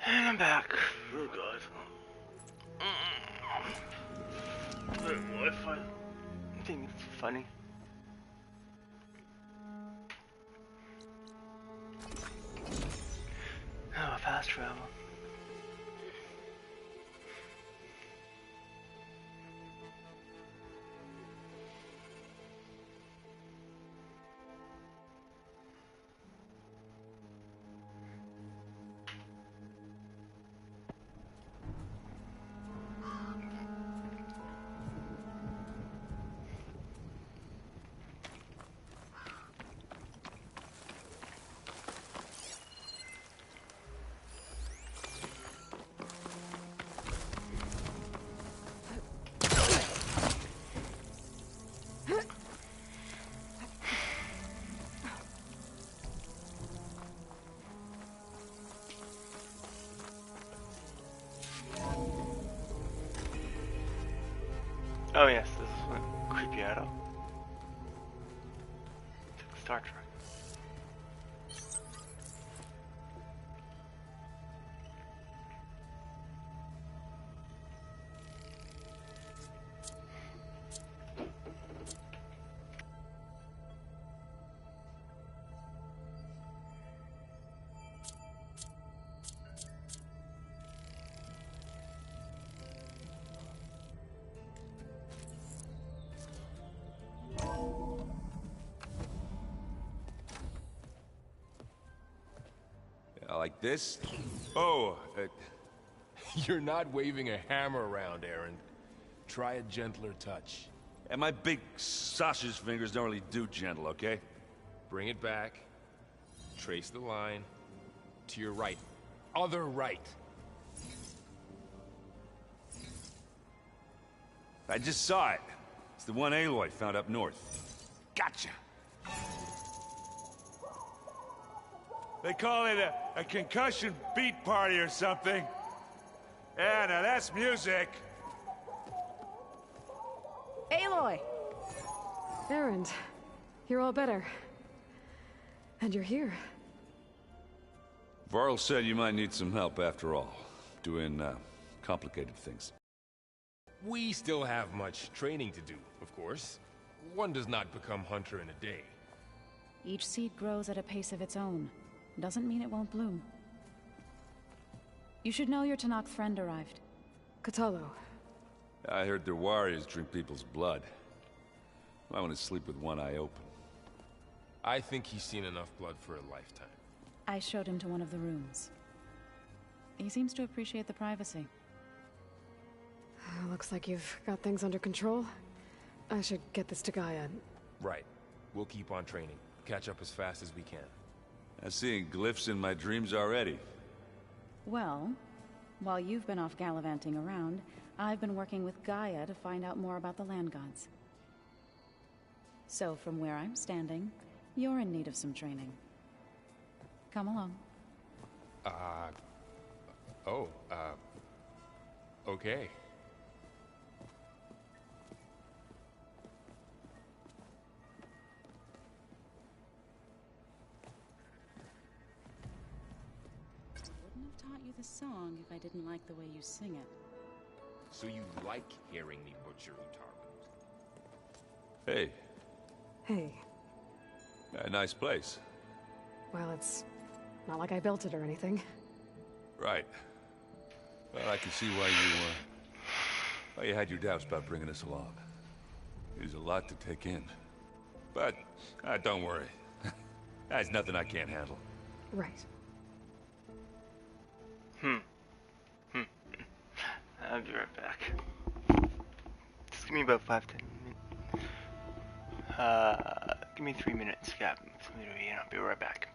And I'm back. Oh god. The Wi-Fi thing is funny. Oh, fast travel. Oh yes, this is one creepy Creepyado. Star Trek. Like this? Oh, You're not waving a hammer around, Aaron. Try a gentler touch. and my big sausage fingers don't really do gentle, okay? Bring it back. Trace the line. To your right. Other right. I just saw it. It's the one Aloy found up north. Gotcha! They call it a concussion beat party or something. Yeah, now that's music. Aloy! Erend, you're all better. And you're here. Varl said you might need some help after all. Doing, complicated things. We still have much training to do, of course. One does not become hunter in a day. Each seed grows at a pace of its own. Doesn't mean it won't bloom. You should know your Tenakth friend arrived. Kotallo. I heard their warriors drink people's blood. I want to sleep with one eye open. I think he's seen enough blood for a lifetime. I showed him to one of the rooms. He seems to appreciate the privacy. Looks like you've got things under control. I should get this to Gaia. Right. We'll keep on training. Catch up as fast as we can. I'm seeing glyphs in my dreams already. Well, while you've been off gallivanting around, I've been working with Gaia to find out more about the land gods. So from where I'm standing, you're in need of some training. Come along. Okay. Wouldn't have taught you the song if I didn't like the way you sing it. So you like hearing me butcher Utarmund? Hey, Hey. a nice place. Well, it's not like I built it or anything. Right. Well, I can see why you had your doubts about bringing us along. There's a lot to take in. But, don't worry. There's nothing I can't handle. Right. I'll be right back. Just give me about 5-10 minutes. Give me 3 minutes, Captain. And I'll be right back.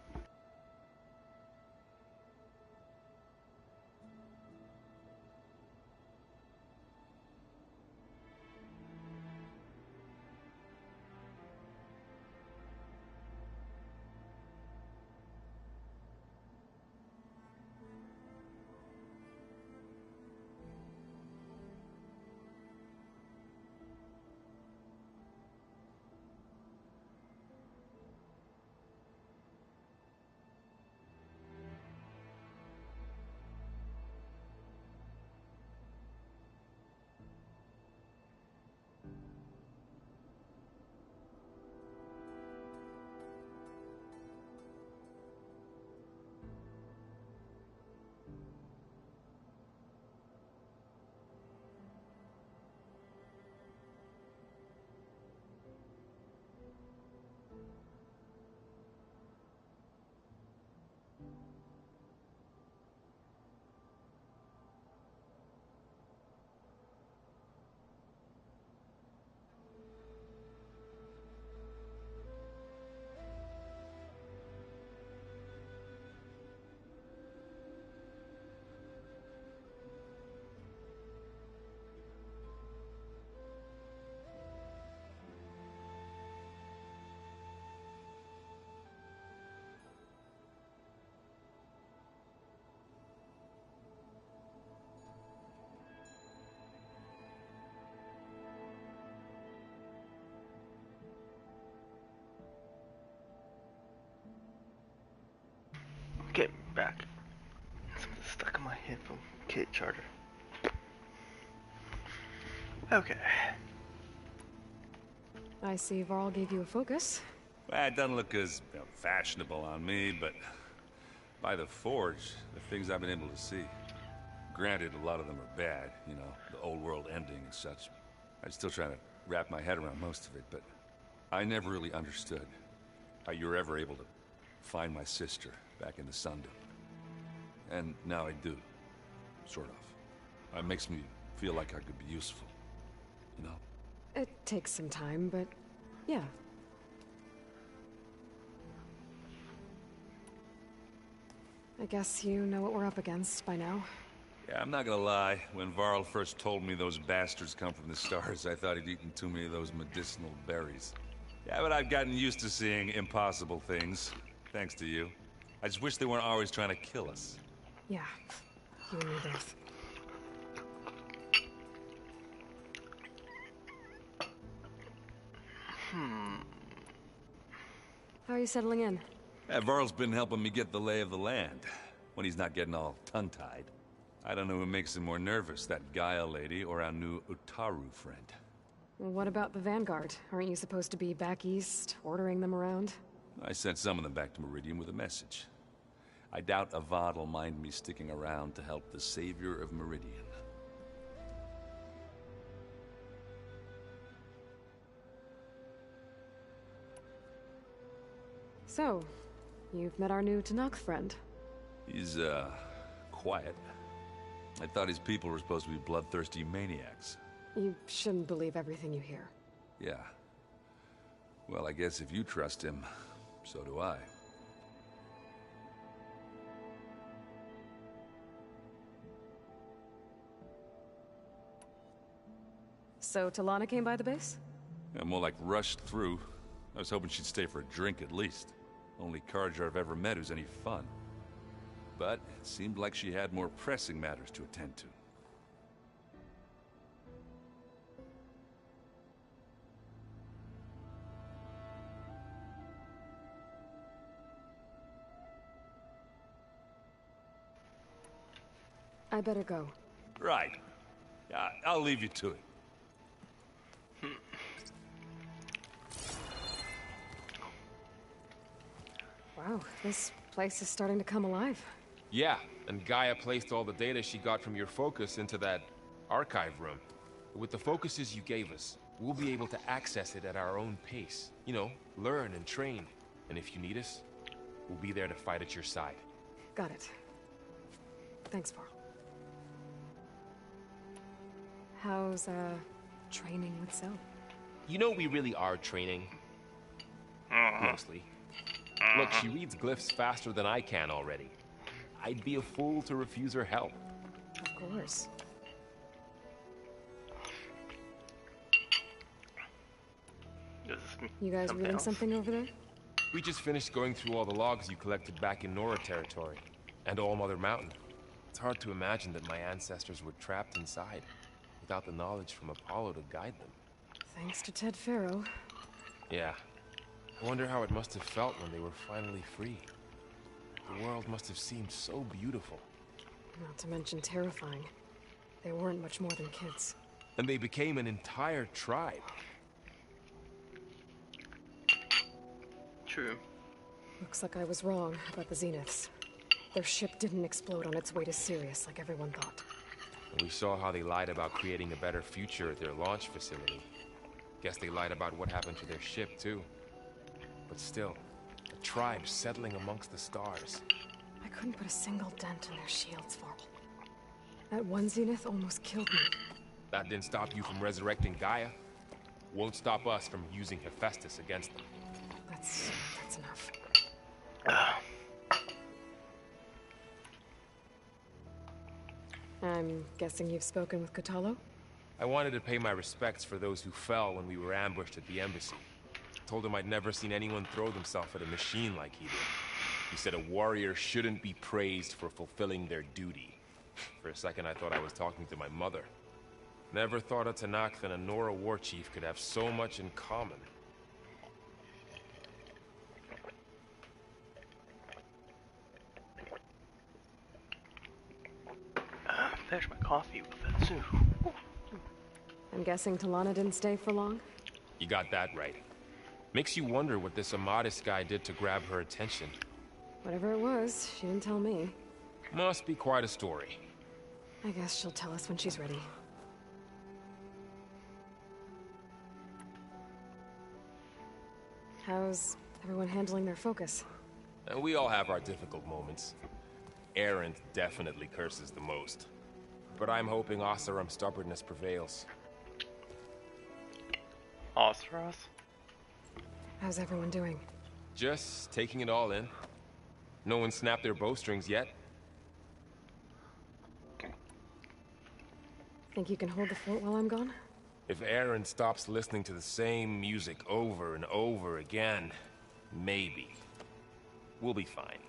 Get back. Something's stuck in my headphone kit charger. Okay. I see Varl gave you a focus. Well, it doesn't look as fashionable on me, but by the Forge, the things I've been able to see. Granted, a lot of them are bad, you know, the old world ending and such. I'm still trying to wrap my head around most of it, but I never really understood how you were ever able to find my sister back in the Sundom. And now I do, sort of. It makes me feel like I could be useful, you know? It takes some time, but yeah. I guess you know what we're up against by now. Yeah, I'm not gonna lie. When Varl first told me those bastards come from the stars, I thought he'd eaten too many of those medicinal berries. Yeah, but I've gotten used to seeing impossible things, thanks to you. I just wish they weren't always trying to kill us. Yeah, you and me both. How are you settling in? Yeah, Varl's been helping me get the lay of the land, when he's not getting all tongue-tied. I don't know who makes him more nervous, that Gaia lady or our new Utaru friend. Well, what about the Vanguard? Aren't you supposed to be back east, ordering them around? I sent some of them back to Meridian with a message. I doubt Avad will mind me sticking around to help the savior of Meridian. So, you've met our new Tanakh friend. He's, quiet. I thought his people were supposed to be bloodthirsty maniacs. You shouldn't believe everything you hear. Yeah. Well, I guess if you trust him, so do I. So, Talana came by the base? Yeah, more like rushed through. I was hoping she'd stay for a drink at least. Only Carja I've ever met who's any fun. But it seemed like she had more pressing matters to attend to. I better go. Right. Yeah, I'll leave you to it. Wow, this place is starting to come alive. Yeah, and Gaia placed all the data she got from your focus into that archive room. With the focuses you gave us, we'll be able to access it at our own pace. You know, learn and train. And if you need us, we'll be there to fight at your side. Got it. Thanks, Varl. How's, training with Zoe? You know we really are training. Mostly. Look, she reads glyphs faster than I can already. I'd be a fool to refuse her help. Of course. Does this mean You guys reading else? something over there? We just finished going through all the logs you collected back in Nora territory, and All Mother Mountain. It's hard to imagine that my ancestors were trapped inside, without the knowledge from Apollo to guide them. Thanks to Ted Faro. Yeah. I wonder how it must have felt when they were finally free. The world must have seemed so beautiful. Not to mention terrifying. They weren't much more than kids. And they became an entire tribe. True. Looks like I was wrong about the Zeniths. Their ship didn't explode on its way to Sirius like everyone thought. And we saw how they lied about creating a better future at their launch facility. Guess they lied about what happened to their ship, too. But still, a tribe settling amongst the stars. I couldn't put a single dent in their shields, Varl. That one Zenith almost killed me. That didn't stop you from resurrecting Gaia. Won't stop us from using Hephaestus against them. That's enough. I'm guessing you've spoken with Kotallo? I wanted to pay my respects for those who fell when we were ambushed at the embassy. Told him I'd never seen anyone throw themselves at a machine like he did. He said a warrior shouldn't be praised for fulfilling their duty. For a second I thought I was talking to my mother. Never thought a Tanakh and a Nora war chief could have so much in common. finish my coffee with that soon. I'm guessing Talana didn't stay for long? You got that right. Makes you wonder what this Amadis guy did to grab her attention. Whatever it was, she didn't tell me. Must be quite a story. I guess she'll tell us when she's ready. How's everyone handling their focus? And we all have our difficult moments. Erend definitely curses the most. But I'm hoping Oseram's stubbornness prevails. Oseram? How's everyone doing? Just taking it all in. No one snapped their bowstrings yet. Think you can hold the fort while I'm gone? If Erend stops listening to the same music over and over again, maybe. We'll be fine.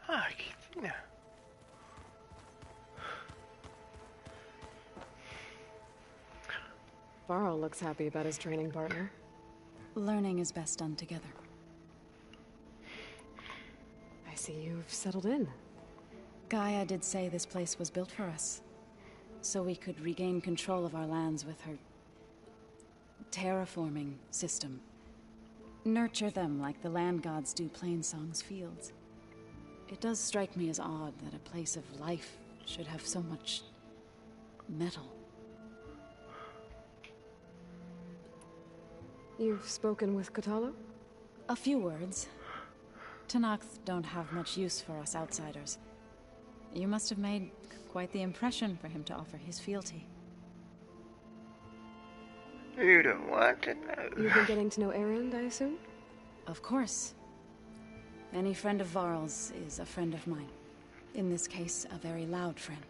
Ah, Katina. Varl looks happy about his training partner. Learning is best done together. I see you've settled in. Gaia did say this place was built for us, so we could regain control of our lands with her terraforming system. Nurture them like the land gods do Plainsong's fields. It does strike me as odd that a place of life should have so much metal. You've spoken with Kotallo? A few words. Tenakth don't have much use for us outsiders. You must have made quite the impression for him to offer his fealty. You don't want to know. You've been getting to know Erend, I assume? Of course. Any friend of Varl's is a friend of mine. In this case, a very loud friend.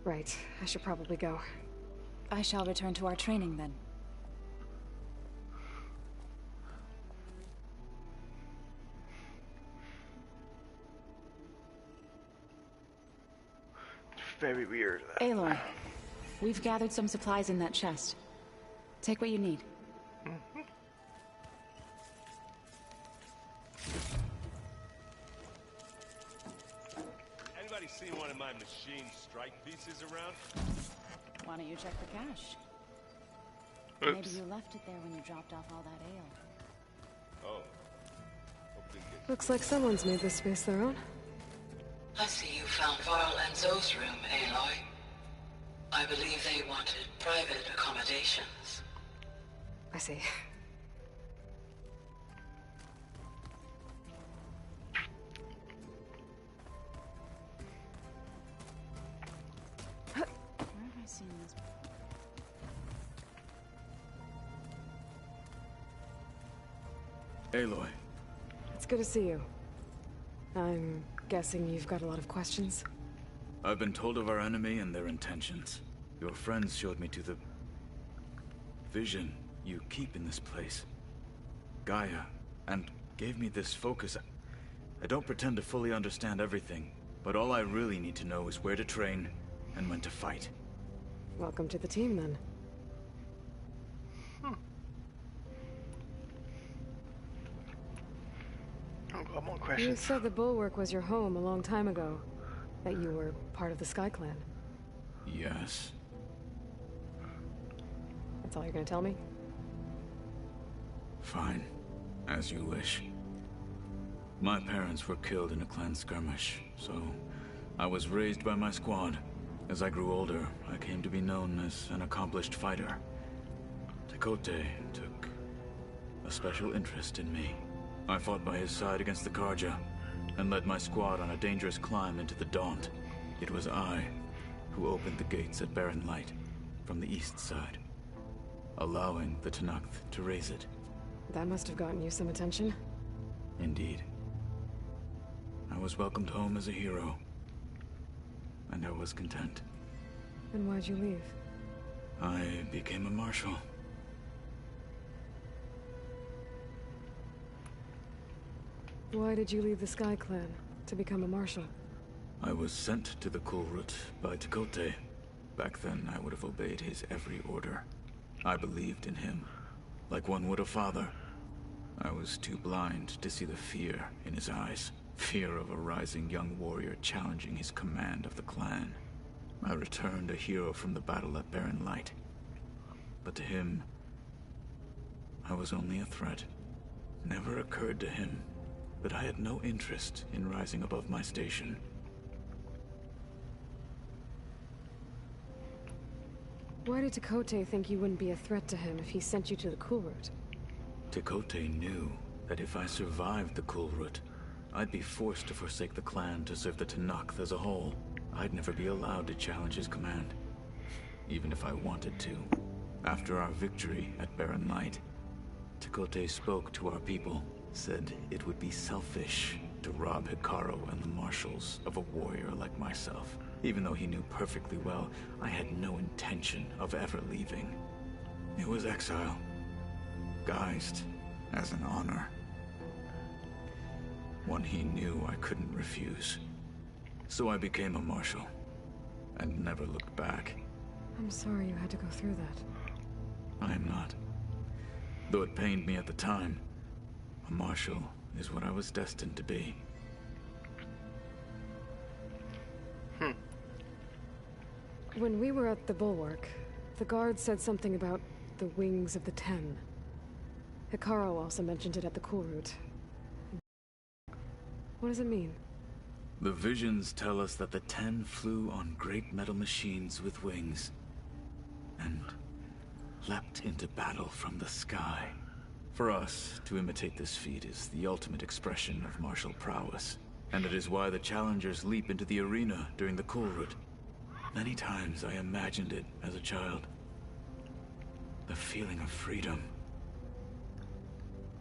Right. I should probably go. I shall return to our training then. Very weird. Aloy, we've gathered some supplies in that chest. Take what you need. Anybody seen one of my machine strike pieces around? Why don't you check the cache? Oops. Maybe you left it there when you dropped off all that ale. Oh. Hope this gets... Looks like someone's made this space their own. I see you found Varl and Zoe's room, Aloy. I believe they wanted private accommodations. I see. Where have I seen this? Aloy. It's good to see you. I'm guessing you've got a lot of questions? I've been told of our enemy and their intentions. Your friends showed me to the vision you keep in this place. Gaia, and gave me this focus. I don't pretend to fully understand everything, but all I really need to know is where to train and when to fight. Welcome to the team, then. I've got more You questions. said the Bulwark was your home a long time ago. That you were part of the Sky Clan. Yes. That's all you're gonna tell me? Fine. As you wish. My parents were killed in a clan skirmish, so I was raised by my squad. As I grew older, I came to be known as an accomplished fighter. Tekote took a special interest in me. I fought by his side against the Karja, and led my squad on a dangerous climb into the Daunt. It was I who opened the gates at Barren Light from the east side, allowing the Tenakth to raise it. That must have gotten you some attention. Indeed. I was welcomed home as a hero, and I was content. Then why'd you leave? I became a marshal. Why did you leave the Sky Clan to become a marshal? I was sent to the Kulrut by Tekote, Back then, I would have obeyed his every order. I believed in him, like one would a father. I was too blind to see the fear in his eyes. Fear of a rising young warrior challenging his command of the clan. I returned a hero from the battle at Barren Light. But to him, I was only a threat. Never occurred to him that I had no interest in rising above my station. Why did Tekotteh think you wouldn't be a threat to him if he sent you to the Kulrut? Tekotteh knew that if I survived the Kulrut, I'd be forced to forsake the clan to serve the Tenakth as a whole. I'd never be allowed to challenge his command, even if I wanted to. After our victory at Barren Light, Tekotteh spoke to our people, said it would be selfish to rob Hekarro and the marshals of a warrior like myself. Even though he knew perfectly well, I had no intention of ever leaving. It was exile, guised as an honor. One he knew I couldn't refuse. So I became a marshal, and never looked back. I'm sorry you had to go through that. I am not. Though it pained me at the time, a marshal is what I was destined to be. When we were at the Bulwark, the guard said something about the Wings of the Ten. Hekarro also mentioned it at the Kulrut. What does it mean? The visions tell us that the Ten flew on great metal machines with wings, and leapt into battle from the sky. For us, to imitate this feat is the ultimate expression of martial prowess, and it is why the challengers leap into the arena during the Kulrut. Many times I imagined it as a child. The feeling of freedom,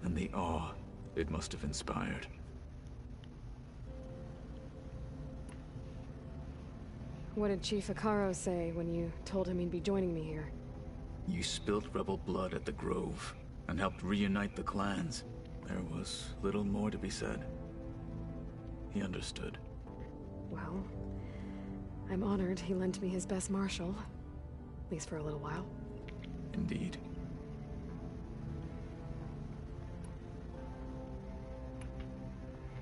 and the awe it must have inspired. What did Chief Hekarro say when you told him he'd be joining me here? You spilt rebel blood at the Grove, and helped reunite the clans. There was little more to be said. He understood. Well, I'm honored he lent me his best marshal. At least for a little while. Indeed.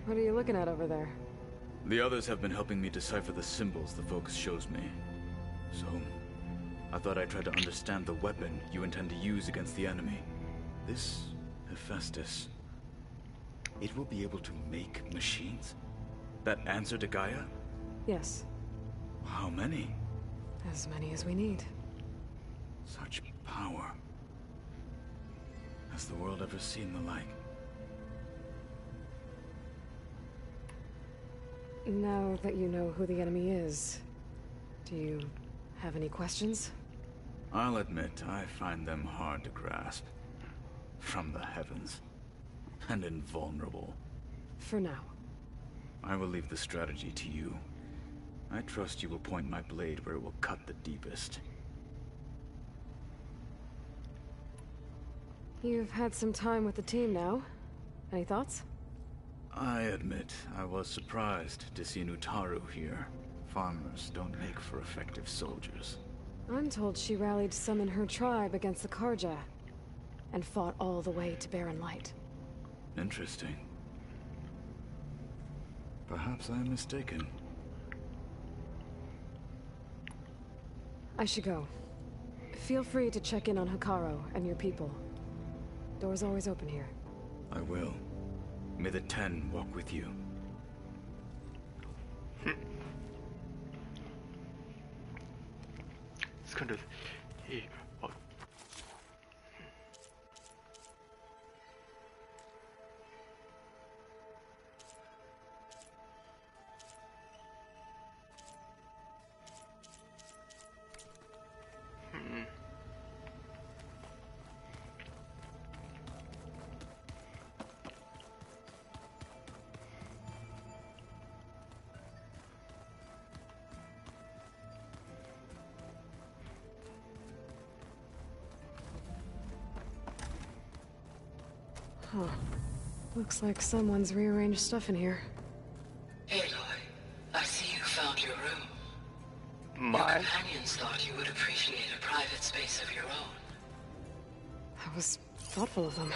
What are you looking at over there? The others have been helping me decipher the symbols the Focus shows me. So, I thought I'd try to understand the weapon you intend to use against the enemy. This Hephaestus, it will be able to make machines? That answer to Gaia? Yes. How many? As many as we need. Such power. Has the world ever seen the like? Now that you know who the enemy is, do you have any questions? I'll admit, I find them hard to grasp. From the heavens. And invulnerable. For now. I will leave the strategy to you. I trust you will point my blade where it will cut the deepest. You've had some time with the team now. Any thoughts? I admit, I was surprised to see Nutaru here. Farmers don't make for effective soldiers. I'm told she rallied some in her tribe against the Karja, and fought all the way to Barren Light. Interesting. Perhaps I am mistaken. I should go. Feel free to check in on Hekarro and your people. Door's always open here. I will. May the Ten walk with you. It's kind of... Hey, oh. Huh. Looks like someone's rearranged stuff in here. Aloy, I see you found your room. My. companions thought you would appreciate a private space of your own. That was thoughtful of them.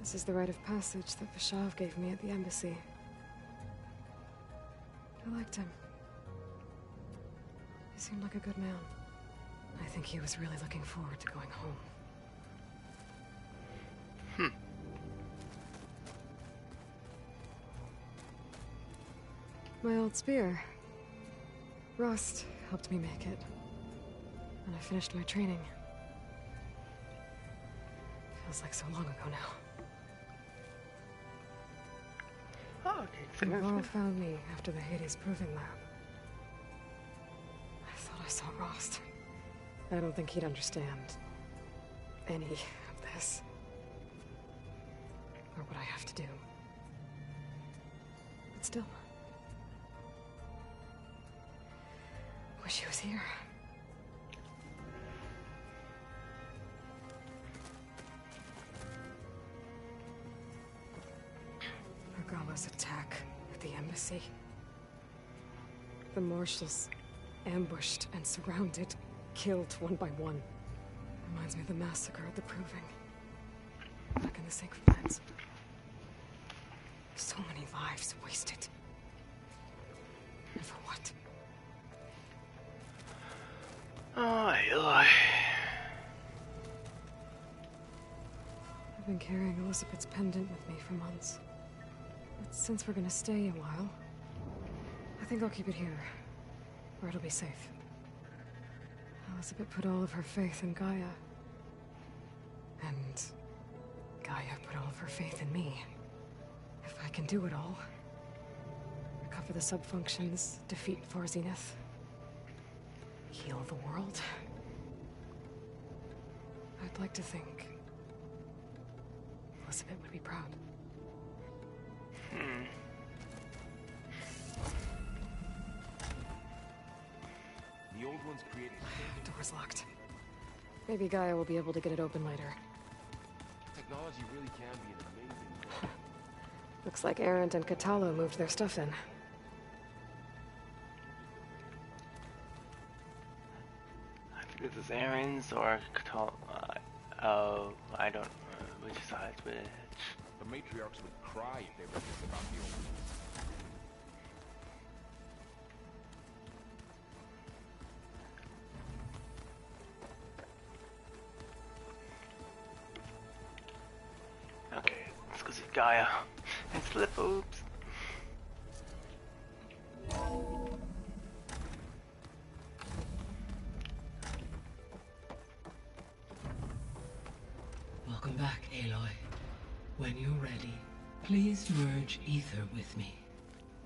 This is the rite of passage that Vashav gave me at the embassy. I liked him. He seemed like a good man. I think he was really looking forward to going home. My old spear. Rost helped me make it. And I finished my training. Feels like so long ago now. Oh, okay. So Varl found me after the Hades Proving Lab. I thought I saw Rost. I don't think he'd understand any of this. Or what I have to do. But still. Wish he was here. Regala's attack at the embassy. The marshals ambushed and surrounded, killed one by one. Reminds me of the massacre at the Proving. Back in the Sacred Lands. So many lives wasted. And for what? Oh, Aloy. I've been carrying Elizabeth's pendant with me for months. But since we're gonna stay a while, I think I'll keep it here, where it'll be safe. Elizabeth put all of her faith in Gaia. And Gaia put all of her faith in me. If I can do it all, recover the subfunctions, defeat Thor Zenith, heal the world, I'd like to think Elizabeth would be proud. The old ones created... Door's locked. Maybe Gaia will be able to get it open later. Technology really can be an amazing thing. Looks like Arendt and Katalo moved their stuff in. I think this is Aaron's or Katal. Oh, I don't. Which side? Which? The matriarchs would cry if they read this about the old ones. Okay, let's go see Gaia and slip. Oops. Welcome back, Aloy. When you're ready, please merge ether with me.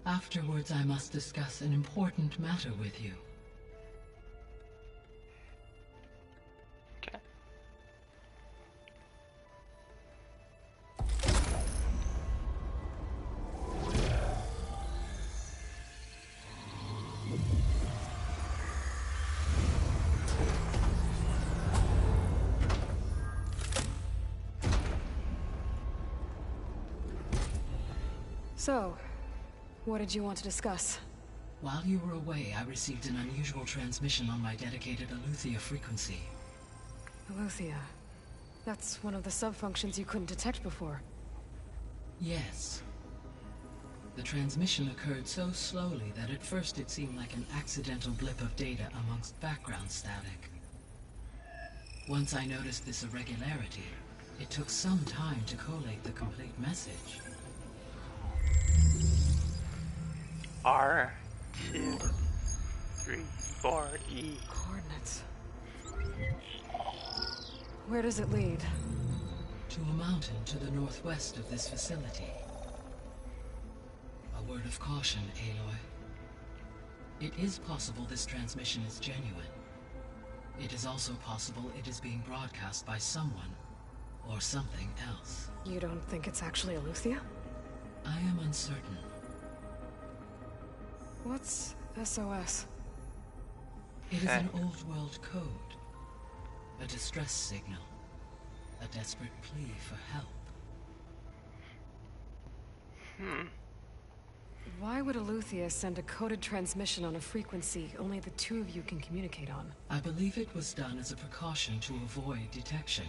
Afterwards, I must discuss an important matter with you. Okay. So, what did you want to discuss? While you were away, I received an unusual transmission on my dedicated Aletheia frequency. Aletheia. That's one of the subfunctions you couldn't detect before. Yes. The transmission occurred so slowly that at first it seemed like an accidental blip of data amongst background static. Once I noticed this irregularity, it took some time to collate the complete message. R2, 3, 4, E. Coordinates. Where does it lead? To a mountain to the northwest of this facility. A word of caution, Aloy. It is possible this transmission is genuine. It is also possible it is being broadcast by someone or something else. You don't think it's actually Aletheia? I am uncertain. What's SOS? It is an old world code. A distress signal. A desperate plea for help. Why would Eleuthia send a coded transmission on a frequency only the two of you can communicate on? I believe it was done as a precaution to avoid detection,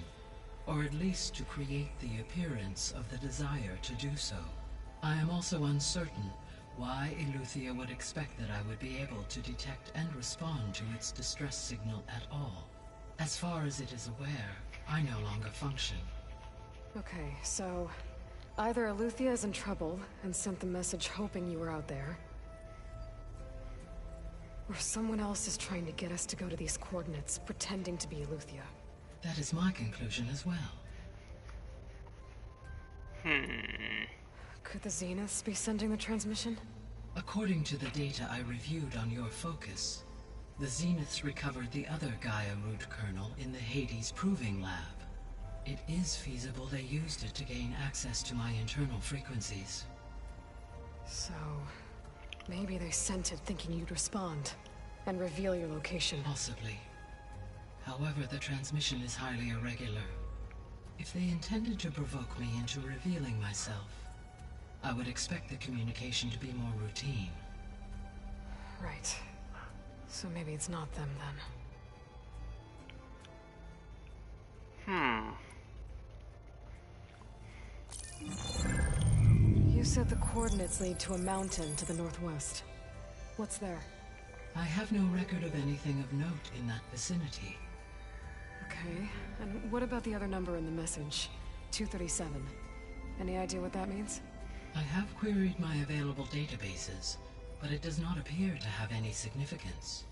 or at least to create the appearance of the desire to do so. I am also uncertain why Eleuthia would expect that I would be able to detect and respond to its distress signal at all. As far as it is aware, I no longer function. Okay, so either Eleuthia is in trouble and sent the message hoping you were out there, or someone else is trying to get us to go to these coordinates, pretending to be Eleuthia. That is my conclusion as well. Could the Zeniths be sending the transmission? According to the data I reviewed on your focus, the Zeniths recovered the other Gaia root kernel in the Hades Proving Lab. It is feasible they used it to gain access to my internal frequencies. So, maybe they sent it thinking you'd respond and reveal your location. Possibly. However, the transmission is highly irregular. If they intended to provoke me into revealing myself, I would expect the communication to be more routine. Right. So maybe it's not them then. You said the coordinates lead to a mountain to the northwest. What's there? I have no record of anything of note in that vicinity. Okay, and what about the other number in the message? 237. Any idea what that means? I have queried my available databases, but it does not appear to have any significance.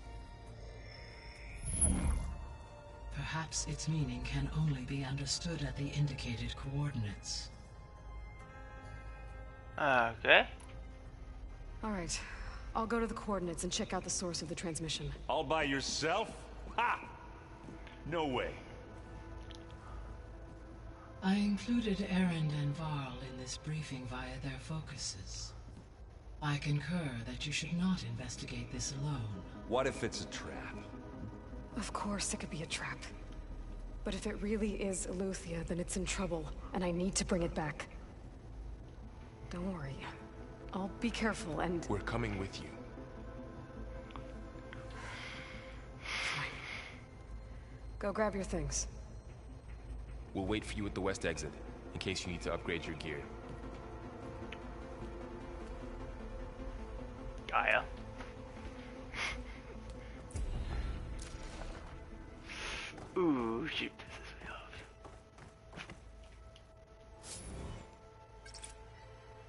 Perhaps its meaning can only be understood at the indicated coordinates. Okay. Alright, I'll go to the coordinates and check out the source of the transmission. All by yourself? Ha! No way. I included Erend and Varl in this briefing via their focuses. I concur that you should not investigate this alone. What if it's a trap? Of course it could be a trap. But if it really is Eleuthia, then it's in trouble, and I need to bring it back. Don't worry. I'll be careful and... We're coming with you. Fine. Go grab your things. We'll wait for you at the west exit, in case you need to upgrade your gear. Gaia. Ooh, shoot, this is way off.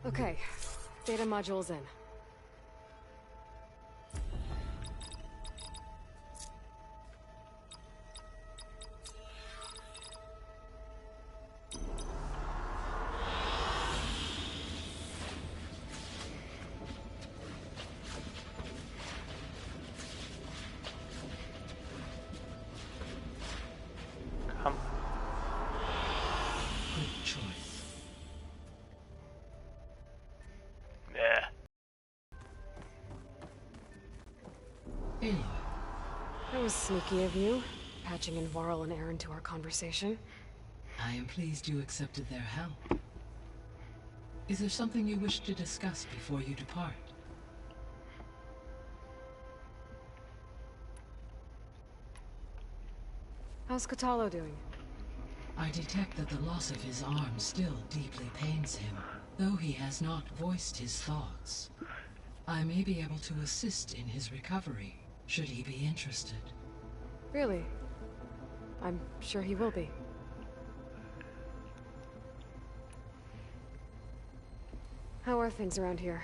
Okay, data module's in. Good choice. Yeah. Aloy, That was sneaky of you, patching in Varl and Erend to our conversation. I am pleased you accepted their help. Is there something you wish to discuss before you depart? How's Kotallo doing? I detect that the loss of his arm still deeply pains him, though he has not voiced his thoughts. I may be able to assist in his recovery, should he be interested. Really? I'm sure he will be. How are things around here?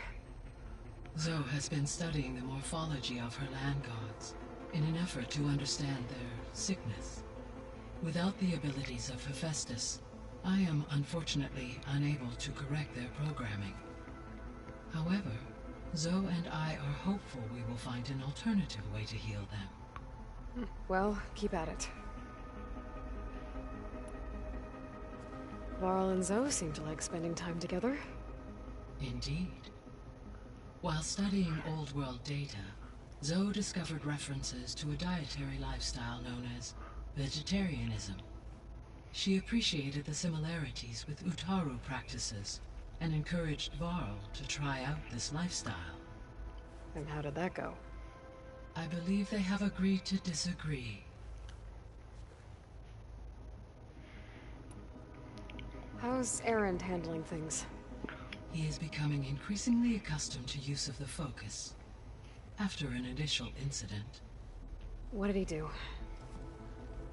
Zoe has been studying the morphology of her land gods in an effort to understand their sickness. Without the abilities of Hephaestus, I am unfortunately unable to correct their programming. However, Zoe and I are hopeful we will find an alternative way to heal them. Well, keep at it. Varl and Zoe seem to like spending time together. Indeed. While studying Old World data, Zoe discovered references to a dietary lifestyle known as vegetarianism. She appreciated the similarities with Utaru practices and encouraged Varl to try out this lifestyle. And how did that go? I believe they have agreed to disagree. How's Erend handling things? He is becoming increasingly accustomed to use of the focus, after an initial incident. What did he do?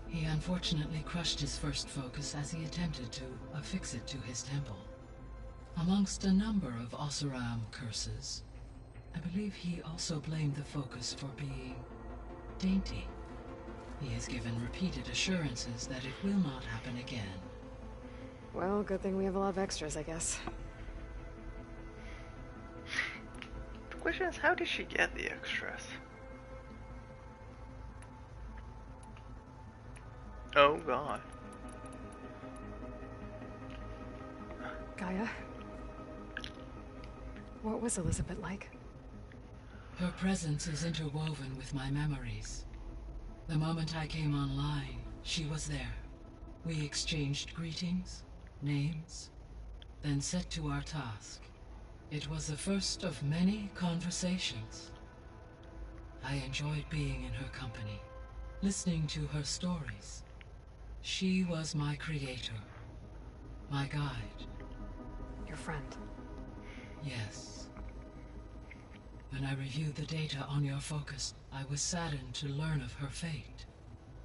He unfortunately crushed his first focus as he attempted to affix it to his temple. Amongst a number of Oseram curses, I believe he also blamed the focus for being dainty. He has given repeated assurances that it will not happen again. Well, good thing we have a lot of extras, I guess. The question is, how did she get the extras? Oh god. Gaia? What was Elizabeth like? Her presence is interwoven with my memories. The moment I came online, she was there. We exchanged greetings, names, then set to our task. It was the first of many conversations. I enjoyed being in her company, listening to her stories. She was my creator, my guide. Your friend? Yes. When I reviewed the data on your focus, I was saddened to learn of her fate,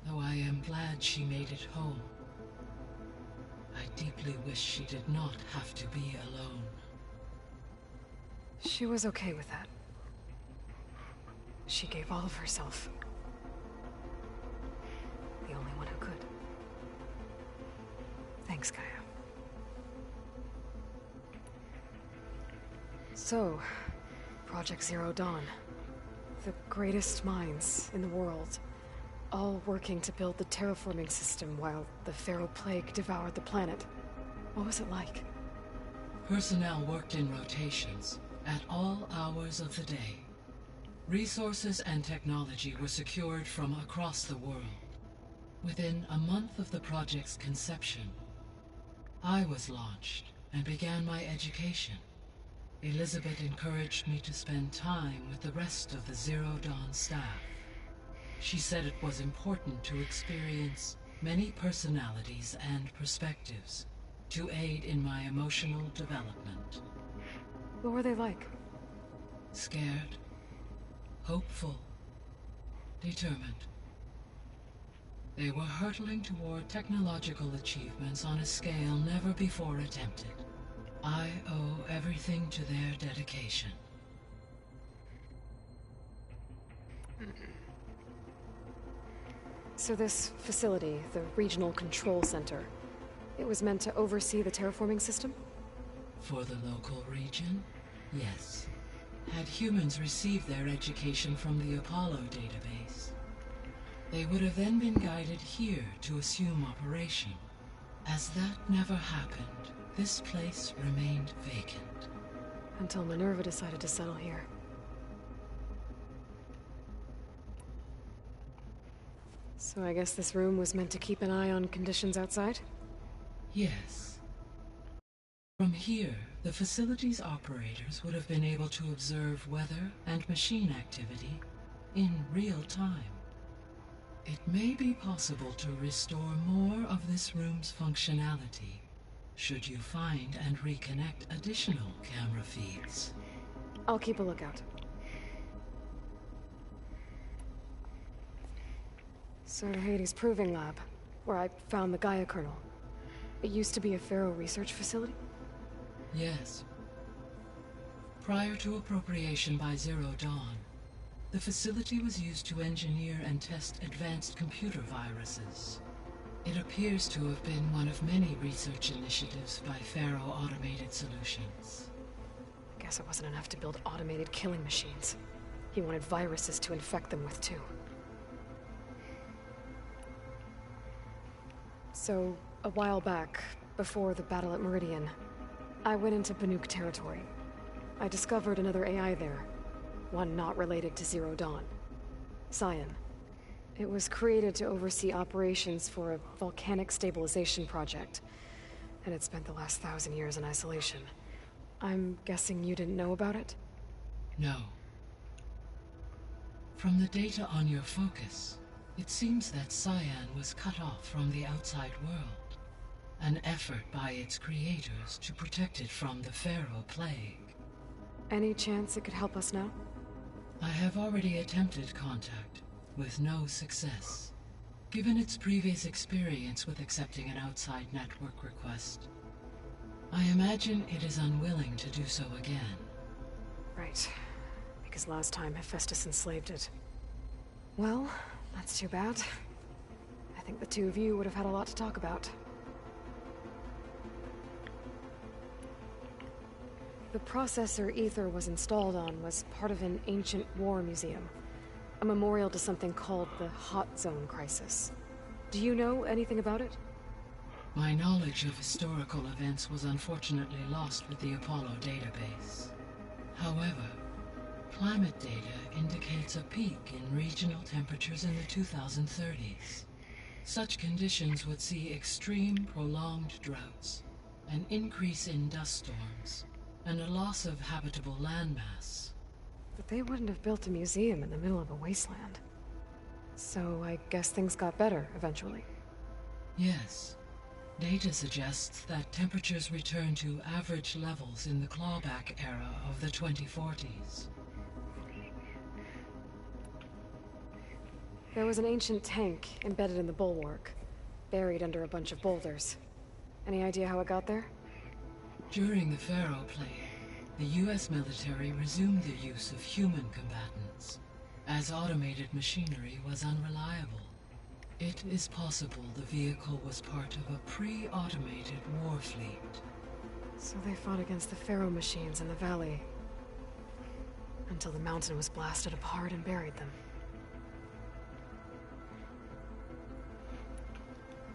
though I am glad she made it home. I deeply wish she did not have to be alone. She was okay with that. She gave all of herself. The only one who could. Thanks, Gaia. So, Project Zero Dawn. The greatest minds in the world, all working to build the terraforming system while the Pharaoh Plague devoured the planet. What was it like? Personnel worked in rotations, at all hours of the day. Resources and technology were secured from across the world. Within a month of the project's conception, I was launched and began my education. Elizabeth encouraged me to spend time with the rest of the Zero Dawn staff. She said it was important to experience many personalities and perspectives to aid in my emotional development. What were they like? Scared, hopeful, determined. They were hurtling toward technological achievements on a scale never before attempted. I owe everything to their dedication. So this facility, the Regional Control Center, it was meant to oversee the terraforming system? For the local region, yes. Had humans received their education from the Apollo database, they would have then been guided here to assume operation. As that never happened, this place remained vacant. Until Minerva decided to settle here. So I guess this room was meant to keep an eye on conditions outside? Yes. From here, the facility's operators would have been able to observe weather and machine activity in real time. It may be possible to restore more of this room's functionality, should you find and reconnect additional camera feeds. I'll keep a lookout. So to Hades' Proving Lab, where I found the Gaia kernel. It used to be a Pharaoh research facility? Yes. Prior to appropriation by Zero Dawn, the facility was used to engineer and test advanced computer viruses. It appears to have been one of many research initiatives by Pharaoh Automated Solutions. Guess it wasn't enough to build automated killing machines. He wanted viruses to infect them with, too. So, a while back, before the battle at Meridian, I went into Banuk territory. I discovered another AI there, one not related to Zero Dawn. Scion. It was created to oversee operations for a volcanic stabilization project, and it spent the last 1,000 years in isolation. I'm guessing you didn't know about it? No. From the data on your focus, it seems that Cyan was cut off from the outside world. An effort by its creators to protect it from the Pharaoh Plague. Any chance it could help us now? I have already attempted contact, with no success. Given its previous experience with accepting an outside network request, I imagine it is unwilling to do so again. Right. Because last time Hephaestus enslaved it. Well, that's too bad. I think the two of you would have had a lot to talk about. The processor Ether was installed on was part of an ancient war museum. A memorial to something called the Hot Zone Crisis. Do you know anything about it? My knowledge of historical events was unfortunately lost with the Apollo database. However, climate data indicates a peak in regional temperatures in the 2030s. Such conditions would see extreme, prolonged droughts, an increase in dust storms, and a loss of habitable landmass. But they wouldn't have built a museum in the middle of a wasteland. So I guess things got better eventually. Yes. Data suggests that temperatures returned to average levels in the clawback era of the 2040s. There was an ancient tank embedded in the bulwark, buried under a bunch of boulders. Any idea how it got there? During the Pharaoh Plague, the US military resumed the use of human combatants, as automated machinery was unreliable. It is possible the vehicle was part of a pre-automated war fleet. So they fought against the Pharaoh machines in the valley, until the mountain was blasted apart and buried them.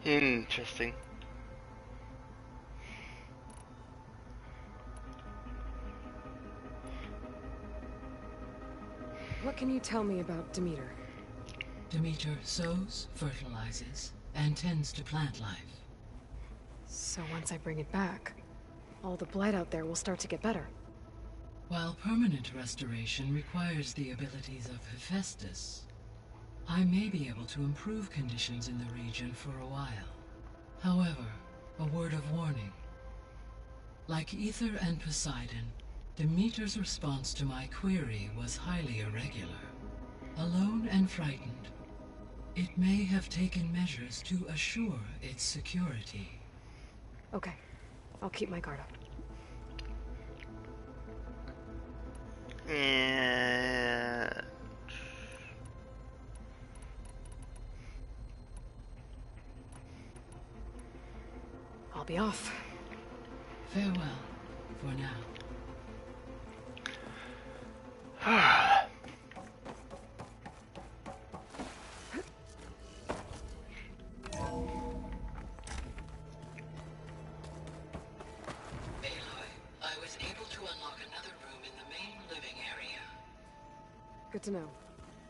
Interesting. What can you tell me about Demeter? Demeter sows, fertilizes, and tends to plant life. So once I bring it back, all the blight out there will start to get better. While permanent restoration requires the abilities of Hephaestus, I may be able to improve conditions in the region for a while. However, a word of warning. Like Ether and Poseidon, Demeter's response to my query was highly irregular. Alone and frightened, it may have taken measures to assure its security. Okay, I'll keep my guard up. I'll be off. Farewell, for now. Good to know.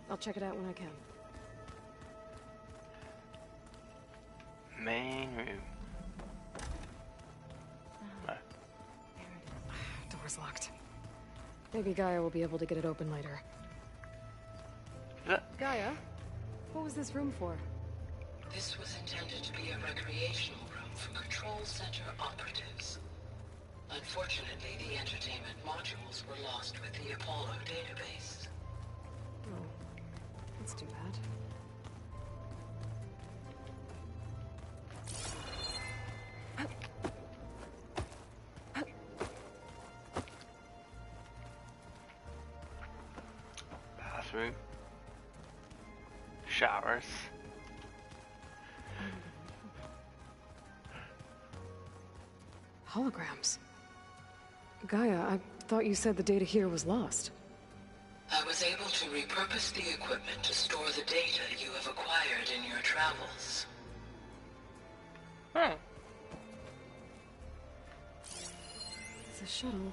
I'll check it out when I can. Main room. Door's locked. Maybe Gaia will be able to get it open later. Gaia? What was this room for? This was intended to be a recreational room for Control Center operatives. Unfortunately, the entertainment modules were lost with the Apollo database. Oh, that's too bad. Bathroom. Showers. Holograms. Gaia, I thought you said the data here was lost. I was able to repurpose the equipment to store the data you have acquired in your travels. Huh. It's a shuttle.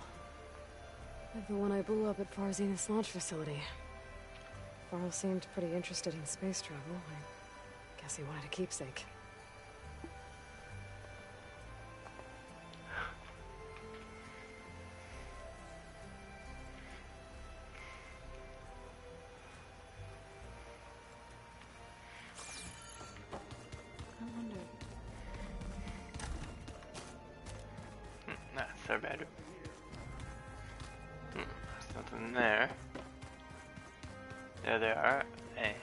Like the one I blew up at Far Zenith's launch facility. Varl seemed pretty interested in space travel. I guess he wanted a keepsake. our bedroom. There's nothing there. There they are. And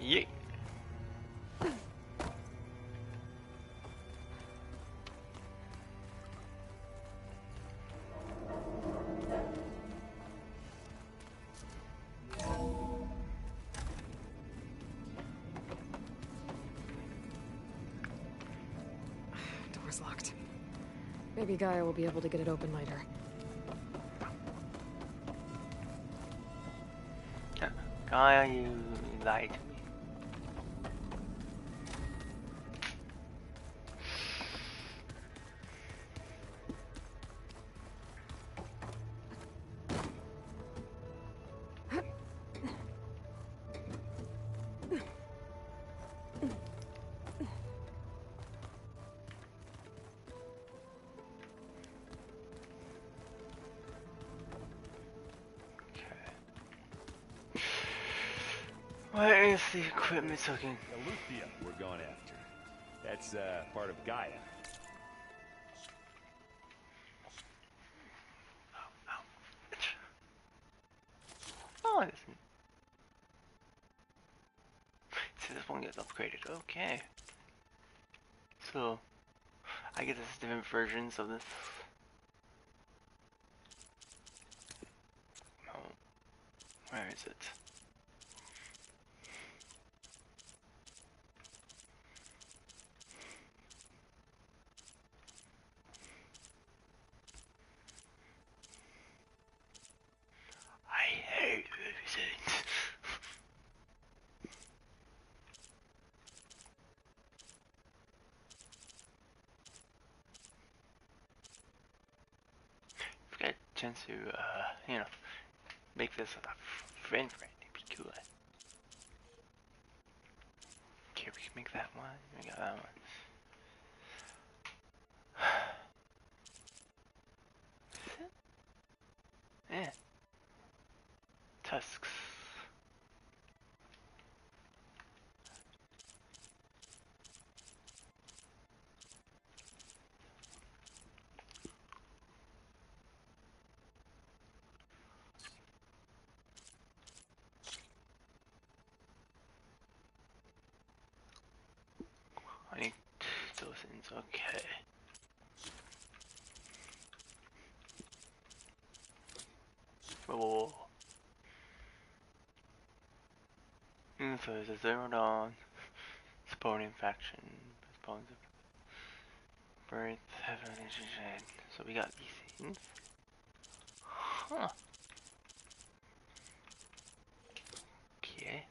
yeet. Door's locked. Maybe Gaia will be able to get it open later. Gaia, you lied to me. What is the equipment token? Eleuthia we're going after. That's part of Gaia. Oh, it isn't. So this one gets upgraded. Okay. So, I guess there's different versions of this. Oh, where is it? Chance to, you know, make this with a friend, it'd be cool. Okay, we can make that one. We got that one. Is it? Yeah. Tusks. I need those things, okay. Whoa. So there's a Zero Dawn, Spawn Infection, Spawns of Birth, Heaven, so we got these things. Huh. Okay.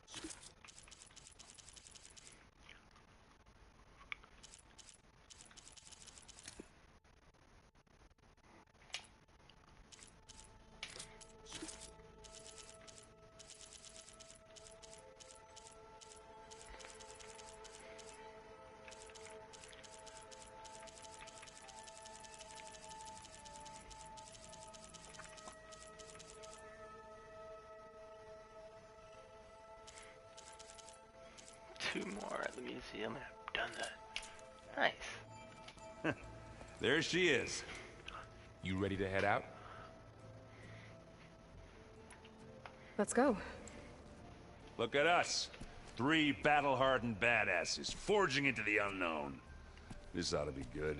Two more at the museum and I've done that. Nice. There she is. You ready to head out? Let's go. Look at us. 3 battle-hardened badasses forging into the unknown. This ought to be good.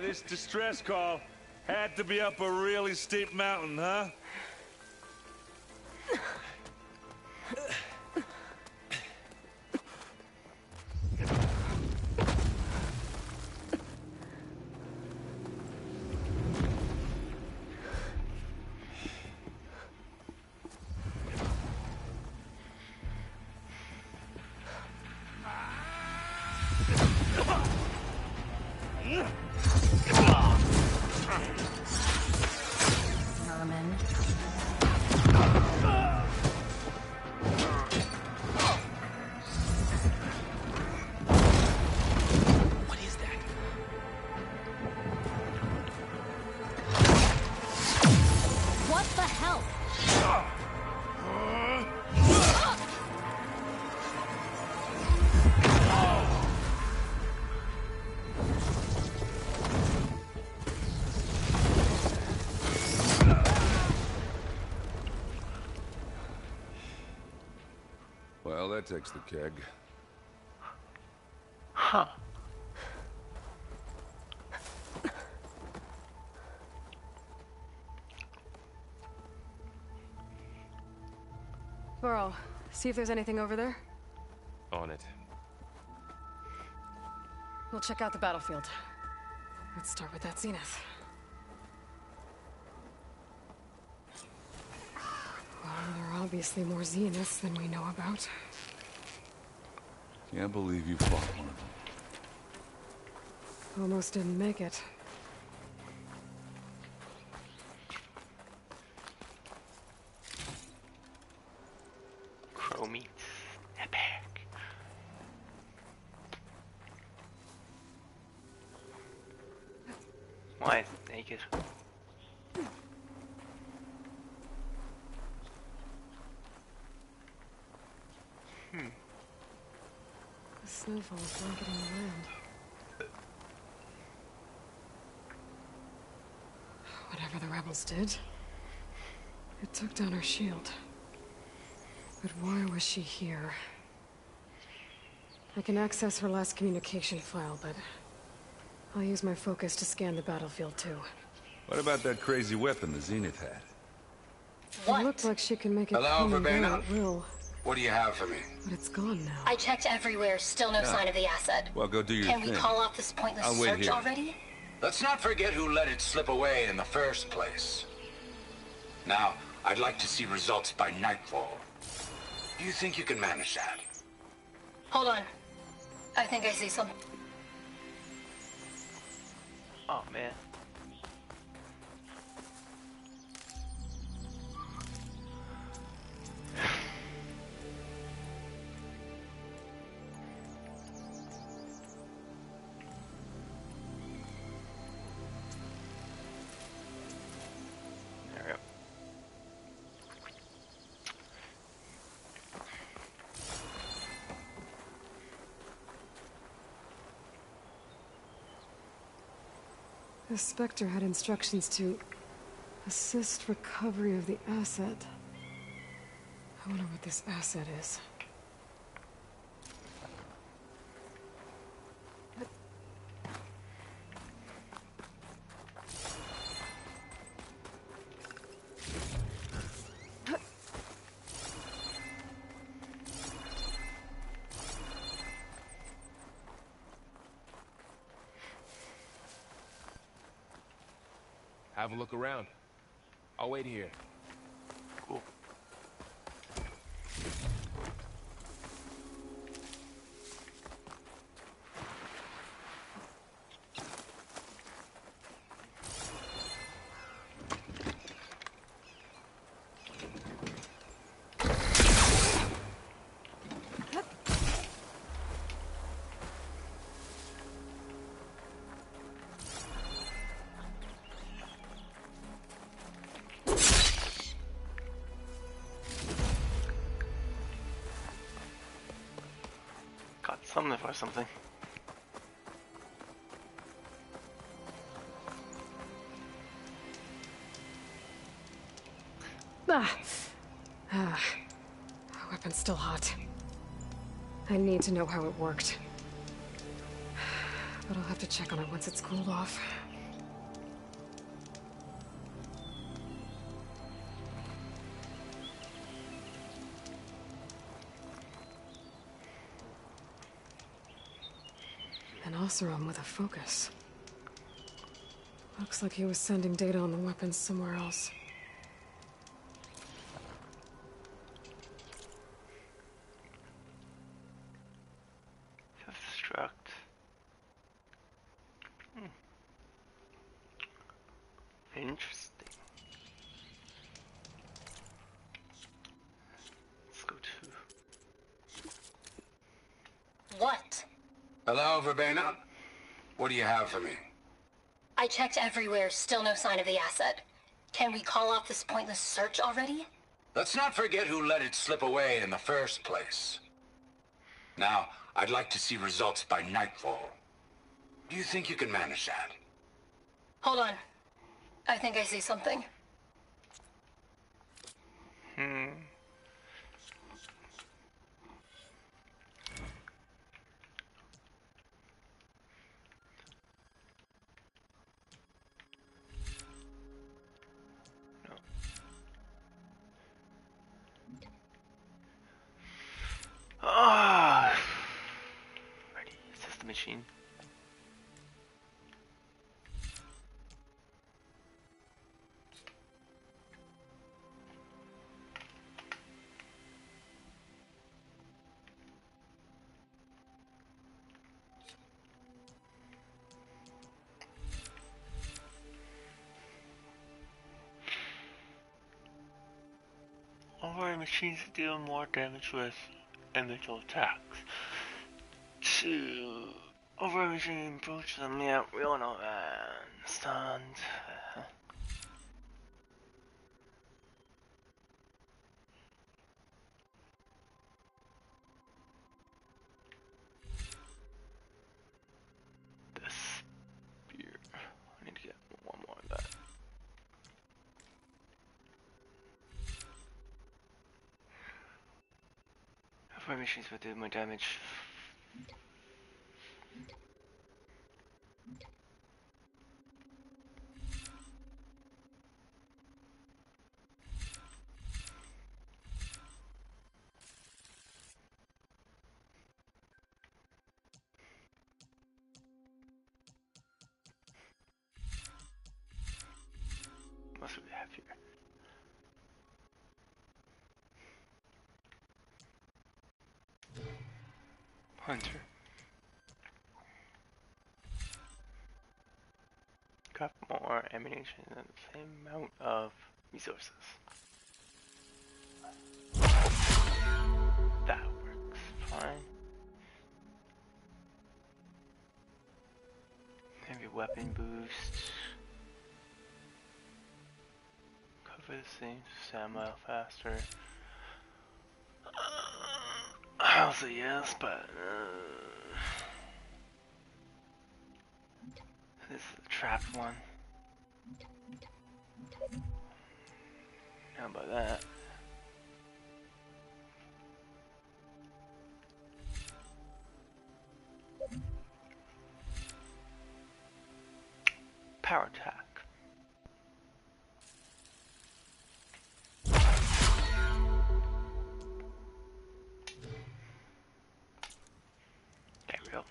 This distress call had to be up a really steep mountain, huh? that takes the keg. Huh. Burrow, see if there's anything over there. On it. We'll check out the battlefield. Let's start with that Zenith. Well, there are obviously more Zeniths than we know about. Can't believe you fought one of them. Almost didn't make it. Chromie. Epic. Why is it naked? The snowfall is blanketing the land. Whatever the rebels did, it took down her shield. But why was she here? I can access her last communication file, but I'll use my focus to scan the battlefield too. What about that crazy weapon the Zenith had? It looked like she can make it Hello, come and go Verbena? at will, What do you have for me? but it's gone now. I checked everywhere, still no sign of the asset. Well, go do your Can thing. we call off this pointless I'll wait search here. already? Let's not forget who let it slip away in the first place. Now, I'd like to see results by nightfall. Do you think you can manage that? Hold on. I think I see something. Oh man. There we go. The Spectre had instructions to assist recovery of the asset. I wonder what this asset is. Have a look around. I'll wait here. Cool. Got something for something. Weapon's still hot. I need to know how it worked. But I'll have to check on it once it's cooled off. An Oseram with a focus. Looks like he was sending data on the weapons somewhere else. Self-destruct. Interesting. Let's go to... What? Hello, Verbena? What do you have for me? I checked everywhere, still no sign of the asset. Can we call off this pointless search already? Let's not forget who let it slip away in the first place. Now, I'd like to see results by nightfall. Do you think you can manage that? Hold on. I think I see something. machine. Override machines deal more damage with individual attacks. To override machine approach them, yeah, we all know that. Stunned. This spear. I need to get one more of that. Override machines will do more damage. What do we have here? Hunter. Got more ammunition and the same amount of resources. That works fine. Maybe weapon boost. Cover the same ammo faster. I'll say yes, but this is the trapped one. How about that? Power attack. There we go.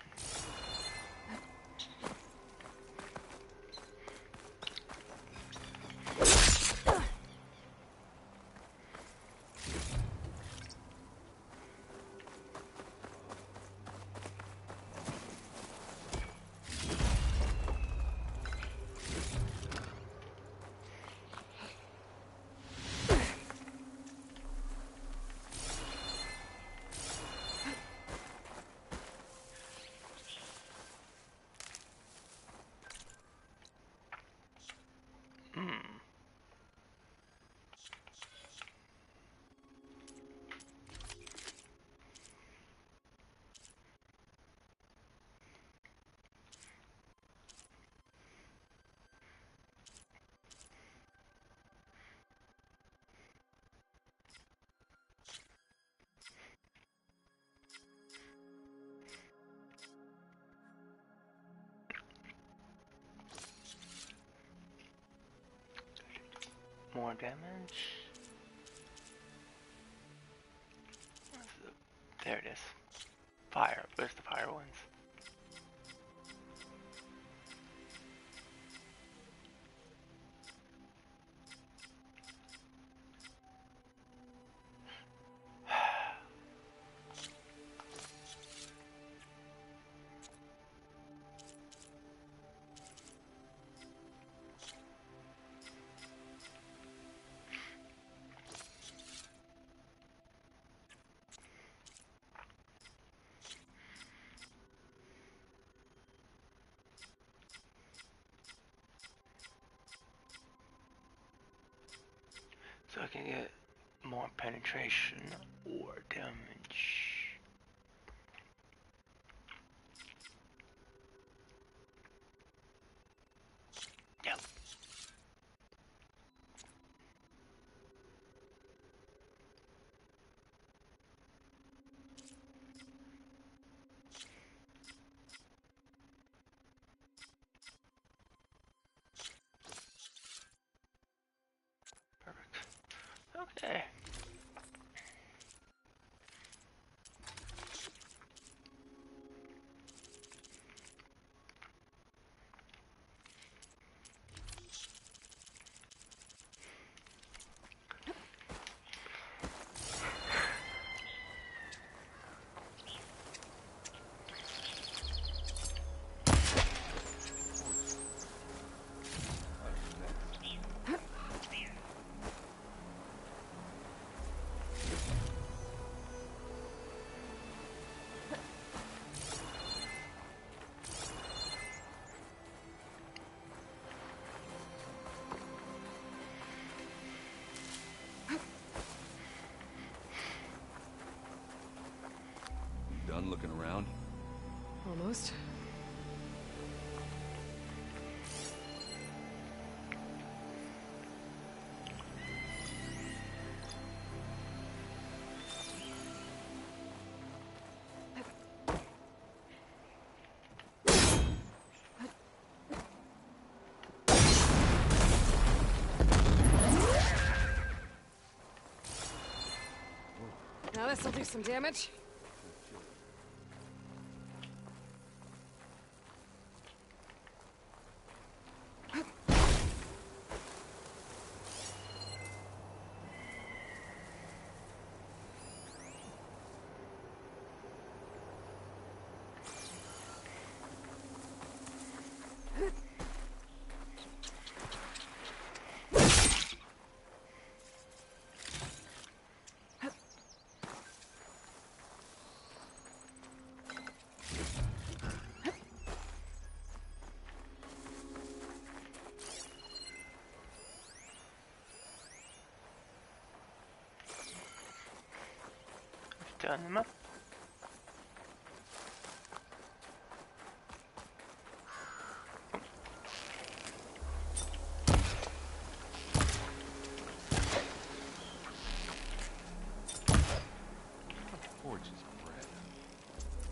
More damage. There it is. Fire. Where's the fire ones? So I can get more penetration or damage. Yep. Perfect. Okay. looking around? Almost. Now this'll do some damage. Turn them up. Gorgeous bread.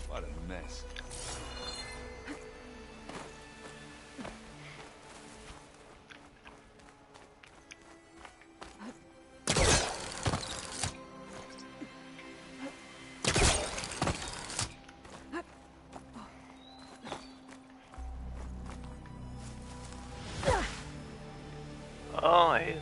What a mess. Oh, I...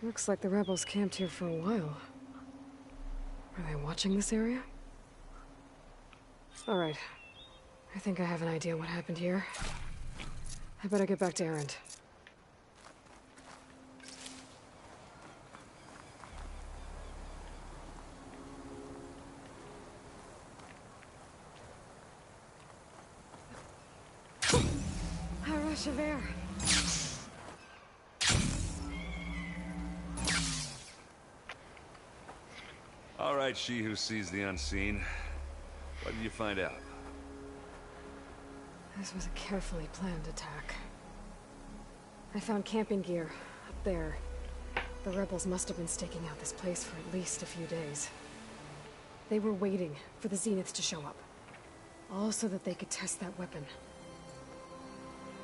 Looks like the rebels camped here for a while. Are they watching this area? Alright. I think I have an idea what happened here. I better get back to Erend. A rush of air. All right, she who sees the unseen. What did you find out? This was a carefully planned attack. I found camping gear up there. The rebels must have been staking out this place for at least a few days. They were waiting for the Zeniths to show up. All so that they could test that weapon.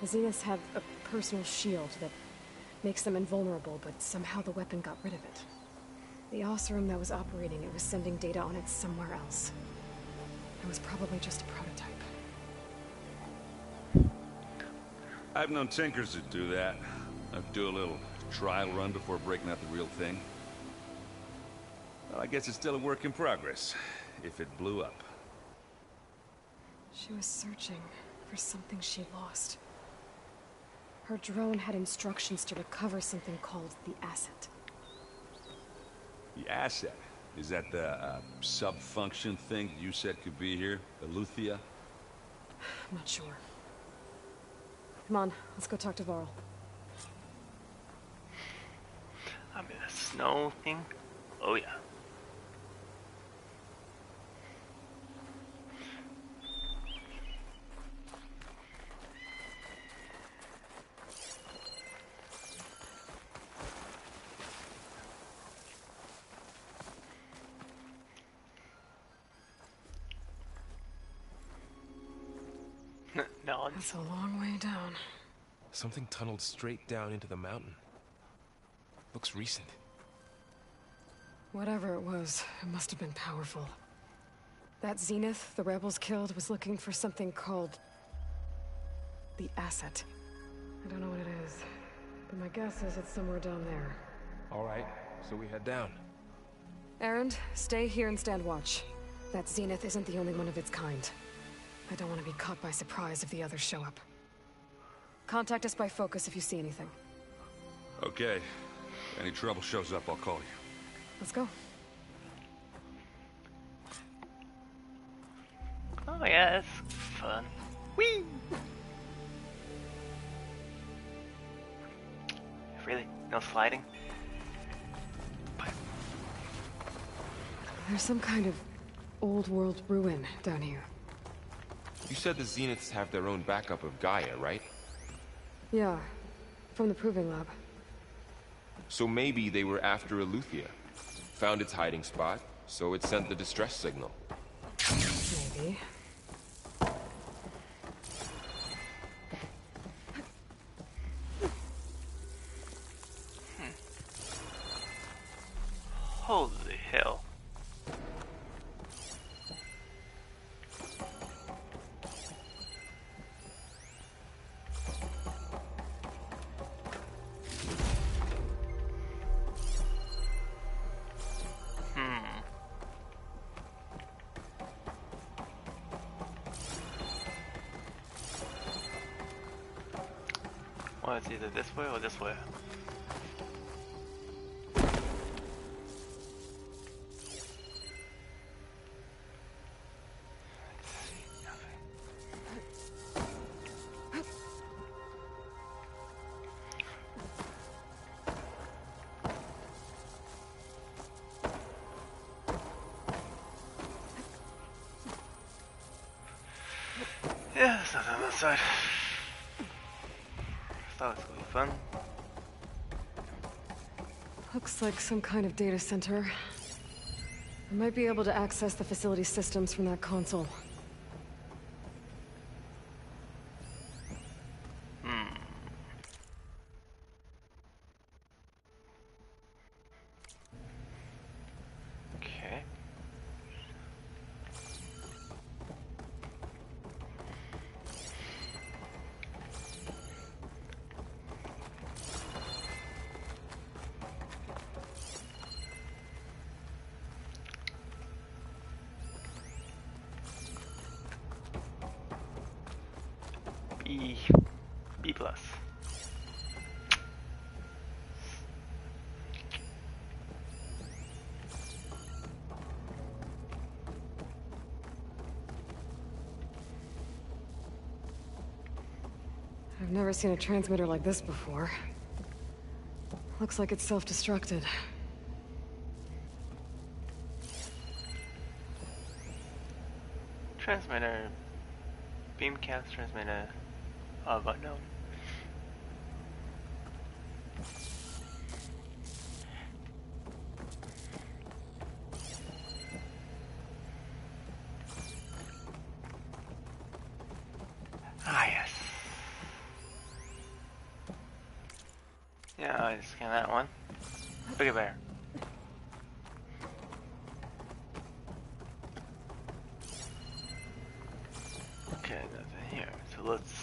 The Zeniths have a personal shield that makes them invulnerable, but somehow the weapon got rid of it. The Oseram that was operating it was sending data on it somewhere else. It was probably just a prototype. I've known tinkers that do that. I'd do a little trial run before breaking out the real thing. Well, I guess it's still a work in progress, if it blew up. She was searching for something she lost. Her drone had instructions to recover something called the Asset. The Asset? Is that the sub-function thing you said could be here? The Luthia? I'm not sure. Come on, let's go talk to Varl. I mean, the snow thing? Oh, yeah. That's a long way down. Something tunneled straight down into the mountain. Looks recent. Whatever it was, it must have been powerful. That Zenith the rebels killed was looking for something called The asset. I don't know what it is, but my guess is it's somewhere down there. All right, so we head down. Erend, stay here and stand watch. That Zenith isn't the only one of its kind. I don't want to be caught by surprise if the others show up. Contact us by focus if you see anything. Okay. Any trouble shows up, I'll call you. Let's go. Oh yeah, that's fun. Whee! Really? No sliding? There's some kind of old world ruin down here. You said the Zeniths have their own backup of Gaia, right? Yeah, from the Proving Lab. So maybe they were after Eleuthia. Found its hiding spot, so it sent the distress signal. Maybe. Holy hell. Well, it's either this way or this way. Yeah, there's nothing on that side. Thought it was gonna be fun. Looks like some kind of data center. I might be able to access the facility systems from that console. Okay. B plus. I've never seen a transmitter like this before. Looks like it's self-destructed. Transmitter. Beamcast transmitter of unknown. Ah, yes. Yeah, I just scan that one. Bigger bear. Okay, nothing here. So let's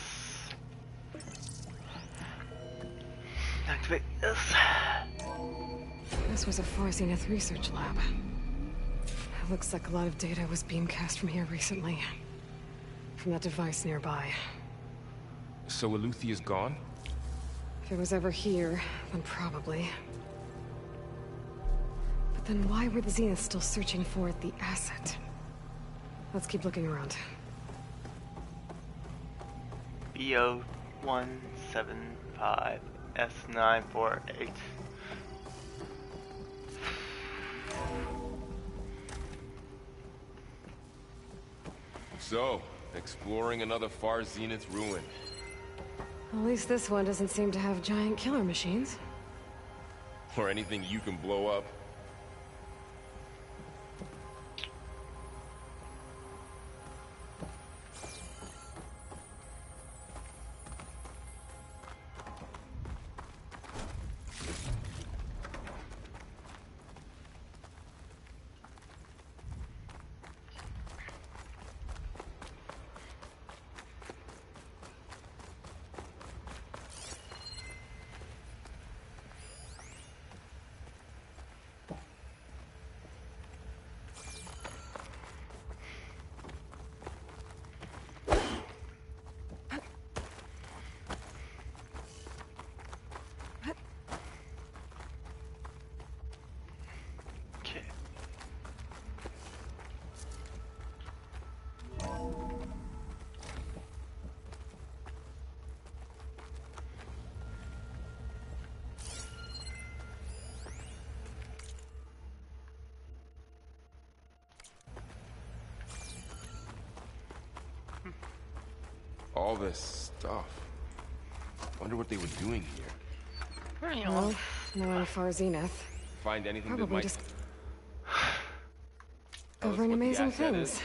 activate this. This was a Far Zenith research lab. It looks like a lot of data was beamcast from here recently. From that device nearby. So Eleuthia's gone? If it was ever here, then probably. But then why were the Zeniths still searching for the asset? Let's keep looking around. BO175 S948. So, exploring another Far Zenith ruin. At least this one doesn't seem to have giant killer machines. Or anything you can blow up. all this stuff. Wonder what they were doing here. Well, knowing Far Zenith, Find anything that probably might just tell us covering what the amazing asset things. is?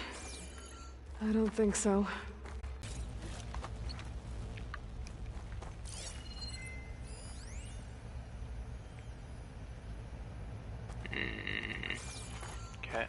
I don't think so. Okay.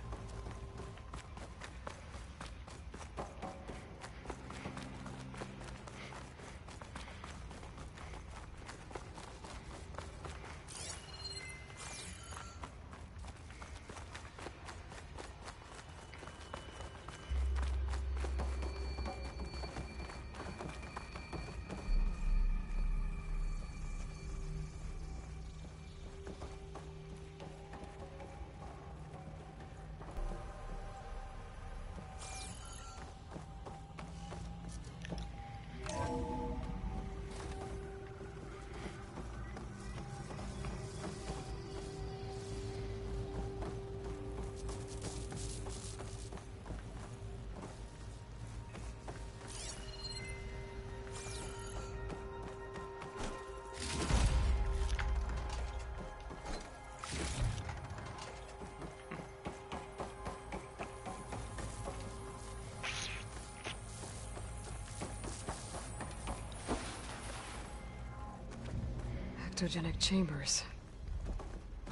Ectogenic chambers.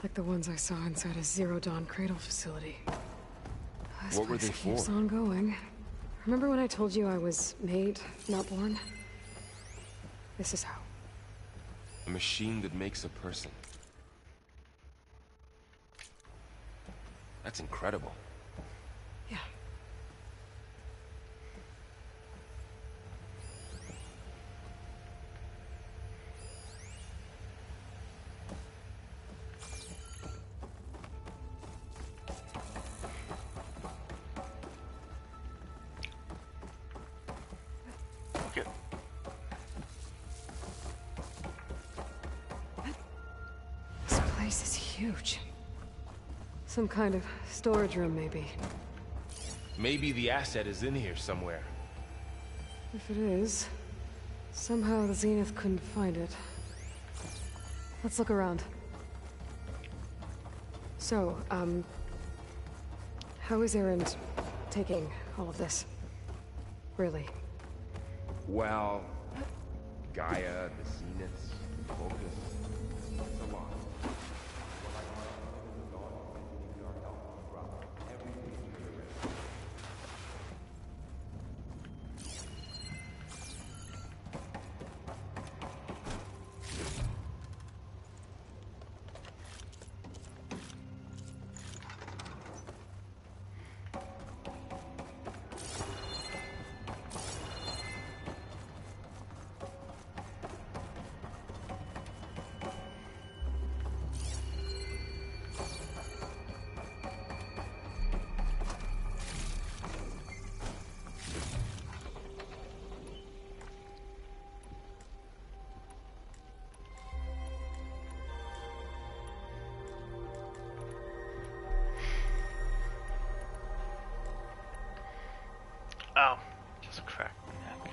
Like the ones I saw inside a Zero Dawn cradle facility. This What were place they keeps for? on going. Remember when I told you I was made, not born? This is how. A machine that makes a person. That's incredible. Yeah. Okay. This place is huge. Some kind of storage room, maybe. Maybe the asset is in here somewhere. If it is, somehow the Zenith couldn't find it. Let's look around. So, how is Erend taking all of this? Really? Well, Gaia, the Zeniths, focus. It's a lot. Oh, just cracked my neck.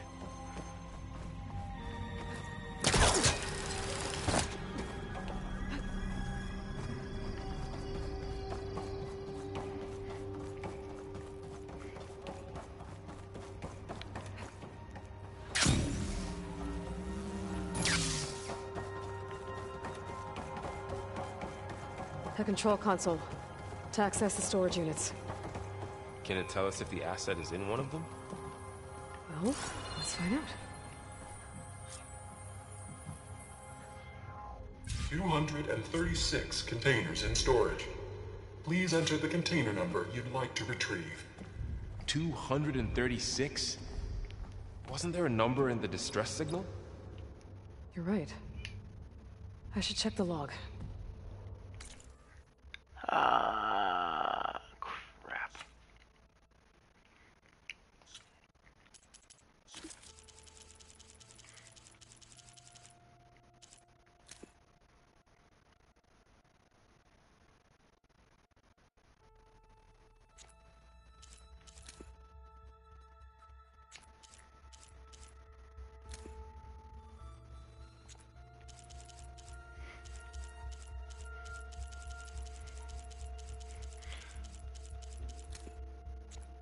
A control console. To access the storage units. Can it tell us if the asset is in one of them? Well, let's find out. 236 containers in storage. Please enter the container number you'd like to retrieve. 236? Wasn't there a number in the distress signal? You're right. I should check the log. Crap.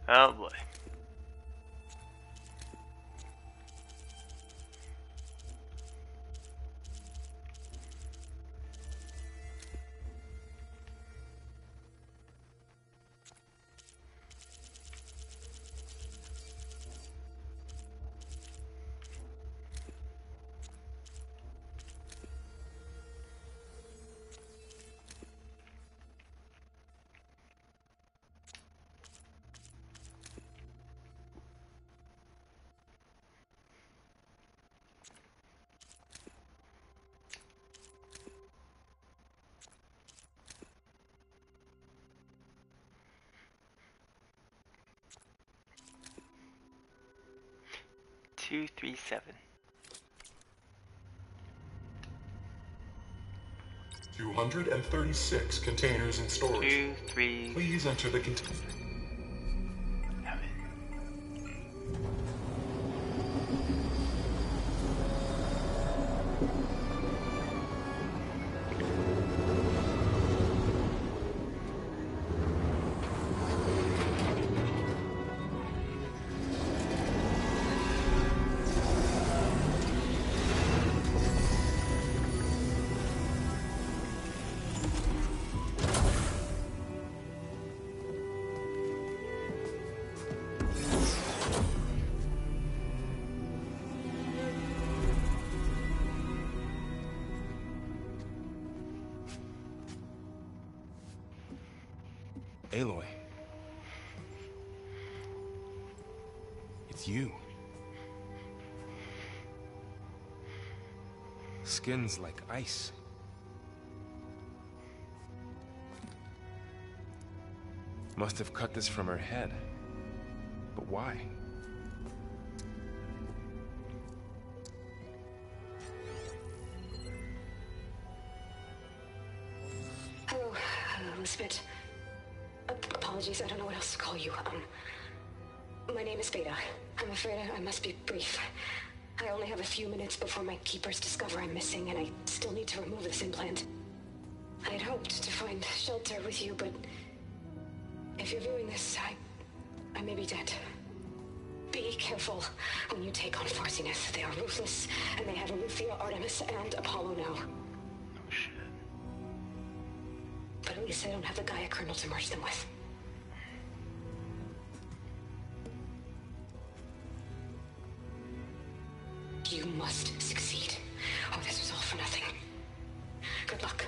Oh boy. Two, 3, 7. 236 containers in storage. 2, 3. Please enter the container. Aloy. It's you. Skin's like ice. Must have cut this from her head. But why? Hello, Elizabeth. Apologies, I don't know what else to call you. My name is Beta. I'm afraid I must be brief. I only have a few minutes before my keepers discover I'm missing, and I still need to remove this implant. I had hoped to find shelter with you, but if you're viewing this, I may be dead. Be careful when you take on Far Zenith. They are ruthless, and they have Eleuthia, Artemis, and Apollo now. Oh shit. But at least they don't have the Gaia kernel to merge them with. You must succeed, or this was all for nothing. Good luck.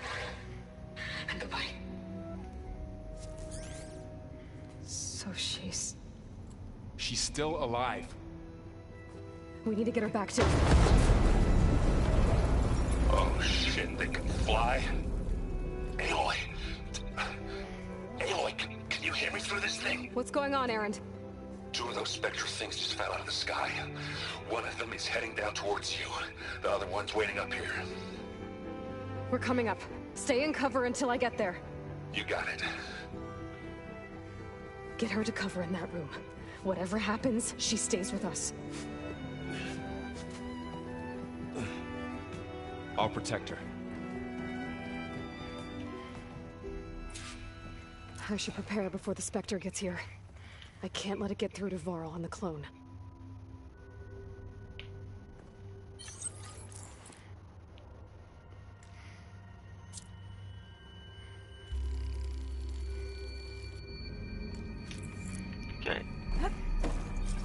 And goodbye. So she's still alive. We need to get her back to... Oh shit, they can fly? Aloy! Aloy, can you hear me through this thing? What's going on, Erend? Two of those spectral things just fell out of the sky. One of them is heading down towards you. The other one's waiting up here. We're coming up. Stay in cover until I get there. You got it. Get her to cover in that room. Whatever happens, she stays with us. I'll protect her. I should prepare before the Spectre gets here. I can't let it get through to Varl on the clone. Okay.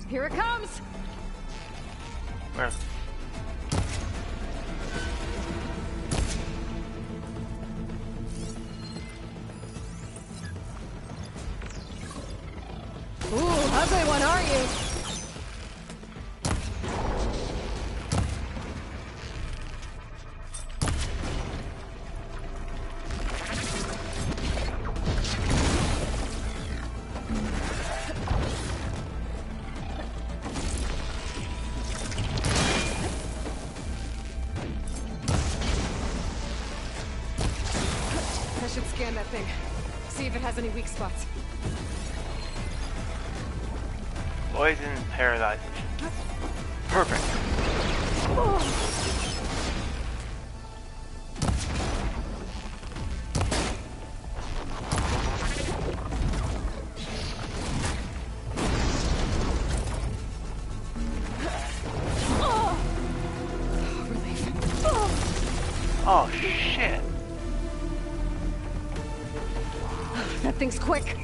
Here it comes! Where? Ooh, ugly one, are you? I should scan that thing. See if it has any weak spots. Poison paralyzation. Perfect. things quick.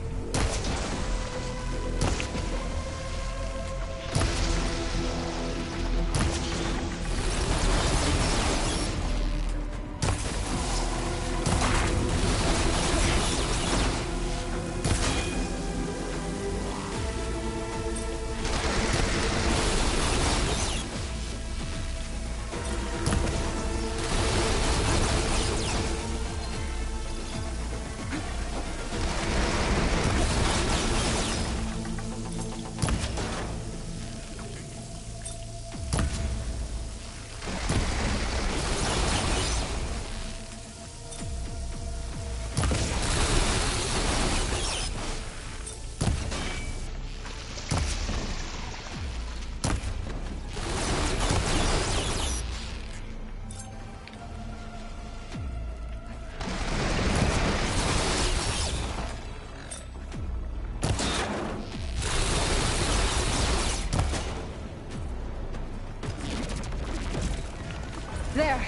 There.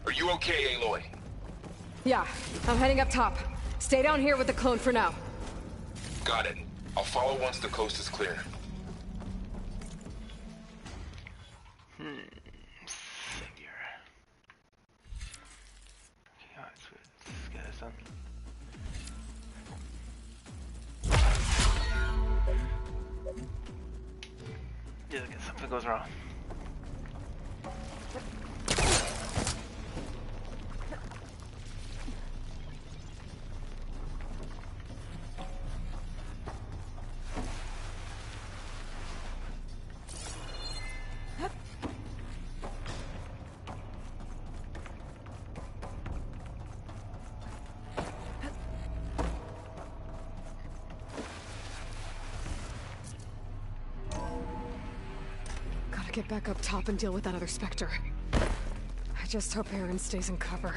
Are you okay, Aloy? Yeah, I'm heading up top. Stay down here with the clone for now. Got it. I'll follow once the coast is clear. Savior. Okay, alright, sweet. Let's get this done. Yeah, look, something goes wrong. Get back up top and deal with that other Spectre. I just hope Aaron stays in cover.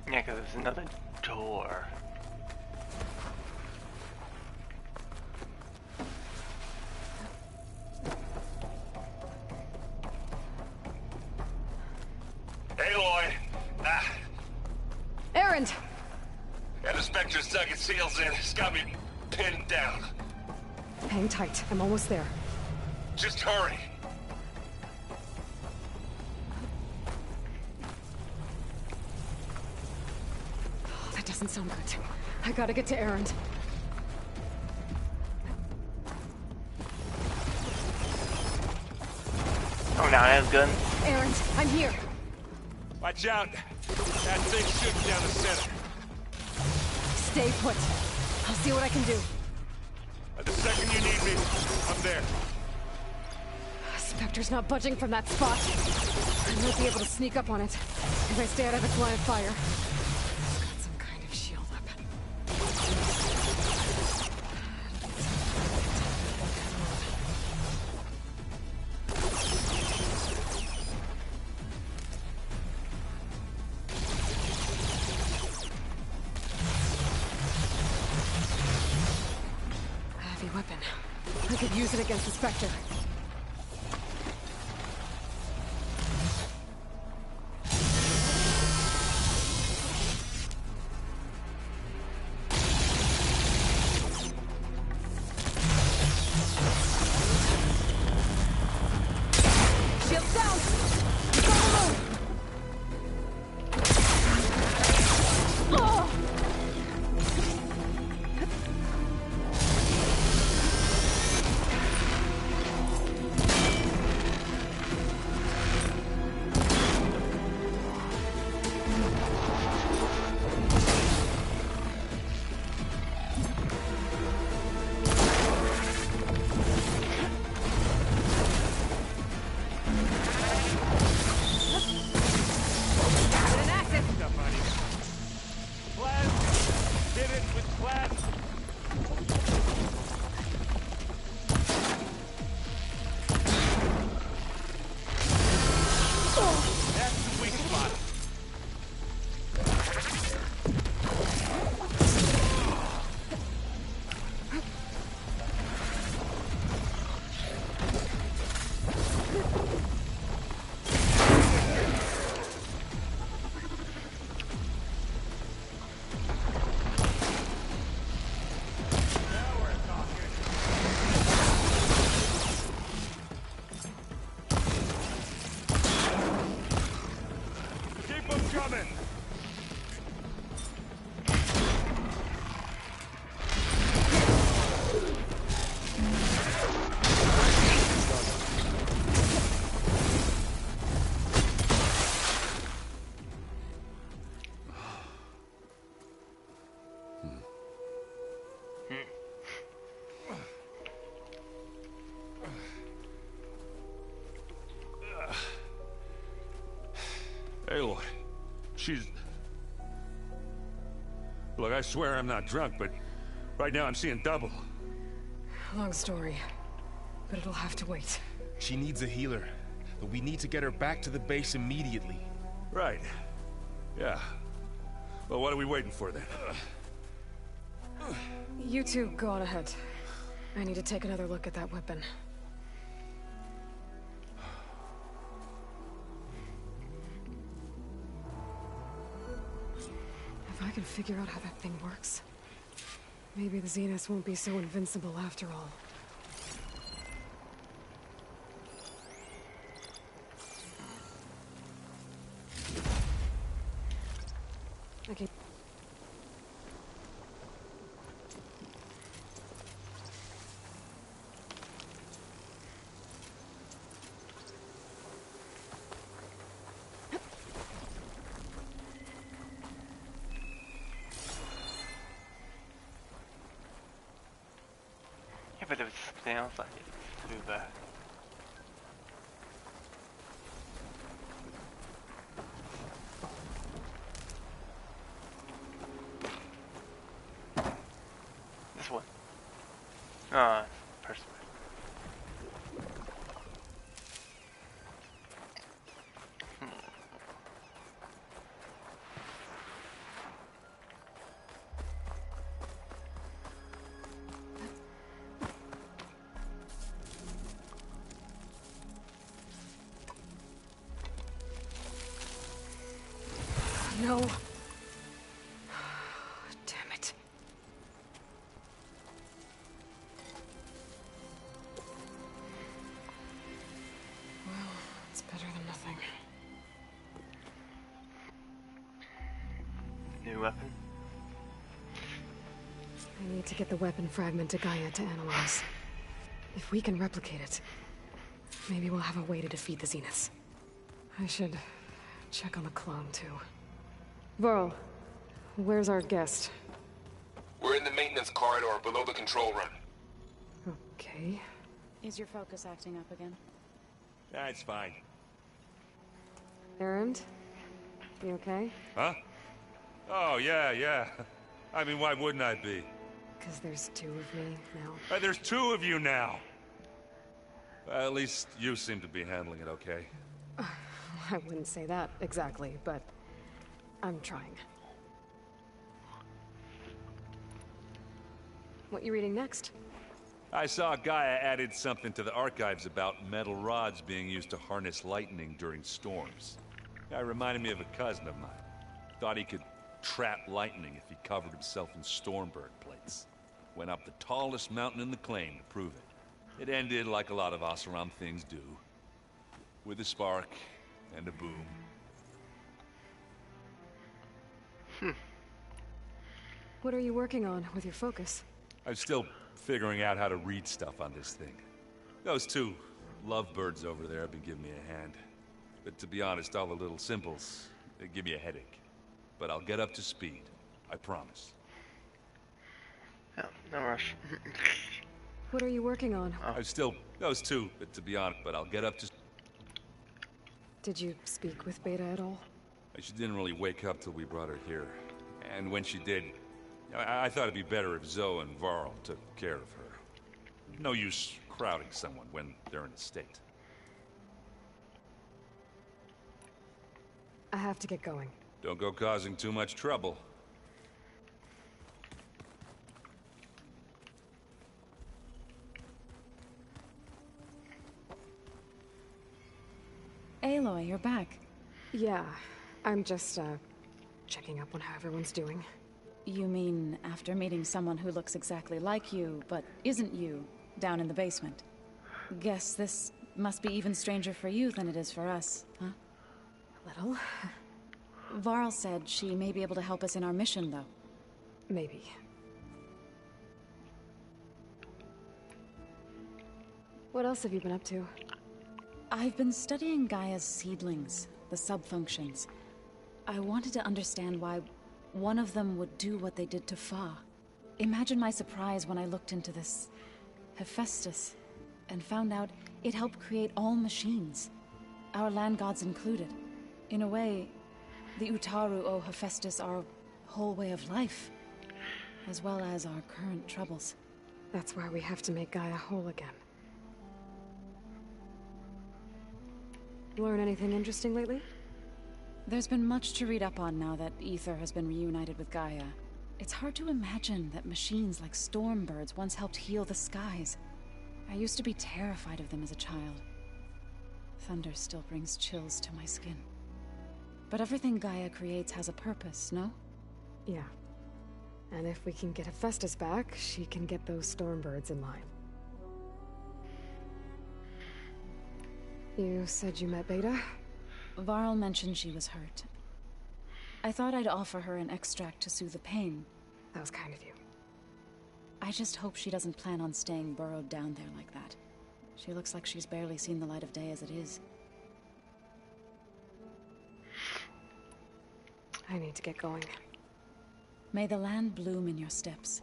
Yeah, because there's another door. Aloy! Ah! Erend! Yeah, the Spectre's dug its heels in. It's got me pinned down. Hang tight. I'm almost there. Just hurry. That doesn't sound good. I gotta get to Erend. Oh, now I have gun. Erend, I'm here. Watch out. That thing's shooting down the center. Stay put. I'll see what I can do. The second you need me, I'm there. Spectre's not budging from that spot. I might be able to sneak up on it if I stay out of its line of fire. Got some kind of shield up. Heavy weapon. I could use it against the Spectre. she's... Look, I swear I'm not drunk, but right now I'm seeing double. Long story, but it'll have to wait. She needs a healer, but we need to get her back to the base immediately. Right. Yeah. Well, what are we waiting for then? You two go on ahead. I need to take another look at that weapon. If I can figure out how that thing works, maybe the Zeniths won't be so invincible after all. Okay. Yeah, but there was something else I needed to do there. This one. Ah, person. No. Damn it. Well, it's better than nothing. New weapon? I need to get the weapon fragment to Gaia to analyze. If we can replicate it, maybe we'll have a way to defeat the Zeniths. I should check on the clone, too. Varl, where's our guest? We're in the maintenance corridor below the control room. Okay. Is your focus acting up again? That's fine. Erend? You okay? Huh? Oh, yeah. I mean, why wouldn't I be? Because there's two of me now. There's two of you now! At least you seem to be handling it okay. I wouldn't say that exactly, but I'm trying. What you reading next? I saw Gaia added something to the archives about metal rods being used to harness lightning during storms. That reminded me of a cousin of mine. Thought he could trap lightning if he covered himself in Stormbird plates. Went up the tallest mountain in the claim to prove it. It ended like a lot of Oseram things do. With a spark and a boom. What are you working on with your focus? I'm still figuring out how to read stuff on this thing. Those two lovebirds over there have been giving me a hand. But to be honest, all the little symbols, they give me a headache. But I'll get up to speed. I promise. No, no rush. What are you working on? I'm still... those two, but to be honest, but I'll get up to... Did you speak with Beta at all? She didn't really wake up till we brought her here. And when she did, I thought it'd be better if Zoe and Varl took care of her. No use crowding someone when they're in a state. I have to get going. Don't go causing too much trouble. Aloy, you're back. Yeah, I'm just, checking up on how everyone's doing. You mean after meeting someone who looks exactly like you, but isn't you, down in the basement? Guess this must be even stranger for you than it is for us, huh? A little. Varl said she may be able to help us in our mission, though. Maybe. What else have you been up to? I've been studying Gaia's seedlings, the subfunctions. I wanted to understand why one of them would do what they did to Fa. Imagine my surprise when I looked into this Hephaestus and found out it helped create all machines, our land gods included. In a way, The Utaru owe Hephaestus our whole way of life, as well as our current troubles. That's why we have to make Gaia whole again. Learn anything interesting lately? There's been much to read up on now that Aether has been reunited with Gaia. It's hard to imagine that machines like Stormbirds once helped heal the skies. I used to be terrified of them as a child. Thunder still brings chills to my skin. But everything Gaia creates has a purpose, no? Yeah. And if we can get Hephaestus back, she can get those Stormbirds in line. You said you met Beta? Varl mentioned she was hurt. I thought I'd offer her an extract to soothe the pain. That was kind of you. I just hope she doesn't plan on staying burrowed down there like that. She looks like she's barely seen the light of day as it is. I need to get going. May the land bloom in your steps.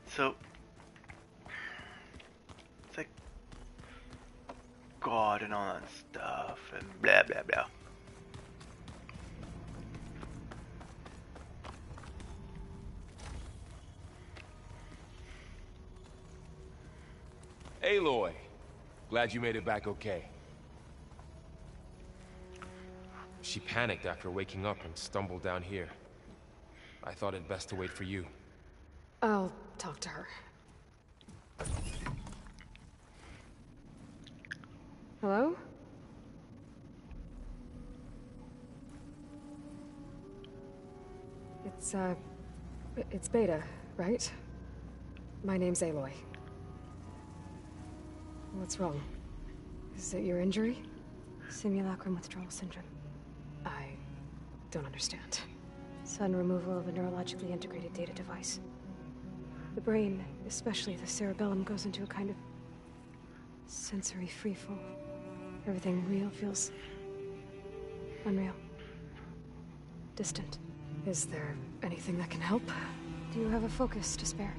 So... it's like... God and all that stuff, and blah blah blah. Aloy, glad you made it back okay. She panicked after waking up and stumbled down here. I thought it best to wait for you. I'll talk to her. Hello? It's Beta, right? My name's Aloy. What's wrong? Is it your injury? Simulacrum withdrawal syndrome. I don't understand. Sudden removal of a neurologically integrated data device. The brain, especially the cerebellum, goes into a kind of sensory freefall. Everything real feels unreal. Distant. Is there anything that can help? Do you have a focus to spare?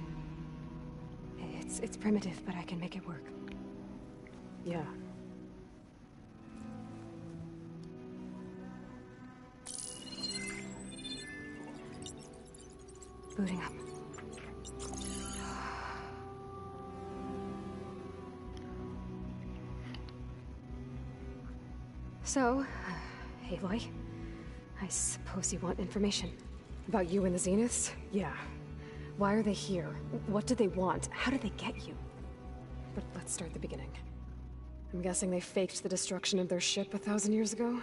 It's primitive, but I can make it work. Yeah. Booting up. So, Aloy, I suppose you want information. About you and the Zeniths? Yeah. Why are they here? What do they want? How did they get you? But let's start at the beginning. I'm guessing they faked the destruction of their ship 1,000 years ago?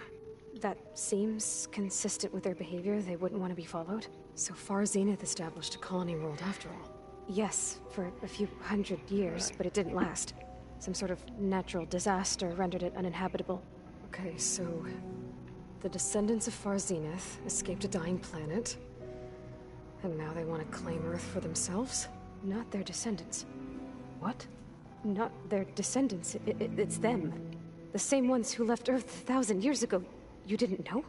That seems consistent with their behavior. They wouldn't want to be followed. So far, Zenith established a colony world after all. Yes, for a few hundred years, but it didn't last. Some sort of natural disaster rendered it uninhabitable. Okay, so... the descendants of Far Zenith escaped a dying planet, and now they want to claim Earth for themselves? Not their descendants. What? Not their descendants. It's them. The same ones who left Earth 1,000 years ago. You didn't know?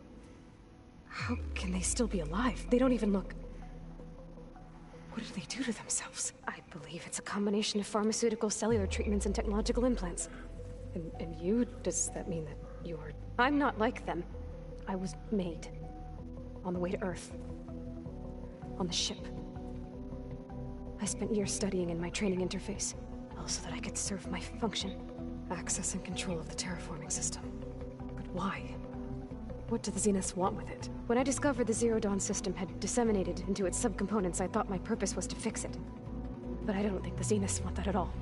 How can they still be alive? They don't even look... What did they do to themselves? I believe it's a combination of pharmaceutical, cellular treatments, and technological implants. And you? Does that mean that you're... I'm not like them. I was made. On the way to Earth. On the ship. I spent years studying in my training interface. All so that I could serve my function. Access and control of the terraforming system. But why? What do the Zeniths want with it? When I discovered the Zero Dawn system had disseminated into its subcomponents, I thought my purpose was to fix it. But I don't think the Zeniths want that at all.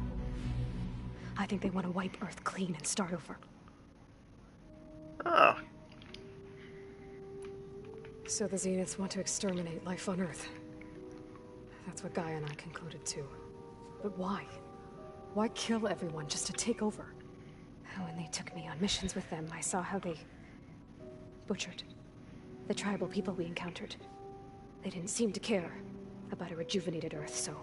I think they want to wipe Earth clean and start over. Oh. So the Zeniths want to exterminate life on Earth. That's what Gaia and I concluded too. But why? Why kill everyone just to take over? When they took me on missions with them, I saw how they butchered the tribal people we encountered. They didn't seem to care about a rejuvenated Earth, so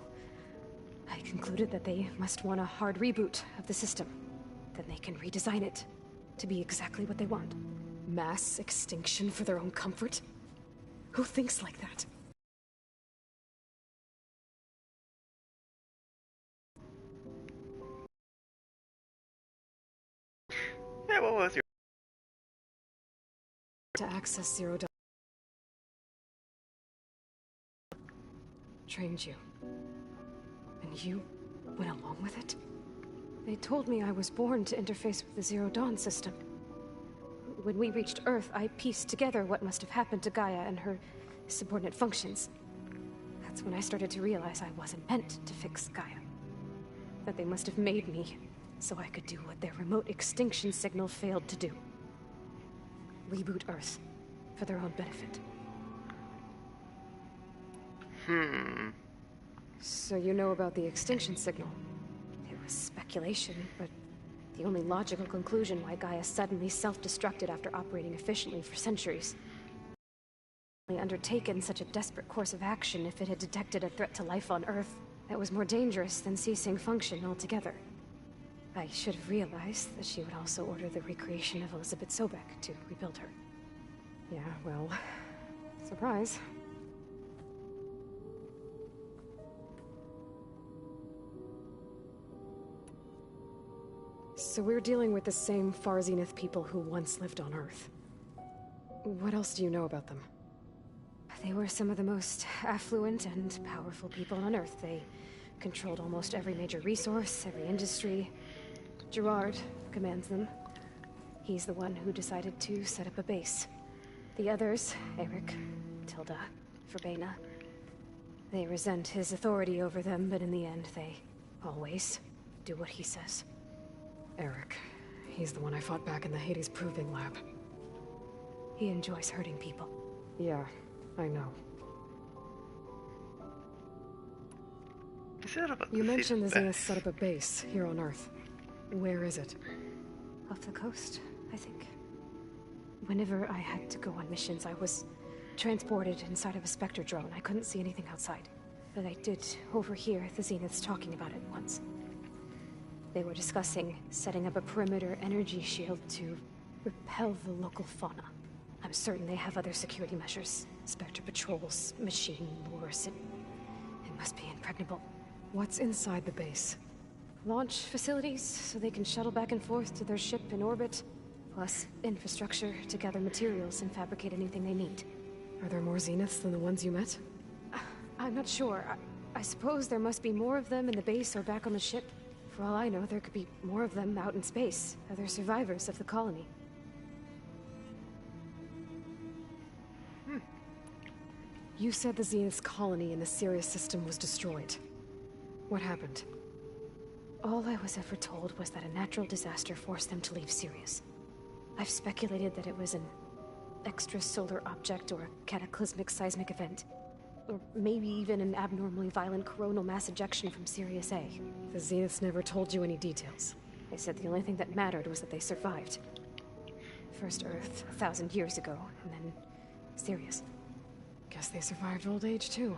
I concluded that they must want a hard reboot of the system. Then they can redesign it to be exactly what they want. Mass extinction for their own comfort? Who thinks like that? Yeah, what was your... To access Zero Dawn. Trained you. And you went along with it? They told me I was born to interface with the Zero Dawn system. When we reached Earth, I pieced together what must have happened to Gaia and her subordinate functions. That's when I started to realize I wasn't meant to fix Gaia. That they must have made me so I could do what their remote extinction signal failed to do. Reboot Earth for their own benefit. So you know about the extinction signal? It was speculation, but the only logical conclusion why Gaia suddenly self-destructed after operating efficiently for centuries. Undertaken such a desperate course of action if it had detected a threat to life on Earth that was more dangerous than ceasing function altogether. I should have realized that she would also order the recreation of Elizabeth Sobek to rebuild her. Yeah, well, surprise. So we're dealing with the same Far Zenith people who once lived on Earth. What else do you know about them? They were some of the most affluent and powerful people on Earth. They controlled almost every major resource, every industry. Gerard commands them. He's the one who decided to set up a base. The others, Eric, Tilda, Verbena, they resent his authority over them, but in the end, they always do what he says. Eric. He's the one I fought back in the Hades Proving Lab. He enjoys hurting people. Yeah, I know. You mentioned the Zenith set up a base here on Earth. Where is it? Off the coast, I think. Whenever I had to go on missions, I was transported inside of a Spectre drone. I couldn't see anything outside. But I did overhear the Zeniths talking about it once. They were discussing setting up a perimeter energy shield to repel the local fauna. I'm certain they have other security measures. Spectre patrols, machine lures. It must be impregnable. What's inside the base? Launch facilities, so they can shuttle back and forth to their ship in orbit. Plus, infrastructure to gather materials and fabricate anything they need. Are there more Zeniths than the ones you met? I'm not sure. I suppose there must be more of them in the base or back on the ship. For all I know, there could be more of them out in space. Other survivors of the colony. You said the Zenith's colony in the Sirius system was destroyed. What happened? All I was ever told was that a natural disaster forced them to leave Sirius. I've speculated that it was an extrasolar object or a cataclysmic seismic event. Or maybe even an abnormally violent coronal mass ejection from Sirius A. The Zeniths never told you any details. They said the only thing that mattered was that they survived. First Earth, 1,000 years ago, and then Sirius. Guess they survived old age, too.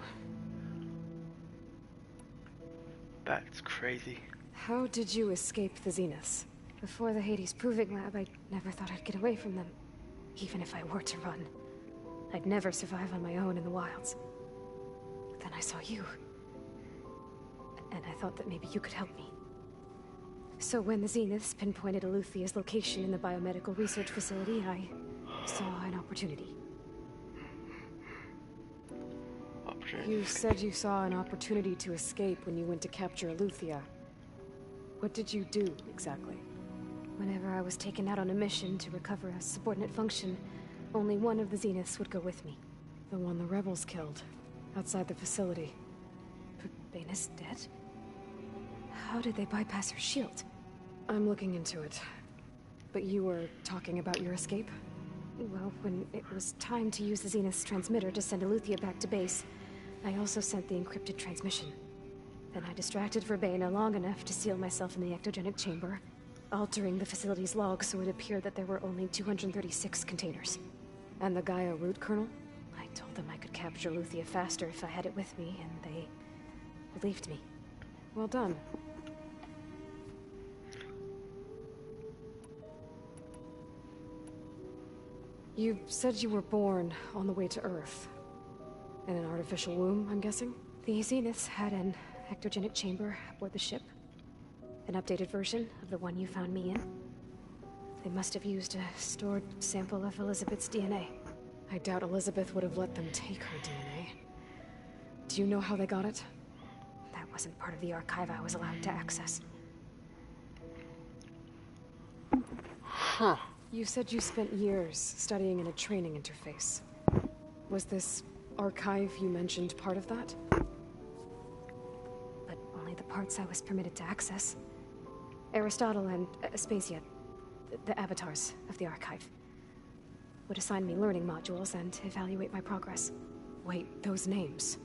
That's crazy. How did you escape the Zeniths? Before the Hades Proving Lab, I never thought I'd get away from them. Even if I were to run. I'd never survive on my own in the wilds. But then I saw you. And I thought that maybe you could help me. So when the Zeniths pinpointed Eluthia's location in the biomedical research facility, I saw an opportunity. You said you saw an opportunity to escape when you went to capture Eluthia. What did you do, exactly? Whenever I was taken out on a mission to recover a subordinate function, only one of the Zeniths would go with me. The one the rebels killed, outside the facility. Verbena's dead? How did they bypass her shield? I'm looking into it. But you were talking about your escape? Well, when it was time to use the Zenith's transmitter to send Eluthia back to base, I also sent the encrypted transmission. Then I distracted Verbena long enough to seal myself in the ectogenic chamber, altering the facility's log so it appeared that there were only 236 containers. And the Gaia root kernel? I told them I could capture Eluthia faster if I had it with me, and they believed me. Well done. You said you were born on the way to Earth. In an artificial womb, I'm guessing? The Zeniths had an ectogenic chamber aboard the ship. An updated version of the one you found me in. They must have used a stored sample of Elizabeth's DNA. I doubt Elizabeth would have let them take her DNA. Do you know how they got it? That wasn't part of the archive I was allowed to access. Huh. You said you spent years studying in a training interface. Was this archive you mentioned part of that? But only the parts I was permitted to access. Aristotle and Aspasia, the avatars of the archive, would assign me learning modules and evaluate my progress. Wait, those names.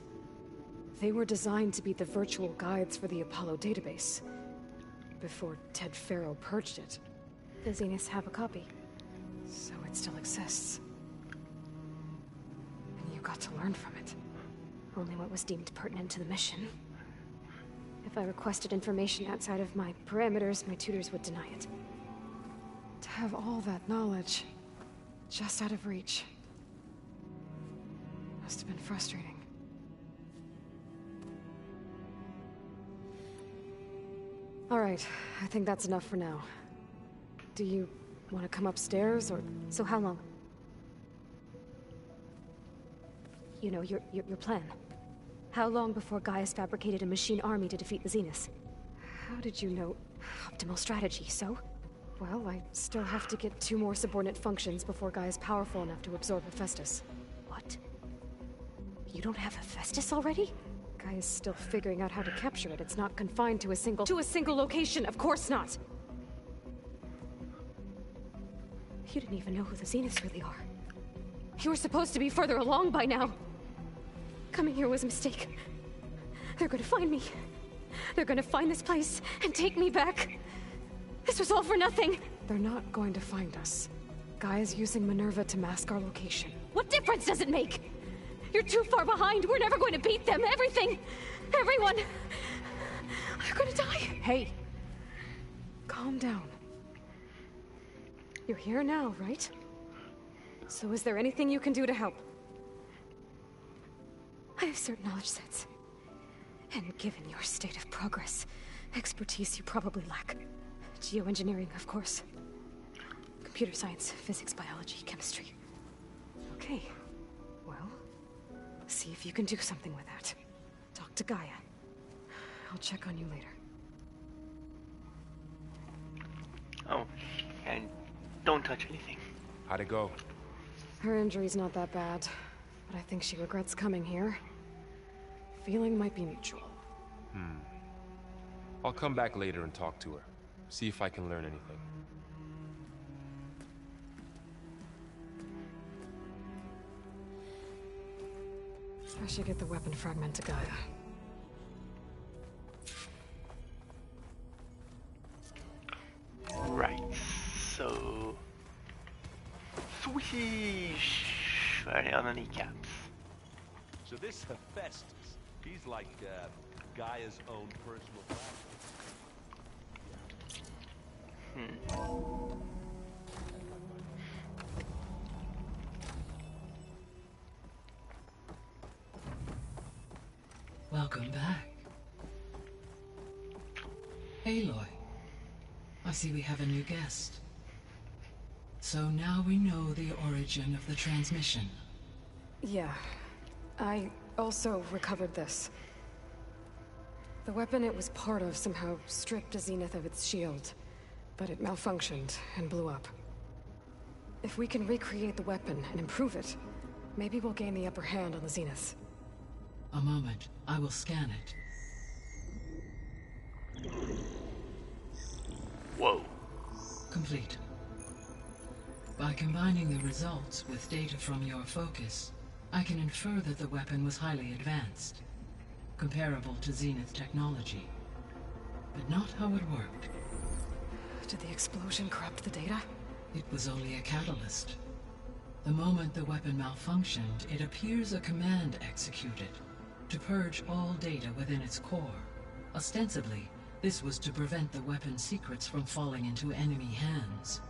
They were designed to be the virtual guides for the Apollo database. Before Ted Faro purged it. The Zeniths have a copy. So it still exists. And you got to learn from it. Only what was deemed pertinent to the mission. If I requested information outside of my parameters, my tutors would deny it. To have all that knowledge, just out of reach. Must have been frustrating. All right, I think that's enough for now. Do you want to come upstairs, or...? So how long? You know, your plan. How long before Gaius fabricated a machine army to defeat the Zeniths? How did you know? Optimal strategy, so? Well, I still have to get 2 more subordinate functions before Gaia's powerful enough to absorb Hephaestus. What? You don't have Hephaestus already? Gaia's still figuring out how to capture it. It's not confined to a single location, of course not! You didn't even know who the Zeniths really are. You were supposed to be further along by now! Coming here was a mistake. They're gonna find me. They're gonna find this place and take me back. This was all for nothing. They're not going to find us. Gaia's using Minerva to mask our location. What difference does it make? You're too far behind. We're never going to beat them. Everything, everyone, are gonna die. Hey, calm down. You're here now, right? So is there anything you can do to help? I have certain knowledge sets. And given your state of progress, expertise you probably lack. Geoengineering, of course. Computer science, physics, biology, chemistry. Okay. Well, see if you can do something with that. Talk to Gaia. I'll check on you later. Oh, and don't touch anything. How'd it go? Her injury's not that bad, but I think she regrets coming here. Feeling might be mutual. I'll come back later and talk to her. See if I can learn anything. I should get the weapon fragment to Gaia. Right, so... Swish! Right on the kneecaps. So this Hephaestus, he's like Gaia's own personal Welcome back. Aloy, I see we have a new guest. So now we know the origin of the transmission. Yeah. I also recovered this. The weapon it was part of somehow stripped a Zenith of its shield, but it malfunctioned and blew up. If we can recreate the weapon and improve it, maybe we'll gain the upper hand on the Zeniths. A moment, I will scan it. Whoa. Complete. By combining the results with data from your focus, I can infer that the weapon was highly advanced, comparable to Zenith technology, but not how it worked. Did the explosion corrupt the data? It was only a catalyst. The moment the weapon malfunctioned, it appears a command executed to purge all data within its core. Ostensibly, this was to prevent the weapon's secrets from falling into enemy hands.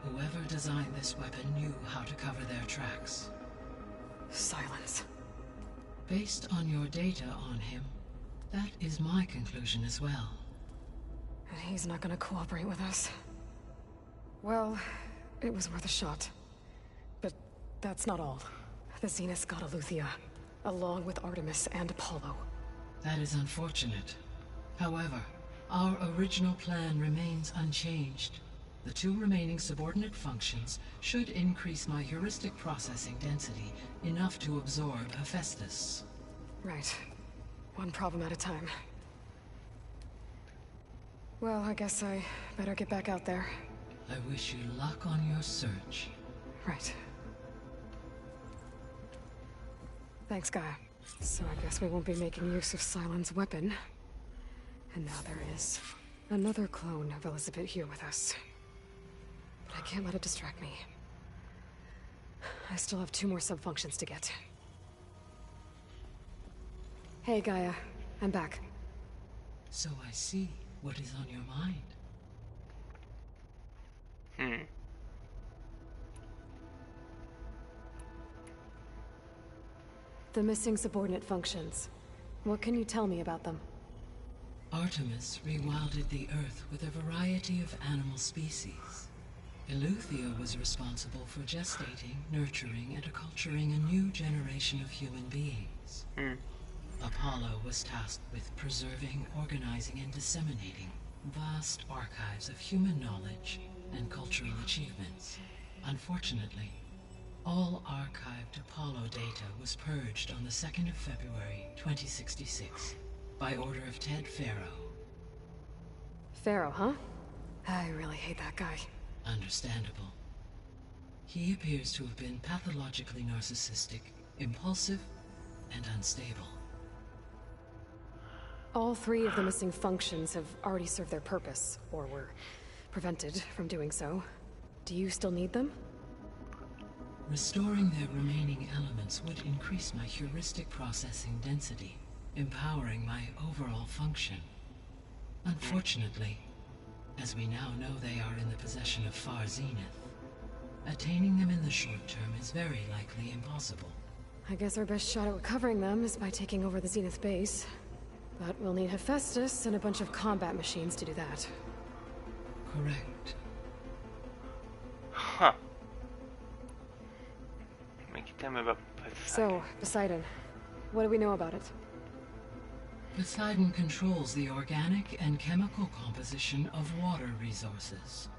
Whoever designed this weapon knew how to cover their tracks. Silence. Based on your data on him, that is my conclusion as well. And he's not gonna cooperate with us. Well, it was worth a shot. But that's not all. The Zenith got Eleuthia, along with Artemis and Apollo. That is unfortunate. However, our original plan remains unchanged. The 2 remaining subordinate functions should increase my heuristic processing density enough to absorb Hephaestus. Right. One problem at a time. Well, I guess I better get back out there. I wish you luck on your search. Right. Thanks, Gaia. So I guess we won't be making use of Cylon's weapon. And now there is another clone of Elizabeth here with us. But I can't let it distract me. I still have 2 more sub-functions to get. Hey, Gaia. I'm back. So I see what is on your mind. The missing subordinate functions. What can you tell me about them? Artemis rewilded the Earth with a variety of animal species. Eleuthia was responsible for gestating, nurturing, and acculturating a new generation of human beings. Apollo was tasked with preserving, organizing, and disseminating vast archives of human knowledge and cultural achievements. Unfortunately, all archived Apollo data was purged on the 2nd of February, 2066, by order of Ted Faro. Faro, huh? I really hate that guy. Understandable. He appears to have been pathologically narcissistic, impulsive, and unstable. All 3 of the missing functions have already served their purpose, or were prevented from doing so. Do you still need them? Restoring their remaining elements would increase my heuristic processing density, empowering my overall function. Unfortunately, as we now know they are in the possession of Far Zenith, attaining them in the short term is very likely impossible. I guess our best shot at recovering them is by taking over the Zenith base. But we'll need Hephaestus and a bunch of combat machines to do that. Correct. Huh. Make you tell me about Poseidon. So, Poseidon. What do we know about it? Poseidon controls the organic and chemical composition of water resources.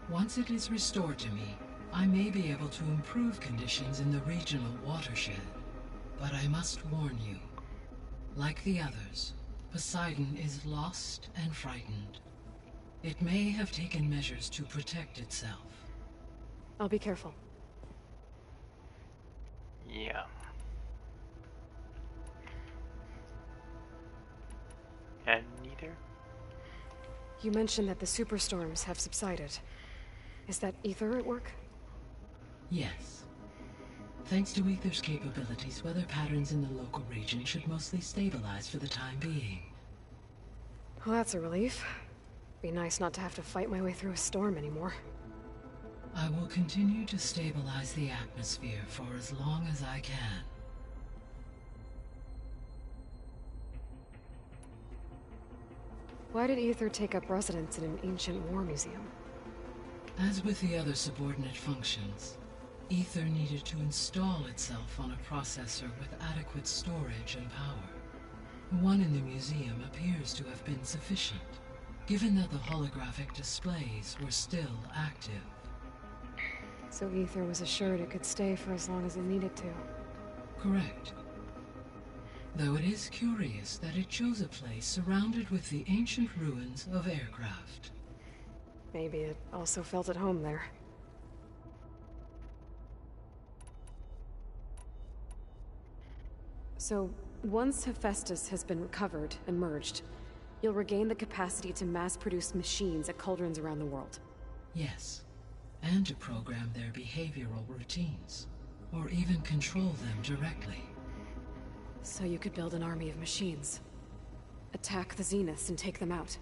Once it is restored to me, I may be able to improve conditions in the regional watershed. But I must warn you, like the others, Poseidon is lost and frightened. It may have taken measures to protect itself. I'll be careful. Yeah. And neither? You mentioned that the superstorms have subsided. Is that Aether at work? Yes. Thanks to Aether's capabilities, weather patterns in the local region should mostly stabilize for the time being. Well, that's a relief. Be nice not to have to fight my way through a storm anymore. I will continue to stabilize the atmosphere for as long as I can. Why did Aether take up residence in an ancient war museum? As with the other subordinate functions, Aether needed to install itself on a processor with adequate storage and power. The one in the museum appears to have been sufficient, given that the holographic displays were still active. So Aether was assured it could stay for as long as it needed to. Correct. Though it is curious that it chose a place surrounded with the ancient ruins of aircraft. Maybe it also felt at home there. So, once Hephaestus has been recovered and merged, you'll regain the capacity to mass-produce machines at cauldrons around the world. Yes, and to program their behavioral routines, or even control them directly. So you could build an army of machines. Attack the Zeniths and take them out.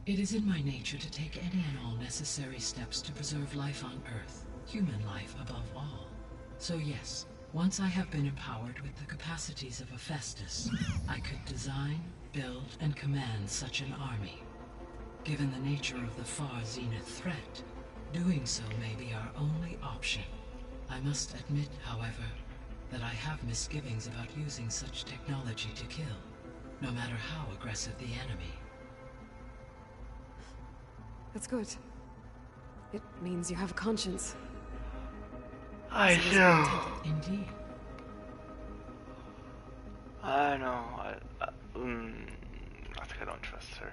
It is in my nature to take any and all necessary steps to preserve life on Earth, human life above all. So yes, once I have been empowered with the capacities of Hephaestus, I could design, build, and command such an army. Given the nature of the far Zenith threat, doing so may be our only option. I must admit, however, that I have misgivings about using such technology to kill, no matter how aggressive the enemy. That's good. It means you have a conscience. I do. Indeed. I know. I think I don't trust her.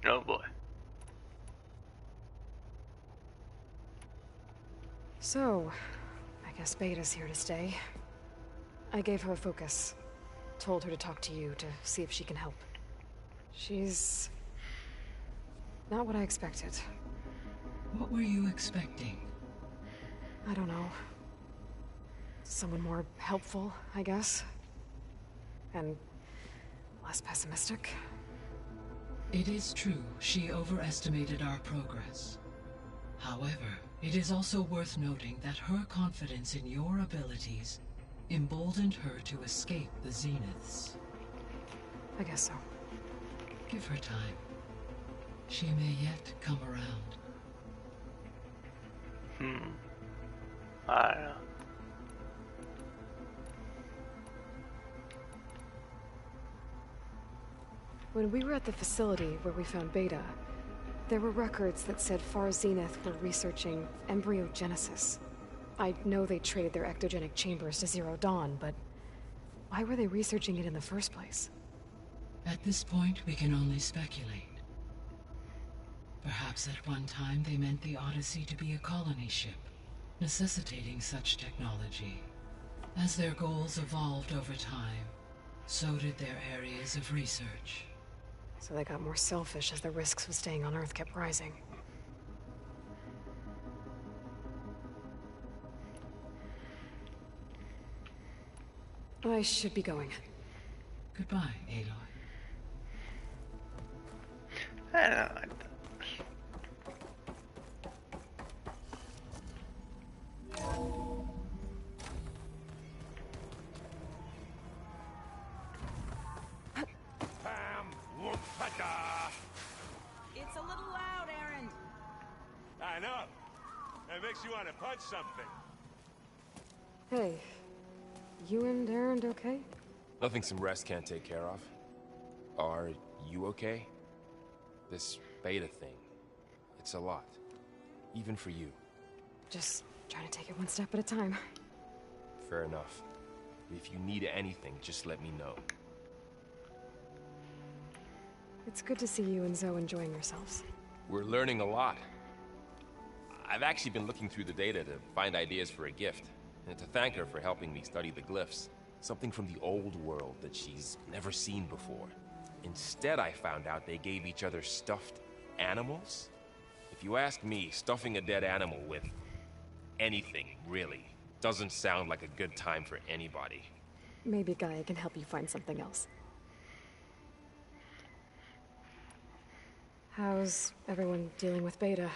Oh boy. So, I guess Beta's here to stay. I gave her a focus. Told her to talk to you to see if she can help. She's not what I expected. What were you expecting? I don't know. Someone more helpful, I guess. And less pessimistic. It is true, she overestimated our progress. However, it is also worth noting that her confidence in your abilities emboldened her to escape the Zeniths. I guess so. Give her time. She may yet come around. I don't know. When we were at the facility where we found Beta, there were records that said Far Zenith were researching embryogenesis. I know they traded their ectogenic chambers to Zero Dawn, but why were they researching it in the first place? At this point, we can only speculate. Perhaps at one time they meant the Odyssey to be a colony ship, necessitating such technology. As their goals evolved over time, so did their areas of research. So they got more selfish as the risks of staying on Earth kept rising. I should be going. Goodbye, Aloy. I don't know. It's a little loud, Aaron. I know. That makes you want to punch something. Hey, you and Aaron okay? Nothing some rest can't take care of. Are you okay? This Beta thing, it's a lot. Even for you. Just trying to take it one step at a time. Fair enough. If you need anything, just let me know. It's good to see you and Zoe enjoying yourselves. We're learning a lot. I've actually been looking through the data to find ideas for a gift, and to thank her for helping me study the glyphs. Something from the old world that she's never seen before. Instead, I found out they gave each other stuffed animals. If you ask me, stuffing a dead animal with anything, really, doesn't sound like a good time for anybody. Maybe Gaia can help you find something else. How's everyone dealing with Beta?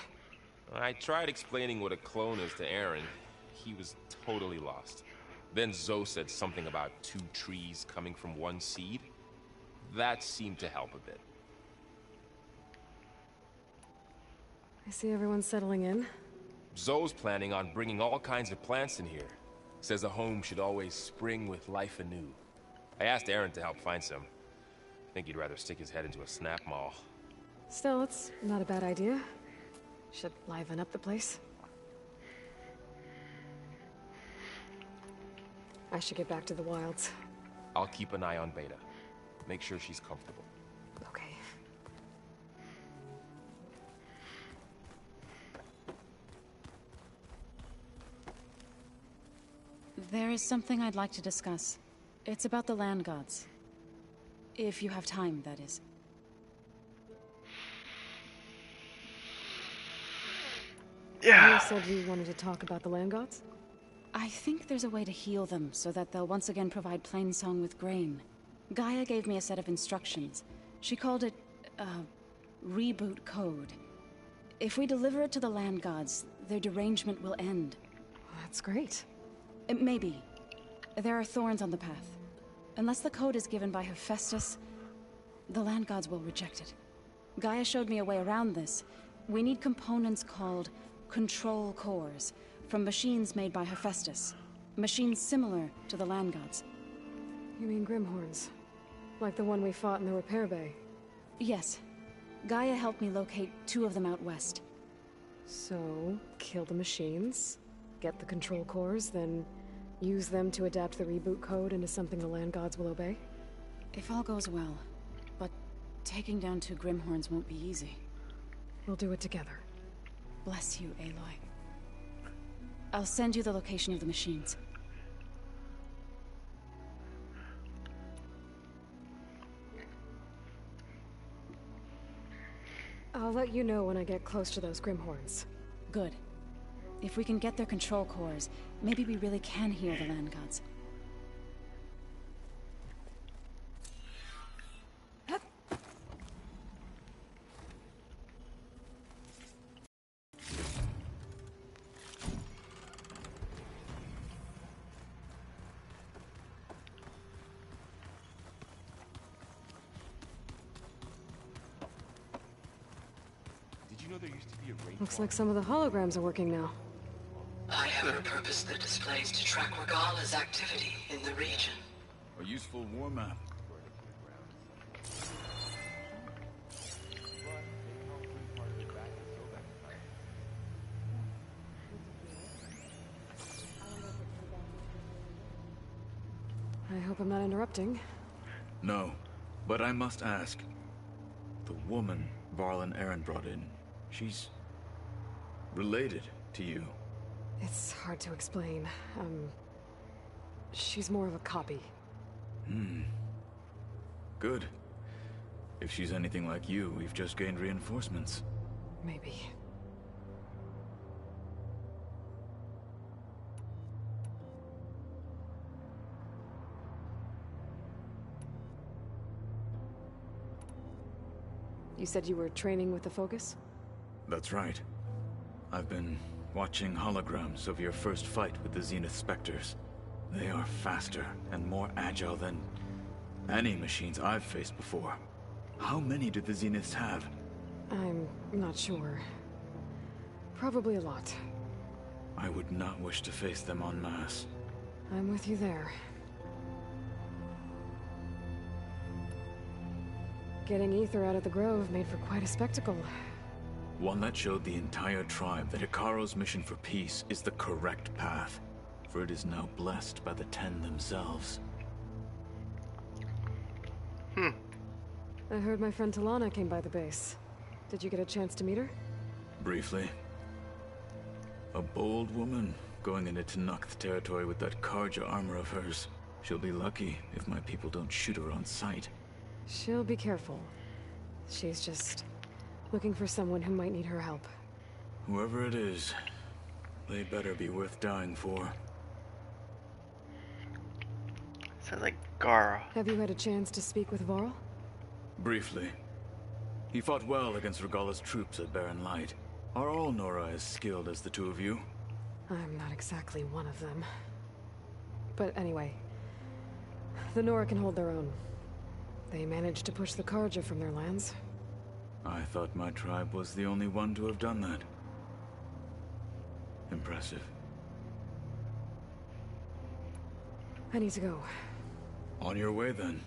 I tried explaining what a clone is to Aaron. He was totally lost. Then Zoe said something about 2 trees coming from 1 seed. That seemed to help a bit. I see everyone's settling in. Zoe's planning on bringing all kinds of plants in here. Says a home should always spring with life anew. I asked Aaron to help find some. I think he'd rather stick his head into a snap mall. Still, it's not a bad idea. Should liven up the place. I should get back to the wilds. I'll keep an eye on Beta. Make sure she's comfortable. Okay. There is something I'd like to discuss. It's about the land gods. If you have time, that is. Yeah. You said you wanted to talk about the land gods? I think there's a way to heal them so that they'll once again provide Plainsong with grain. Gaia gave me a set of instructions. She called it, reboot code. If we deliver it to the land gods, their derangement will end. That's great. Maybe. There are thorns on the path. Unless the code is given by Hephaestus, the land gods will reject it. Gaia showed me a way around this. We need components called control cores from machines made by Hephaestus. Machines similar to the land gods. You mean Grimhorns? Like the one we fought in the repair bay? Yes. Gaia helped me locate 2 of them out west. So, kill the machines, get the control cores, then use them to adapt the reboot code into something the land gods will obey? If all goes well. But taking down 2 Grimhorns won't be easy. We'll do it together. Bless you, Aloy. I'll send you the location of the machines. I'll let you know when I get close to those Grimhorns. Good. If we can get their control cores, maybe we really can heal the land gods. Looks like some of the holograms are working now. I have repurposed the displays to track Regala's activity in the region. A useful war map. I hope I'm not interrupting. No, but I must ask. The woman Varl and Erend brought in, she's related to you. It's hard to explain. She's more of a copy. Good. If she's anything like you, we've just gained reinforcements. Maybe. You said you were training with the Focus? That's right. I've been watching holograms of your first fight with the Zenith Spectres. They are faster and more agile than any machines I've faced before. How many do the Zeniths have? I'm not sure. Probably a lot. I would not wish to face them en masse. I'm with you there. Getting Ether out of the Grove made for quite a spectacle. One that showed the entire tribe that Hekarro's mission for peace is the correct path, for it is now blessed by the Ten themselves. I heard my friend Talana came by the base. Did you get a chance to meet her? Briefly. A bold woman going into Tenakth territory with that Karja armor of hers. She'll be lucky if my people don't shoot her on sight. She'll be careful. She's just looking for someone who might need her help. Whoever it is, they better be worth dying for. Sounds like Gara. Have you had a chance to speak with Varl? Briefly. He fought well against Regala's troops at Barren Light. Are all Nora as skilled as the two of you? I'm not exactly one of them. But anyway, the Nora can hold their own. They managed to push the Karja from their lands. I thought my tribe was the only one to have done that. Impressive. I need to go. On your way, then.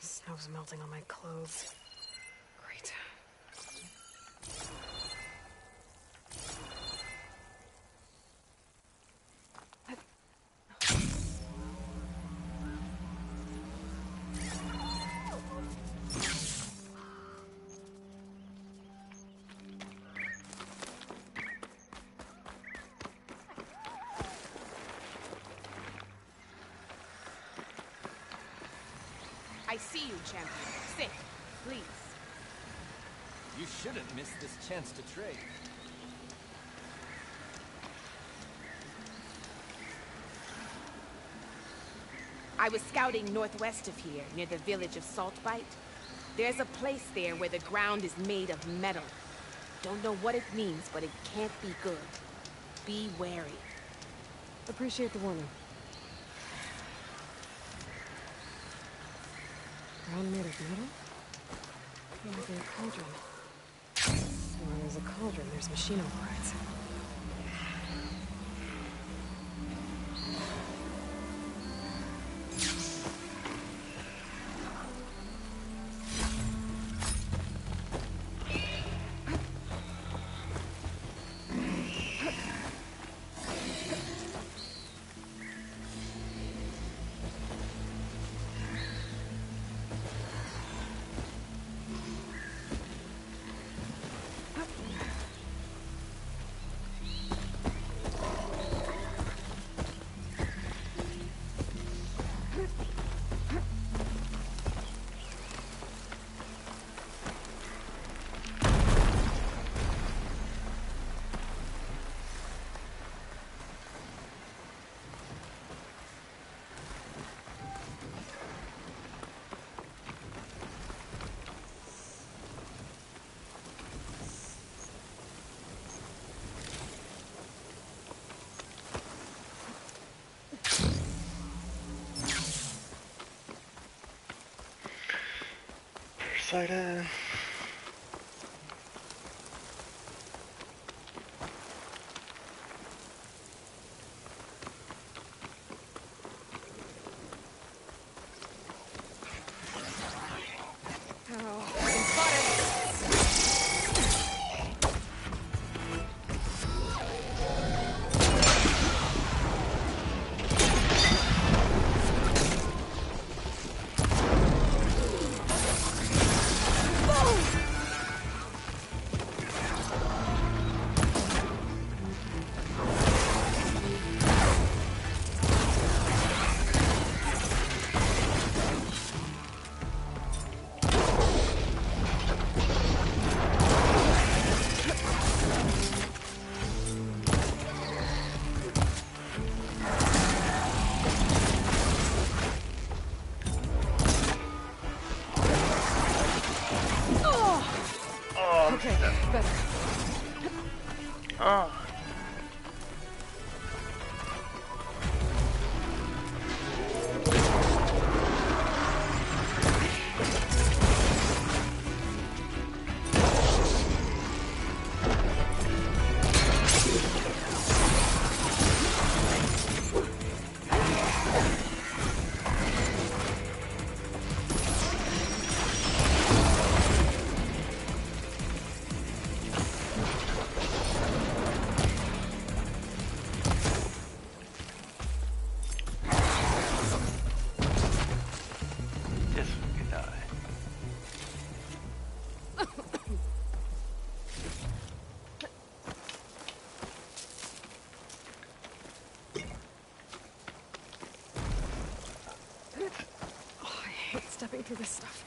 Snow's melting on my clothes. Great. see you, champion. Sit, please. You shouldn't miss this chance to trade. I was scouting northwest of here, near the village of Saltbite. There's a place there where the ground is made of metal. Don't know what it means, but it can't be good. Be wary. Appreciate the warning. Ground made of metal? Maybe a cauldron. Where there's a cauldron, there's machine overrides. Poseidon. Okay, better. Oh. Stepping through this stuff.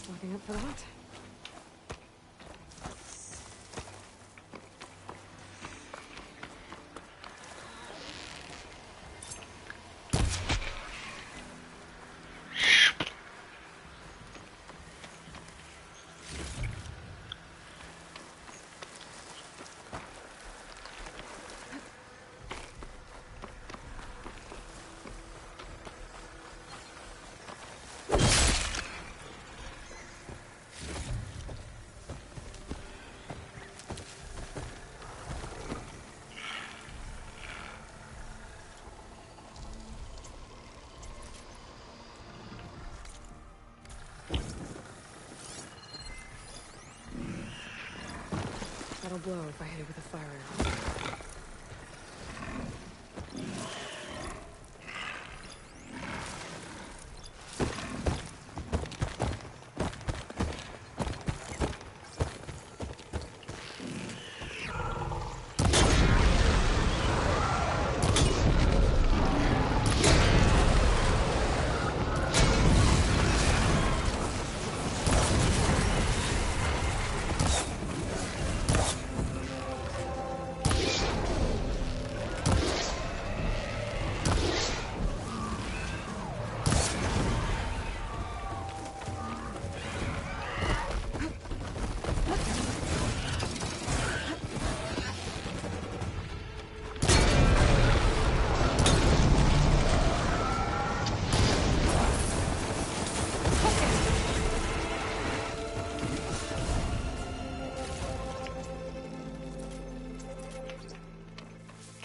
Looking up for that? That'll blow if I hit it with a fire arrow.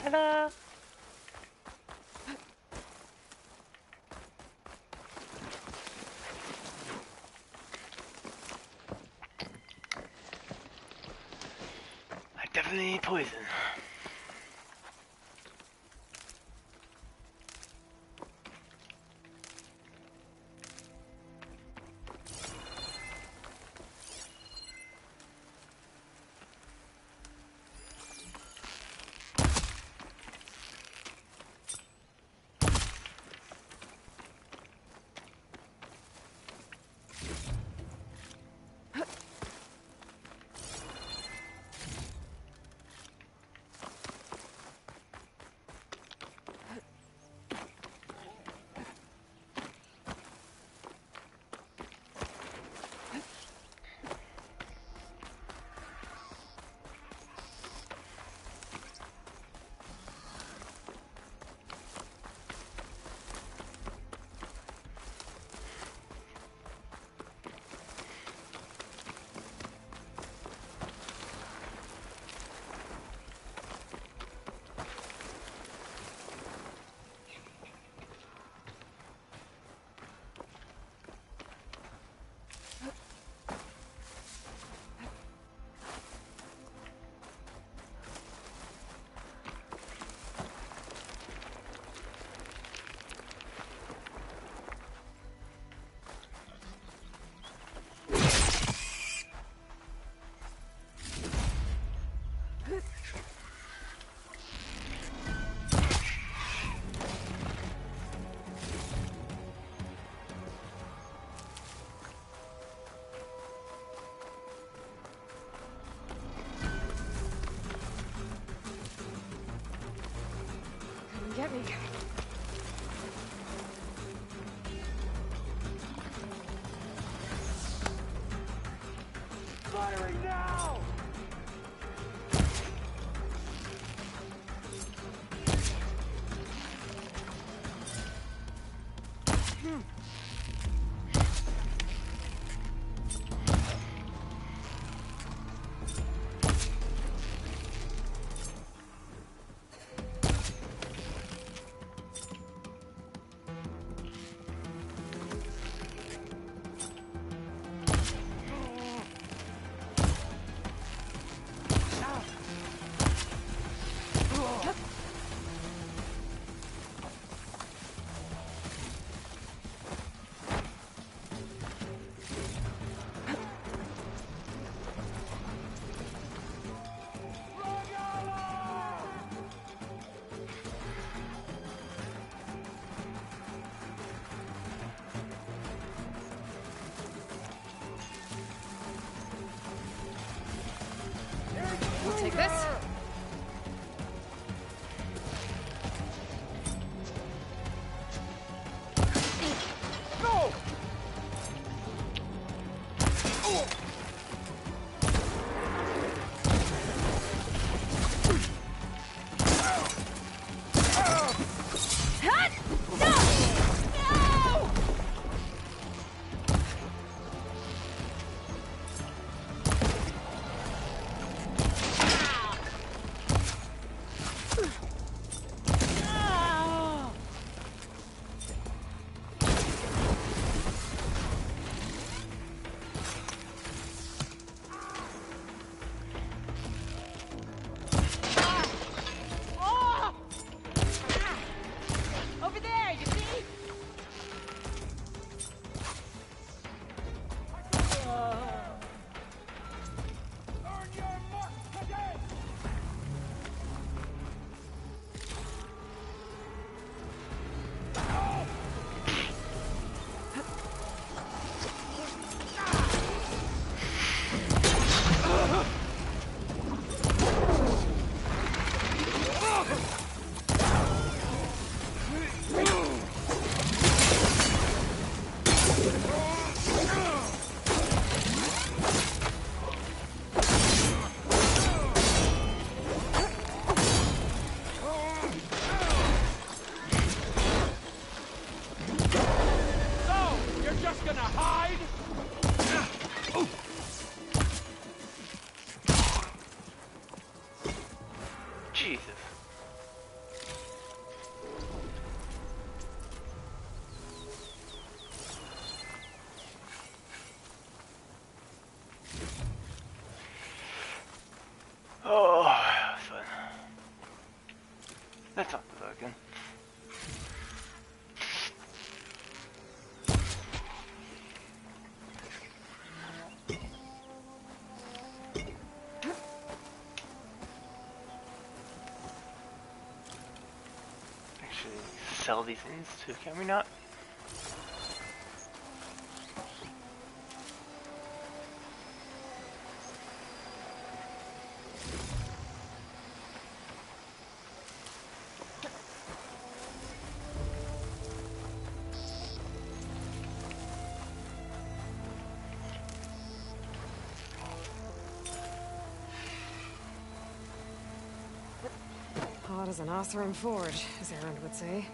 Ta-da! I definitely need poison. Get me. Firing now! Over there, you see? Jesus. Oh, that was fun. That's not the again. Actually, sell these things too, can we not? Hot as an Oseram forge, as Erend would say.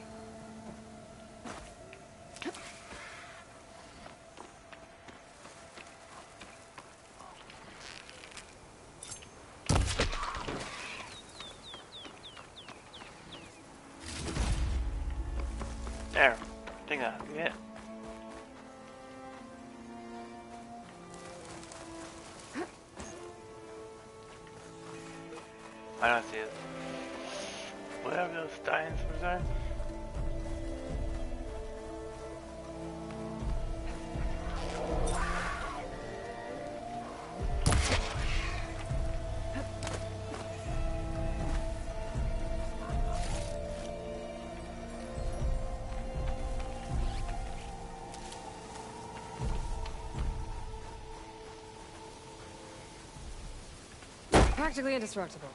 There. I think that'll be it. I don't see it. Whatever those dinosaurs are. Practically indestructible.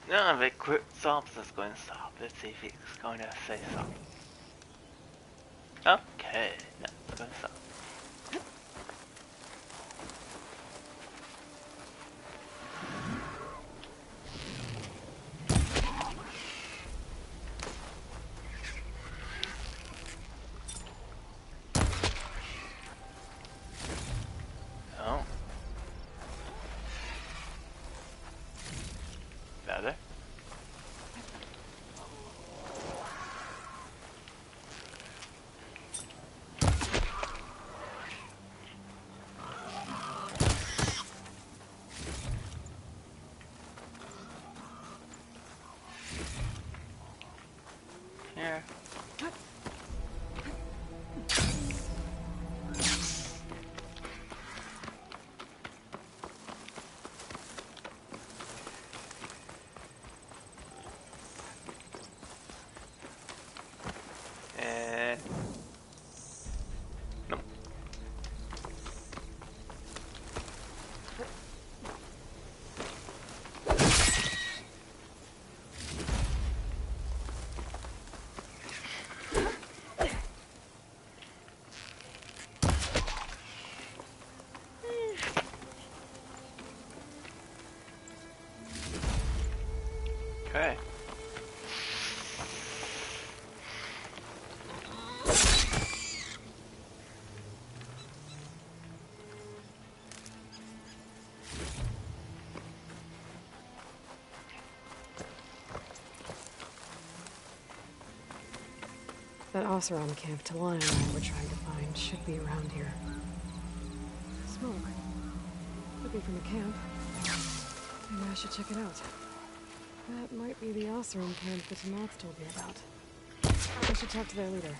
No, if it quick stops, it's going to stop. Let's see if it's going to say something. Okay, no, it's going to stop. Oh. Better. That Oseram camp Talana and I were trying to find should be around here. Smoke. Could be from the camp. Maybe I should check it out. That might be the Oseram camp that Moth told me about. I should talk to their leader.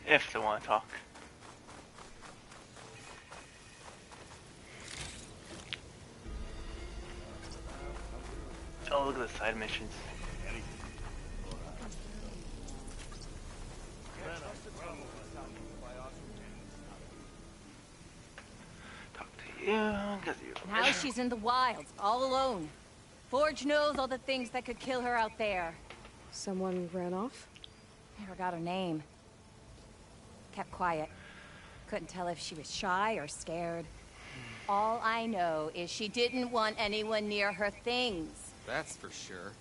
If they want to talk. Oh, look at the side missions. Talk to you, because you. Now she's in the wilds, all alone. Forge knows all the things that could kill her out there. Someone ran off? Never got her name. Kept quiet. Couldn't tell if she was shy or scared. All I know is she didn't want anyone near her things. That's for sure.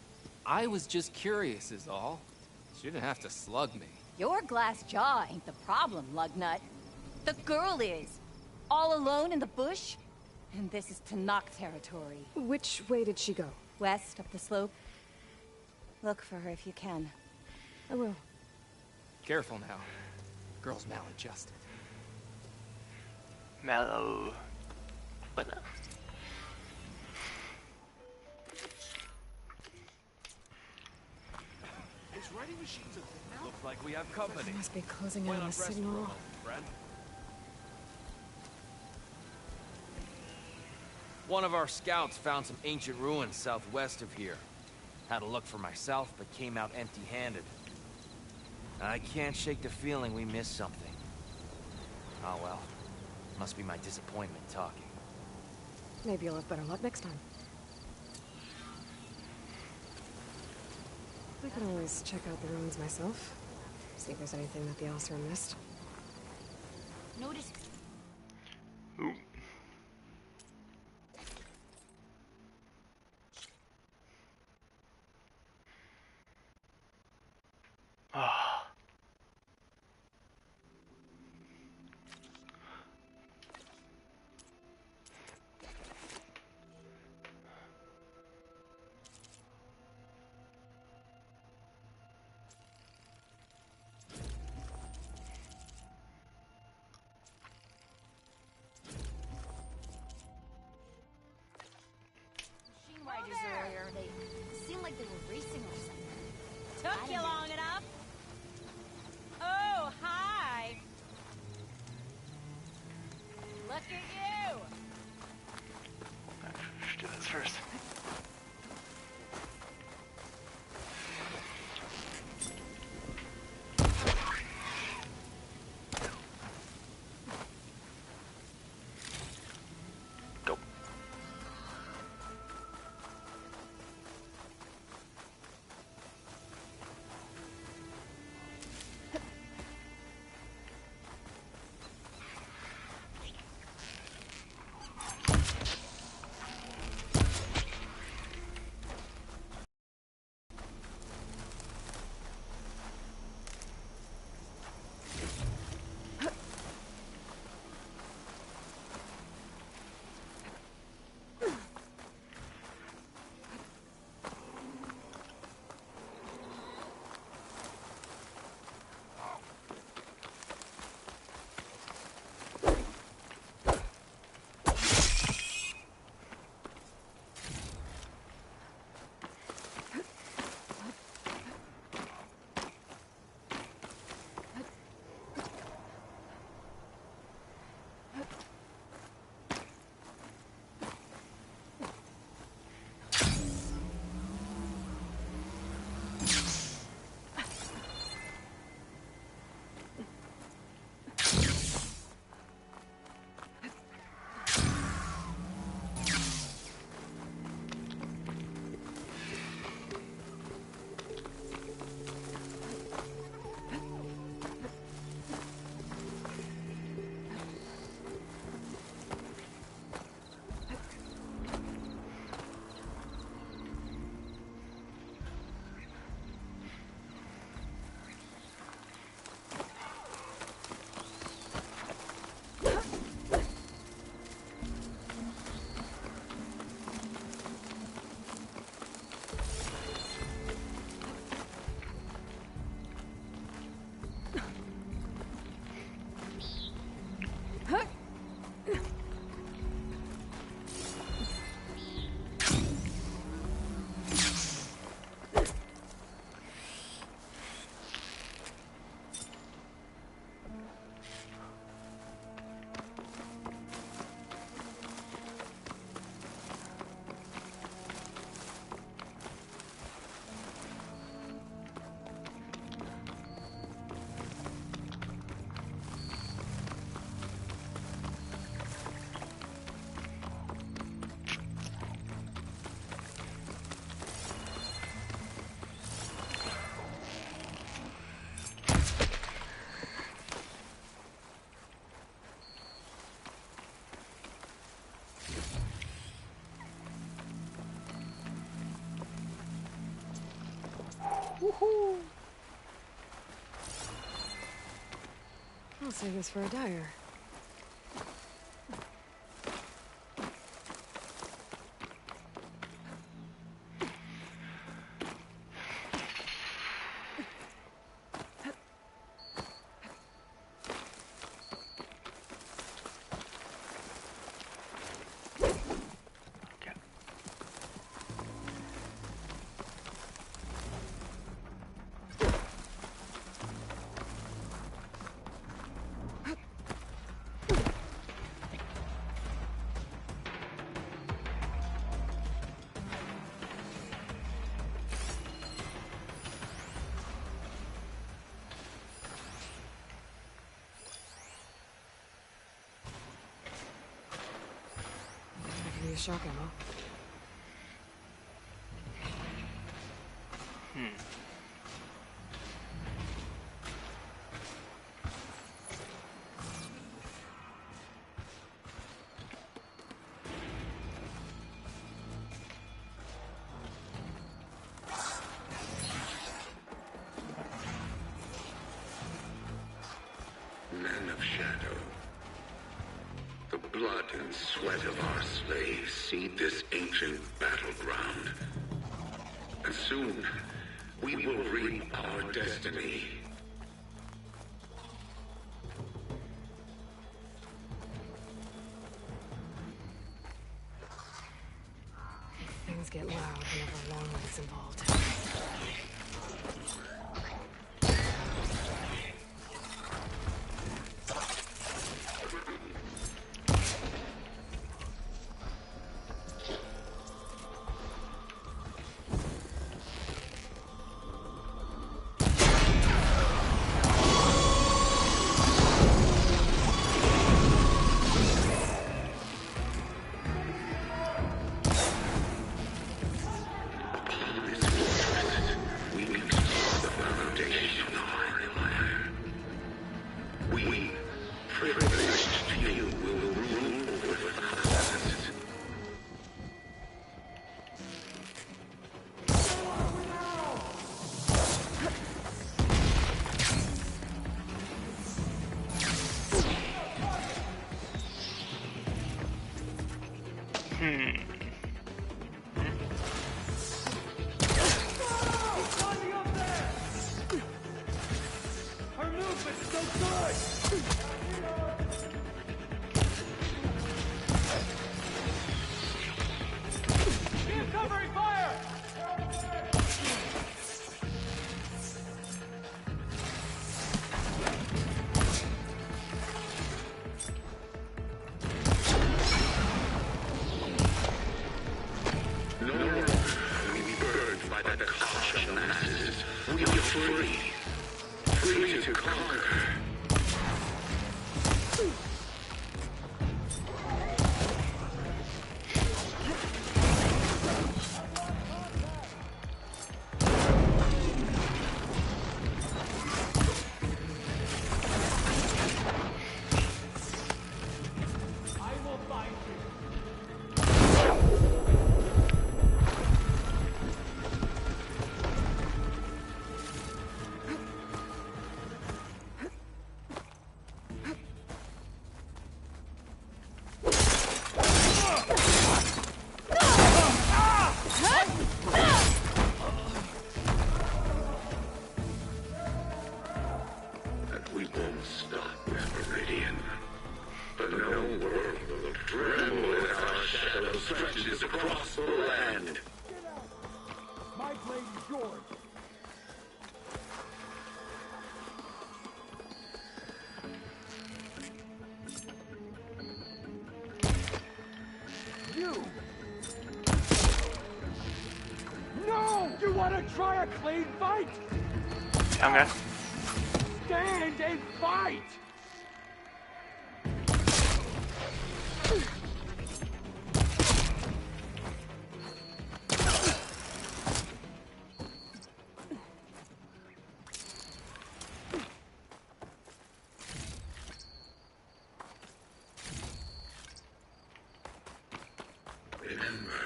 I was just curious is all. She didn't have to slug me. Your glass jaw ain't the problem, Lugnut. The girl is. All alone in the bush. And this is Tanakh territory. Which way did she go? West, up the slope. Look for her if you can. I will. Careful now. Girl's maladjusted. Mallow. But no. Looks like we have company. They must be closing in on the signal. One of our scouts found some ancient ruins southwest of here. Had a look for myself, but came out empty-handed. I can't shake the feeling we missed something. Oh well. Must be my disappointment talking. Maybe you'll have better luck next time. I can always check out the ruins myself. See if there's anything that the Oseram missed. Notice. Ooh. Ah. Machine riders earlier, they seemed like they were racing or something. Took you long enough. Oh, hi. Look at you. Let's do this first. Go. I'll save this for a dyer. Shock ammo. Men of Shadow. The blood and sweat of our slaves seed this ancient battleground. And soon, we will reap our destiny. Things get loud whenever Longlight's involved. Try a clean fight! Okay. Stand and fight! Remember,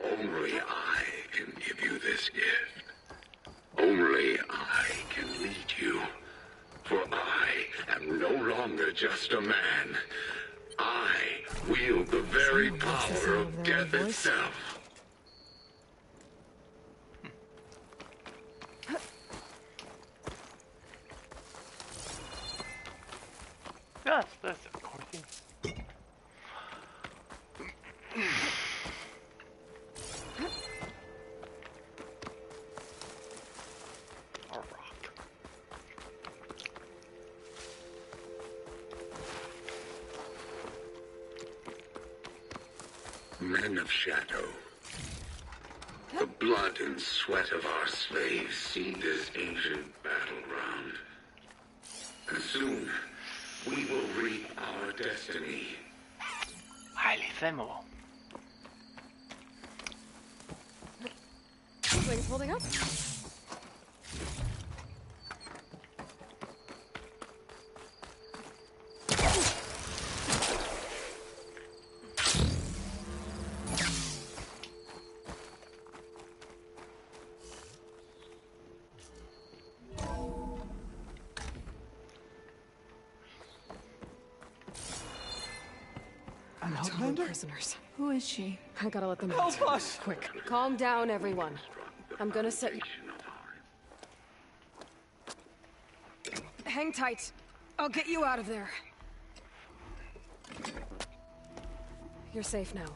only I can give you this gift. no longer just a man. I wield the very power of death itself. Yes, that's of course. A rock. Men of Shadow. The blood and sweat of our slaves seed this ancient battleground. And soon, we will reap our destiny. Highly flammable. Wings holding up? Prisoners. Who is she? I gotta let them out. Help us! Quick. Calm down, everyone. I'm gonna set you... Hang tight. I'll get you out of there. You're safe now.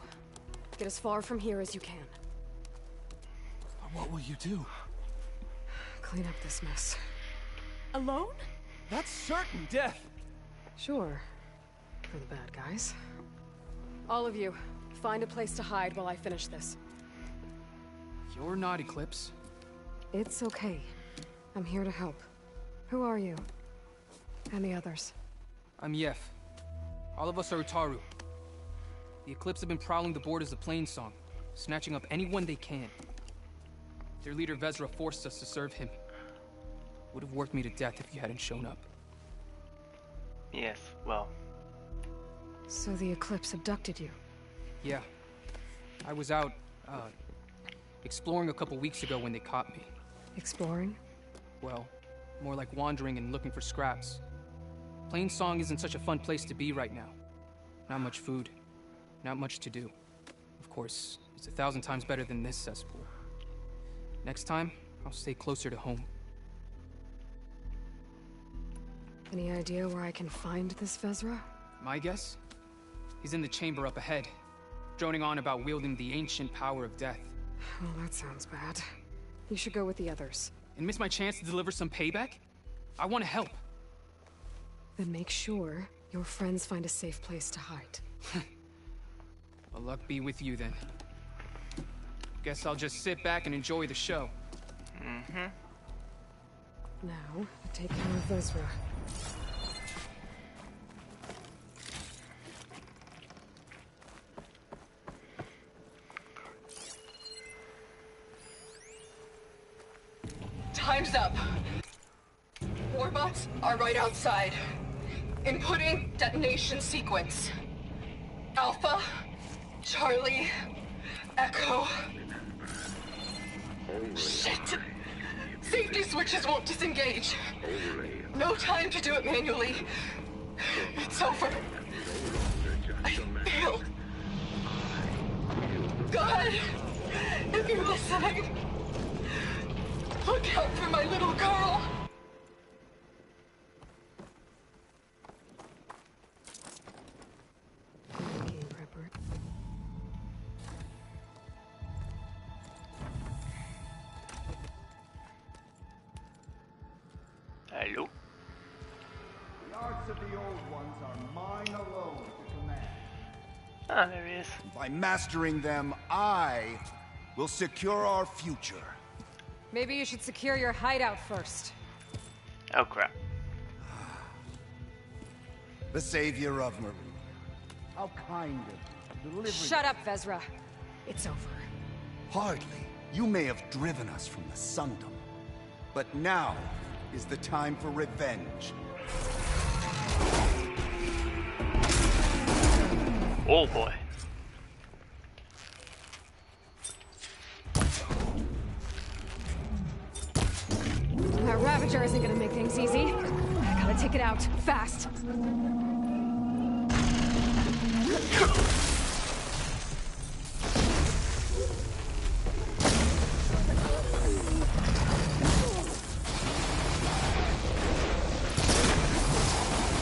Get as far from here as you can. What will you do? Clean up this mess. Alone? That's certain death. Sure. For the bad guys. All of you, find a place to hide while I finish this. You're not Eclipse. It's okay. I'm here to help. Who are you? And the others? I'm Yef. All of us are Utaru. The Eclipse have been prowling the borders of Plainsong, snatching up anyone they can. Their leader Vezra forced us to serve him. Would have worked me to death if you hadn't shown up. Yes, well. So the Eclipse abducted you? Yeah. I was out, exploring a couple weeks ago when they caught me. Exploring? Well, more like wandering and looking for scraps. Plainsong isn't such a fun place to be right now. Not much food. Not much to do. Of course, it's 1,000 times better than this cesspool. Next time, I'll stay closer to home. Any idea where I can find this Vezra? My guess? He's in the chamber up ahead, droning on about wielding the ancient power of death. Well, that sounds bad. You should go with the others. And miss my chance to deliver some payback? I want to help. Then make sure your friends find a safe place to hide. Well, luck be with you then. Guess I'll just sit back and enjoy the show. Mm-hmm. Now, take care of Vezra. Time's up. Warbots are right outside. Inputting detonation sequence. Alpha, Charlie, Echo. Shit! Safety switches won't disengage. No time to do it manually. It's over. I failed. God, if you're listening, look out for my little girl. Hello? The arts of the old ones are mine alone to command. Ah, there he is. By mastering them, I will secure our future. Maybe you should secure your hideout first. Oh, crap. The savior of Marine. How kind of you. Delivering. Shut up, Vezra. It's over. Hardly. You may have driven us from the Sundom. But now is the time for revenge. Oh boy. That Ravager isn't gonna make things easy. I gotta Take it out, fast.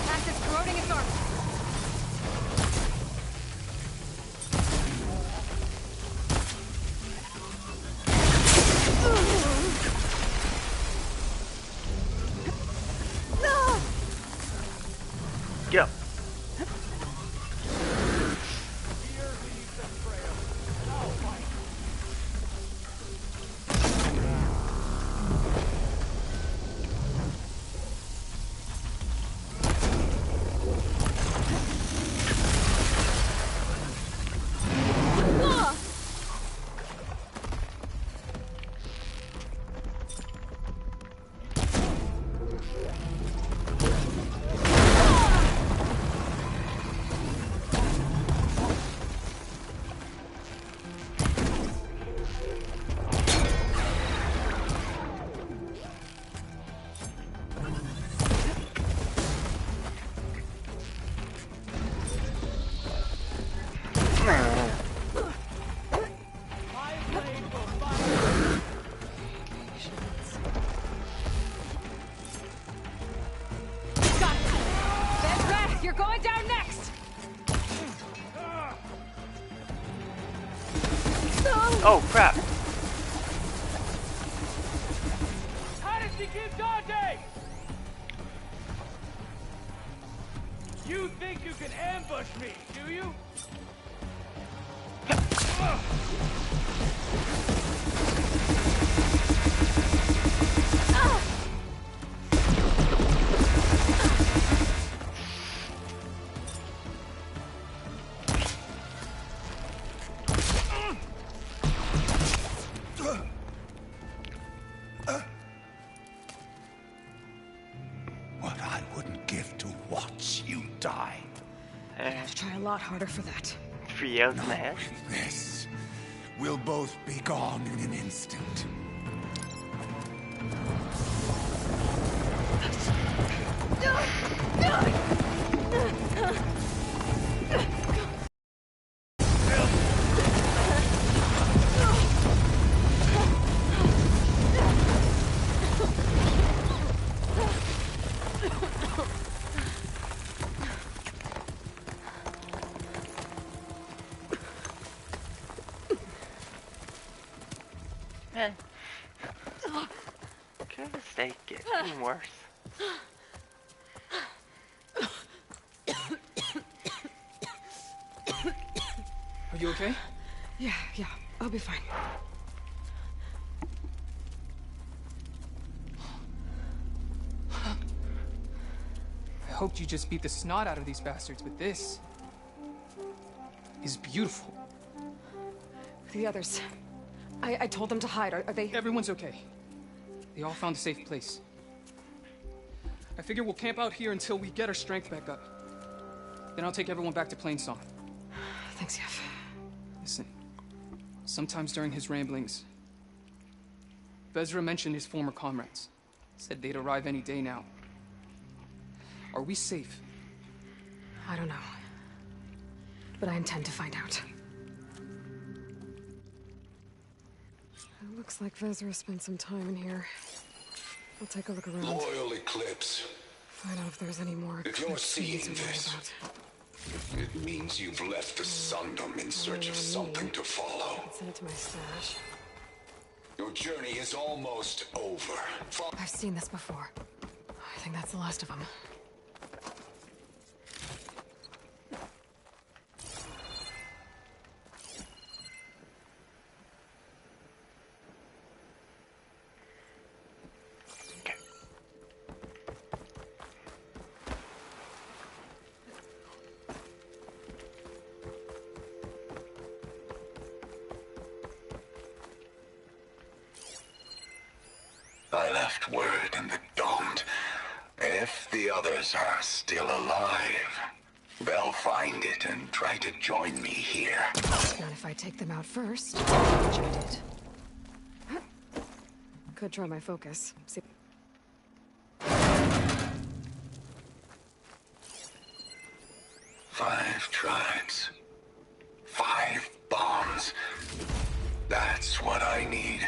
Acid's corroding its armor. Get up. You're going down next! Oh, crap. How did she keep dodging? You think you can ambush me, do you? What I wouldn't give to watch you die. I have to try a lot harder for that. 3 yards in the head? This will both be gone in an instant. Man. Could the steak get any worse? Are you okay? Yeah, I'll be fine. I hoped you just beat the snot out of these bastards, but this is beautiful. The others. I told them to hide. Are they... Everyone's okay. They all found a safe place. I figure we'll camp out here until we get our strength back up. Then I'll take everyone back to Plainsong. Thanks, Yev. Listen, sometimes during his ramblings, Vezra mentioned his former comrades. Said they'd arrive any day now. Are we safe? I don't know. But I intend to find out. It looks like Vezra spent some time in here. I'll take a look around. Loyal Eclipse. Find out if there's any more If you're seeing to worry this, about. it means you've left the Sundom in search of something to follow. I'll send it to my stash. Your journey is almost over. I've seen this before. I think that's the last of them. I left word in the Domed. If the others are still alive, they'll find it and try to join me here. Not if I take them out first, which I did. Could try my focus. See. 5 tribes. 5 bombs. That's what I need.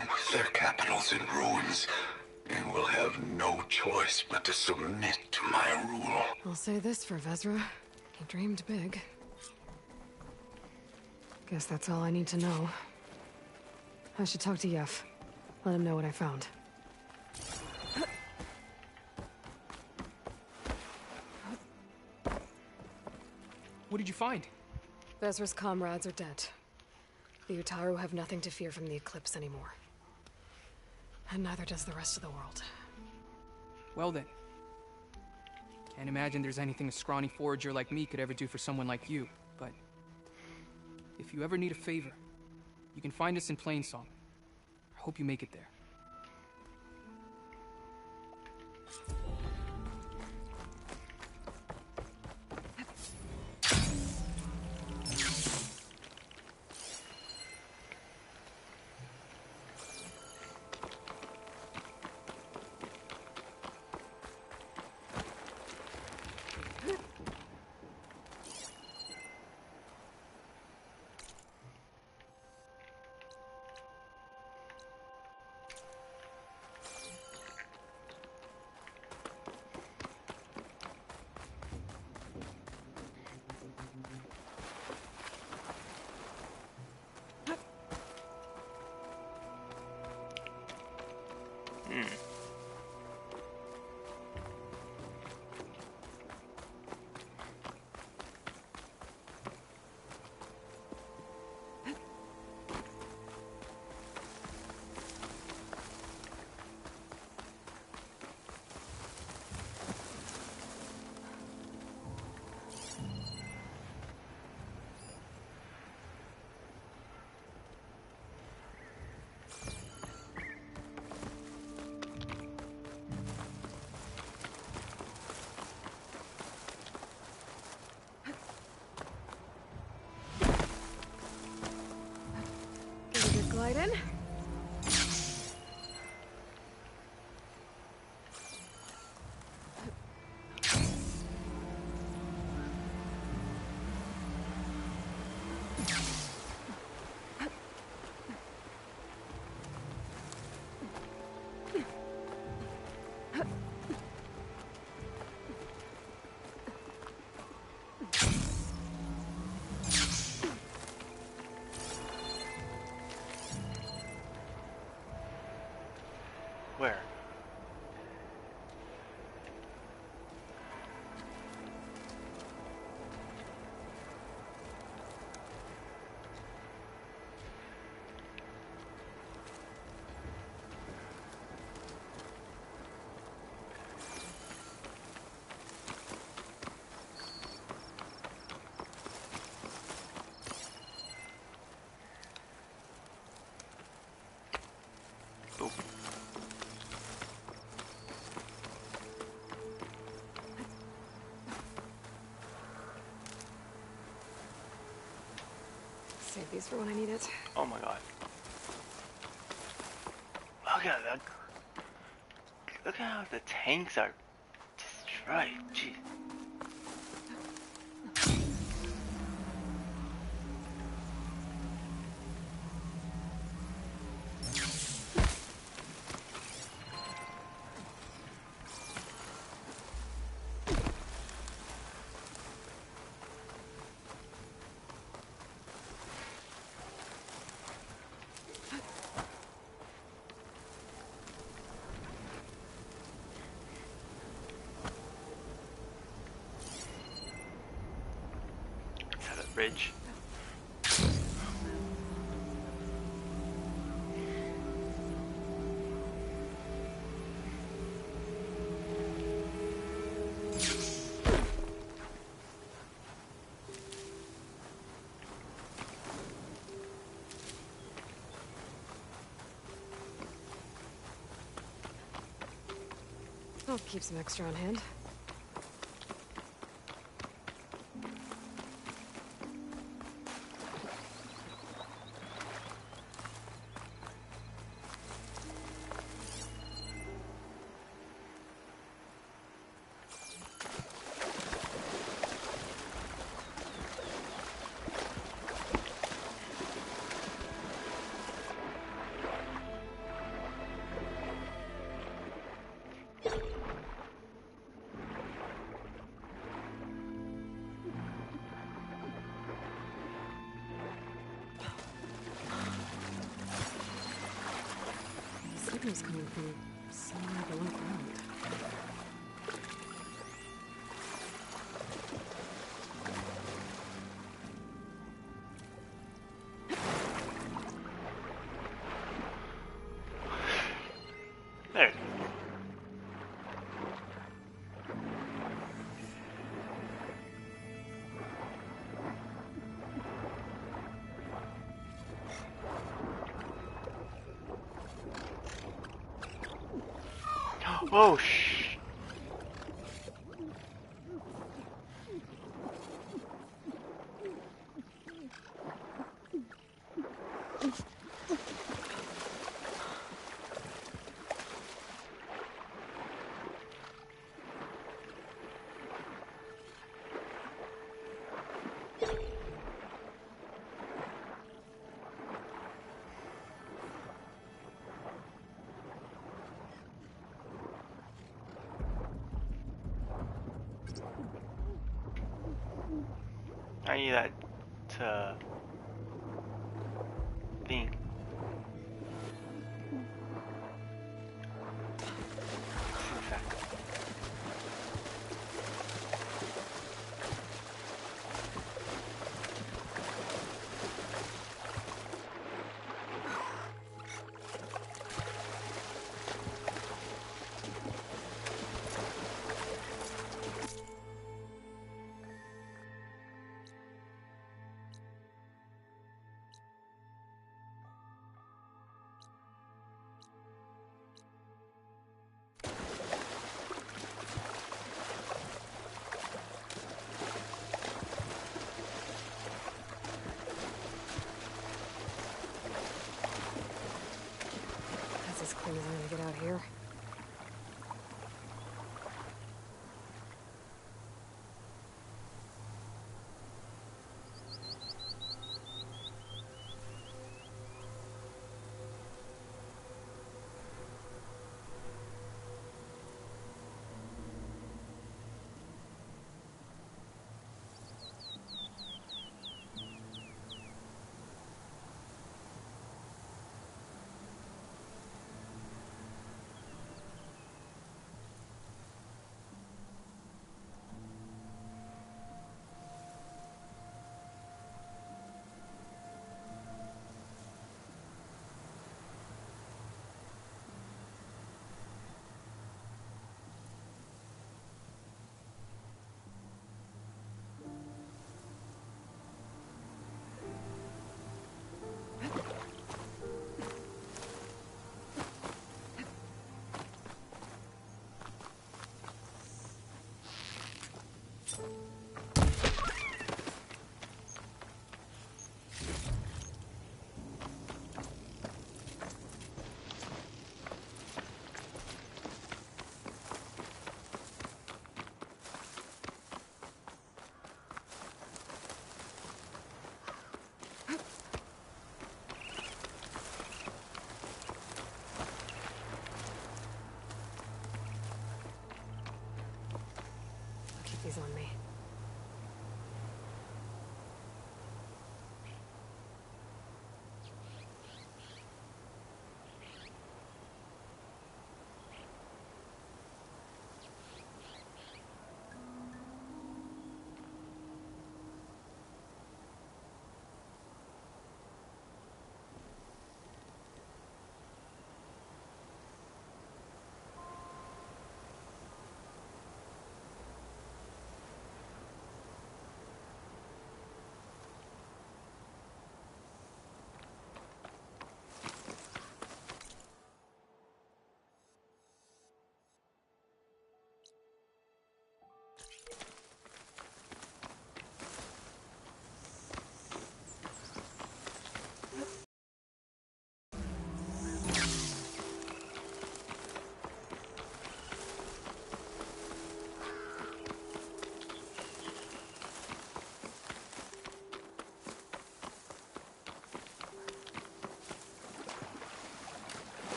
With their capitals in ruins, they will have no choice but to submit to my rule. I'll say this for Vezra. He dreamed big. Guess that's all I need to know. I should talk to Yef. Let him know what I found. What did you find? Vezra's comrades are dead. The Utaru have nothing to fear from the Eclipse anymore. And neither does the rest of the world. Well then. Can't imagine there's anything a scrawny forager like me could ever do for someone like you, but... if you ever need a favor, you can find us in Plainsong. I hope you make it there. Glide in. Where? Save these for when I need it. Oh my god. Look at that. Look at how the tanks are destroyed. Jeez. Bridge. I'll keep some extra on hand. sounds coming from somewhere below ground. There. Oh, shh. I need that thing. That's as clean as I'm gonna get out here. Keep these on me.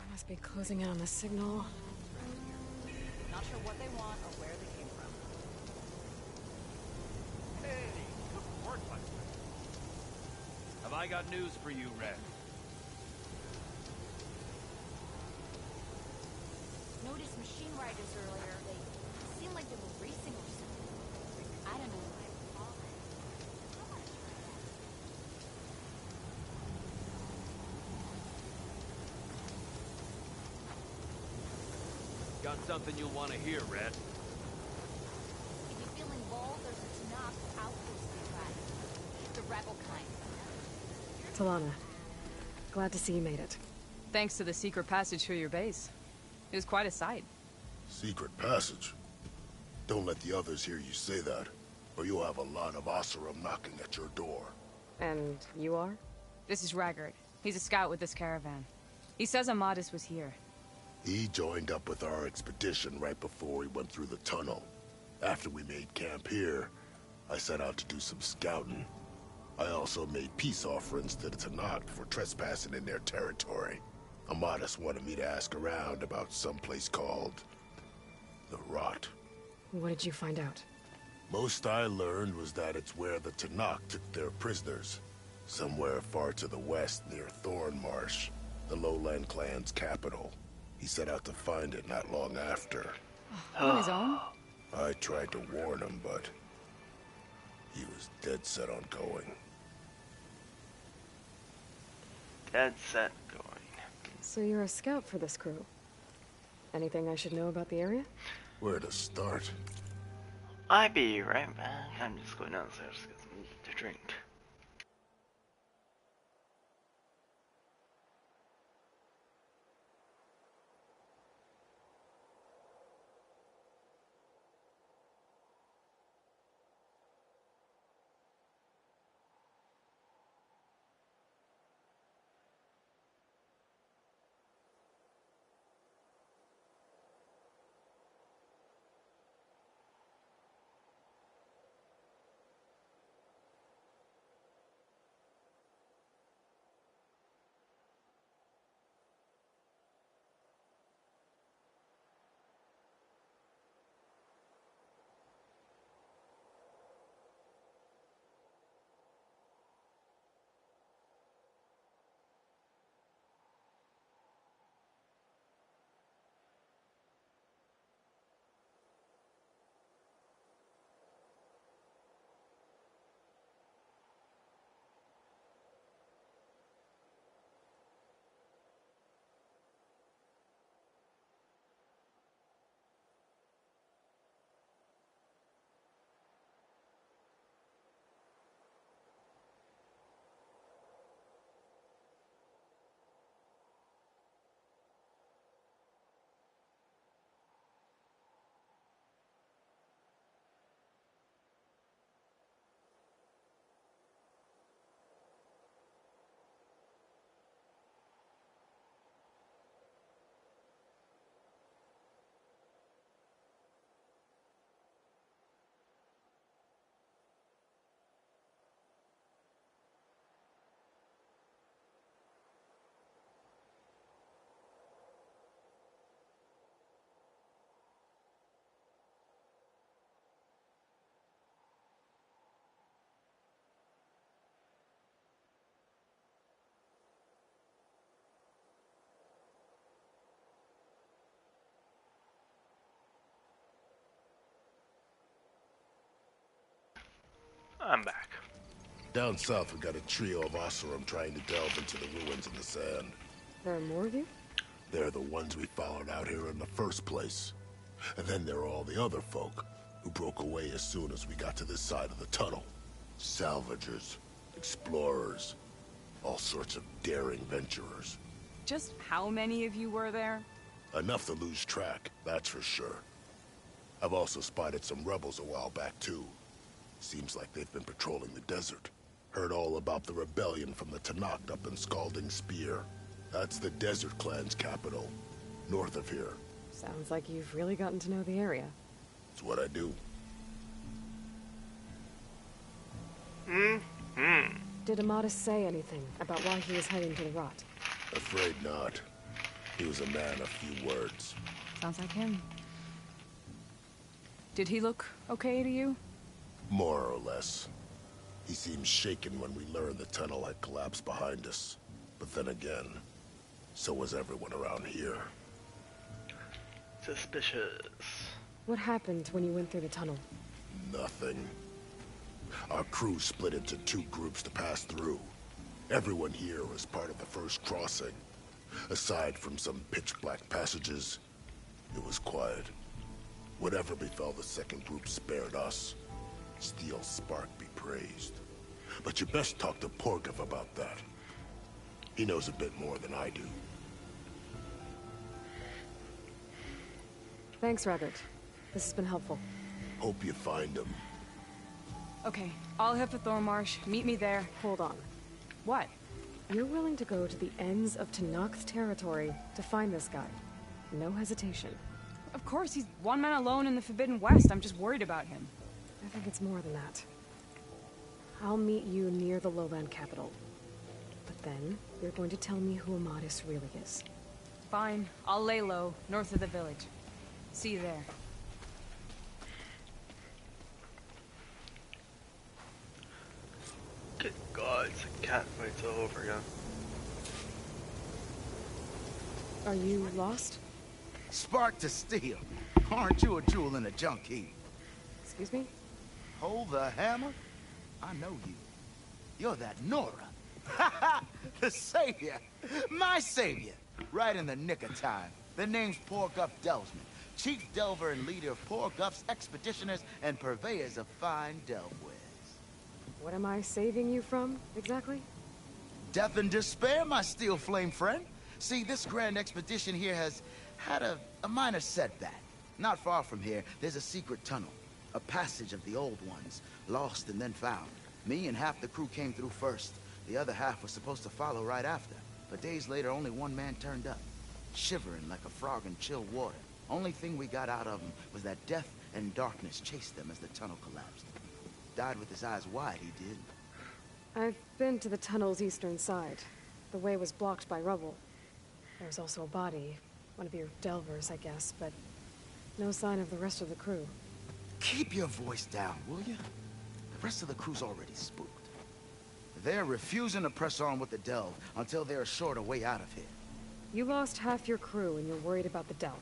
Must be closing in on the signal. Not sure what they want or where they came from. Hey, good work, my friend. Have I got news for you, Red? Noticed machine riders earlier. They seemed like they were racing or something. I don't know what I would call it. Got something you'll want to hear, Red. If you're feeling bold, there's a Tanakh outpost nearby. The rebel kind. Talana, glad to see you made it. Thanks to the secret passage through your base. It was quite a sight. Secret passage? Don't let the others hear you say that, or you'll have a lot of Oseram knocking at your door. And you are? This is Raggard. He's a scout with this caravan. He says Amadis was here. He joined up with our expedition right before we went through the tunnel. After we made camp here, I set out to do some scouting. I also made peace offerings to the Tanakh for trespassing in their territory. Amadis wanted me to ask around about some place called the Rot. What did you find out? Most I learned was that it's where the Tanakh took their prisoners. Somewhere far to the west near Thornmarsh, the Lowland clan's capital. He set out to find it not long after. On his own? I tried to warn him, but he was dead set on going. Dead set going. So you're a scout for this crew. Anything I should know about the area? Where to start? I'll be right back. I'm just going downstairs to get something to drink. I'm back. Down south, we got a trio of Oseram trying to delve into the ruins in the sand. There are more of you? They're the ones we followed out here in the first place. And then there are all the other folk who broke away as soon as we got to this side of the tunnel. Salvagers, explorers, all sorts of daring venturers. Just how many of you were there? Enough to lose track, that's for sure. I've also spotted some rebels a while back, too. Seems like they've been patrolling the desert. Heard all about the rebellion from the Tenakth up in Scalding Spear. That's the Desert Clan's capital, north of here. Sounds like you've really gotten to know the area. It's what I do. Did Amadis say anything about why he was heading to the rot? Afraid not. He was a man of few words. Sounds like him. Did he look okay to you? More or less. He seemed shaken when we learned the tunnel had collapsed behind us. But then again, so was everyone around here. Suspicious. What happened when you went through the tunnel? Nothing. Our crew split into two groups to pass through. Everyone here was part of the first crossing. Aside from some pitch-black passages, it was quiet. Whatever befell the second group spared us. Steel Spark be praised. But you best talk to Porgov about that. He knows a bit more than I do. Thanks, Raggart. This has been helpful. Hope you find him. Okay, I'll head for Thornmarsh. Meet me there. Hold on. What? You're willing to go to the ends of Tenakth territory to find this guy. No hesitation. Of course, he's one man alone in the Forbidden West. I'm just worried about him. I think it's more than that. I'll meet you near the lowland capital. But then, you're going to tell me who Amadis really is. Fine. I'll lay low, north of the village. See you there. Good God, it's a cat fight's all over again. Are you lost? Spark to steel. Aren't you a jewel in a junk heap? Excuse me? Hold the hammer? I know you. You're that Nora. The savior. My savior. Right in the nick of time. The name's Porguff Delvesman, chief delver and leader of Porguff's expeditioners and purveyors of fine delvewares. What am I saving you from, exactly? Death and despair, my steel flame friend. See, this grand expedition here has had a minor setback. Not far from here, there's a secret tunnel. A passage of the old ones, lost and then found. Me and half the crew came through first. The other half was supposed to follow right after. But days later, only one man turned up, shivering like a frog in chill water. Only thing we got out of him was that death and darkness chased them as the tunnel collapsed. Died with his eyes wide, he did. I've been to the tunnel's eastern side. The way was blocked by rubble. There was also a body, one of your delvers, I guess, but no sign of the rest of the crew. Keep your voice down, will you? The rest of the crew's already spooked. They're refusing to press on with the delve until they're assured a way out of here. You lost half your crew and you're worried about the delve.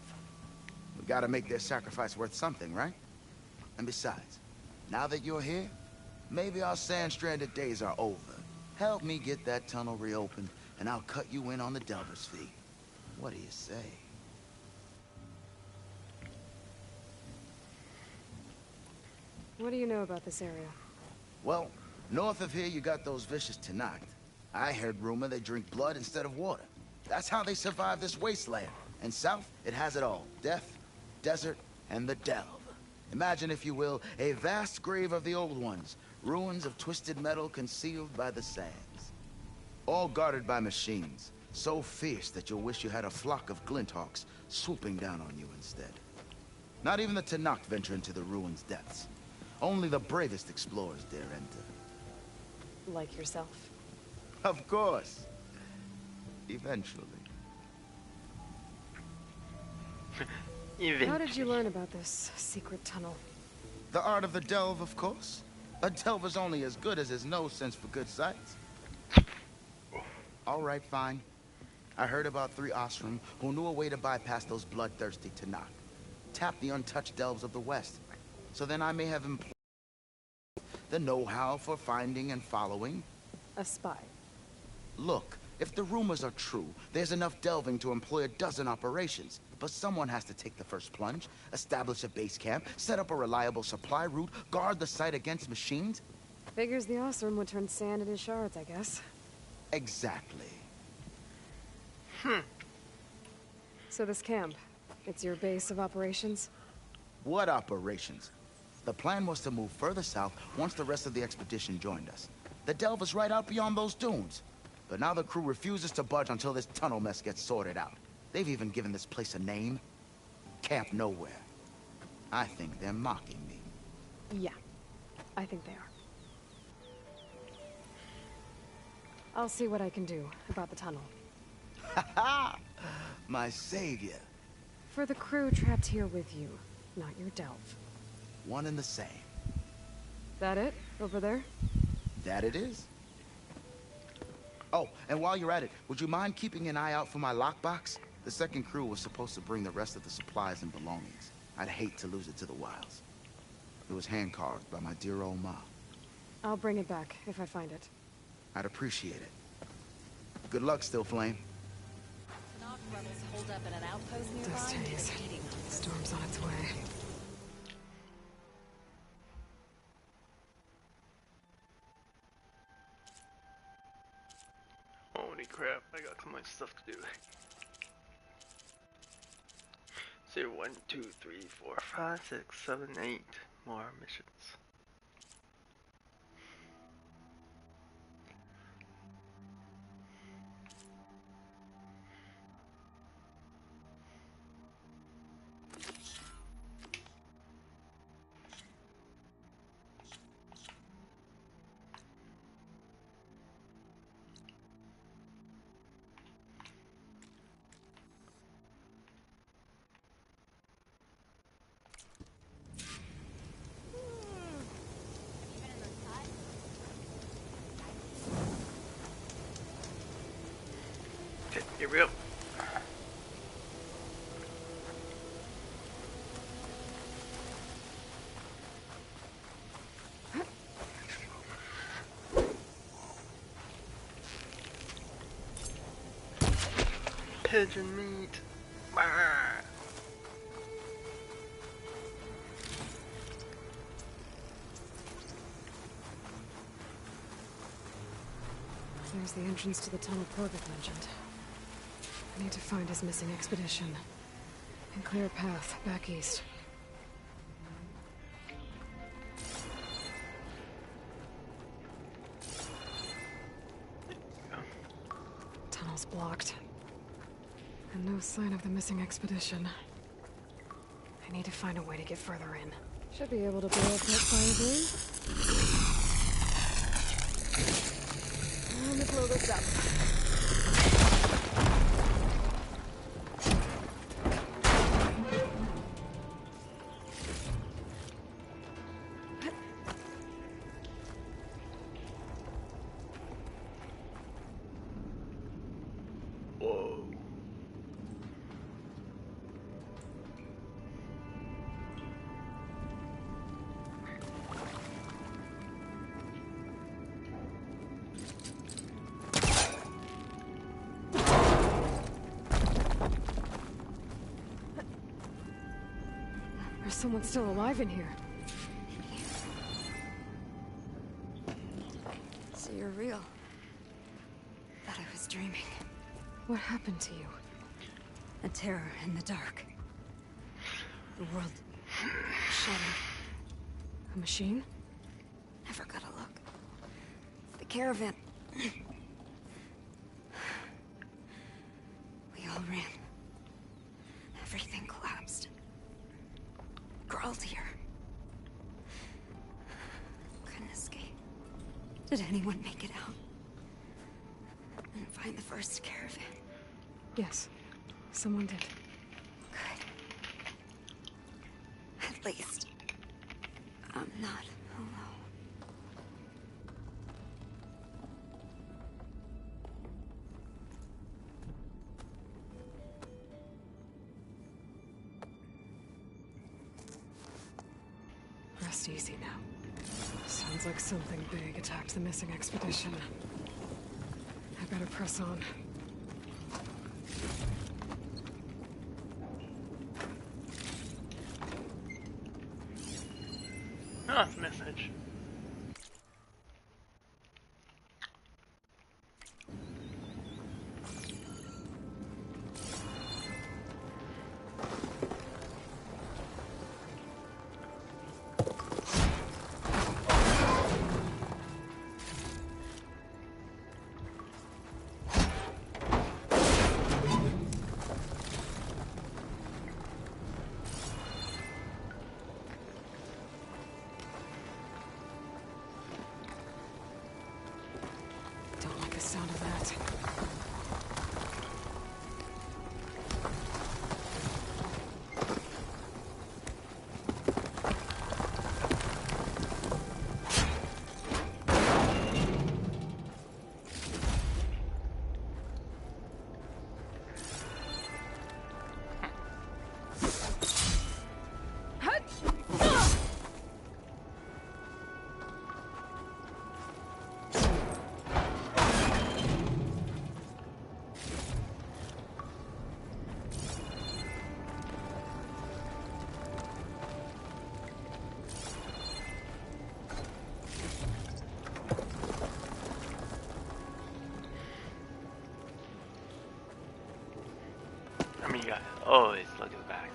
We gotta make their sacrifice worth something, right? And besides, now that you're here, maybe our sand-stranded days are over. Help me get that tunnel reopened, and I'll cut you in on the delver's fee. What do you say? What do you know about this area? Well, north of here you got those vicious Tenakth. I heard rumor they drink blood instead of water. That's how they survive this wasteland. And south, it has it all. Death, desert, and the delve. Imagine, if you will, a vast grave of the old ones. Ruins of twisted metal concealed by the sands. All guarded by machines. So fierce that you'll wish you had a flock of glinthawks swooping down on you instead. Not even the Tenakth venture into the ruins' depths. Only the bravest explorers dare enter. Like yourself? Of course. Eventually. How did you learn about this secret tunnel? The art of the delve, of course. A delver's only as good as his nose sense for good sights. All right, fine. I heard about 3 Oseram who knew a way to bypass those bloodthirsty Tenakth. Tap the untouched delves of the West. So then I may have employed the know-how for finding and following. A spy. Look, if the rumors are true, there's enough delving to employ a dozen operations. But someone has to take the first plunge, establish a base camp, set up a reliable supply route, guard the site against machines. Figures the Oseram would turn sand into shards, I guess. Exactly. So this camp, it's your base of operations? What operations? The plan was to move further south once the rest of the expedition joined us. The delve is right out beyond those dunes. But now the crew refuses to budge until this tunnel mess gets sorted out. They've even given this place a name. Camp Nowhere. I think they're mocking me. Yeah, I think they are. I'll see what I can do about the tunnel. Ha ha! My savior. For the crew trapped here with you, not your delve. One and the same. That it? Over there? That it is. Oh, and while you're at it, would you mind keeping an eye out for my lockbox? The second crew was supposed to bring the rest of the supplies and belongings. I'd hate to lose it to the wilds. It was hand-carved by my dear old ma. I'll bring it back if I find it. I'd appreciate it. Good luck, Still Flame. Rebels hold up at an outpost nearby. Dust haze. Storm's on its way. Holy crap, I got so much stuff to do. 0, 1, 2, 3, 4, 5, 6, 7, 8 more missions. Here we go. Pigeon meat. There's the entrance to the tunnel Korvac mentioned. I need to find his missing expedition and clear a path back east. Tunnel's blocked. And no sign of the missing expedition. I need to find a way to get further in. Should be able to blow up that fire balloon. Let me blow this up. There's someone still alive in here. So you're real. Thought I was dreaming. What happened to you? A terror in the dark. The world shattered. A machine? Never got a look. The caravan. We all ran. Everything collapsed. Crawled here. Couldn't escape. Did anyone make it out? And find the first caravan? Yes. Someone did. Good. At least, I'm not alone. Rest easy now. Sounds like something big attacked the missing expedition. I better press on. Oh, it's a message. Don't like the sound of that. I mean, you got always look at the back.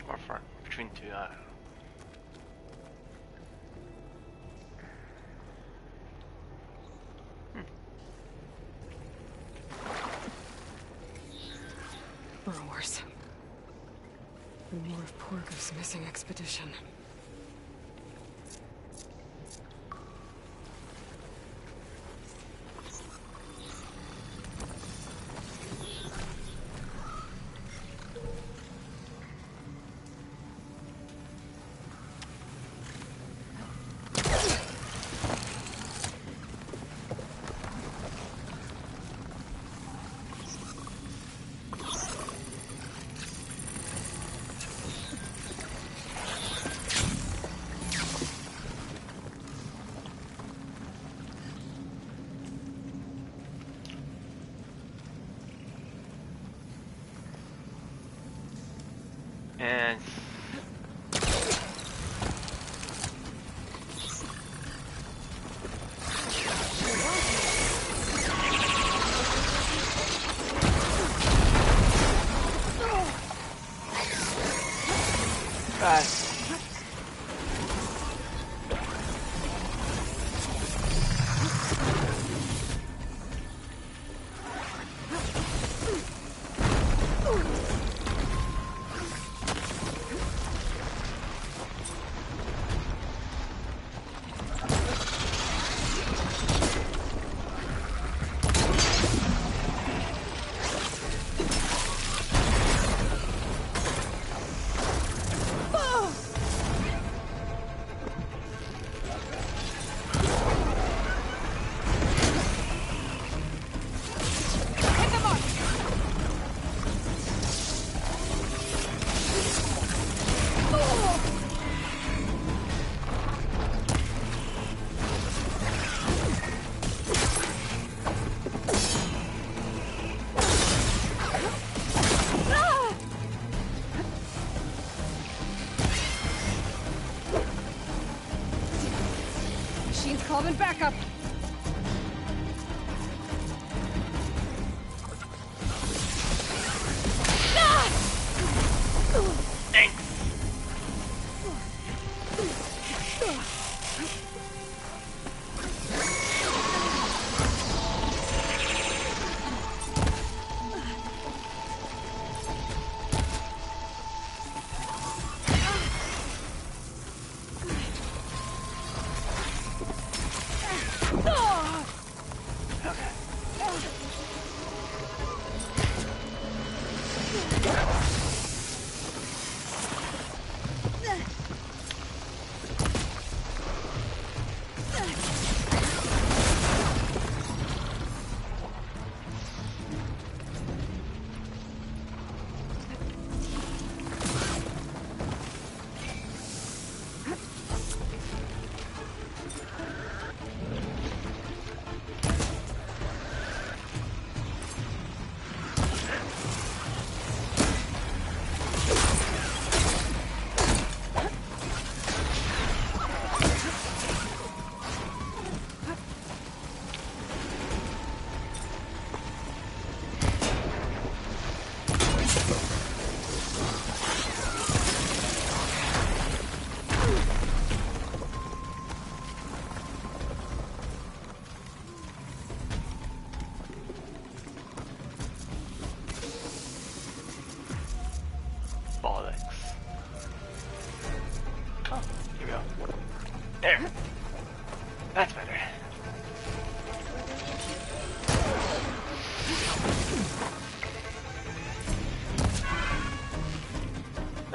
Or front, between two, I don't know. Burrowers. And more of Porker's missing expedition. And Machine's calling backup.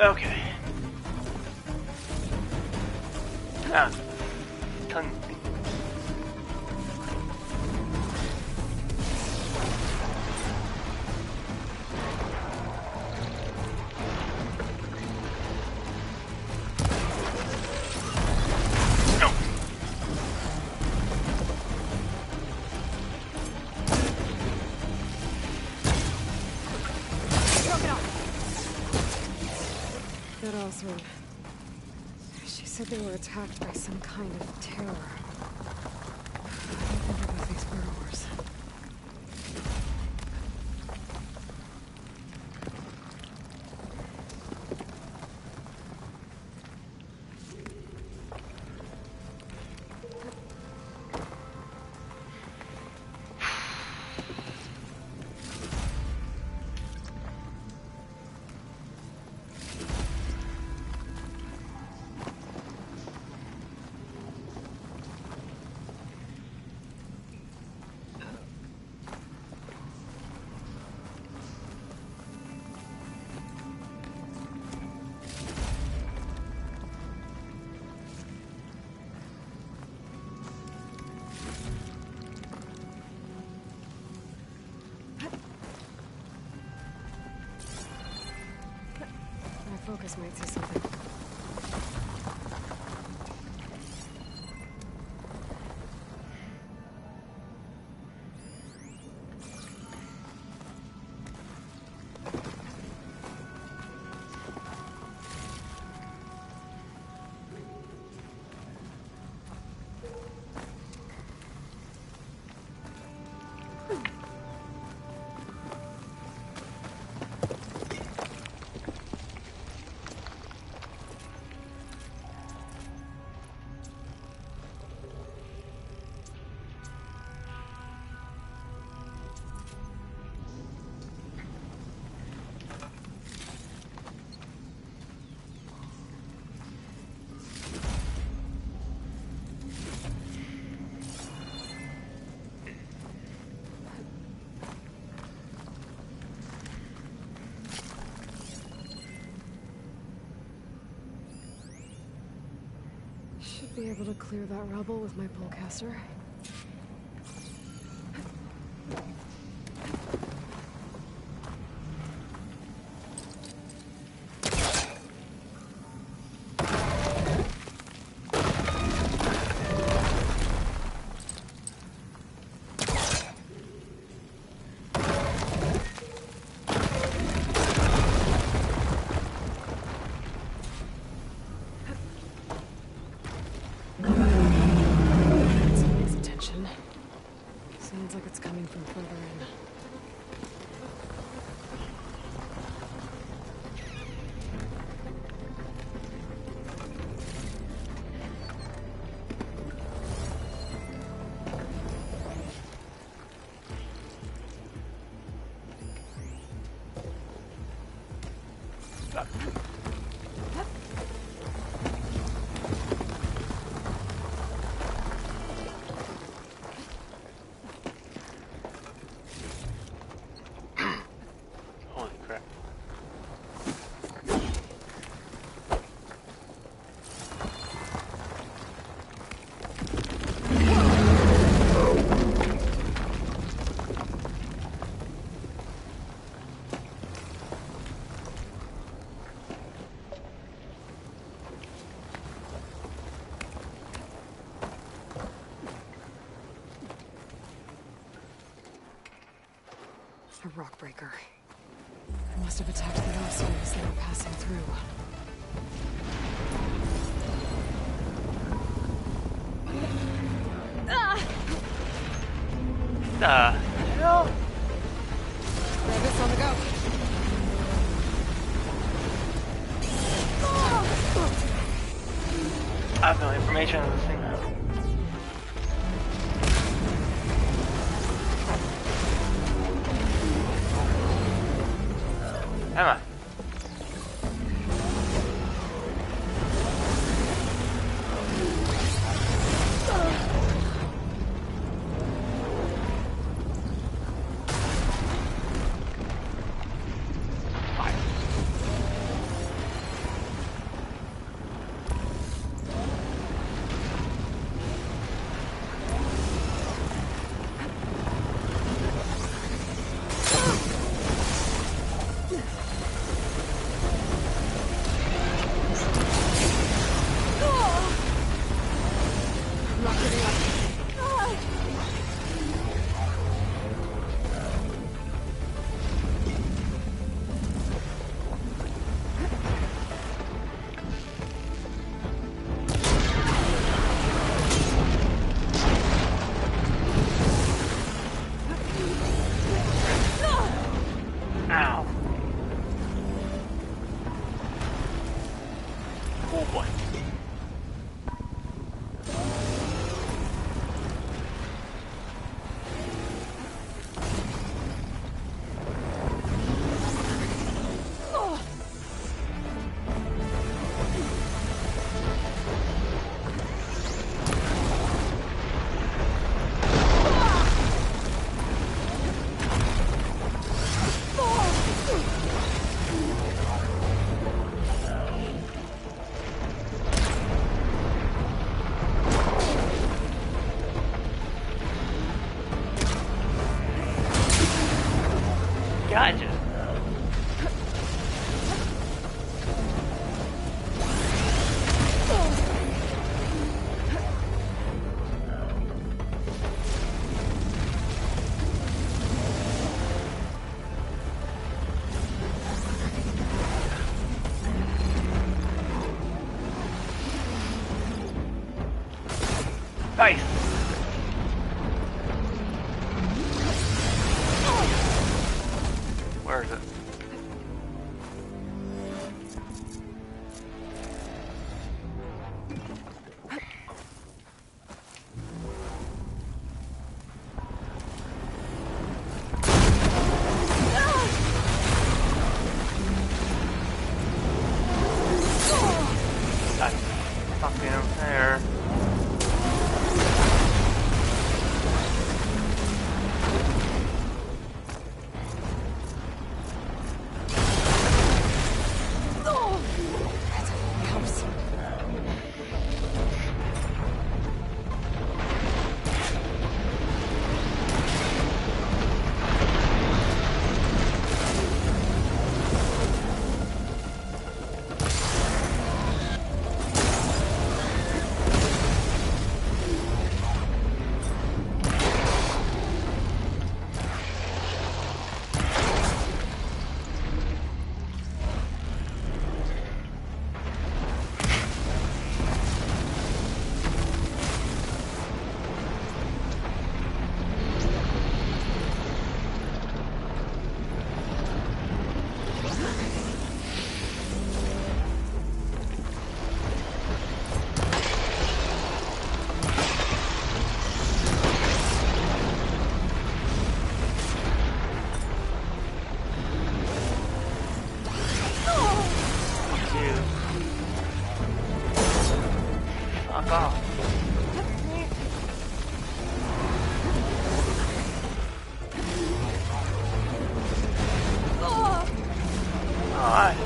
Okay. Ah, ton. That also... She said they were attacked by some kind of terror. What do you think about these burrowers? Focus might see something. Should be able to clear that rubble with my pullcaster. Sounds like it's coming from further in. A rock breaker. They must have attacked the outside as they were passing through. Hell? Gravis on the go. I have no information on this thing now. Emma. Gotcha. Nice. Where is it? That's fucking up there. Fuck off. Alright.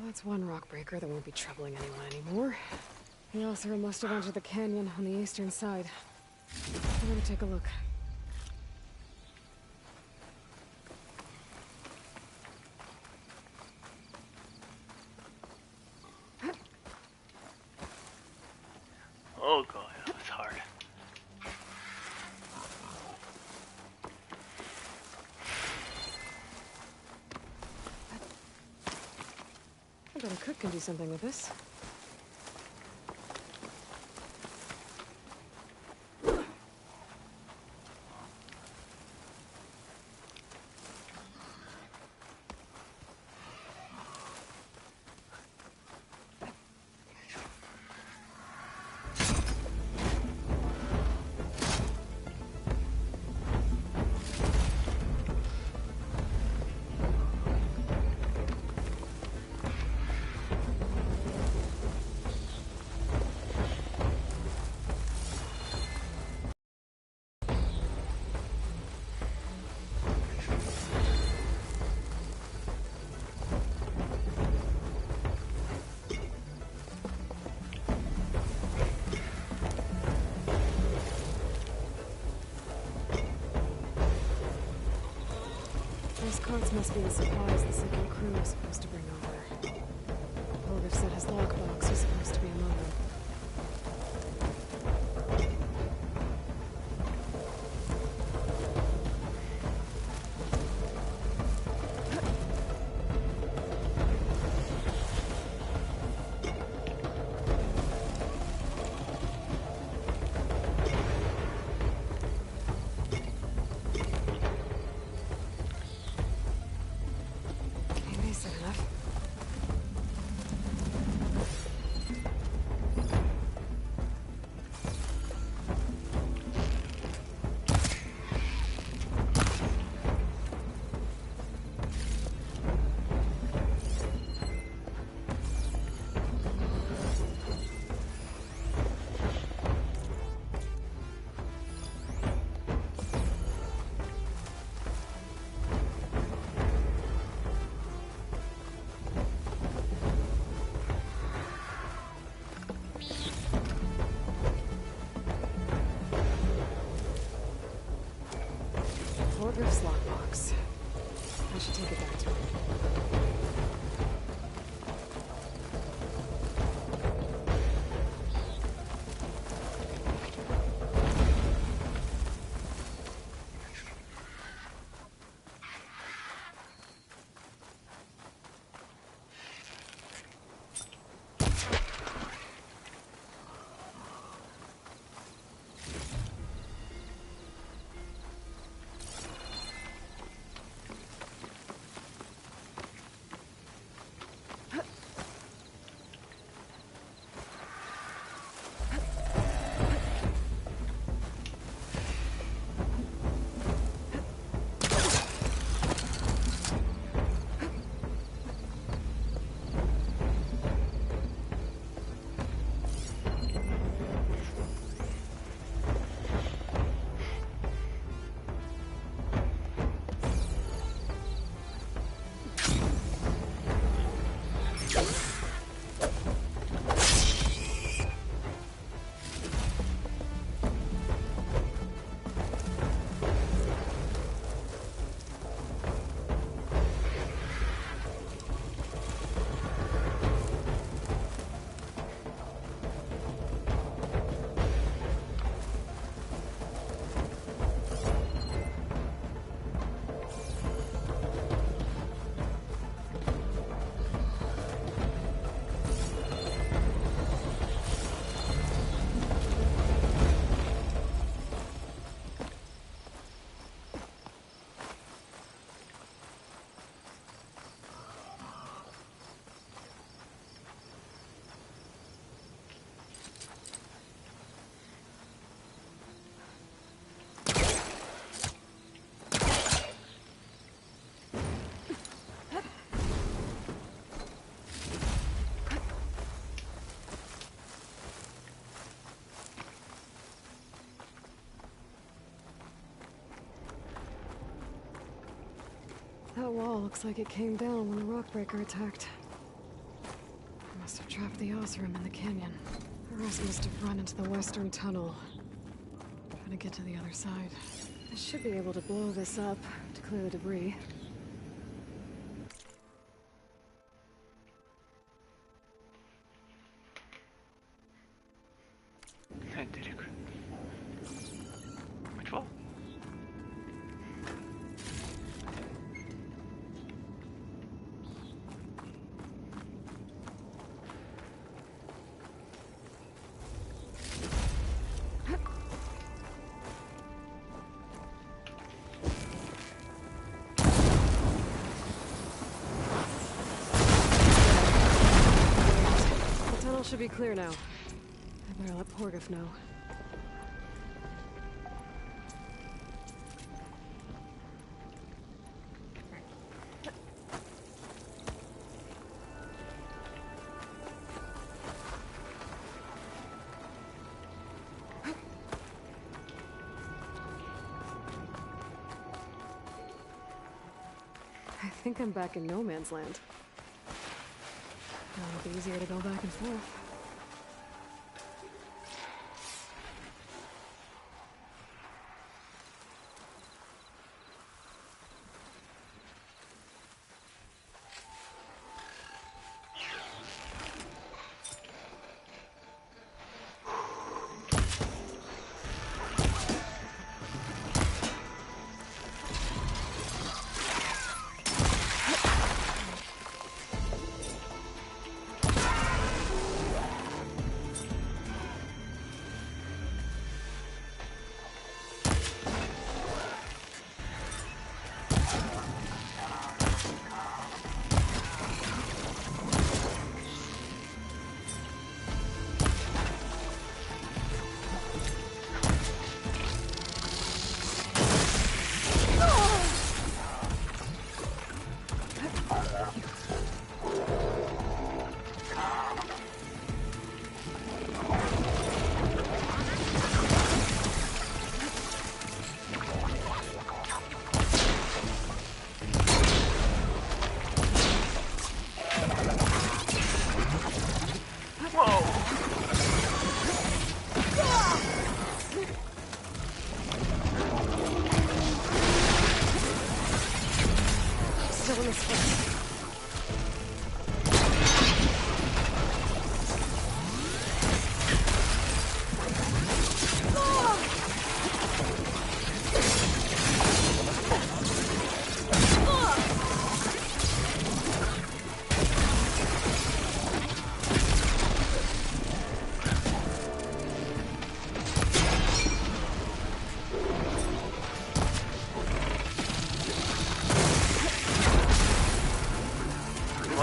That's one rock breaker that won't be troubling anyone anymore. The Oseram must have entered the canyon on the eastern side. I'm gonna take a look. Oh god, that's hard. I bet a cook can do something with this. These must be the supplies the second crew was supposed to bring over. Borgif said his lockbox was supposed to be among them. Borgif's lockbox. I should take it back to him. That wall looks like it came down when the Rockbreaker attacked. They must have trapped the Osram in the canyon. The rest must have run into the western tunnel, trying to get to the other side. I should be able to blow this up to clear the debris. Which wall? The tunnel should be clear now. I better let Borgif know. I think I'm back in no man's land. Now it'll be easier to go back and forth.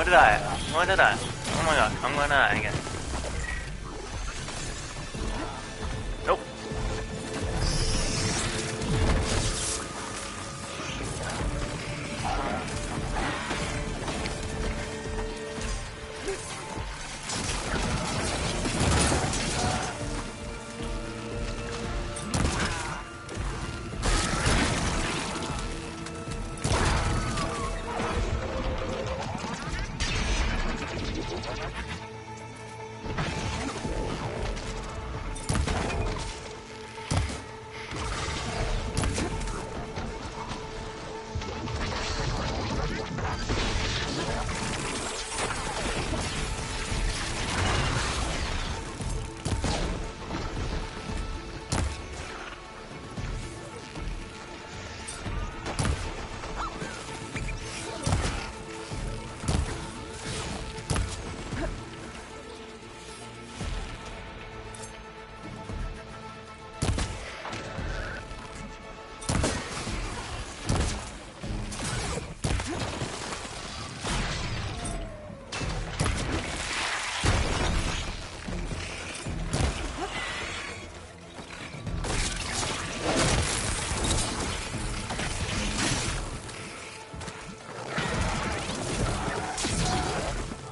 What did I? What did I? Oh my god, I'm gonna die again. Nope.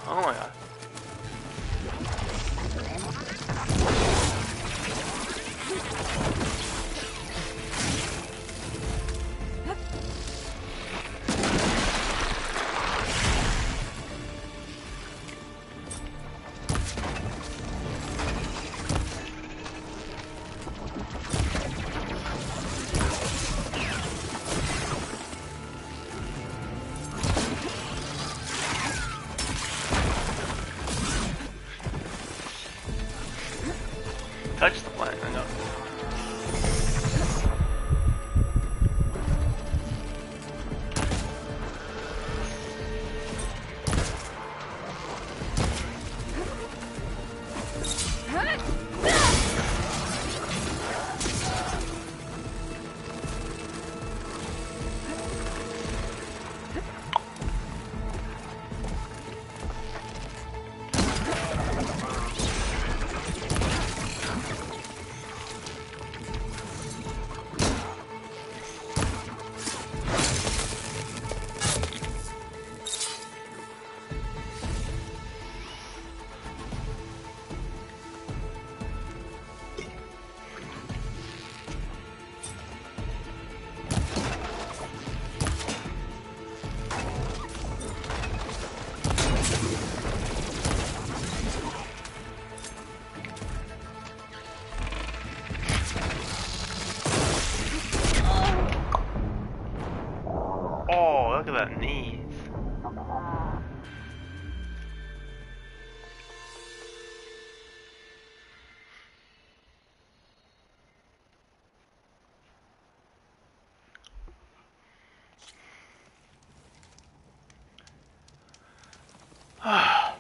Oh my god. Touch the plant, I know. Oh, look at that knees. I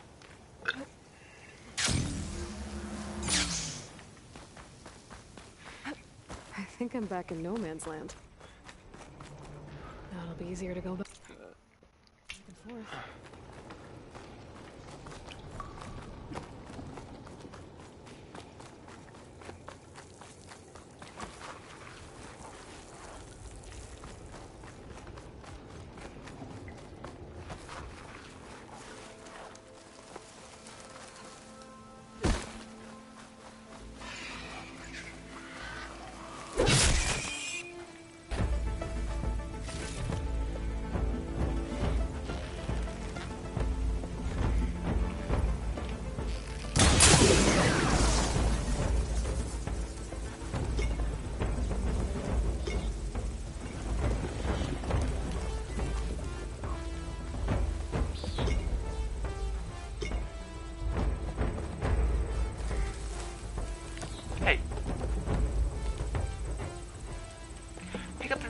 think I'm back in no man's land. Now it'll be easier to go back and forth. Hey. Pick up the...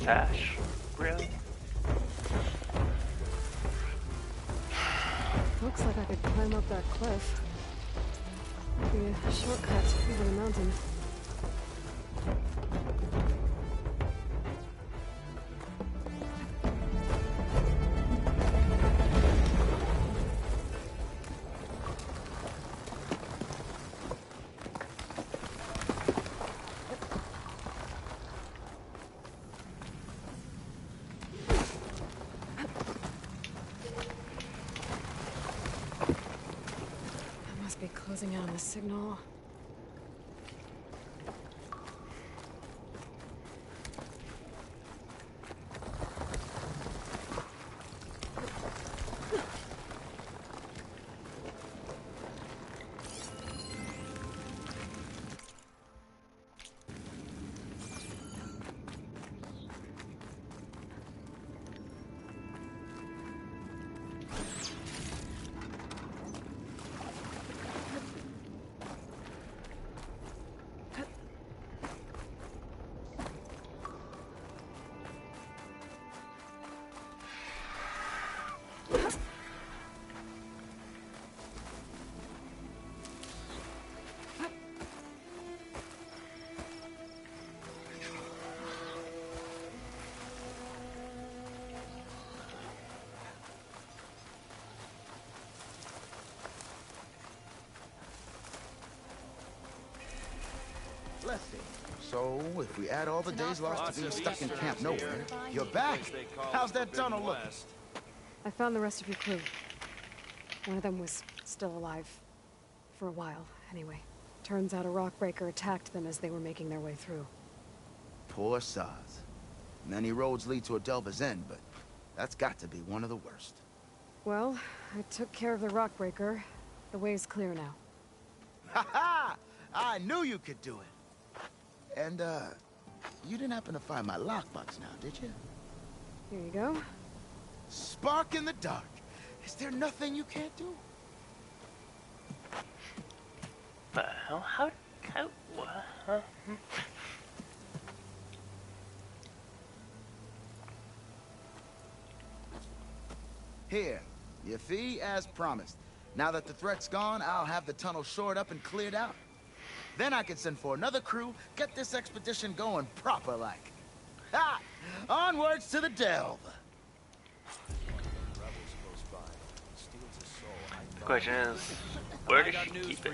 Sash? Really? Looks like I could climb up that cliff. Maybe a shortcut over the mountain. Closing out on the signal. Let's see. So, if we add all the days lost to being stuck in Camp Nowhere, you're back. How's that tunnel look? I found the rest of your crew. One of them was still alive. For a while, anyway. Turns out a rockbreaker attacked them as they were making their way through. Poor Saz. Many roads lead to Adelva's End, but that's got to be one of the worst. Well, I took care of the rockbreaker. The way's clear now. Ha ha! I knew you could do it. And, you didn't happen to find my lockbox now, did you? Here you go. Spark in the dark. Is there nothing you can't do? The hell? How, what? Huh? Here, your fee as promised. Now that the threat's gone, I'll have the tunnel shored up and cleared out. Then I can send for another crew, get this expedition going proper-like. Ha! Onwards to the delve! The question is, where does she keep it?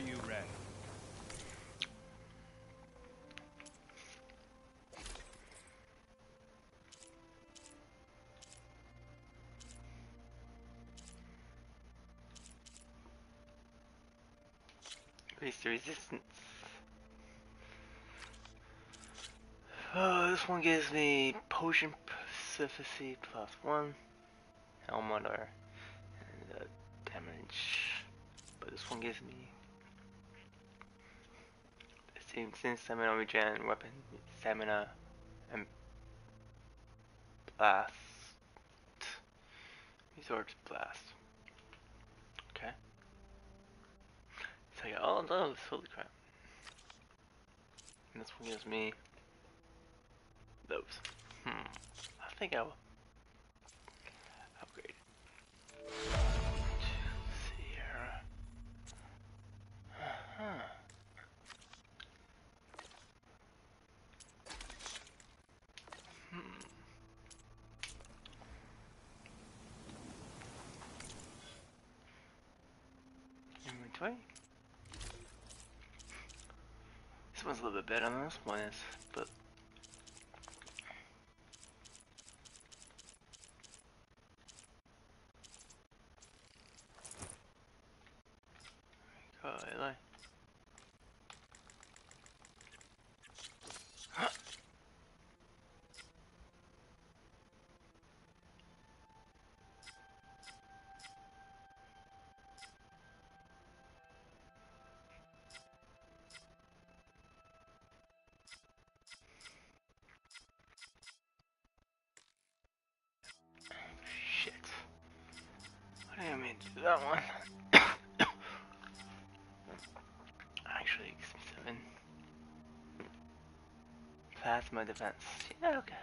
Increase the resistance. Oh, this one gives me potion specificity +1, helmet or damage, but this one gives me instant stamina regen, weapon stamina, and blast. Resort blast. Okay. So I got all of those. Holy crap! And this one gives me those. I think I will upgrade. Let's see here. Inventory. This one's a little bit better than this one is, but really? Shit. I didn't mean to do that one. Actually, 7. Plasma defense. Yeah, okay.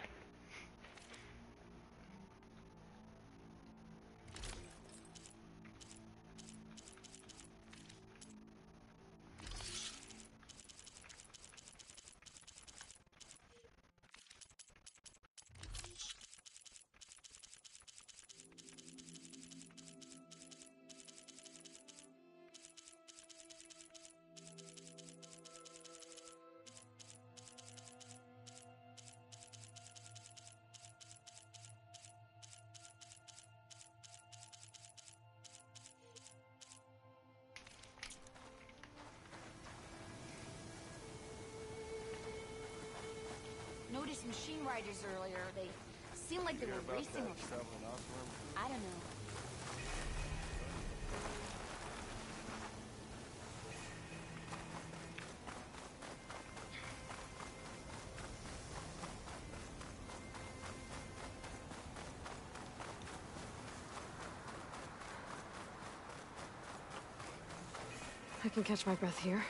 British machine riders earlier. They seemed like they were racing or something. I don't know. I can catch my breath here.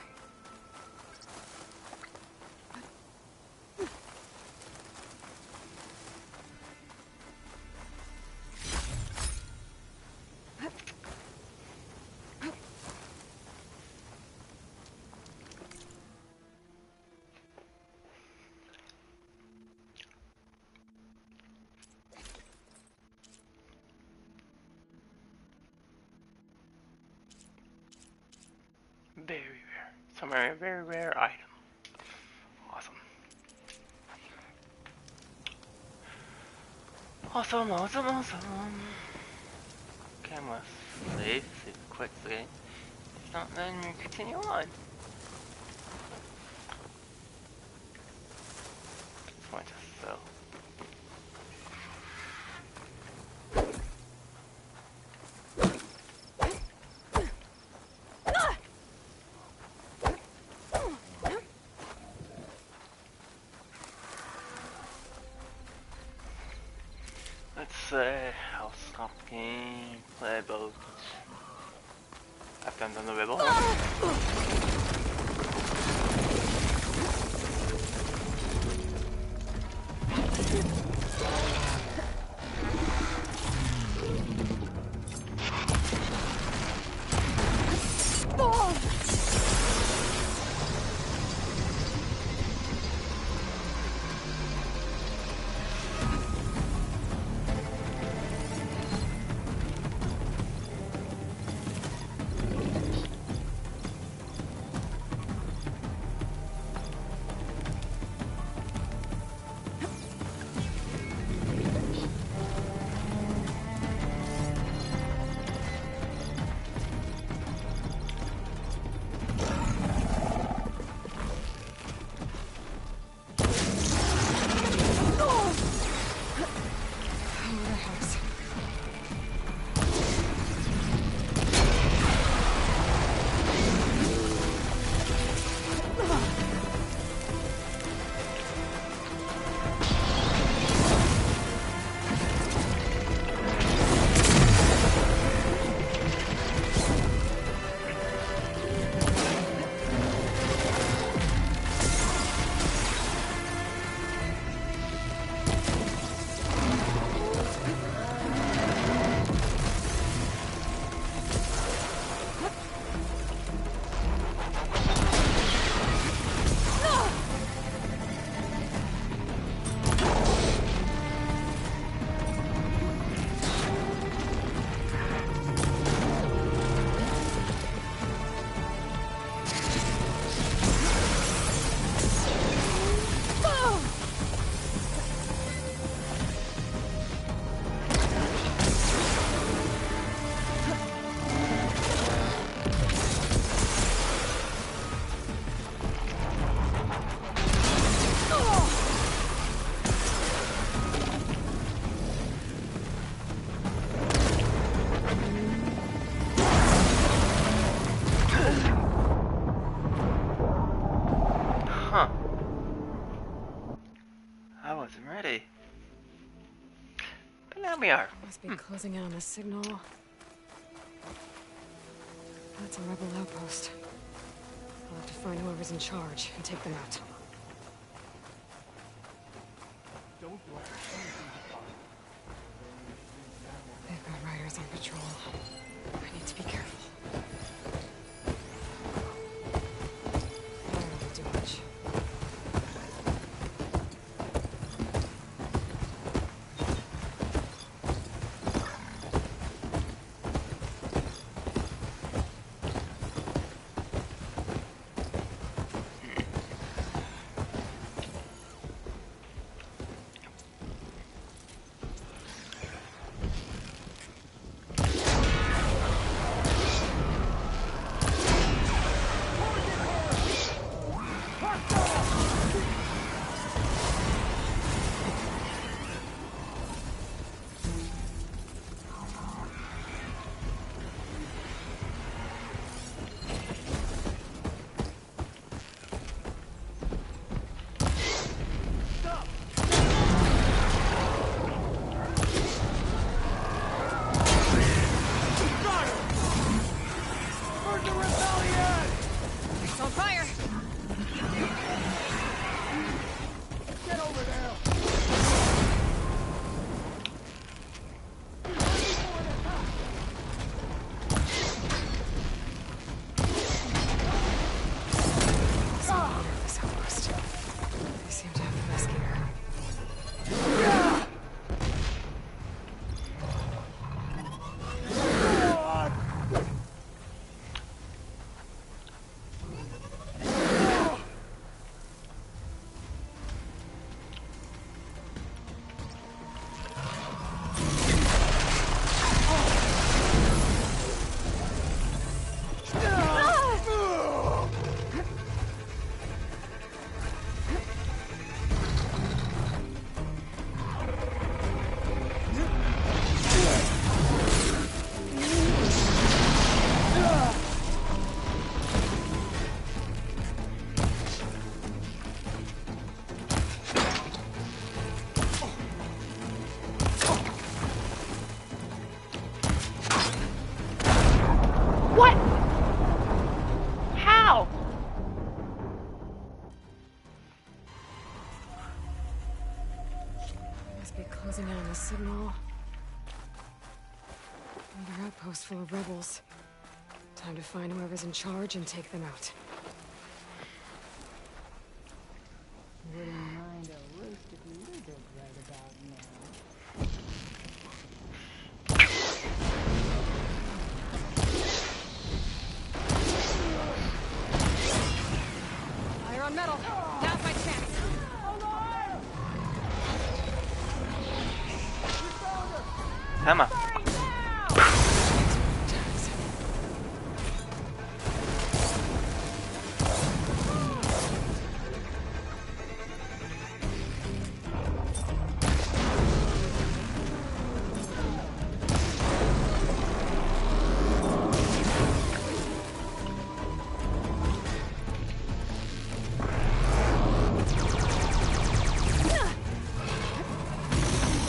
Very rare. Some very rare item. Awesome. Awesome, awesome, awesome. Okay, I'm gonna save quickly. If not, then we continue on. Just want to sell. I'll stop game, play both. I've done the rebel. We are. Must be closing in on the signal. That's a rebel outpost. I'll have to find whoever's in charge and take them out. They've got riders on patrol. I need to be careful. I don't do much. Must be closing in on the signal. Another outpost full of rebels. Time to find whoever's in charge and take them out. Wouldn't mind a roasted lizard right about now. Fire on metal! Now's my chance! Hammer.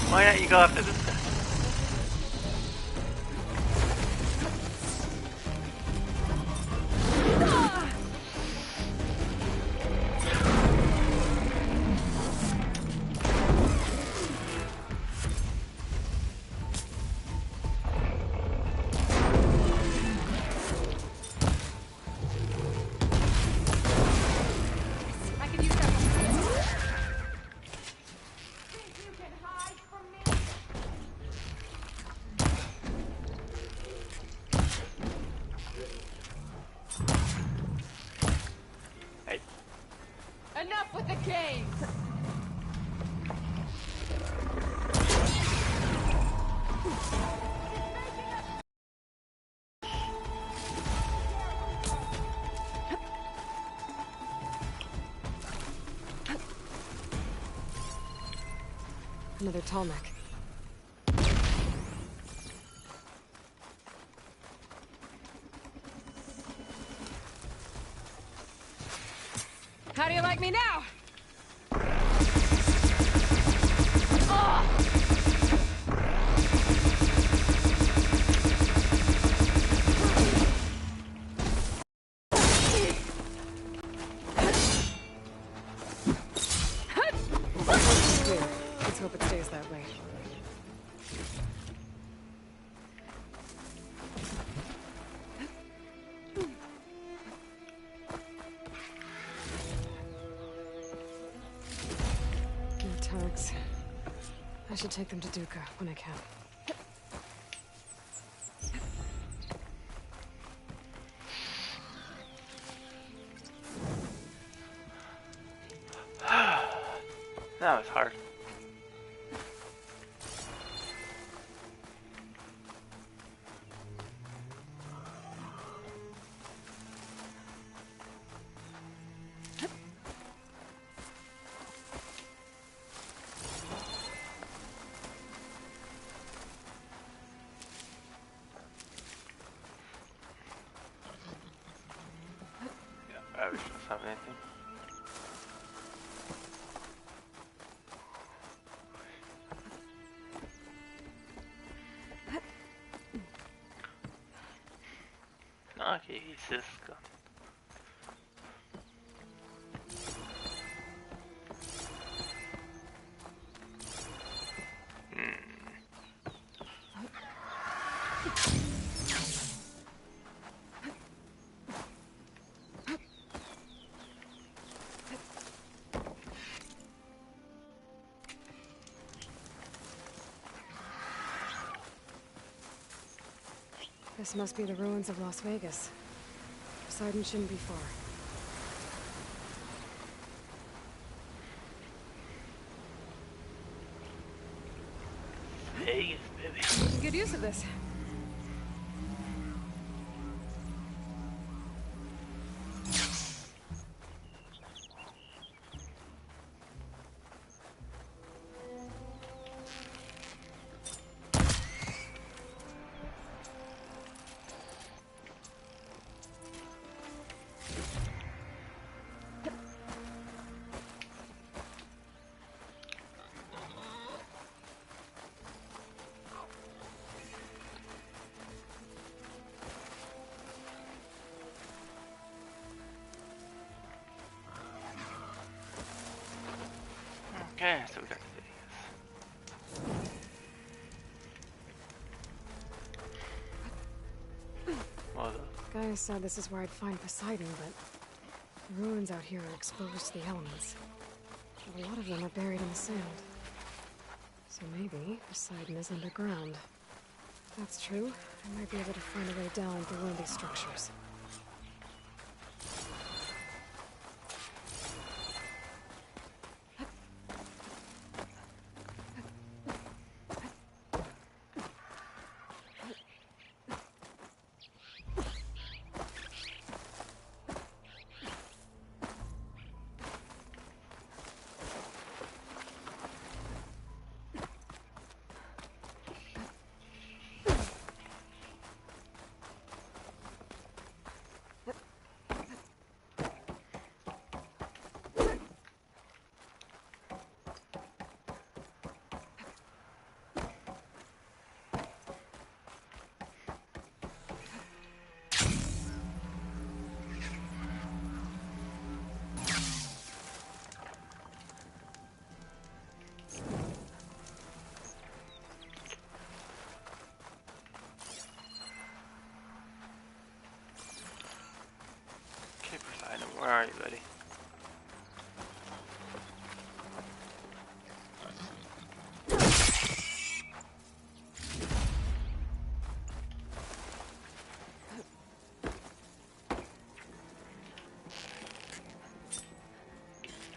Why don't you go after this guy? I can use that one. Enough with the games! Another Tallneck. How do you like me now? Clear. Let's hope it stays that way. More turrets. I should take them to Duca when I can. That was hard. Yeah, we shouldn't have anything. Okay, he's just gone. This must be the ruins of Las Vegas. Poseidon shouldn't be far. Vegas, baby. Good use of this. Okay, so we got Vegas. Gaia said this is where I'd find Poseidon, but the ruins out here are exposed to the elements. A lot of them are buried in the sand. So maybe Poseidon is underground. If that's true, I might be able to find a way down through one of these structures. Okay, Poseidon, where are you, buddy?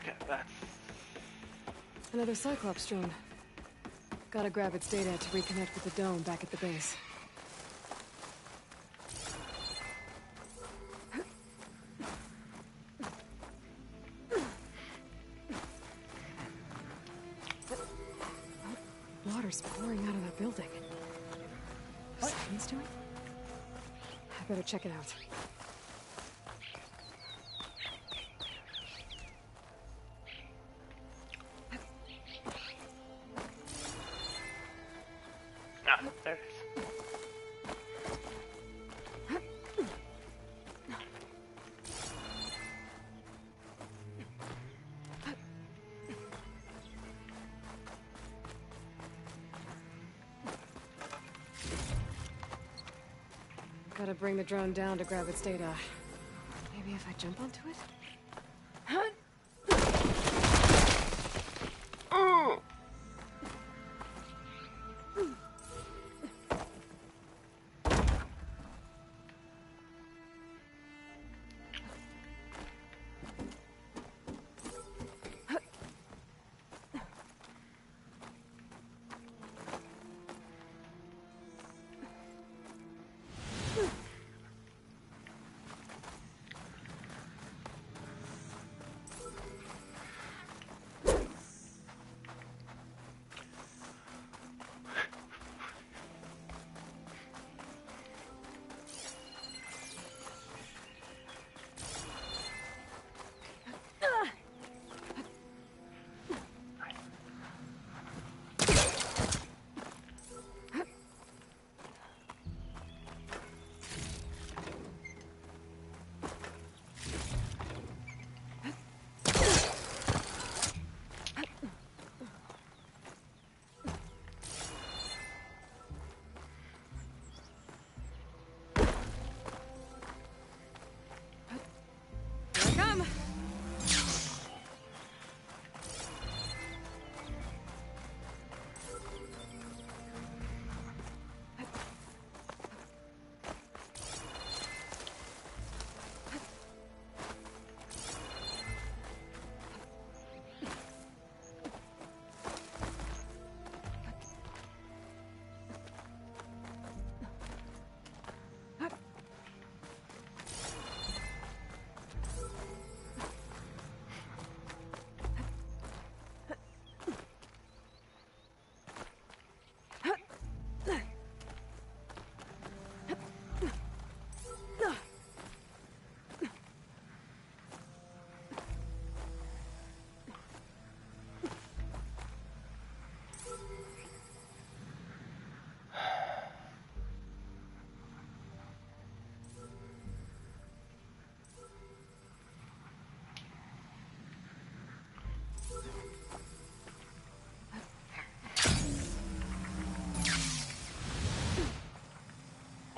Okay, that's... Another Cyclops drone. Gotta grab its data to reconnect with the dome back at the base. Water's pouring out of that building. Poseidon's doing? I better check it out. Ah, there it is. Gotta bring the drone down to grab its data. Maybe if I jump onto it?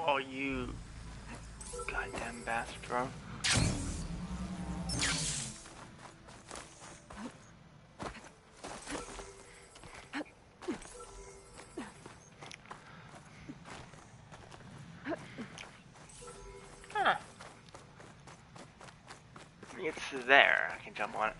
Oh, you... God. Goddamn bastard, bro. Huh. It's there. I can jump on it.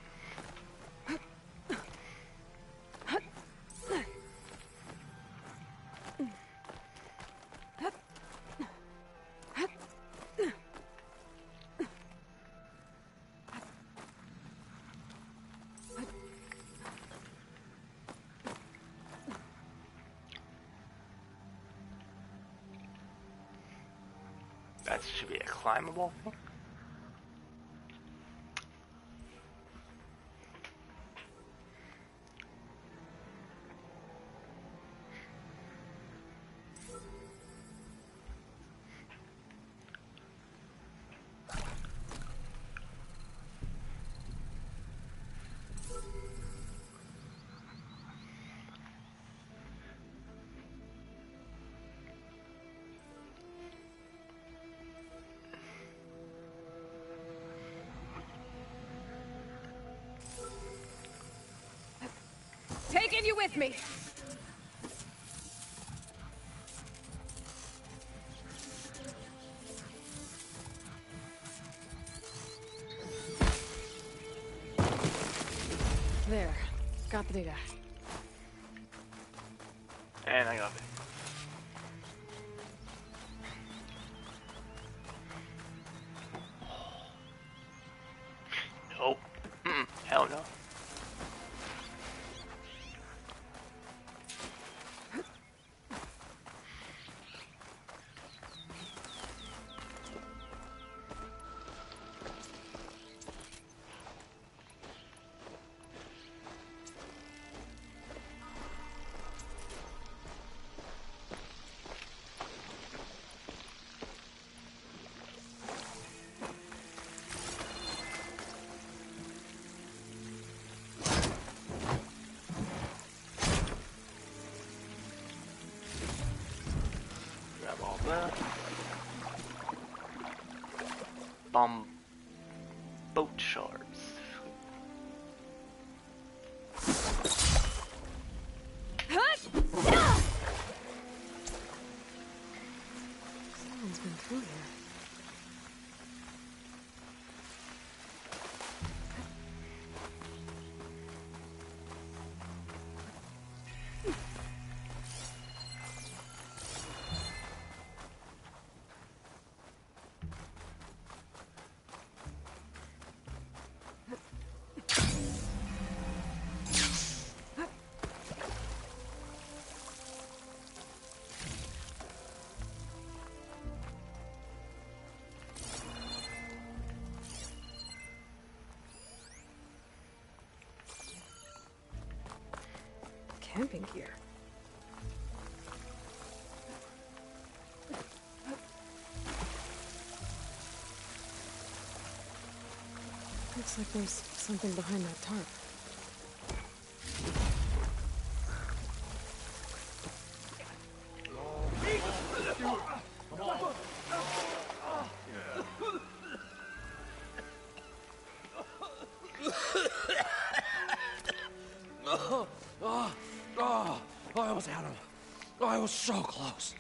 That should be a climbable thing. Taking you with me. There. Got the data. And I got it. Nope. Hell no. Grab all that. Boat shards. Someone's been through here. Camping gear. Looks like there's something behind that tarp. I almost had him. Oh, I was so close.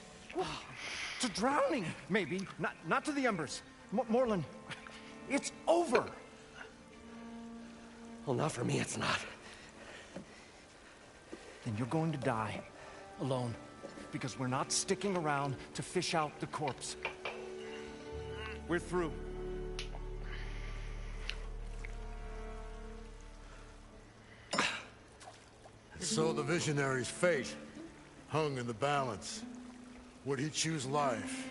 To drowning, maybe. Not to the embers. Morlund, it's over. Well, not for me, it's not. Then you're going to die. Alone. Because we're not sticking around to fish out the corpse. We're through. So the visionary's fate hung in the balance. Would he choose life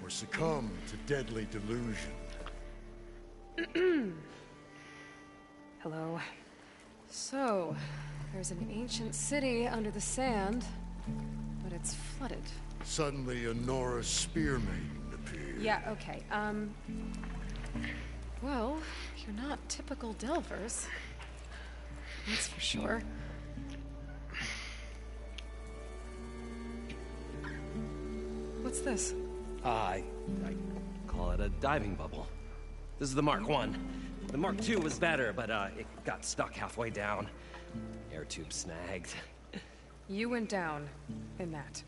or succumb to deadly delusion? Hello. So, there's an ancient city under the sand, but it's flooded. Suddenly a Nora spear maiden appeared. Yeah, okay. Well, you're not typical Delvers. That's for sure. What's this? call it a diving bubble. This is the Mark 1. The Mark 2 was better, but it got stuck halfway down. Air tube snagged. You went down in that.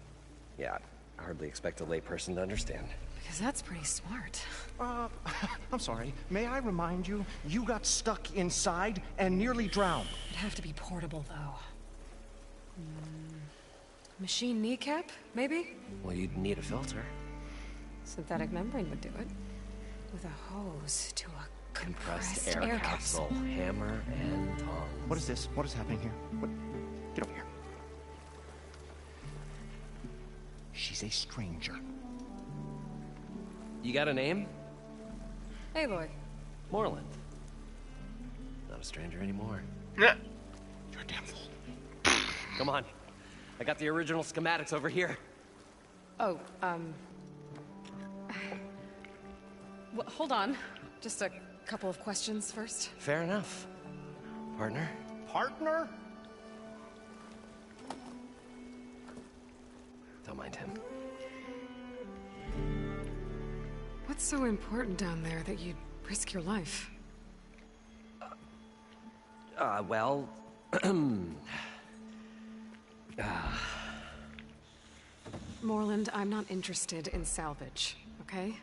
Yeah, I hardly expect a layperson to understand. Because that's pretty smart. I'm sorry. May I remind you, you got stuck inside and nearly drowned. It'd have to be portable, though. Machine kneecap, maybe? Well, you'd need a filter. Synthetic membrane would do it. With a hose to a Compressed air capsule, hammer and tongs. What is this? What is happening here? What? Get over here. She's a stranger. You got a name? Aloy. Moreland. Not a stranger anymore. Yeah. You're a damn fool. Come on. I got the original schematics over here. Oh, well, hold on. Just a couple of questions first. Fair enough. Partner? Partner? Don't mind him. What's so important down there that you'd risk your life? Well... Moreland, I'm not interested in salvage, okay?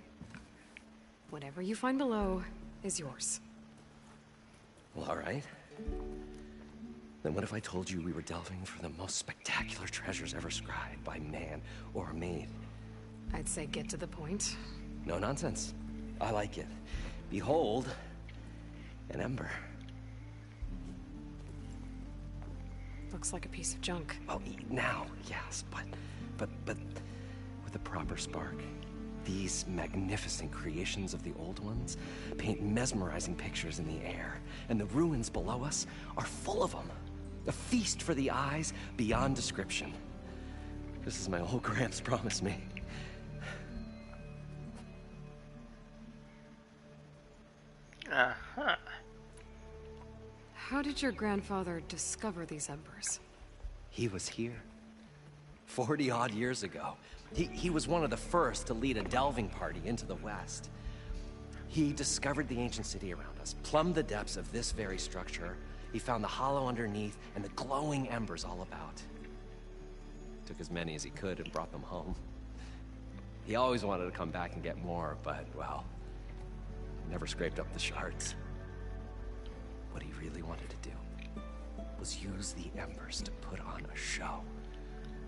Whatever you find below is yours. Well, all right. Then what if I told you we were delving for the most spectacular treasures ever scribed by man or maid? I'd say get to the point. No nonsense. I like it. Behold, an ember. Looks like a piece of junk. Well, now, yes, but with a proper spark. These magnificent creations of the old ones paint mesmerizing pictures in the air, and the ruins below us are full of them. A feast for the eyes beyond description. This is my old Gramps promised me. Uh-huh. How did your grandfather discover these embers? He was here 40-odd years ago. He was one of the first to lead a delving party into the West. He discovered the ancient city around us, plumbed the depths of this very structure. He found the hollow underneath and the glowing embers all about. Took as many as he could and brought them home. He always wanted to come back and get more, but, well, never scraped up the shards. What he really wanted to do was use the embers to put on a show.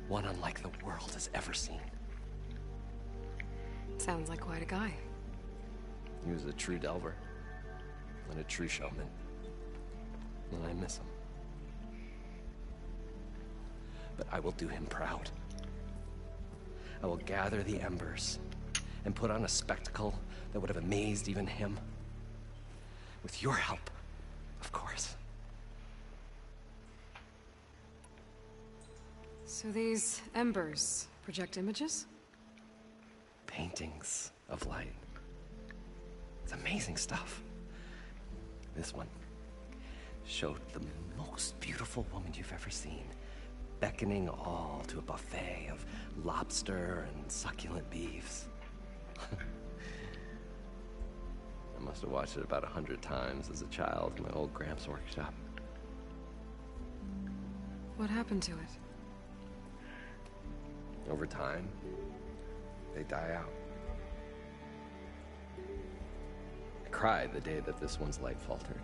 One unlike the world has ever seen. Sounds like quite a guy. He was a true delver and a true showman. And I miss him. But I will do him proud. I will gather the embers and put on a spectacle that would have amazed even him. With your help, of course. So these embers project images? Paintings of light. It's amazing stuff. This one showed the most beautiful woman you've ever seen, beckoning all to a buffet of lobster and succulent beefs. I must have watched it about 100 times as a child in my old Gramps workshop. What happened to it? Over time, they die out. I cried the day that this one's light faltered.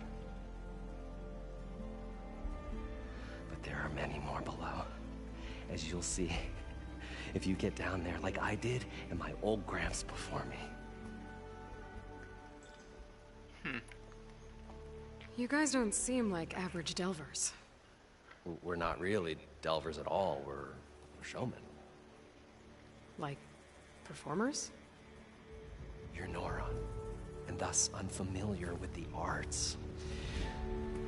But there are many more below, as you'll see if you get down there like I did and my old Gramps before me. You guys don't seem like average delvers. We're not really delvers at all. We're showmen. Like performers? You're Noron, and thus unfamiliar with the arts.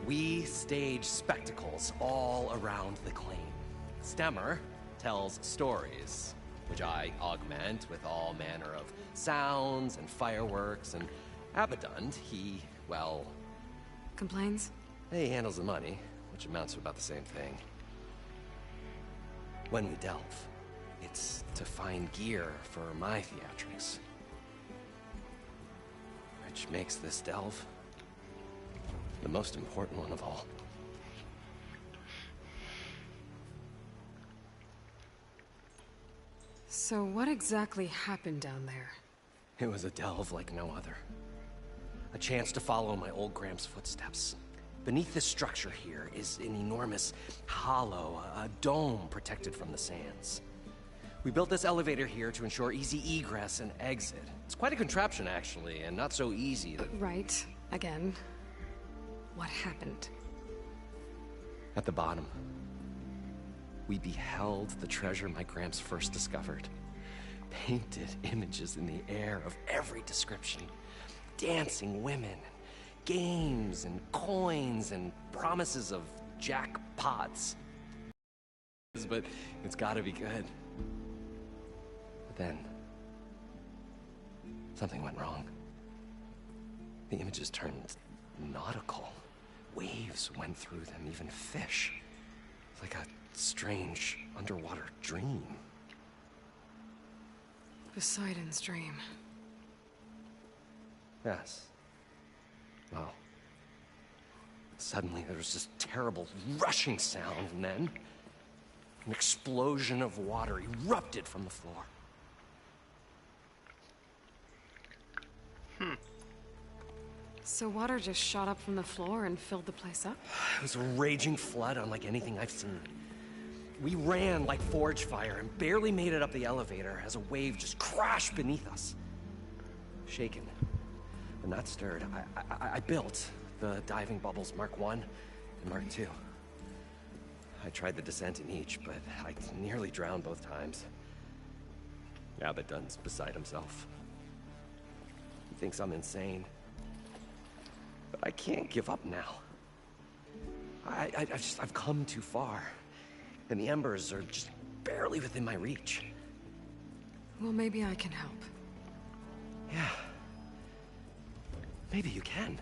We stage spectacles all around the claim. Stemmer tells stories, which I augment with all manner of sounds and fireworks, and Abaddon, he, well... Complains? He handles the money, which amounts to about the same thing. When we delve, it's to find gear for my theatrics. Which makes this delve the most important one of all. So what exactly happened down there? It was a delve like no other. A chance to follow my old Gram's footsteps. Beneath this structure here is an enormous hollow, a dome protected from the sands. We built this elevator here to ensure easy egress and exit. It's quite a contraption, actually, and not so easy that... Right. Again. What happened? At the bottom, we beheld the treasure my Gramps first discovered. Painted images in the air of every description. Dancing women, games and coins and promises of jackpots. But it's gotta be good. But then, something went wrong. The images turned nautical. Waves went through them, even fish. Like a strange underwater dream. Poseidon's dream. Yes. Well, suddenly there was this terrible rushing sound, and then an explosion of water erupted from the floor. So water just shot up from the floor and filled the place up? It was a raging flood unlike anything I've seen. We ran like forge fire and barely made it up the elevator as a wave just crashed beneath us. Shaken, but not stirred, I built the diving bubbles Mark I and Mark II. I tried the descent in each, but I nearly drowned both times. Abaddon's beside himself. He thinks I'm insane. But I can't give up now. I've come too far. And the embers are just barely within my reach. Well, maybe I can help. Yeah. Maybe you can.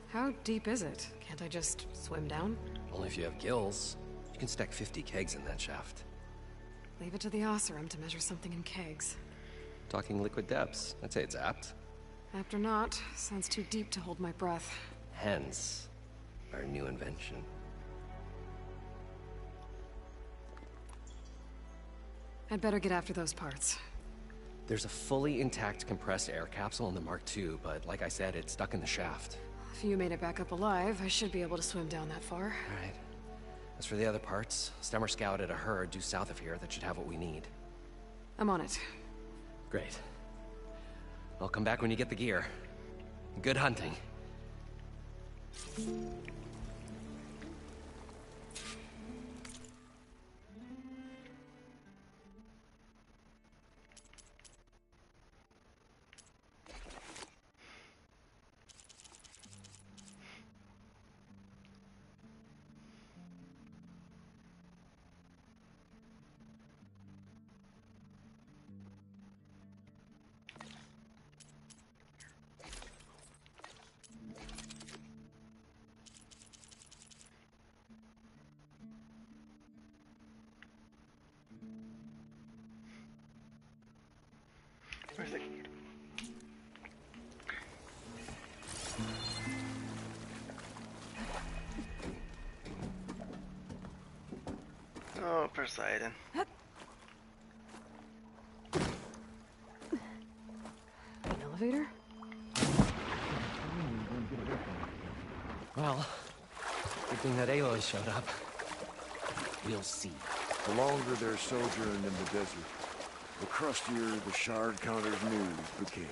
How deep is it? Can't I just swim down? Only if you have gills. You can stack 50 kegs in that shaft. Leave it to the Oseram to measure something in kegs. Talking liquid depths. I'd say it's apt. After not, sounds too deep to hold my breath. Hence, our new invention. I'd better get after those parts. There's a fully intact compressed air capsule in the Mark II, but like I said, it's stuck in the shaft. If you made it back up alive, I should be able to swim down that far. All right. As for the other parts, Stemmer scouted a herd due south of here that should have what we need. I'm on it. Great. I'll come back when you get the gear. Good hunting. Where's it? Oh, Poseidon. An elevator? Well, good thing that Aloy showed up. We'll see. The longer they're sojourning in the desert, the crustier the shard counter's news became.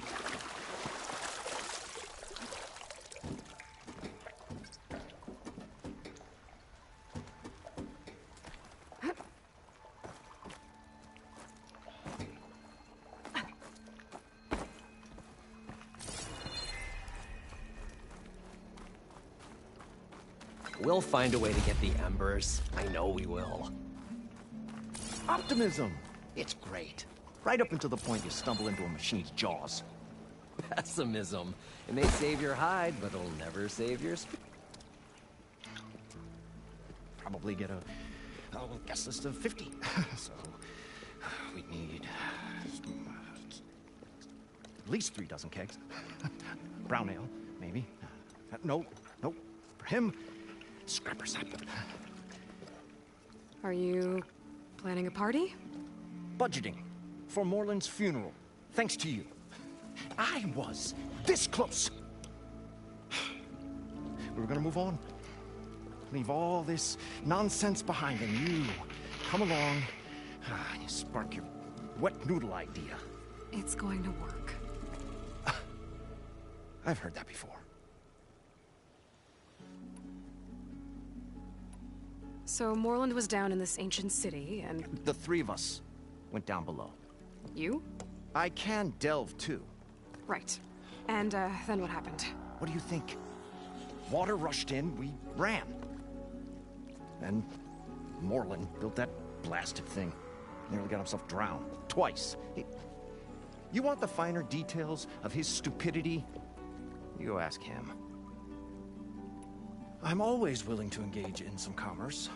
We'll find a way to get the embers. I know we will. Optimism! It's great. Right up until the point you stumble into a machine's jaws. Pessimism. It may save your hide, but it'll never save your spirit. Probably get a guest list of 50. So, we need... At least 3 dozen kegs. Brown ale, maybe. No. For him, scrapper sap. Are you planning a party? Budgeting for Morland's funeral. Thanks to you. I was this close. We were gonna move on. Leave all this nonsense behind, and you come along, you spark your wet noodle idea. It's going to work. I've heard that before. So Morland was down in this ancient city, and... The 3 of us went down below. You? I can delve, too. Right. And, then what happened? What do you think? Water rushed in, we ran. Then Morland built that blasted thing. Nearly got himself drowned. Twice. You want the finer details of his stupidity? You go ask him. I'm always willing to engage in some commerce.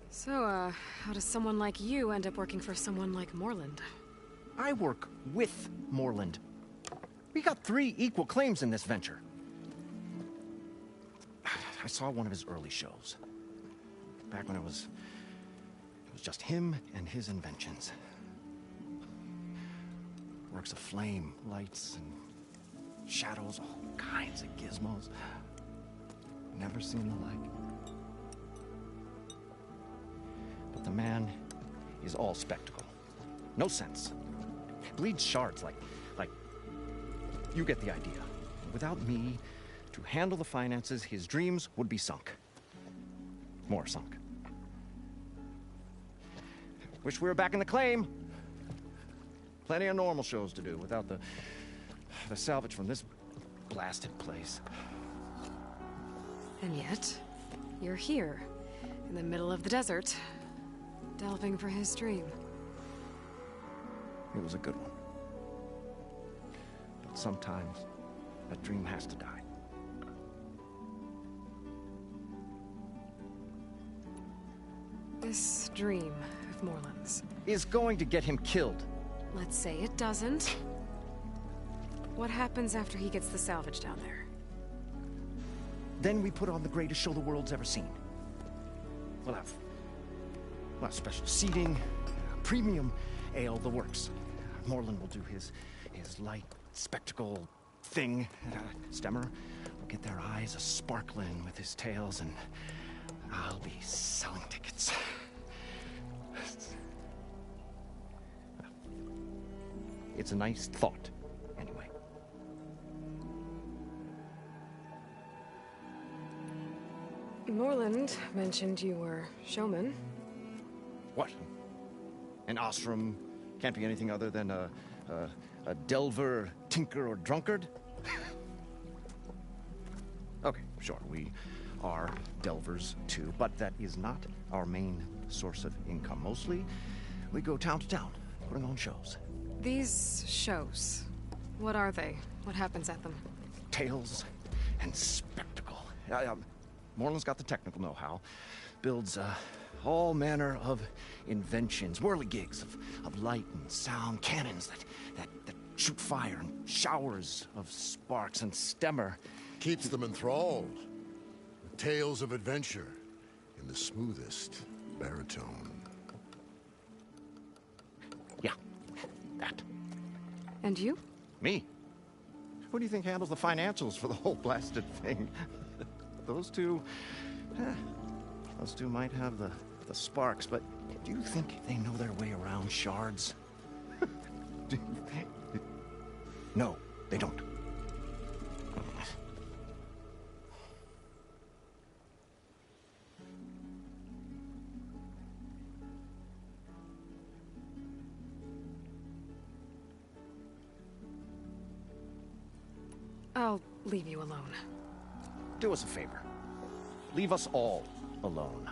So, how does someone like you end up working for someone like Morland? I work with Morland. We got 3 equal claims in this venture. I saw one of his early shows. Back when it was just him and his inventions. Works of flame, lights, and shadows, all kinds of gizmos. Never seen the like. But the man is all spectacle. No sense. Bleeds shards like... You get the idea. Without me to handle the finances, his dreams would be sunk. More sunk. Wish we were back in the claim. Plenty of normal shows to do without the salvage from this blasted place. And yet, you're here, in the middle of the desert, delving for his dream. It was a good one. But sometimes, a dream has to die. This dream of Morland's is going to get him killed. Let's say it doesn't. What happens after he gets the salvage down there? Then we put on the greatest show the world's ever seen. We'll have special seating, premium ale, the works. Morland will do his light spectacle thing. Stemmer will get their eyes a-sparkling with his tales, and I'll be selling tickets. It's a nice thought, anyway. Morland mentioned you were showman. What? An Ostrom can't be anything other than a delver, tinker, or drunkard? Okay, sure, we are delvers too, but that is not our main source of income. Mostly, we go town to town, putting on shows. These shows, what are they? What happens at them? Tales and spectacle. Morland's got the technical know-how. Builds all manner of inventions, whirligigs of light and sound, cannons that shoot fire, and showers of sparks, and Stemmer keeps them enthralled. The tales of adventure in the smoothest baritone. Yeah, that. And you? Me? Who do you think handles the financials for the whole blasted thing? Those two might have the sparks, but do you think they know their way around shards? No, they don't. I'll leave you alone. Do us a favor. Leave us all alone.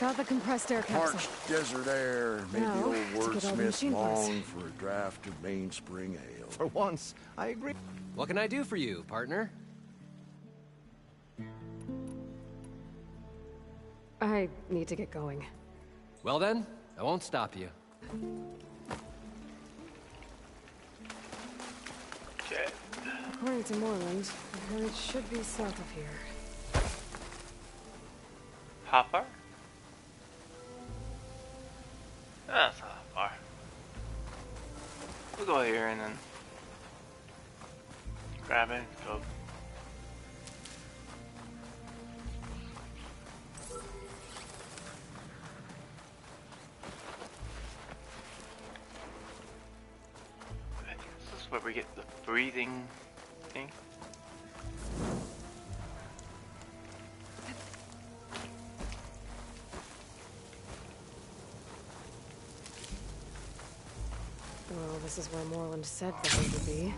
Got the compressed air capsule. Parched desert air made Now, the old to get all the wordsmith machine parts. long for a draft of mainspring ale. For once, I agree. What can I do for you, partner? I need to get going. Well then, I won't stop you. Okay. According to Moreland, the herd should be south of here. How far? That's not that far. We'll go here and then grab it, go. This is where we get the breathing thing. Well, this is where Moreland said the herd would be.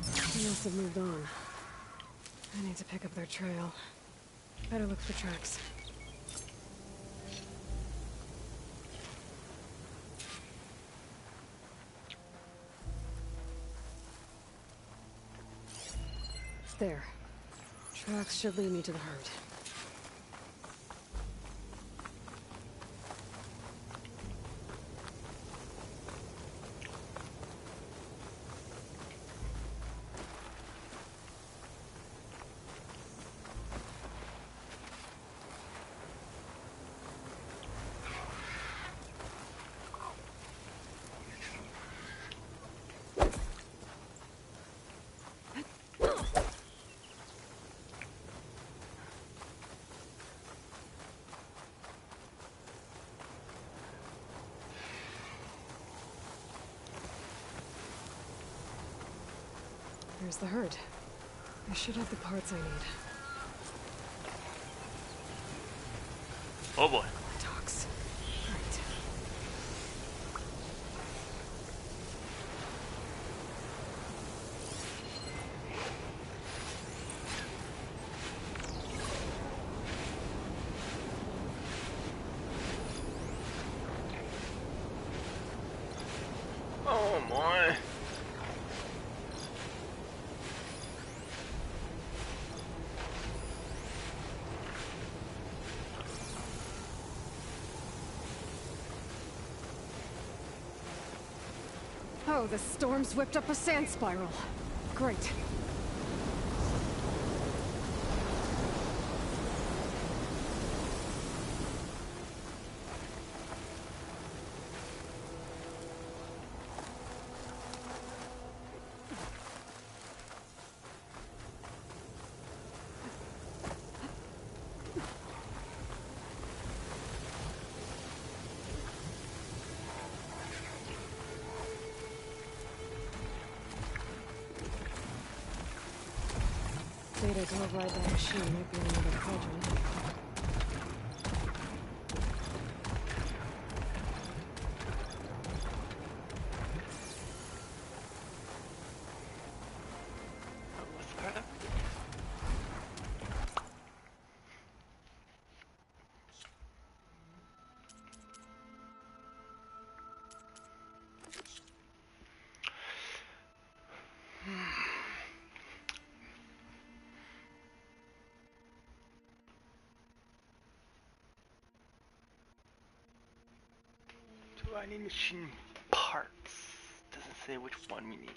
They must have moved on. I need to pick up their trail. Better look for tracks. There. Tracks should lead me to the herd. Here's the herd. I should have the parts I need. Oh boy. Dogs. Right. Oh my. Oh, the storm's whipped up a sand spiral. Great. Data to override that machine might be another cauldron. What's the further? Do I need machine parts? Doesn't say which one we need.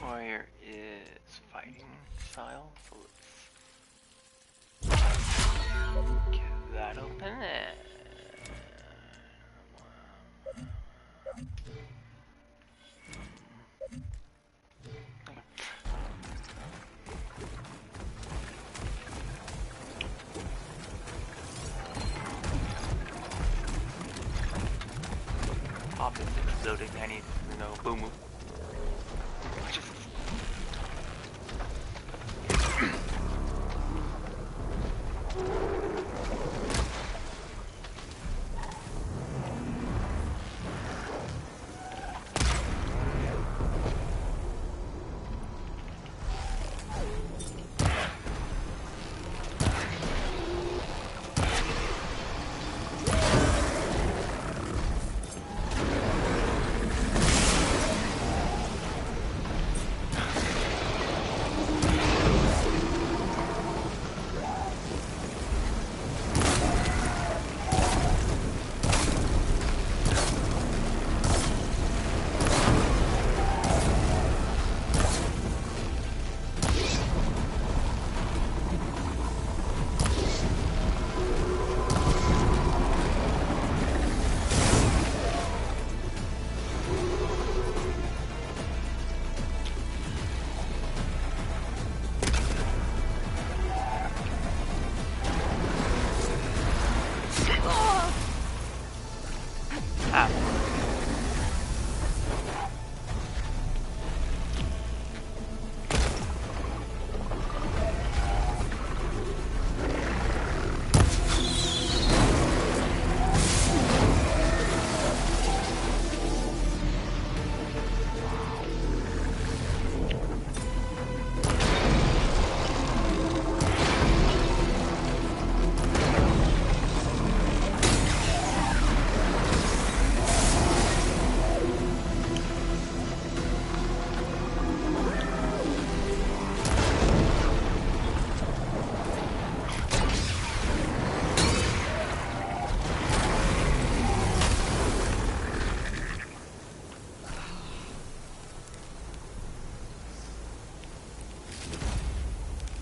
Warrior is fighting style, so let's get that open it. Pop is exploding. I need, you know, boom.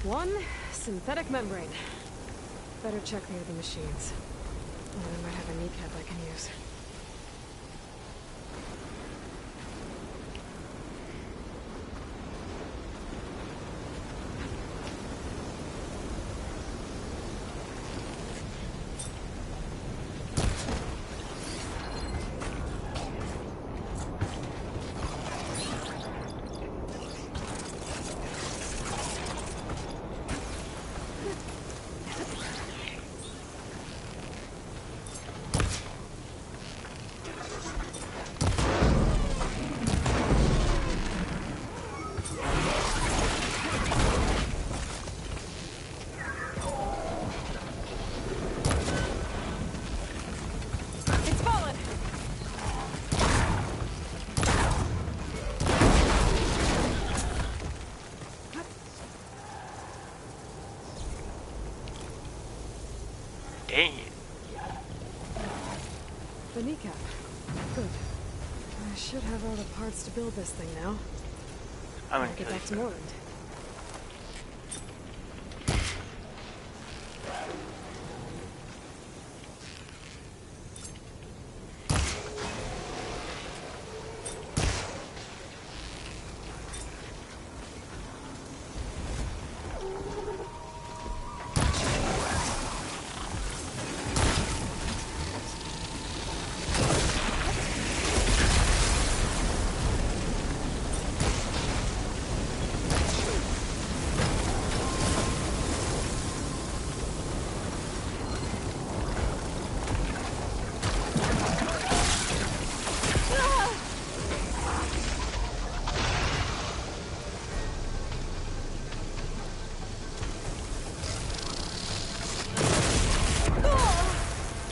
One synthetic membrane. Better check the other machines. One of them might have a kneecap I can use. The kneecap. Good. I should have all the parts to build this thing now. I'm gonna get back to Morland.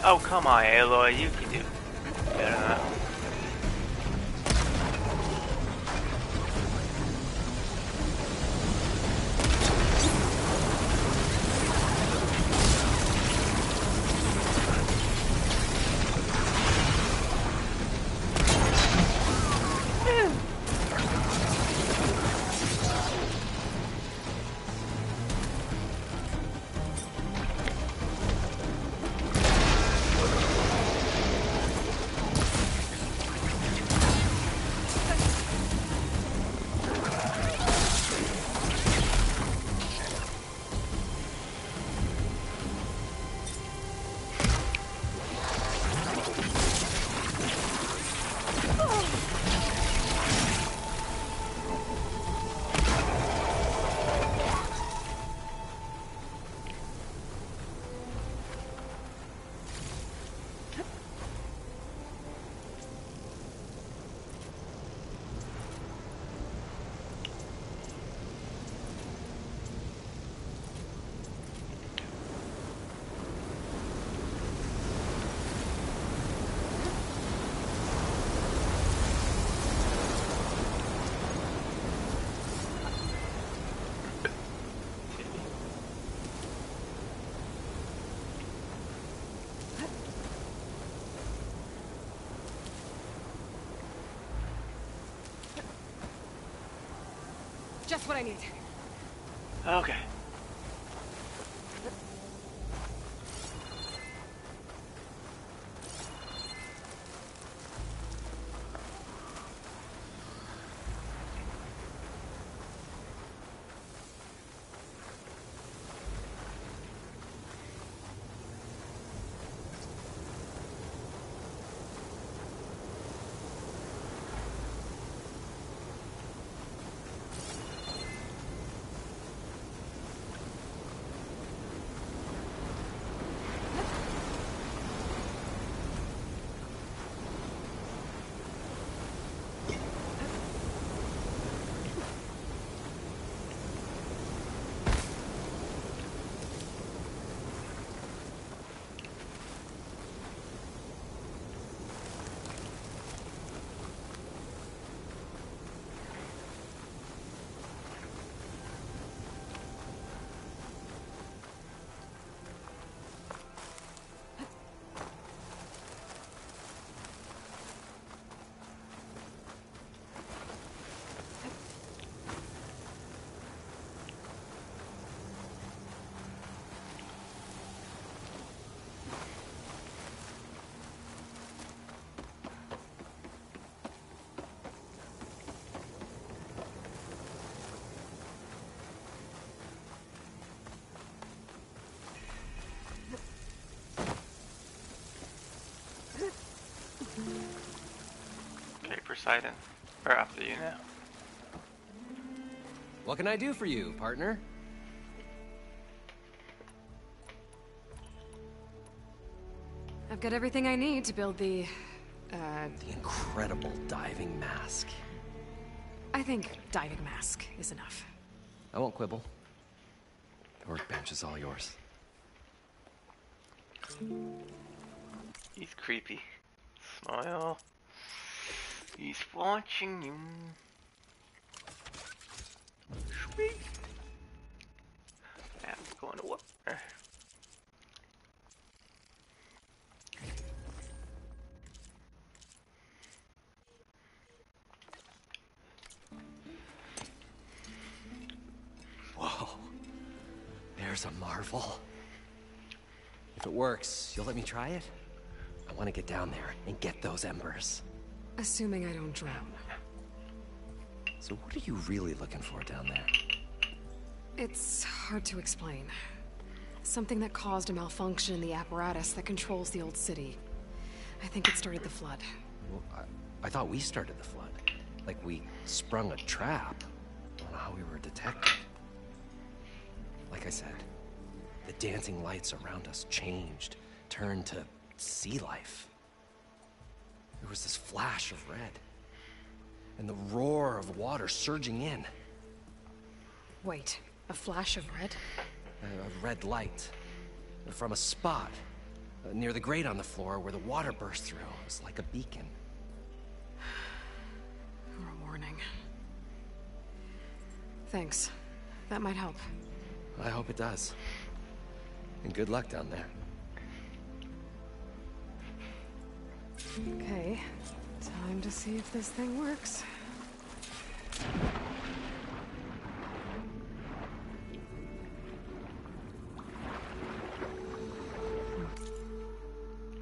Oh, come on, Aloy, you can do better than that. Just what I need. Okay. Okay, Poseidon. We're after you now. What can I do for you, partner? I've got everything I need to build the incredible diving mask. I think diving mask is enough. I won't quibble. The workbench is all yours. He's creepy. Smile. He's watching you. Sweet. I'm going to work. Whoa. There's a marvel. If it works, you'll let me try it? I want to get down there and get those embers. Assuming I don't drown. So what are you really looking for down there? It's hard to explain. Something that caused a malfunction in the apparatus that controls the old city. I think it started the flood. Well, I thought we started the flood. Like we sprung a trap. I don't know how we were detected. Like I said, the dancing lights around us changed, turned to sea life. There was this flash of red, and the roar of water surging in. Wait, a flash of red? A red light from a spot near the grate on the floor where the water burst through. It was like a beacon. Or a warning. Thanks. That might help. I hope it does. And good luck down there. Okay, time to see if this thing works.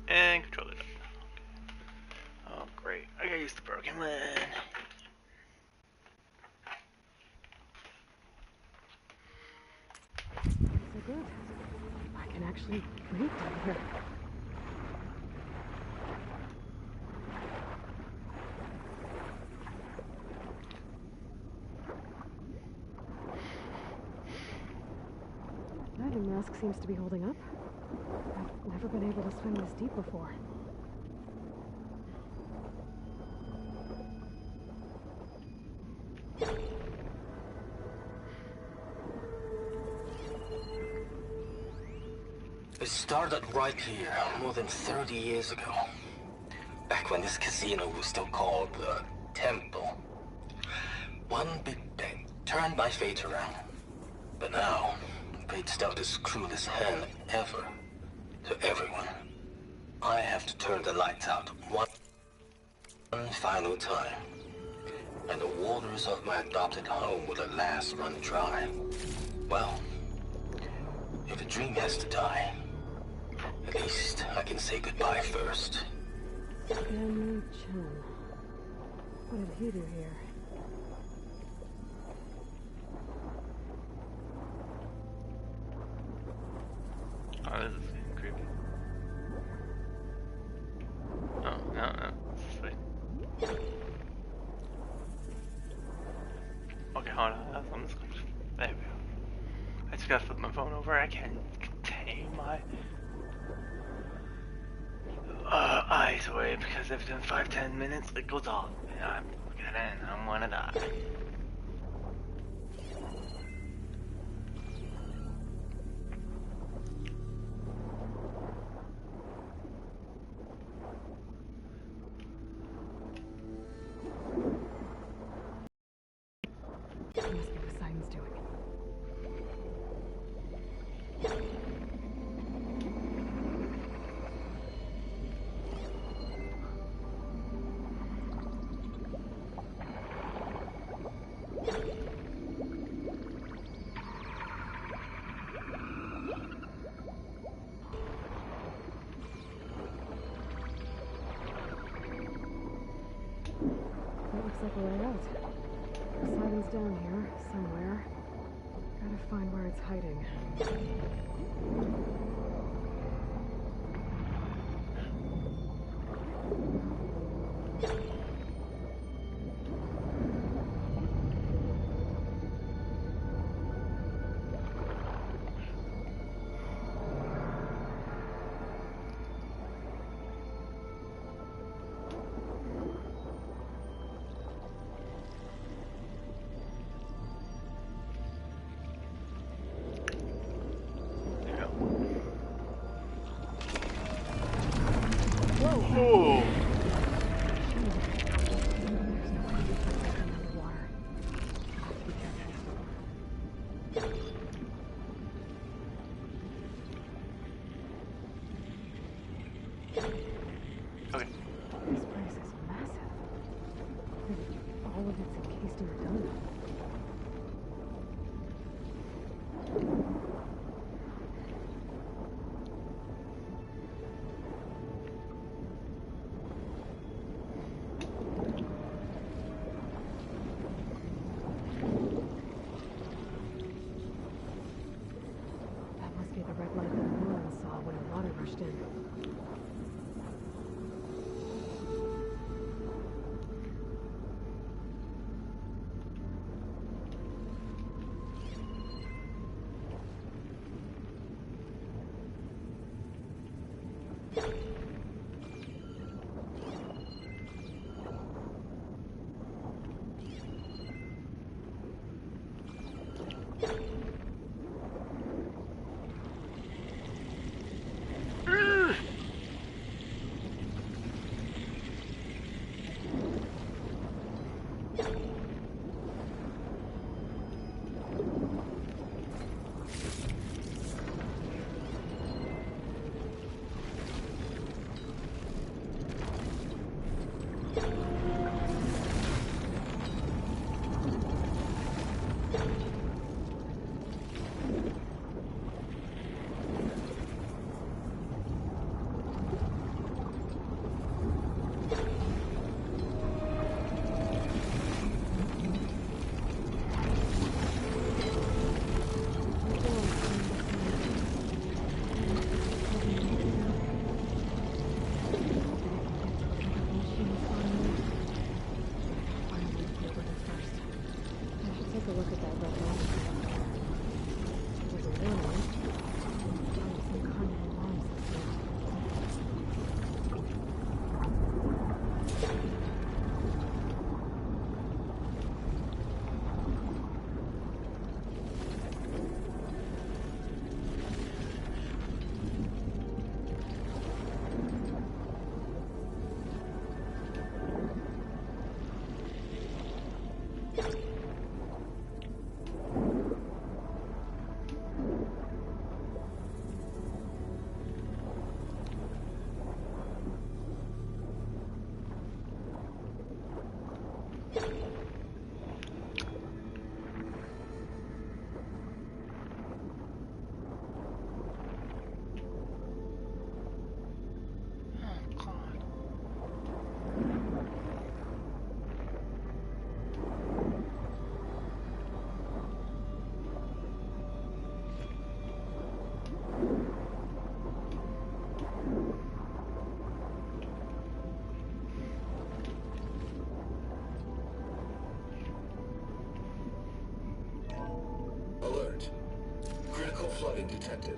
And control it up. Oh, great. I gotta use the broken one. So good. I can actually breathe down here. Diving mask seems to be holding up. I've never been able to swim this deep before. It started right here, more than 30 years ago. Back when this casino was still called the Temple. One big day turned my fate around. But now, fate's dealt this cruelest hand ever to everyone. I have to turn the lights out one final time. and the waters of my adopted home will at last run dry. Well, if a dream has to die, at least I can say goodbye first. Stanley Chen. What did he do here? Oh, this is getting creepy. Oh, no, sweet. Okay, hold on, that's on the screen. There we go. I just gotta flip my phone over. I can't contain my eyes away because every 5-10 minutes it goes off. And I'm looking at it and I'm gonna die. This must be what Simon's doing. That looks like a way out. Simon's down here, somewhere. Gotta find where it's hiding. Oh. Okay. This place is massive. All of it's encased in a dome. That must be the red light that Nolan saw when the water rushed in. flooding detected.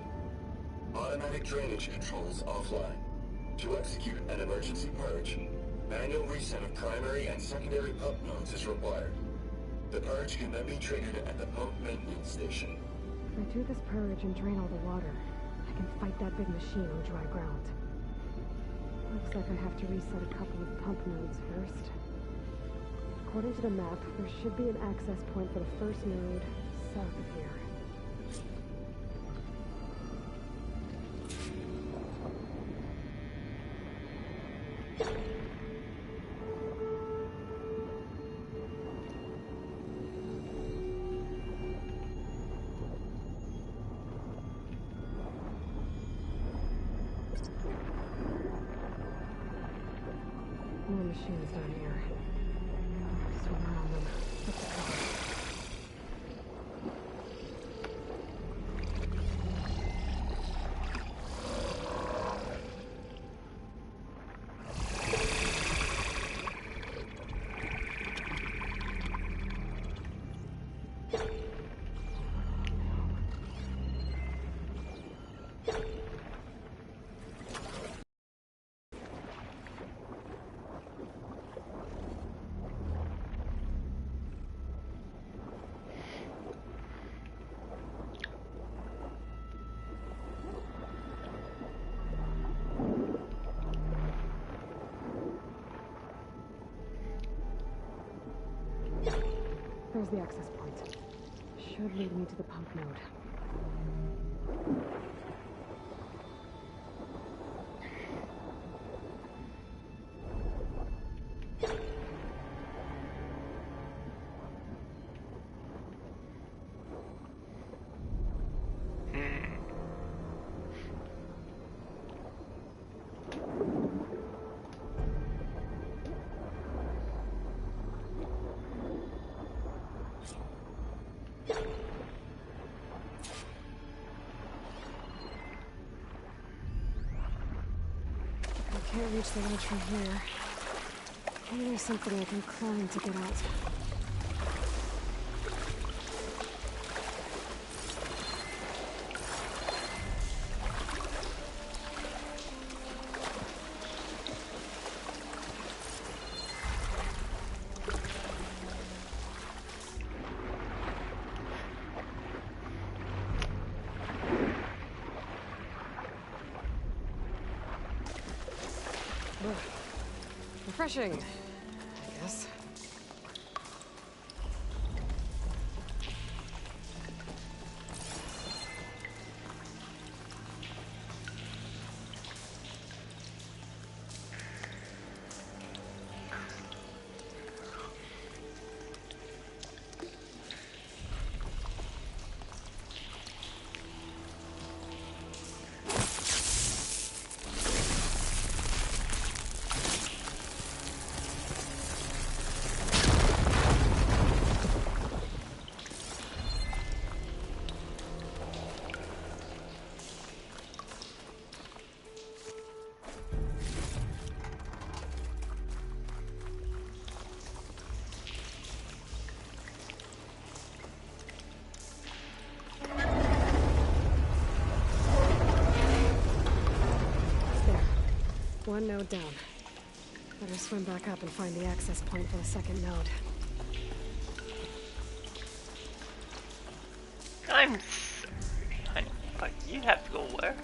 Automatic drainage controls offline. To execute an emergency purge, manual reset of primary and secondary pump nodes is required. The purge can then be triggered at the pump maintenance station. If I do this purge and drain all the water, I can fight that big machine on dry ground. Looks like I have to reset a couple of pump nodes first. According to the map, there should be an access point for the first node south of here. More machines down here. Swim around them. Look for cover. There's the access point. Should lead me to the pump node. Can't reach the ledge from here. Maybe there's something I can climb to get out. Refreshing, I guess. One node down. Better swim back up and find the access point for the second node. I'm sorry, honey, but you have to go where?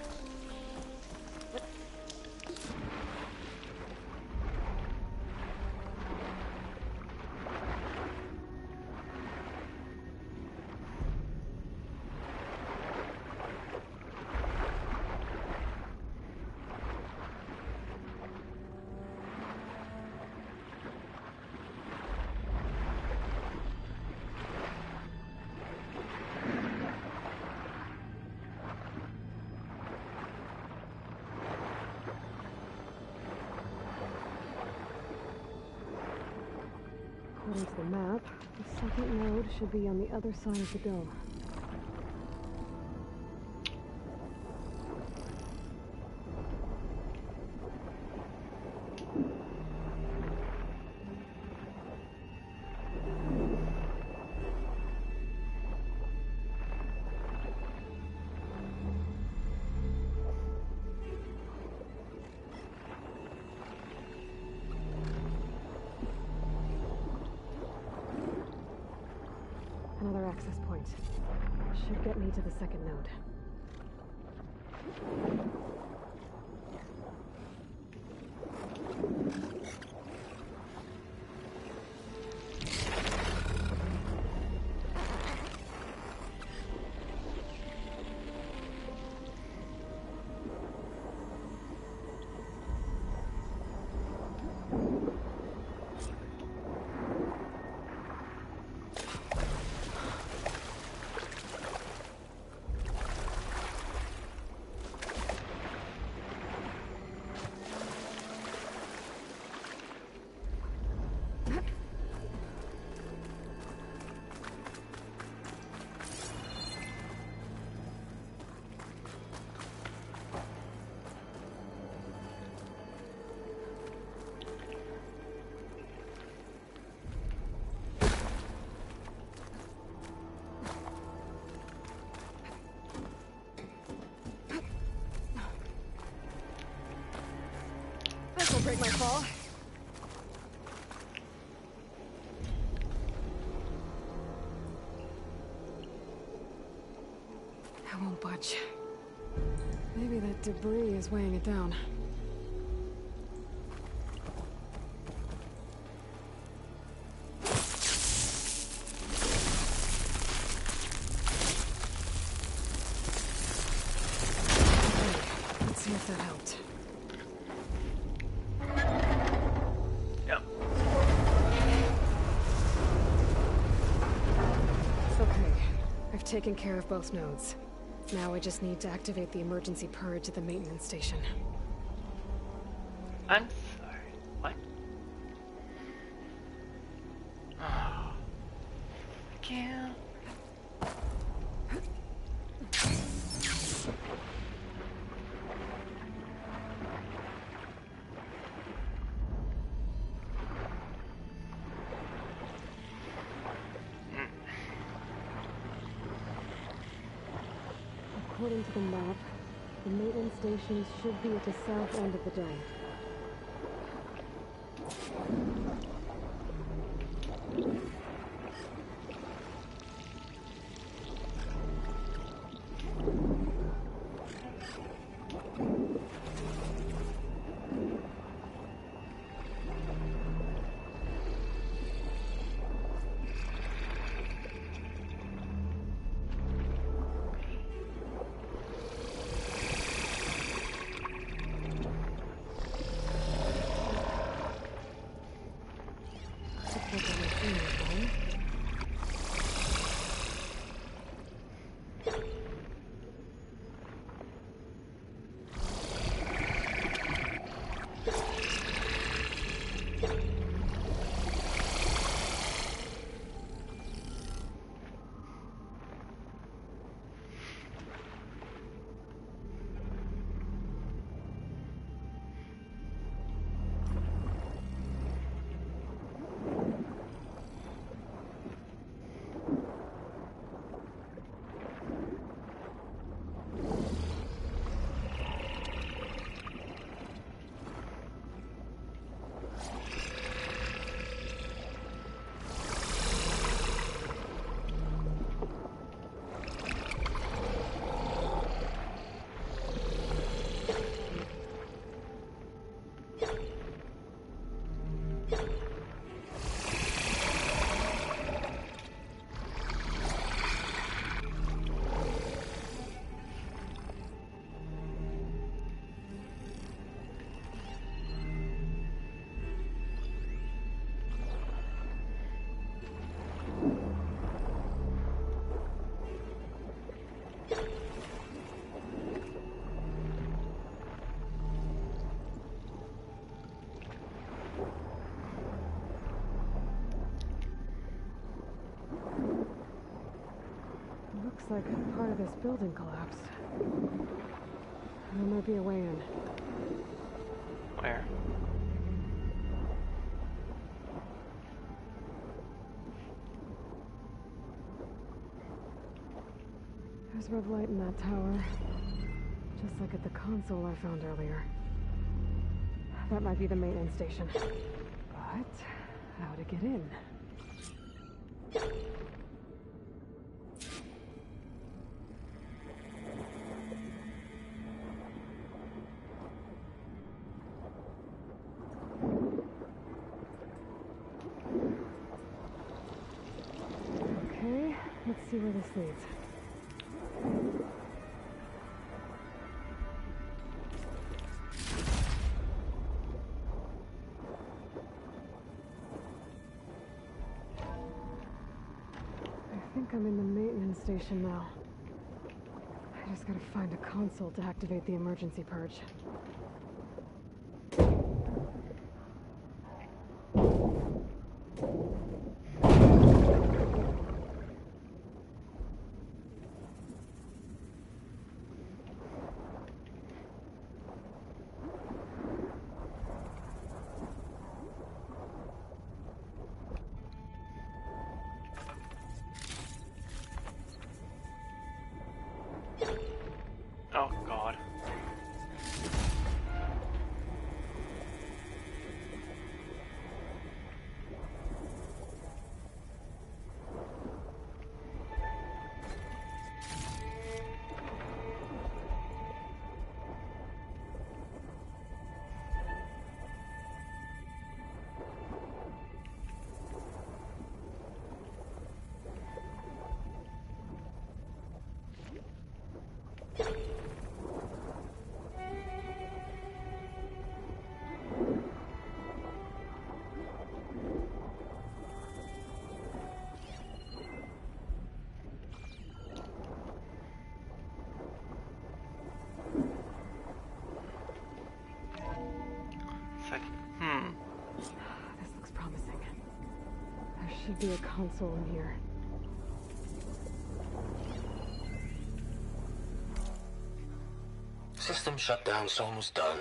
According to the map, the second node should be on the other side of the dome. Another access point. Should get me to the second node. This'll break my fall. I won't budge. Maybe that debris is weighing it down. Let's see if that helped. Yep. Okay. I've taken care of both nodes. Now I just need to activate the emergency purge at the maintenance station. I'm sorry. What? Oh. I can't. According to the map, the maintenance stations should be at the south end of the dome. Looks like part of this building collapsed. There might be a way in. Where? There's red light in that tower. Just like at the console I found earlier. That might be the maintenance station. But how to get in? see where this leads. I think I'm in the maintenance station now. I just gotta find a console to activate the emergency purge. Oh God. This looks promising. There should be a console in here. System shutdown's almost done.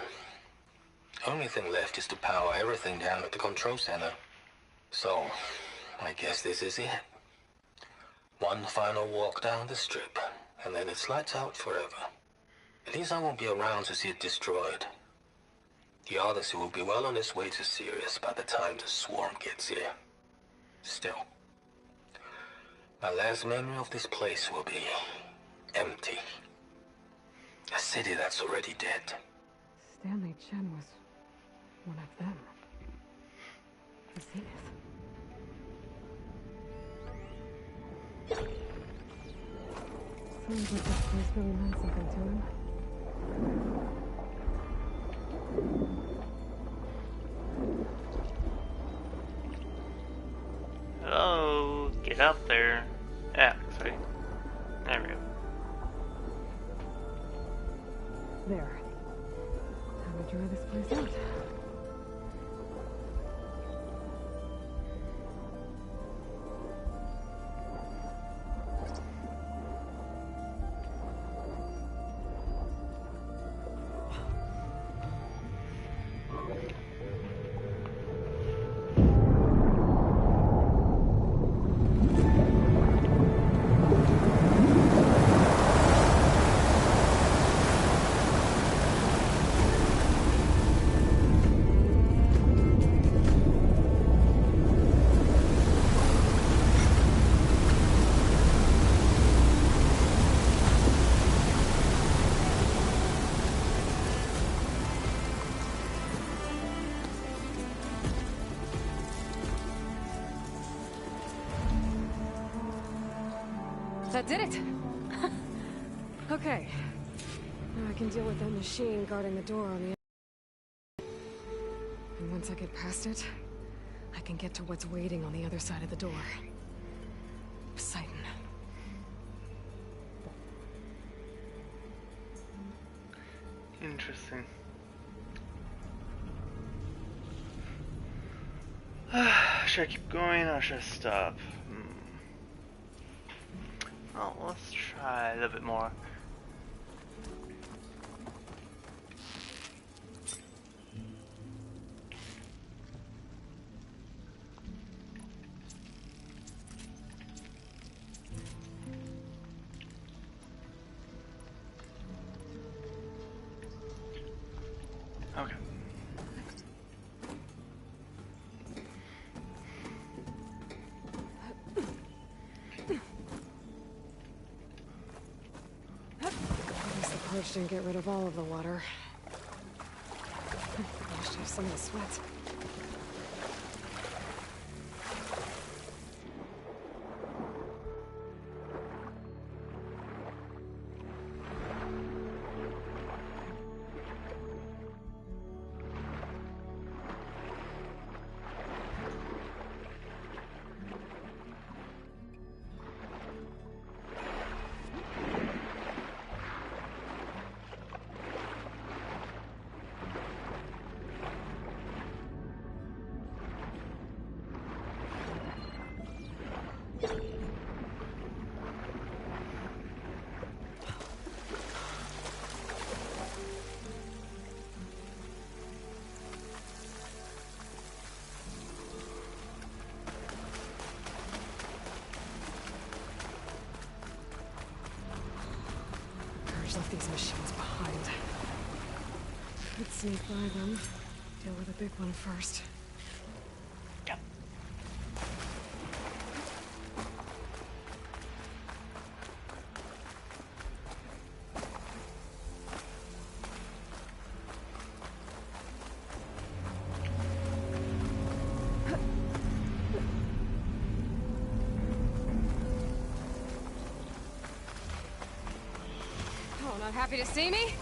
Only thing left is to power everything down at the control center. So, I guess this is it. One final walk down the strip, and then it's lights out forever. At least I won't be around to see it destroyed. The Odyssey will be well on its way to Sirius by the time the swarm gets here. Still, my last memory of this place will be empty. A city that's already dead. Stanley Chen was one of them. The Zenith. Sounds like this place really meant something to him. Hello, get up there. Yeah, sorry. There we go. There. Time to dry this place out. That did it! Okay. Now I can deal with that machine guarding the door on the other. And once I get past it, I can get to what's waiting on the other side of the door. Poseidon. Interesting. Should I keep going or should I stop? Oh, let's try a little bit more. Okay. Purge didn't get rid of all of the water. Managed to have some of the sweat. left these machines behind. Let's sneak by them. Deal with the big one first. Yep. Oh, not happy to see me?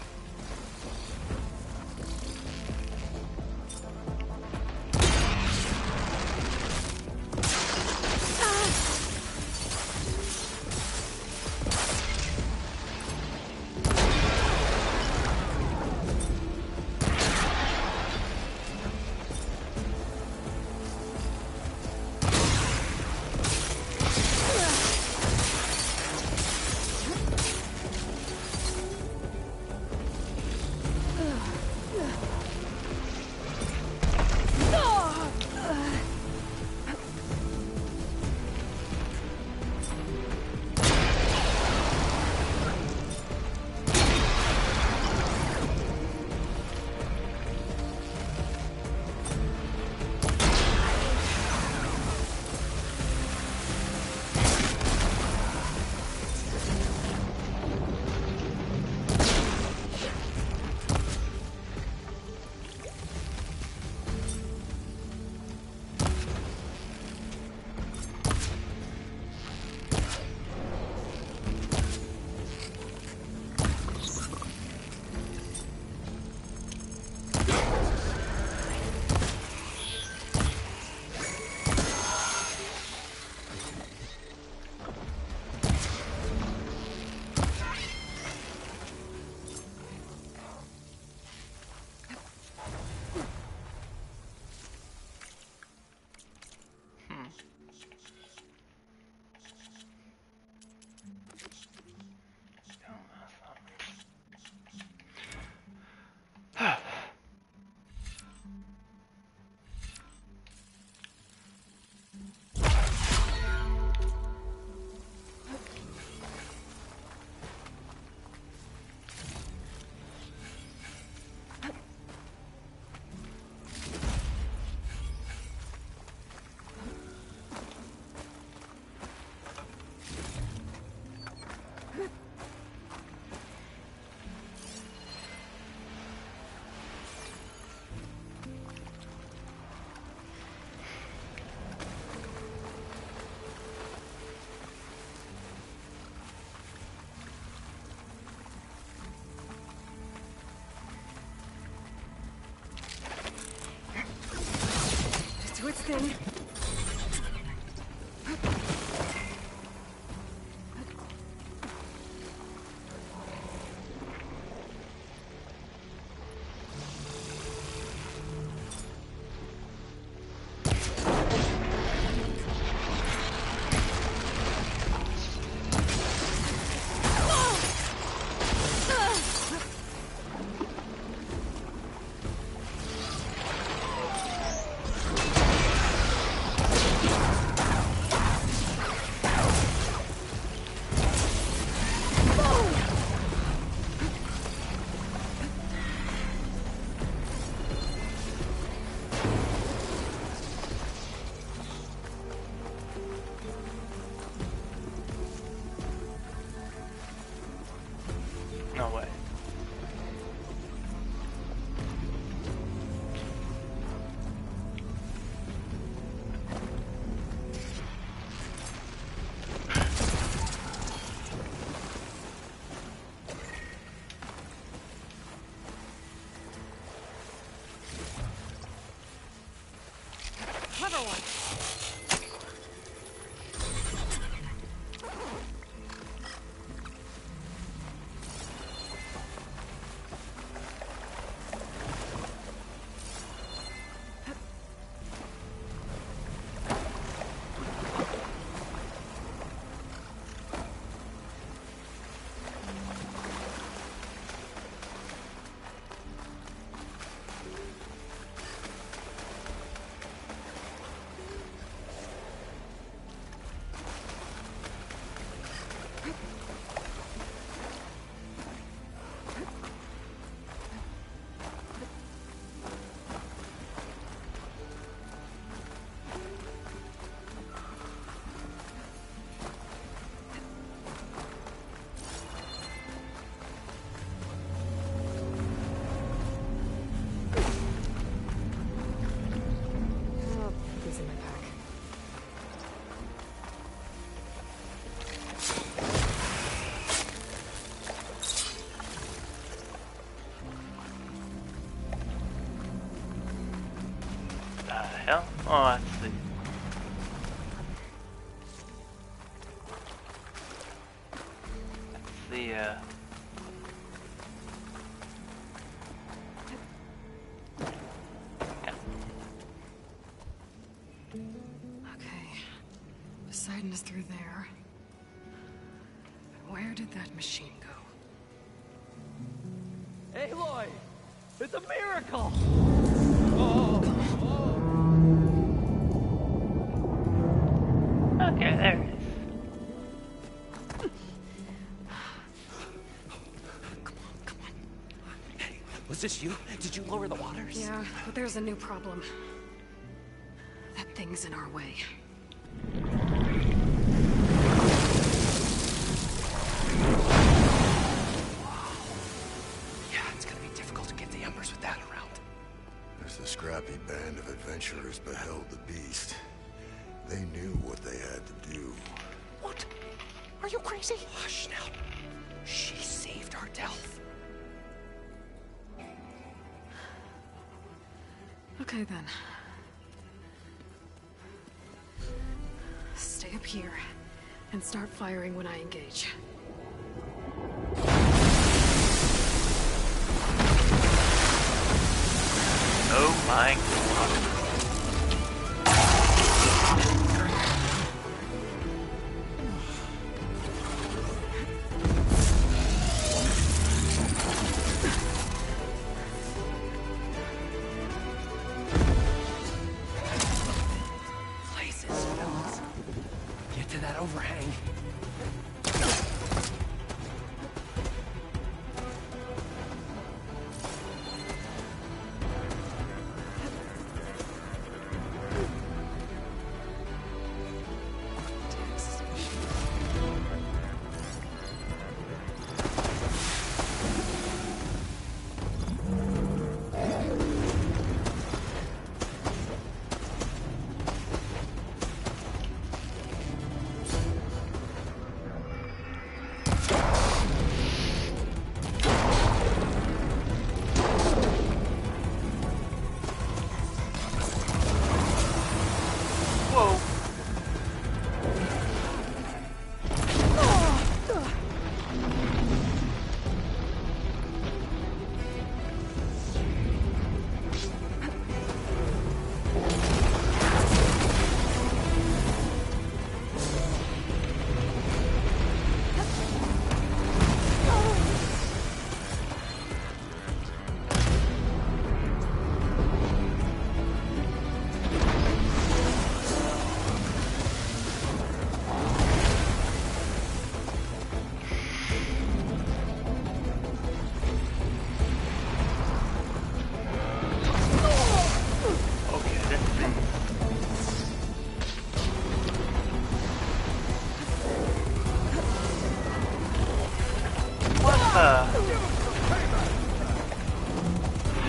Just do its thing. No way. Clever one. hell? Oh, that's the... yeah. Okay. Poseidon is through there. Where did that machine go? Aloy! It's a miracle! Okay, there it is. Was this you? Did you lower the waters? Yeah, but there's a new problem. That thing's in our way. Yeah, it's gonna be difficult to get the Embers with that around. As the scrappy band of adventurers beheld the beast, they knew what they had to do. What? Are you crazy? Hush now. She saved our Delph. Okay then. Stay up here and start firing when I engage. Oh my god. Get to that overhang.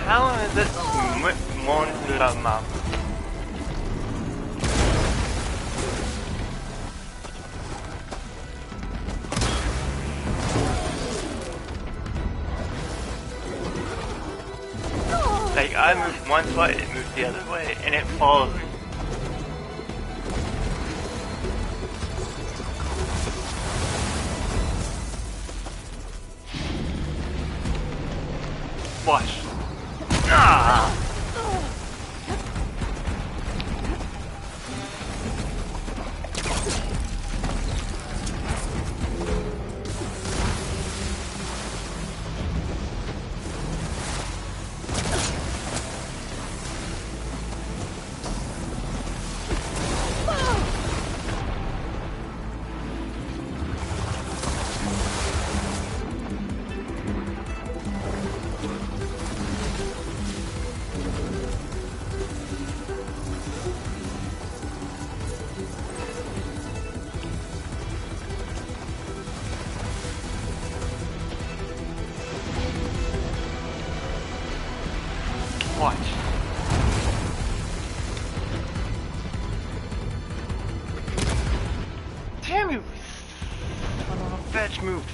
How is it Mondrama? Like, I move one way, it moves the other way, and it follows me. Watch. Ah! Watch. Damn you! Son of a bitch moved.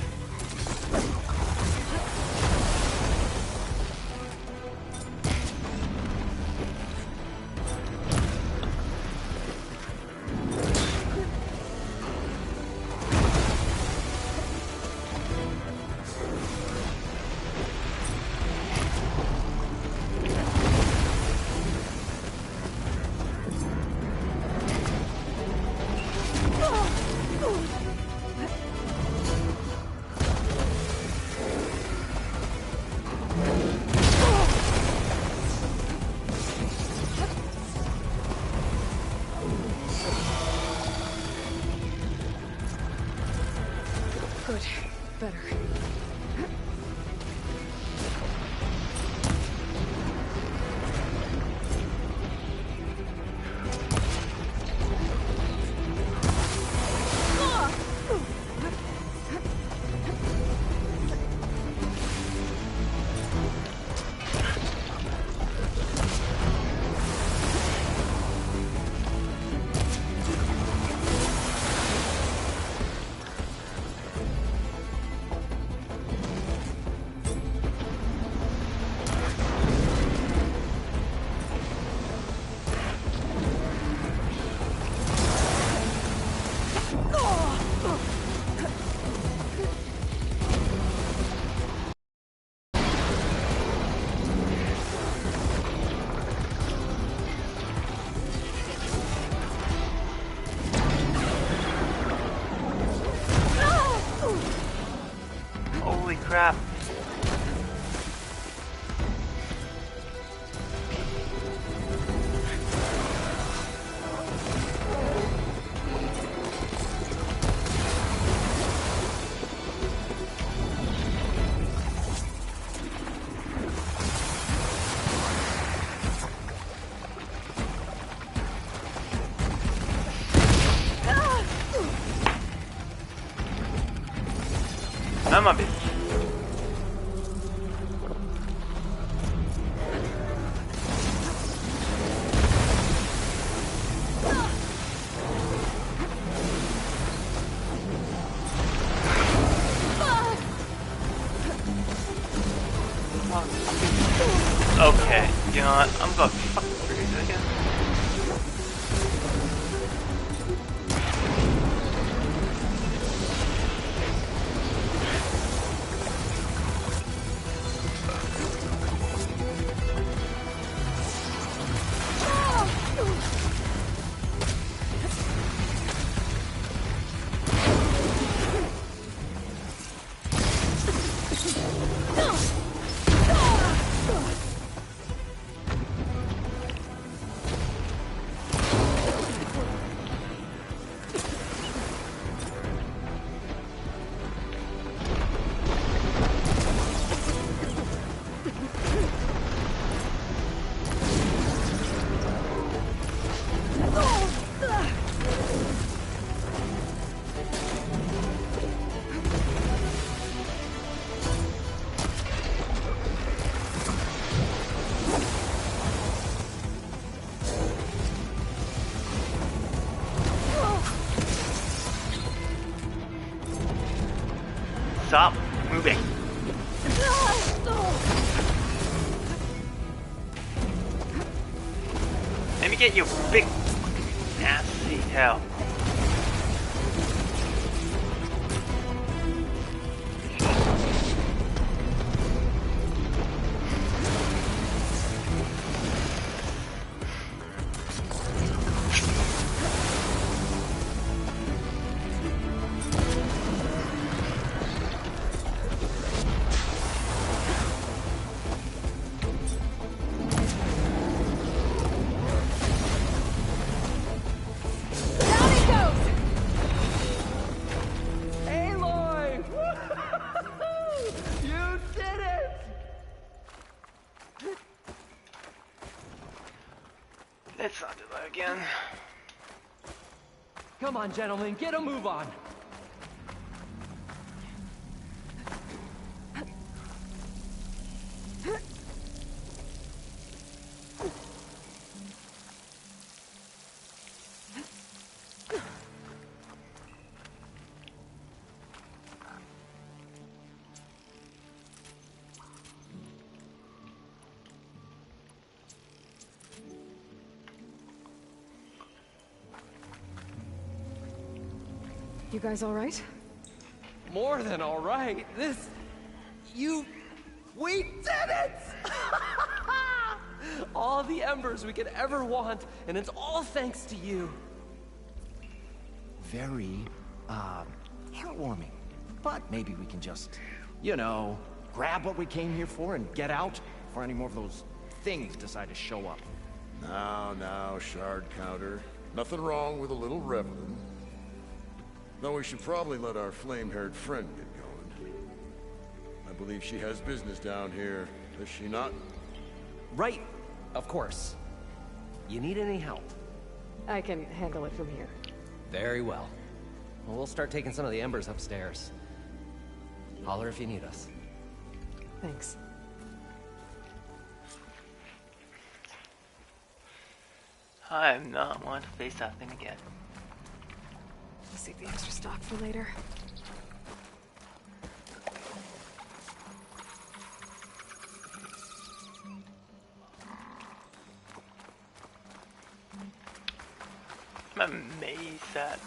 Good. Better. Holy crap. I'm a bitch. Okay, you know what? I'm gonna fucking freeze again. Stop moving. Let me get you, big nasty hell. Let's not do that again. Come on, gentlemen, get a move on. You guys all right? More than all right. We did it! All the embers we could ever want, and it's all thanks to you. Very, heartwarming. But maybe we can just, you know, grab what we came here for and get out before any more of those things decide to show up. Now, shard counter. Nothing wrong with a little reveling. Though we should probably let our flame-haired friend get going. I believe she has business down here, does she not? Right, of course. You need any help? I can handle it from here. Very well. Well, we'll start taking some of the embers upstairs. Holler if you need us. Thanks. I'm not want to face that thing again. I'll save the extra stock for later. I'm amazed that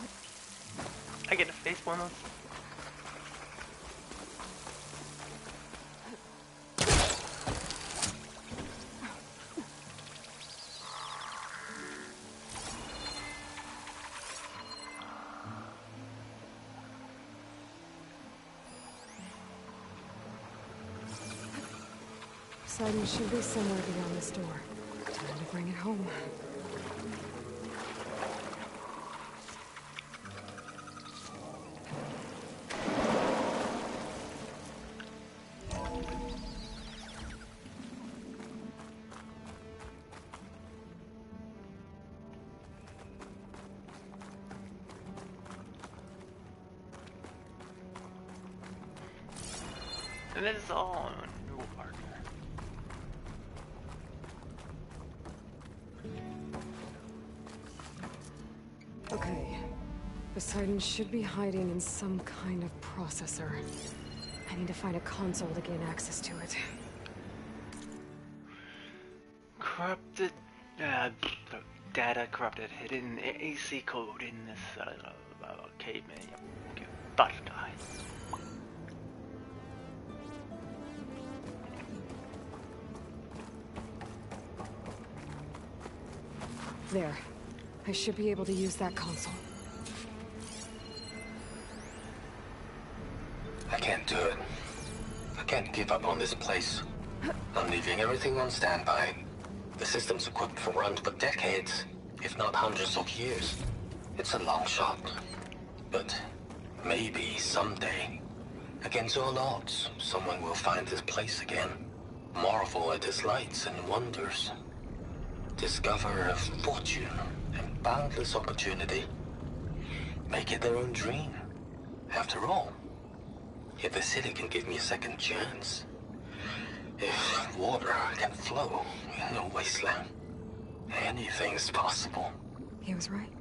I get to face one of those. Poseidon should be somewhere beyond this door. Time to bring it home. And this is all a new partner. Okay. Poseidon should be hiding in some kind of processor. I need to find a console to gain access to it. Corrupted data corrupted hidden AC code in this caveman. About to die. There. I should be able to use that console. I can't do it. I can't give up on this place. I'm leaving everything on standby. The system's equipped for runs for decades, if not hundreds of years. It's a long shot. But maybe someday, against all odds, someone will find this place again. Marvel at its lights and wonders. Discover a fortune and boundless opportunity. Make it their own dream. After all, if the city can give me a second chance, if water can flow in a wasteland, anything's possible. He was right.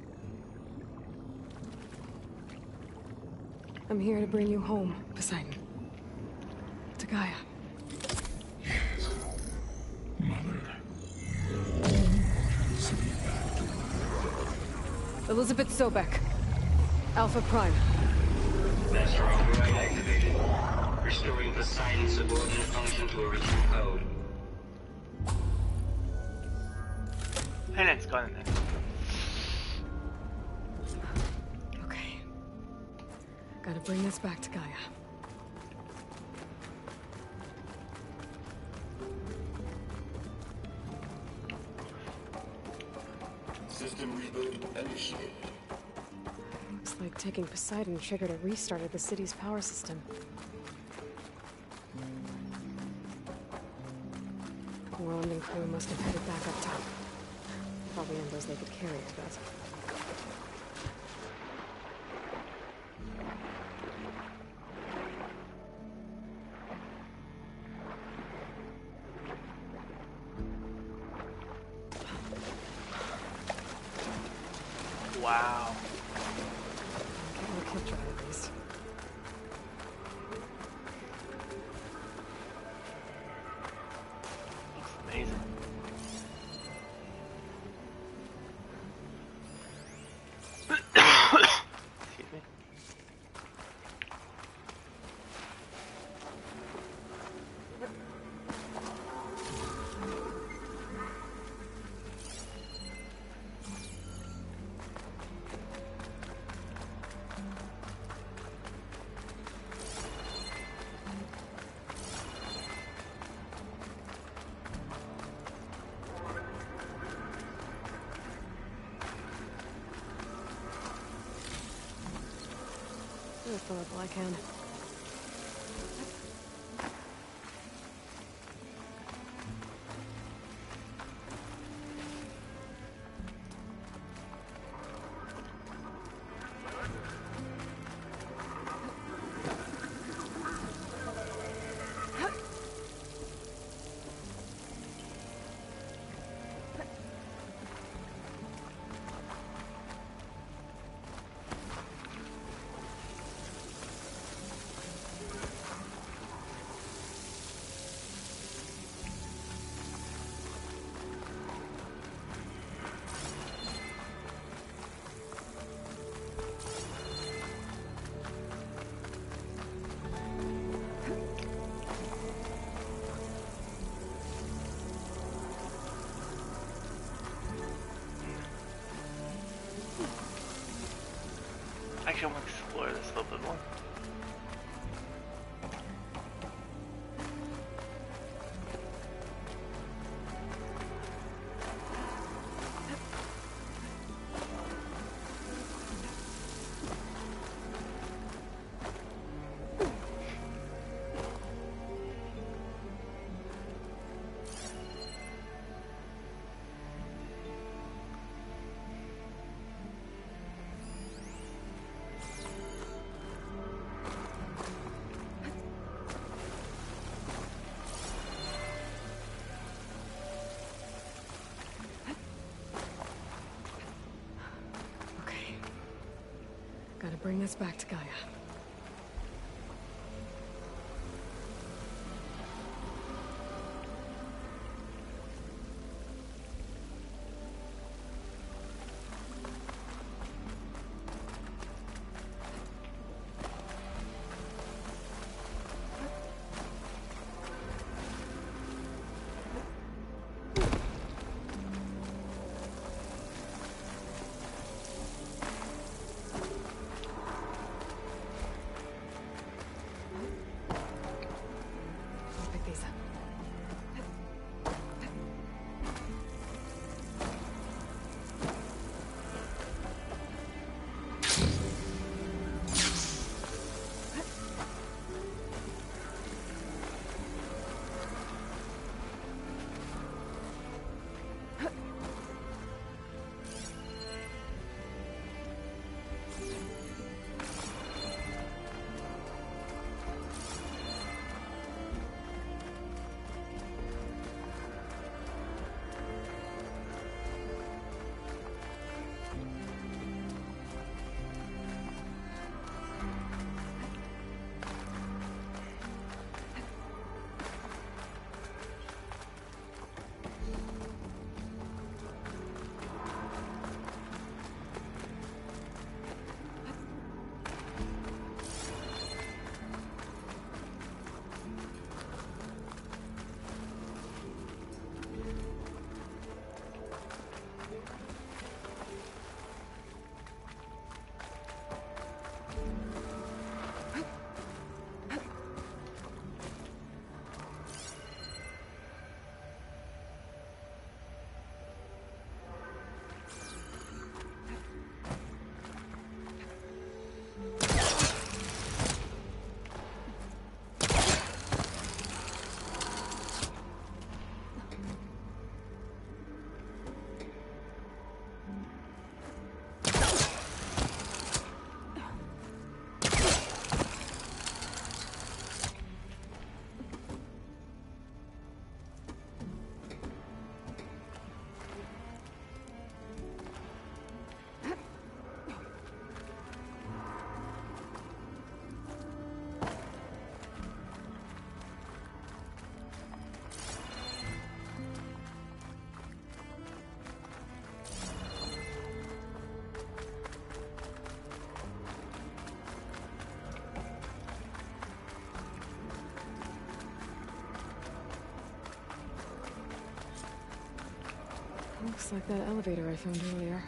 I'm here to bring you home, Poseidon. To Gaia. Elizabeth Sobek. Alpha Prime. Master override activated. Restoring Poseidon's subordinate function to original code. And it's gone then. Okay. Gotta bring this back to Gaia. System reboot initiated. Looks like taking Poseidon triggered a restart of the city's power system. Roland and crew must have headed back up top. Probably embers they could carry, I bet. Wow. Getting the kid dry at least. Looks amazing. Excuse me. fill up while I can. Actually, I want to explore this a little bit more. Gotta bring this back to Gaia. Looks like that elevator I found earlier.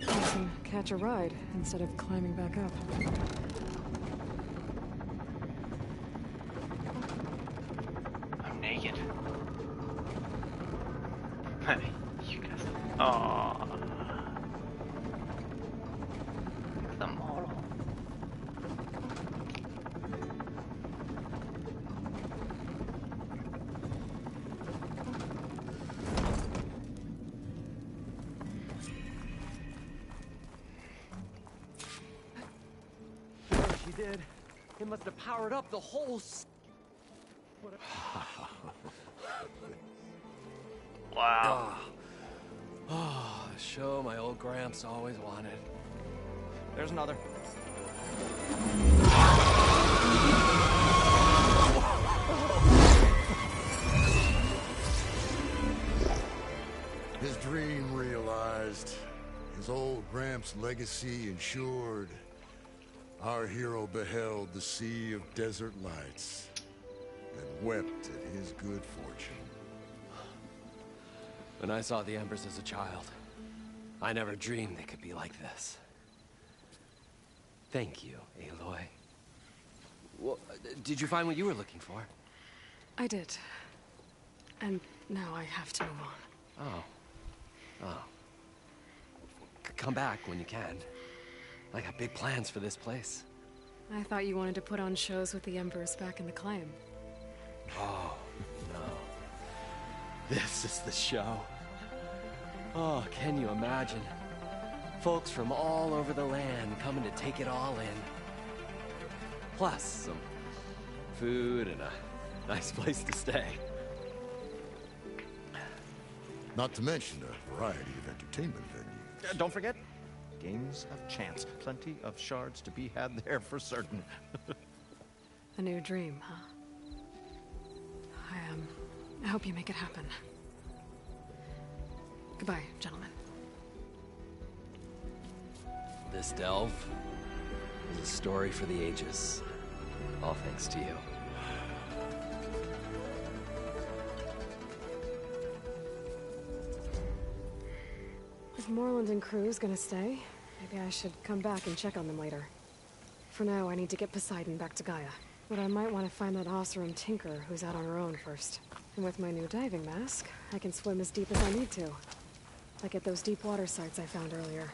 I can catch a ride instead of climbing back up. I'm naked. You guys. Aww. The model. did, it must have powered up the whole Wow. Oh, a show my old Gramps always wanted. There's another. His dream realized. His old Gramps' legacy ensured. Our hero beheld the sea of desert lights and wept at his good fortune. When I saw the Embers as a child, I never dreamed they could be like this. Thank you, Aloy. Well, did you find what you were looking for? I did. And now I have to move on. Oh. Oh. Come back when you can. I got big plans for this place. I thought you wanted to put on shows with the Embers back in the Claim. Oh, no. This is the show. Oh, can you imagine? Folks from all over the land coming to take it all in. Plus, some food and a nice place to stay. Not to mention a variety of entertainment venues. Don't forget, games of chance. Plenty of shards to be had there for certain. A new dream, huh? I hope you make it happen. Goodbye, gentlemen. This delve is a story for the ages. All thanks to you. If Morland and crew's gonna stay, maybe I should come back and check on them later. For now, I need to get Poseidon back to Gaia. But I might want to find that Oseram Tinker who's out on her own first. And with my new diving mask, I can swim as deep as I need to. Like at those deep water sites I found earlier.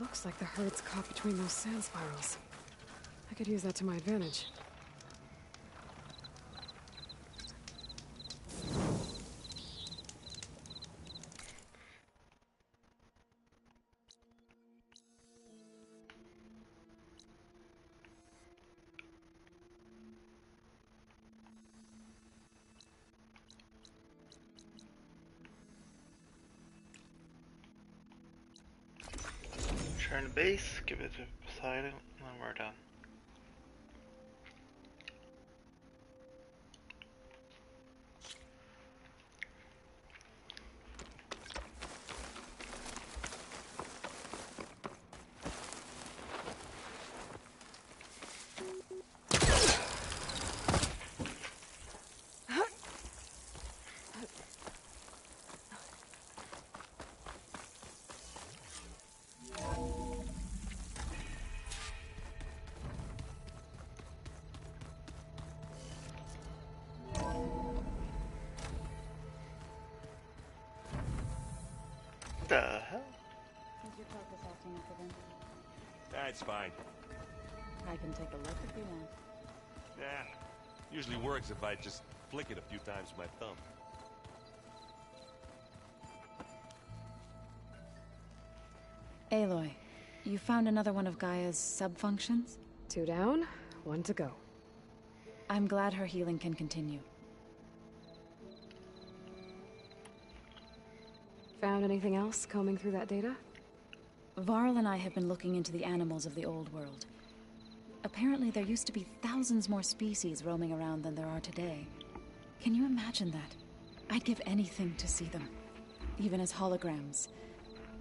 Looks like the herd's caught between those sand spirals. I could use that to my advantage. Turn to base, give it to Poseidon, and then we're done. The hell? How's your focus acting up again? That's fine. I can take a look if you want. Yeah. Usually works if I just flick it a few times with my thumb. Aloy, you found another one of Gaia's sub-functions? 2 down, 1 to go. I'm glad her healing can continue. Found anything else combing through that data? Varl and I have been looking into the animals of the old world. Apparently there used to be thousands more species roaming around than there are today. Can you imagine that? I'd give anything to see them, even as holograms.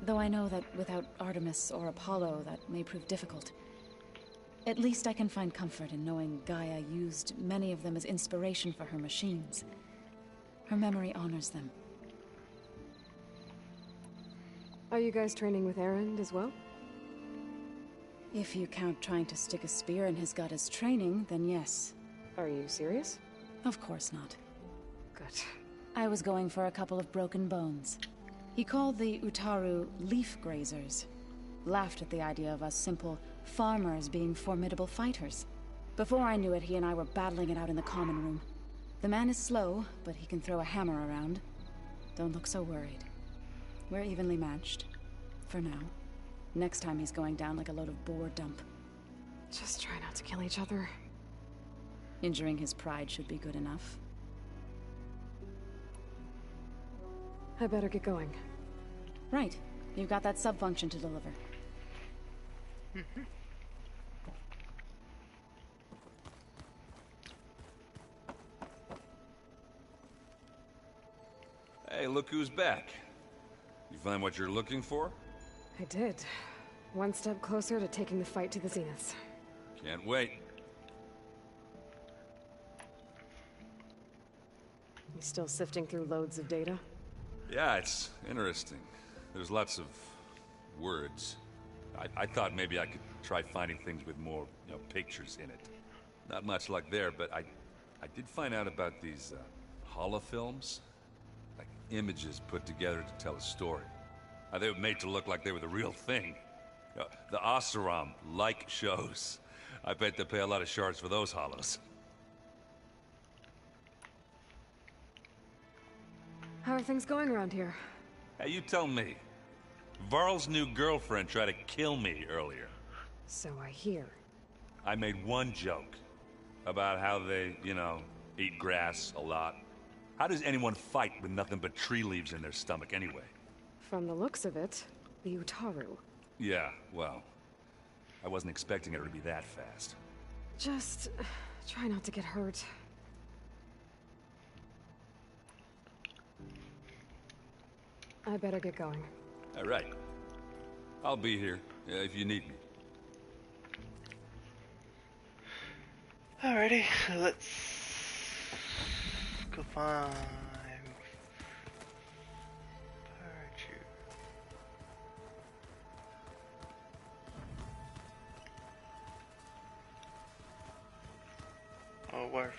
Though I know that without Artemis or Apollo, that may prove difficult. At least I can find comfort in knowing Gaia used many of them as inspiration for her machines. Her memory honors them. Are you guys training with Erend as well? If you count trying to stick a spear in his gut as training, then yes. Are you serious? Of course not. Good. I was going for a couple of broken bones. He called the Utaru leaf grazers. Laughed at the idea of us simple farmers being formidable fighters. Before I knew it, he and I were battling it out in the common room. The man is slow, but he can throw a hammer around. Don't look so worried. We're evenly matched. For now. Next time he's going down like a load of boar dump. Just try not to kill each other. Injuring his pride should be good enough. I better get going. Right. You've got that sub-function to deliver. Hey, look who's back. You find what you're looking for? I did. One step closer to taking the fight to the Zeniths. Can't wait. You still sifting through loads of data? Yeah, it's interesting. There's lots of words. I thought maybe I could try finding things with more, pictures in it. Not much luck there, but I did find out about these holofilms. Like images put together to tell a story. They were made to look like they were the real thing. The Oseram like shows. I bet they pay a lot of shards for those hollows. How are things going around here? Hey, you tell me. Varl's new girlfriend tried to kill me earlier. So I hear. I made one joke about how they, eat grass a lot. How does anyone fight with nothing but tree leaves in their stomach anyway? From the looks of it, the Utaru. Yeah, well, I wasn't expecting her to be that fast. Just try not to get hurt. I better get going. All right. I'll be here if you need me. Alrighty, so let's go find parachute. Oh, where?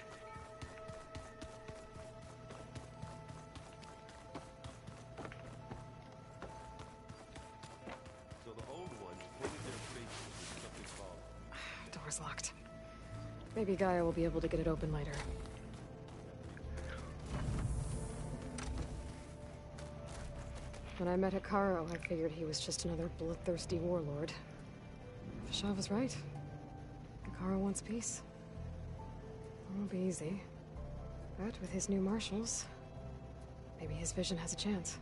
So the old ones painted their faces with something called... Door's locked. Maybe Gaia will be able to get it open later. When I met Hekarro, I figured he was just another bloodthirsty warlord. Fashaw was right. Hekarro wants peace. It won't be easy. But with his new marshals, maybe his vision has a chance.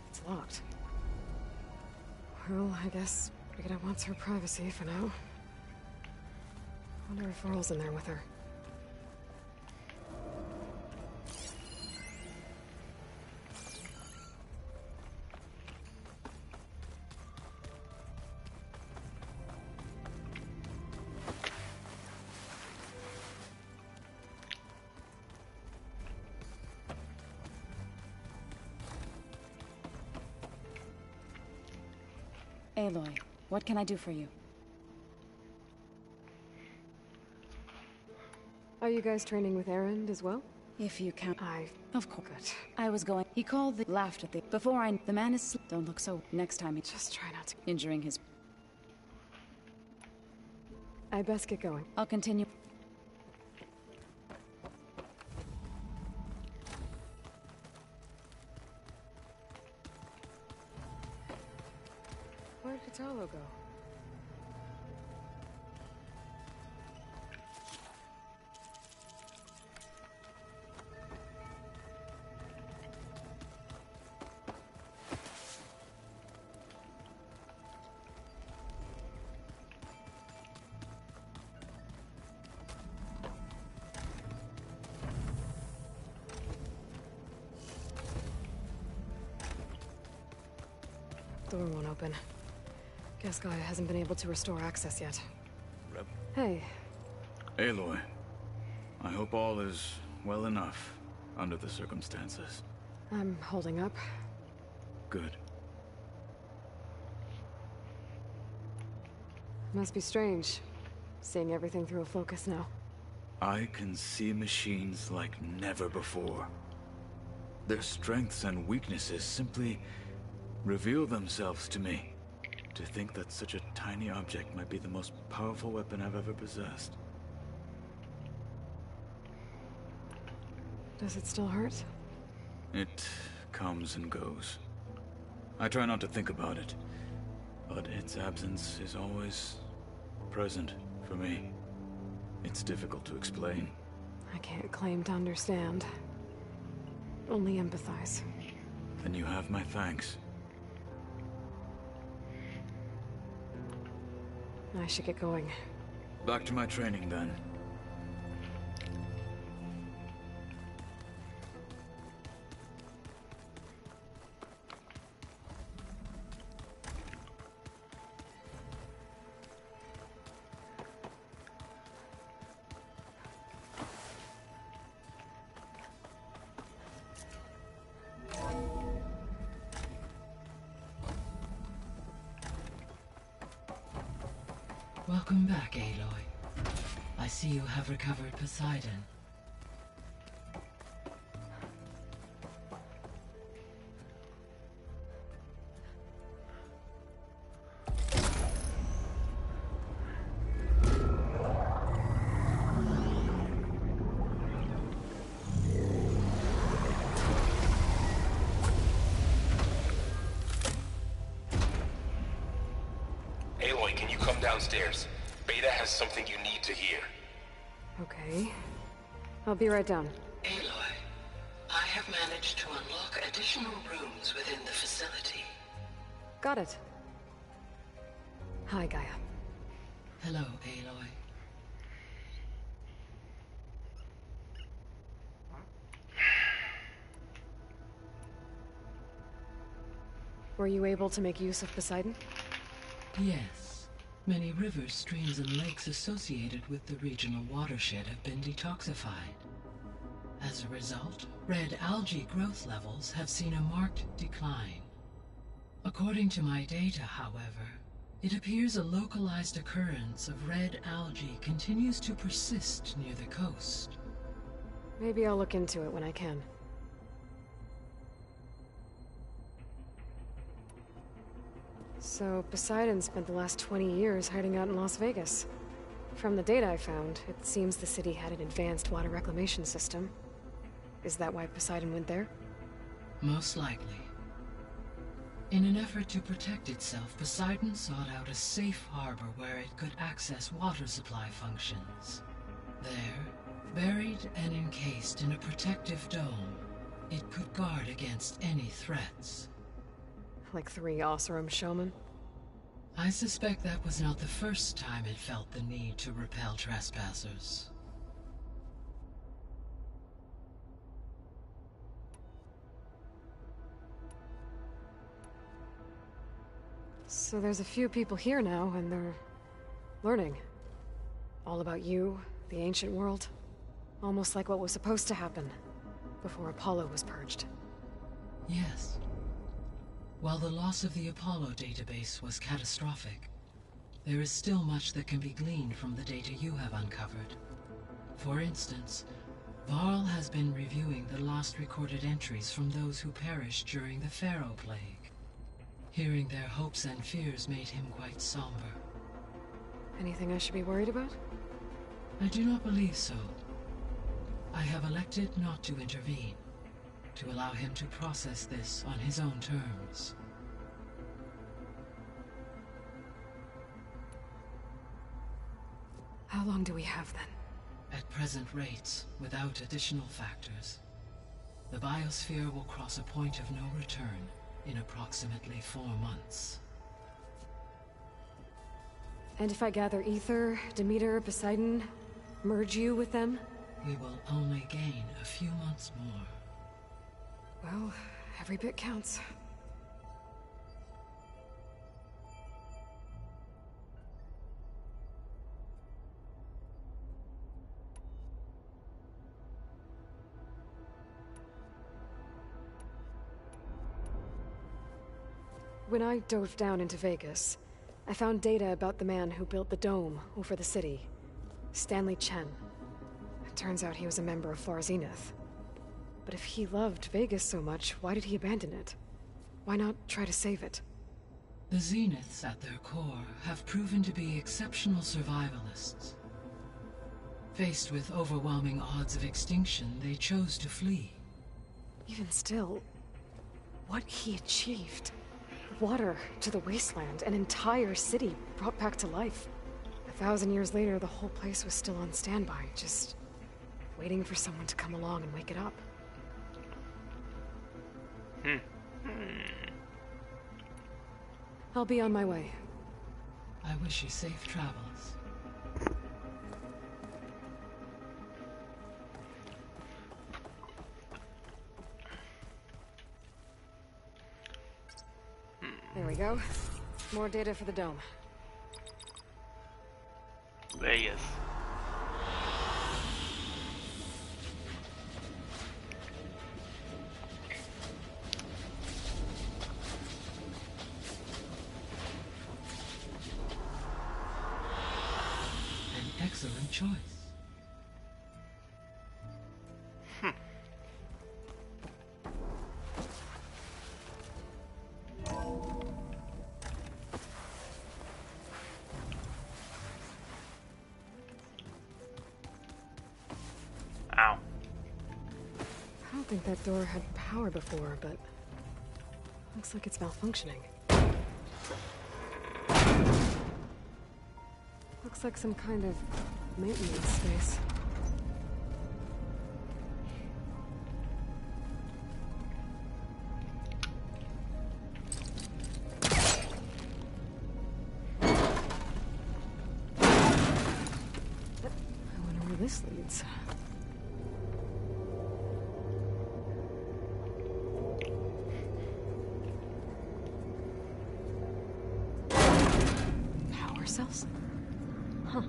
It's locked. Well, I guess Rita wants her privacy for now. I wonder if Varl's in there with her. Aloy, what can I do for you? Are you guys training with Erend as well? If you count... Of course. Good. I was going... He called the... Laughed at the... Before I... The man is... Don't look so... Next time he... Just try not to... Injuring his... I best get going. I'll continue... Where'd Kotallo go? door won't open. Guess Gaia hasn't been able to restore access yet. Rep. Hey. Aloy. I hope all is well enough under the circumstances. I'm holding up. Good. Must be strange, seeing everything through a focus now. I can see machines like never before. Their strengths and weaknesses simply reveal themselves to me. To think that such a tiny object might be the most powerful weapon I've ever possessed. Does it still hurt? It comes and goes. I try not to think about it, but its absence is always present for me. It's difficult to explain. I can't claim to understand. Only empathize. Then you have my thanks. I should get going. Back to my training, then. Welcome back, Aloy. I see you have recovered Poseidon. Aloy, can you come downstairs? Beta has something you need to hear. Okay. I'll be right down. Aloy, I have managed to unlock additional rooms within the facility. Got it. Hi, Gaia. Hello, Aloy. Were you able to make use of Poseidon? Yes. Many rivers, streams, and lakes associated with the regional watershed have been detoxified. As a result, red algae growth levels have seen a marked decline. According to my data, however, it appears a localized occurrence of red algae continues to persist near the coast. Maybe I'll look into it when I can. So, Poseidon spent the last 20 years hiding out in Las Vegas. From the data I found, it seems the city had an advanced water reclamation system. Is that why Poseidon went there? Most likely. In an effort to protect itself, Poseidon sought out a safe harbor where it could access water supply functions. There, buried and encased in a protective dome, it could guard against any threats. Like 3 Oseram showmen? I suspect that was not the first time it felt the need to repel trespassers. So there's a few people here now, and they're learning. All about you, the ancient world. Almost like what was supposed to happen before Apollo was purged. Yes. While the loss of the Apollo database was catastrophic, there is still much that can be gleaned from the data you have uncovered. For instance, Varl has been reviewing the last recorded entries from those who perished during the Pharaoh Plague. Hearing their hopes and fears made him quite somber. Anything I should be worried about? I do not believe so. I have elected not to intervene, to allow him to process this on his own terms. How long do we have then? At present rates, without additional factors, the biosphere will cross a point of no return in approximately 4 months. And if I gather Ether, Demeter, Poseidon, merge you with them? We will only gain a few months more. Well, every bit counts. When I dove down into Vegas, I found data about the man who built the dome over the city. Stanley Chen. It turns out he was a member of Far Zenith. But if he loved Vegas so much, why did he abandon it? Why not try to save it? The Zeniths, at their core, have proven to be exceptional survivalists. Faced with overwhelming odds of extinction, they chose to flee. Even still, what he achieved. Water to the wasteland, an entire city brought back to life. 1,000 years later, the whole place was still on standby, just waiting for someone to come along and wake it up. I'll be on my way. I wish you safe travels. There we go. More data for the dome. Vegas. An excellent choice. Ow. I don't think that door had power before, but looks like it's malfunctioning. Looks like some kind of maintenance space. I wonder where this leads. Power cells? Huh.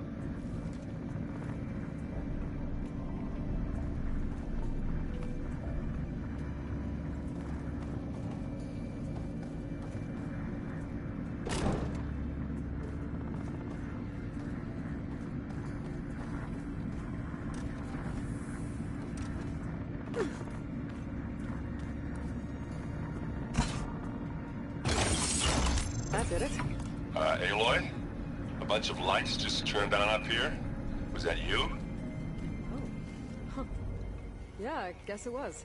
That did it. Aloy? A bunch of lights just turned on up here? Was that you? Huh. Yeah, I guess it was.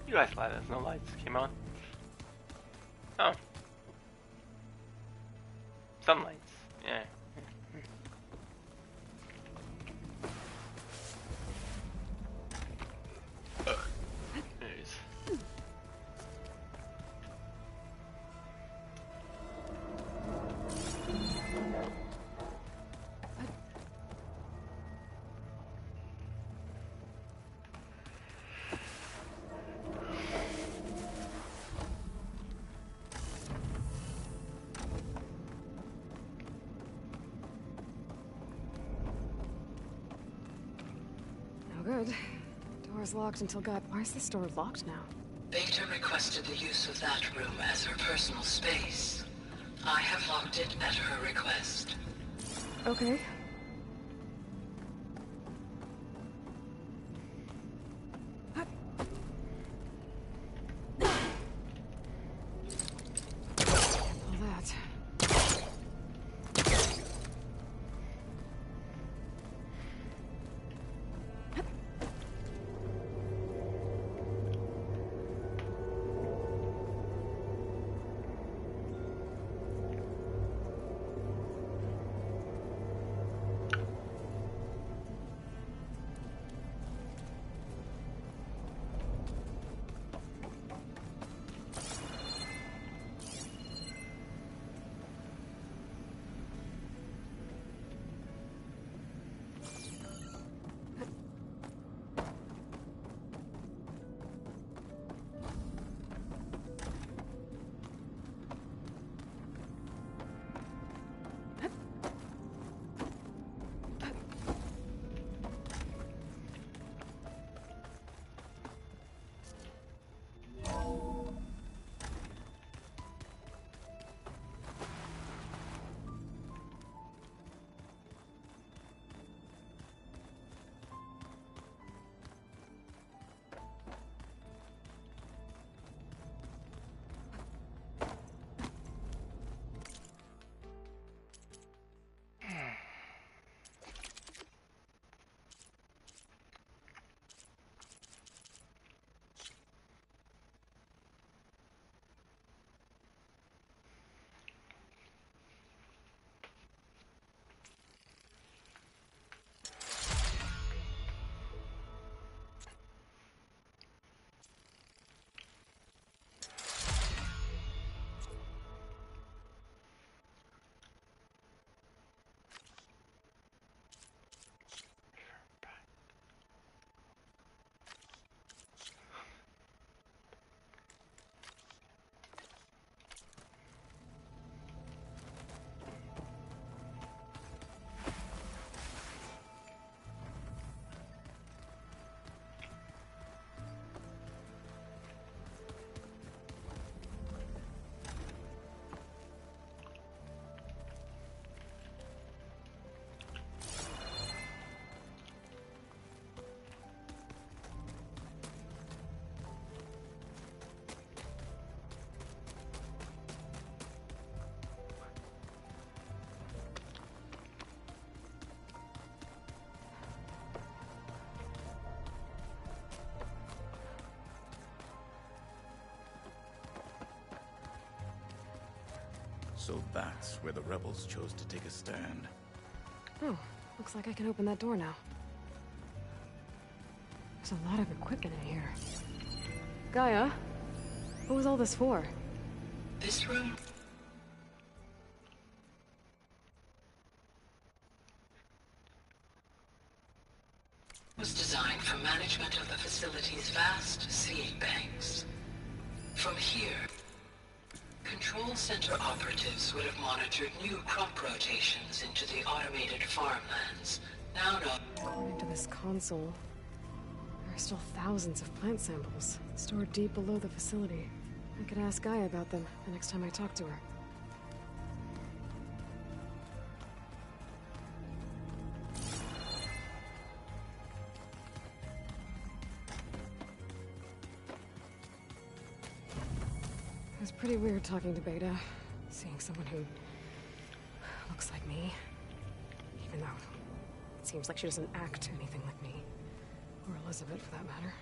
You guys lied, there's no lights came on. Oh. Some lights, yeah. No good. Door's locked until God. Why is this door locked now? Beta requested the use of that room as her personal space. I have locked it at her request. Okay. All that. So that's where the rebels chose to take a stand. Oh, looks like I can open that door now. There's a lot of equipment in here. Gaia, what was all this for? This room was designed for management of the facility's vast seed banks. From here, Control Center operatives would have monitored new crop rotations into the automated farmlands. Now According to this console, there are still thousands of plant samples stored deep below the facility. I could ask Gaia about them the next time I talk to her. It was pretty weird talking to Beta, seeing someone who looks like me, even though it seems like she doesn't act anything like me, or Elizabeth for that matter.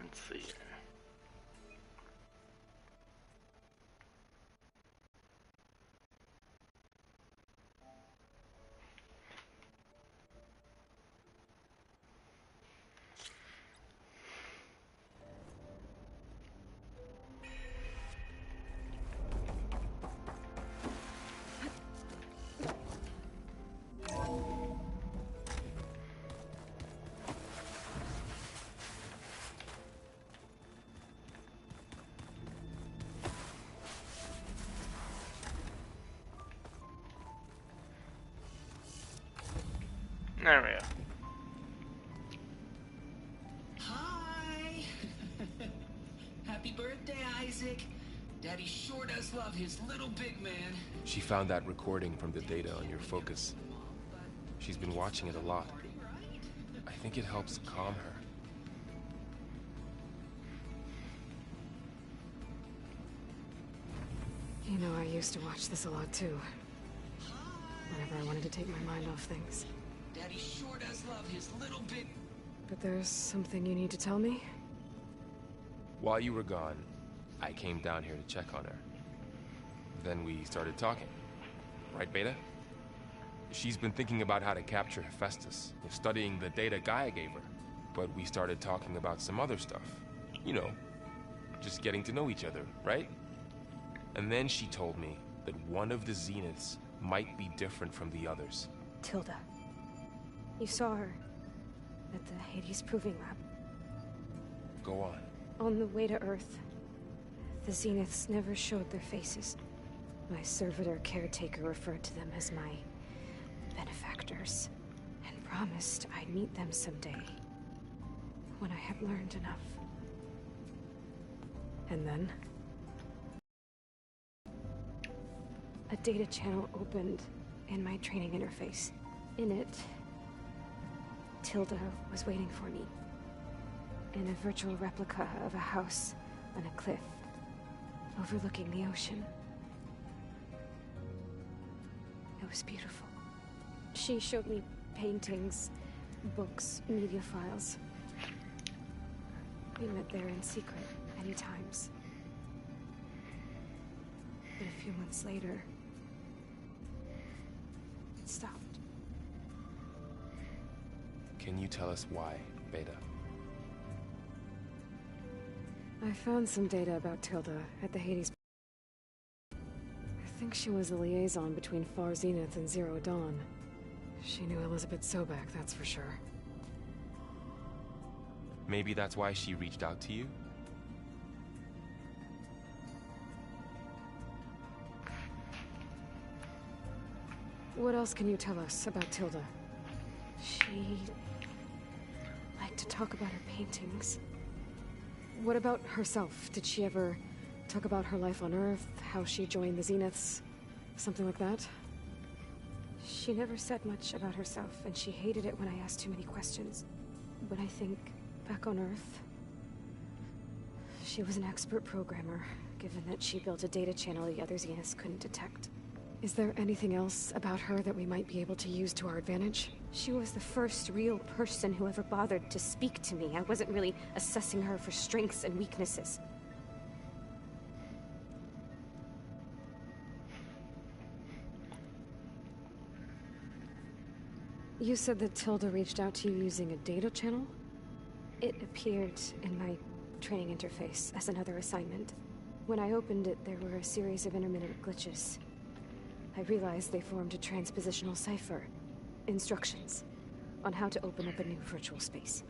Let's see here. There we go. Hi! Happy birthday, Isaac. Daddy sure does love his little big man. She found that recording from the data on your focus. She's been watching it a lot. I think it helps calm her. You know, I used to watch this a lot too. Whenever I wanted to take my mind off things. Daddy sure does love his little big... But there's something you need to tell me? While you were gone, I came down here to check on her. Then we started talking. Right, Beta? She's been thinking about how to capture Hephaestus, studying the data Gaia gave her. But we started talking about some other stuff. You know, just getting to know each other, right? And then she told me that one of the Zeniths might be different from the others. Tilda. You saw her at the Hades Proving Lab. Go on. On the way to Earth, the Zeniths never showed their faces. My servitor caretaker referred to them as my benefactors, and promised I'd meet them someday, when I had learned enough. And then? A data channel opened in my training interface. In it, Tilda was waiting for me. In a virtual replica of a house on a cliff, overlooking the ocean. It was beautiful. She showed me paintings, books, media files. We met there in secret many times. But a few months later, it stopped. Can you tell us why, Beta? I found some data about Tilda at the Hades. I think she was the liaison between Far Zenith and Zero Dawn. She knew Elizabeth Sobek, that's for sure. Maybe that's why she reached out to you? What else can you tell us about Tilda? She liked to talk about her paintings. What about herself? Did she ever talk about her life on Earth, how she joined the Zeniths, something like that? She never said much about herself, and she hated it when I asked too many questions. But I think, back on Earth, she was an expert programmer, given that she built a data channel the other Zeniths couldn't detect. Is there anything else about her that we might be able to use to our advantage? She was the first real person who ever bothered to speak to me. I wasn't really assessing her for strengths and weaknesses. You said that Tilda reached out to you using a data channel? It appeared in my training interface as another assignment. When I opened it, there were a series of intermittent glitches. I realized they formed a transpositional cipher. Instructions on how to open up a new virtual space.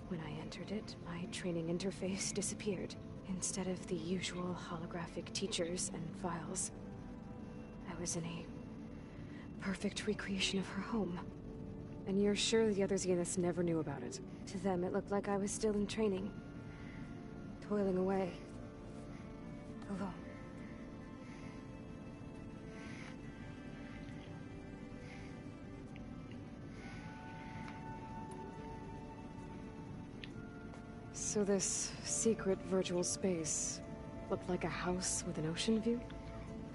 When I entered it, my training interface disappeared. Instead of the usual holographic teachers and files, I was in a perfect recreation of her home. And you're sure the other Zeniths never knew about it? To them, it looked like I was still in training. Toiling away. Alone. So this secret virtual space looked like a house with an ocean view?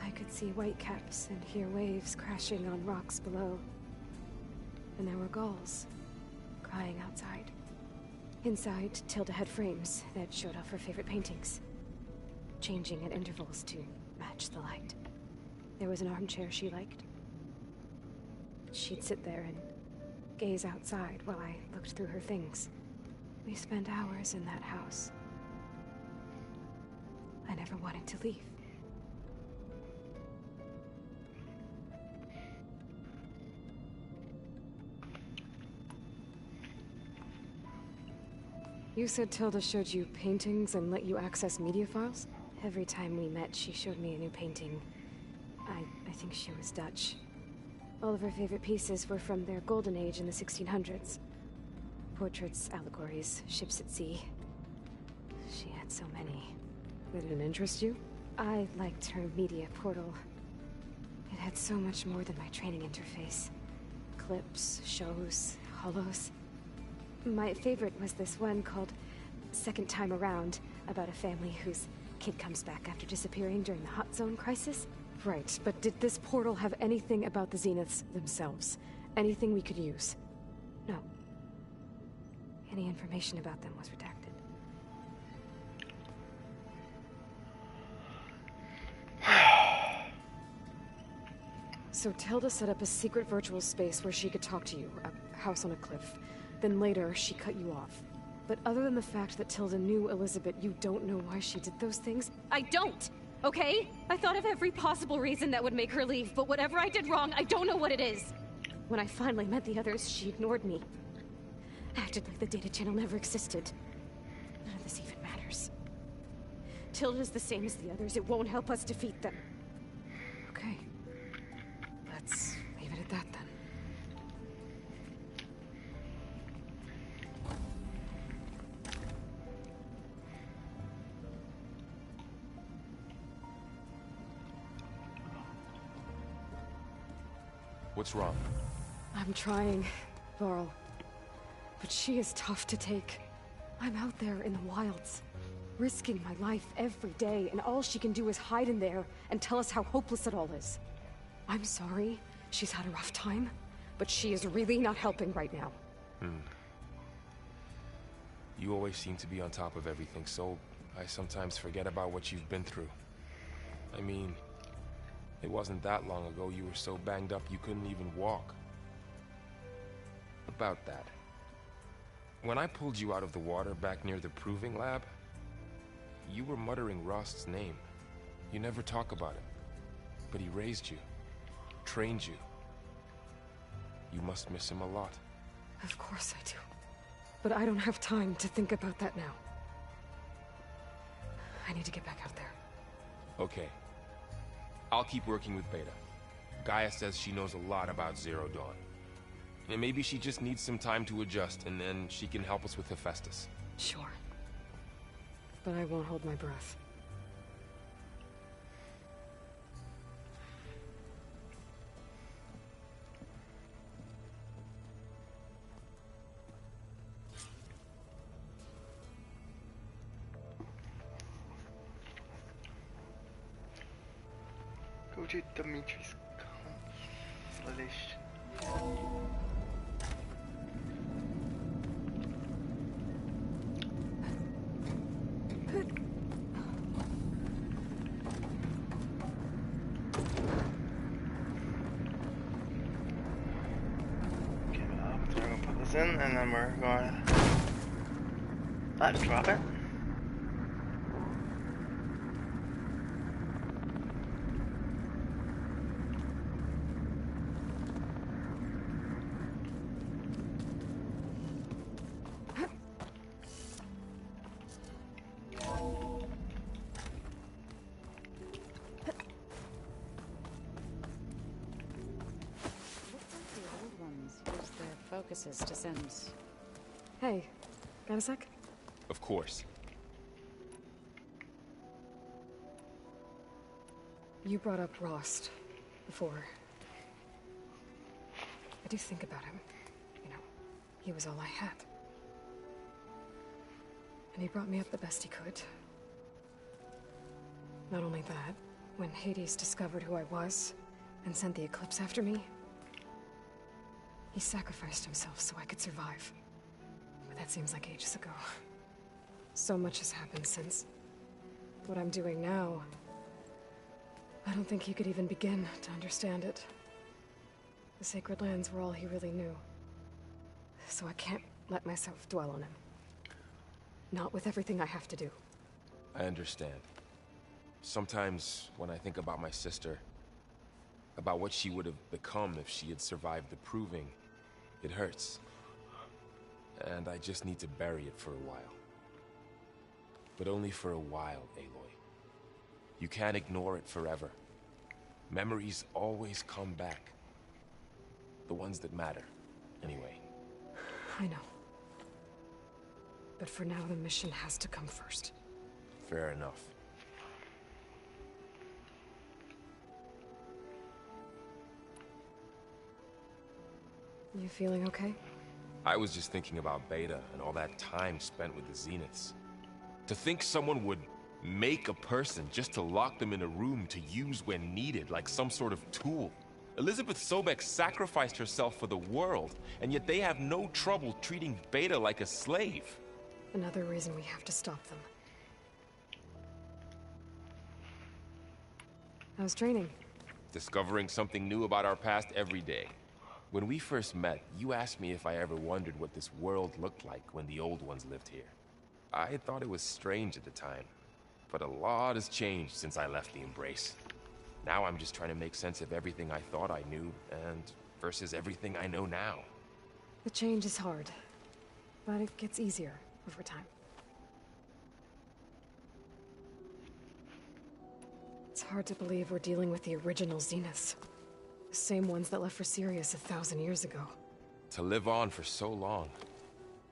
I could see whitecaps and hear waves crashing on rocks below. And there were gulls crying outside. Inside, Tilda had frames that showed off her favorite paintings, changing at intervals to match the light. There was an armchair she liked. She'd sit there and gaze outside while I looked through her things. We spent hours in that house. I never wanted to leave. You said Tilda showed you paintings and let you access media files? Every time we met, she showed me a new painting. I think she was Dutch. All of her favorite pieces were from their golden age in the 1600s. Portraits, allegories, ships at sea. She had so many. They didn't interest you? I liked her media portal. It had so much more than my training interface. Clips, shows, holos. My favorite was this one called Second Time Around, about a family whose kid comes back after disappearing during the Hot Zone crisis. Right, but did this portal have anything about the Zeniths themselves? Anything we could use? No. Any information about them was redacted. So Tilda set up a secret virtual space where she could talk to you, a house on a cliff. Then later, she cut you off. But other than the fact that Tilda knew Elizabeth, you don't know why she did those things? I don't! Okay? I thought of every possible reason that would make her leave, but whatever I did wrong, I don't know what it is. When I finally met the others, she ignored me. Acted like the data channel never existed. None of this even matters. Tilda's the same as the others. It won't help us defeat them. Okay. Let's leave it at that then. What's wrong? I'm trying, Varl. But she is tough to take. I'm out there in the wilds, risking my life every day, and all she can do is hide in there and tell us how hopeless it all is. I'm sorry she's had a rough time, but she is really not helping right now. You always seem to be on top of everything, so I sometimes forget about what you've been through. I mean, it wasn't that long ago you were so banged up you couldn't even walk. About that. When I pulled you out of the water back near the proving lab, you were muttering Rost's name. You never talk about him. But he raised you, trained you. You must miss him a lot. Of course I do. But I don't have time to think about that now. I need to get back out there. Okay. I'll keep working with Beta. Gaia says she knows a lot about Zero Dawn. And maybe she just needs some time to adjust, and then she can help us with Hephaestus. Sure. But I won't hold my breath. Go to Dimitri's constellation. Okay, so we're gonna put this in, and then we're going to drop it. Focuses to send. Hey, got a sec? Of course. You brought up Rost before. I do think about him. You know, he was all I had. And he brought me up the best he could. Not only that, when Hades discovered who I was and sent the Eclipse after me, he sacrificed himself so I could survive. But that seems like ages ago. So much has happened since. What I'm doing now, I don't think he could even begin to understand it. The Sacred Lands were all he really knew. So I can't let myself dwell on him. Not with everything I have to do. I understand. Sometimes, when I think about my sister, about what she would have become if she had survived the Proving, it hurts. And I just need to bury it for a while. But only for a while, Aloy. You can't ignore it forever. Memories always come back. The ones that matter, anyway. I know. But for now, the mission has to come first. Fair enough. You feeling okay? I was just thinking about Beta and all that time spent with the Zeniths. To think someone would make a person just to lock them in a room to use when needed, like some sort of tool. Elizabeth Sobek sacrificed herself for the world, and yet they have no trouble treating Beta like a slave. Another reason we have to stop them. How's training? Discovering something new about our past every day. When we first met, you asked me if I ever wondered what this world looked like when the old ones lived here. I thought it was strange at the time, but a lot has changed since I left the Embrace. Now I'm just trying to make sense of everything I thought I knew, and versus everything I know now. The change is hard, but it gets easier over time. It's hard to believe we're dealing with the original Zeniths. The same ones that left for Sirius 1,000 years ago. To live on for so long,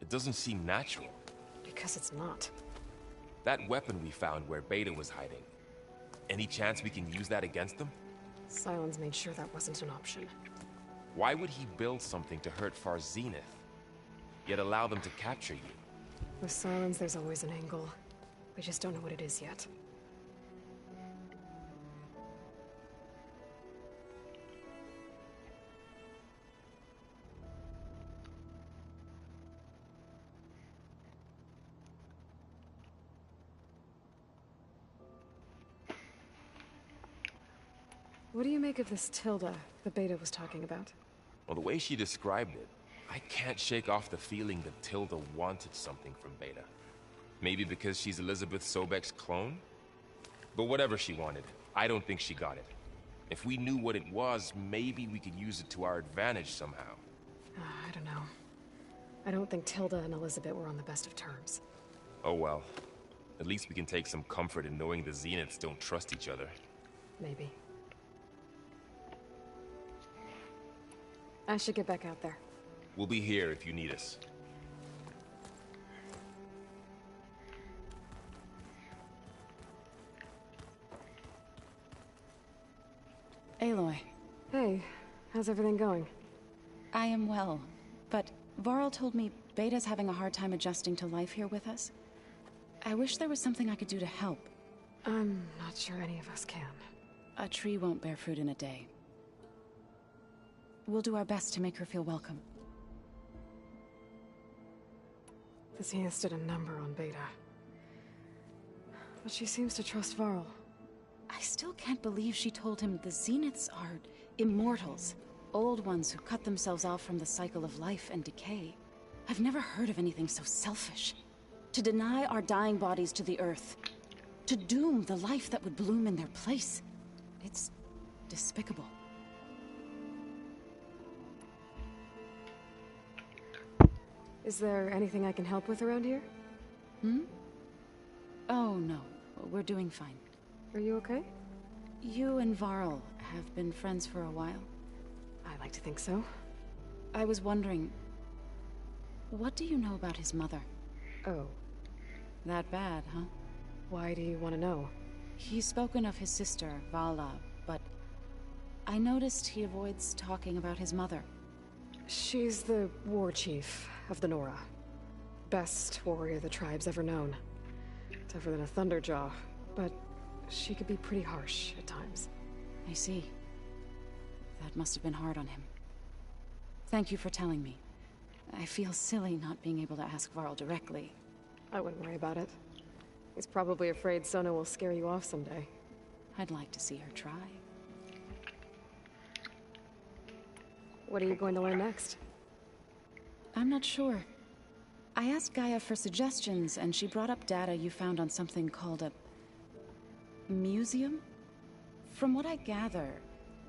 it doesn't seem natural. Because it's not. That weapon we found where Beta was hiding, any chance we can use that against them? Sylens made sure that wasn't an option. Why would he build something to hurt Far Zenith, yet allow them to capture you? With Sylens, there's always an angle. We just don't know what it is yet. What do you make of this Tilda the Beta was talking about? Well, the way she described it, I can't shake off the feeling that Tilda wanted something from Beta. Maybe because she's Elizabeth Sobek's clone? But whatever she wanted, I don't think she got it. If we knew what it was, maybe we could use it to our advantage somehow. I don't know. I don't think Tilda and Elizabeth were on the best of terms. Oh well. At least we can take some comfort in knowing the Zeniths don't trust each other. Maybe. I should get back out there. We'll be here if you need us. Aloy. Hey, how's everything going? I am well, but Varl told me Beta's having a hard time adjusting to life here with us. I wish there was something I could do to help. I'm not sure any of us can. A tree won't bear fruit in a day. We'll do our best to make her feel welcome. The Zeniths did a number on Beta. But she seems to trust Varl. I still can't believe she told him the Zeniths are immortals. Old ones who cut themselves off from the cycle of life and decay. I've never heard of anything so selfish. To deny our dying bodies to the earth. To doom the life that would bloom in their place. It's despicable. Is there anything I can help with around here? Oh, no. We're doing fine. Are you okay? You and Varl have been friends for a while. I like to think so. I was wondering, what do you know about his mother? Oh. That bad, huh? Why do you want to know? He's spoken of his sister, Vala, but I noticed he avoids talking about his mother. She's the war chief of the Nora. Best warrior the tribe's ever known. Tougher than a Thunderjaw, but she could be pretty harsh at times. I see. That must have been hard on him. Thank you for telling me. I feel silly not being able to ask Varl directly. I wouldn't worry about it. He's probably afraid Sona will scare you off someday. I'd like to see her try. What are you going to learn next? I'm not sure. I asked Gaia for suggestions, and she brought up data you found on something called a museum? From what I gather,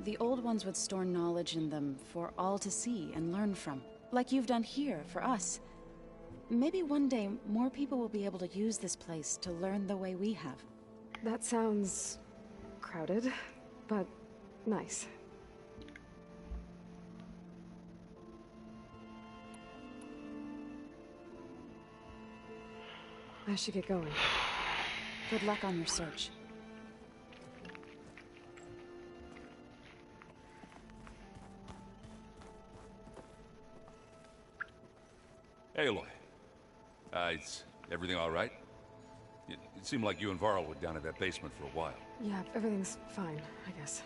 the old ones would store knowledge in them for all to see and learn from, like you've done here for us. Maybe one day more people will be able to use this place to learn the way we have. That sounds crowded, but nice. I should get going. Good luck on your search. Aloy. Is everything all right? It seemed like you and Varl were down at that basement for a while. Yeah, everything's fine, I guess.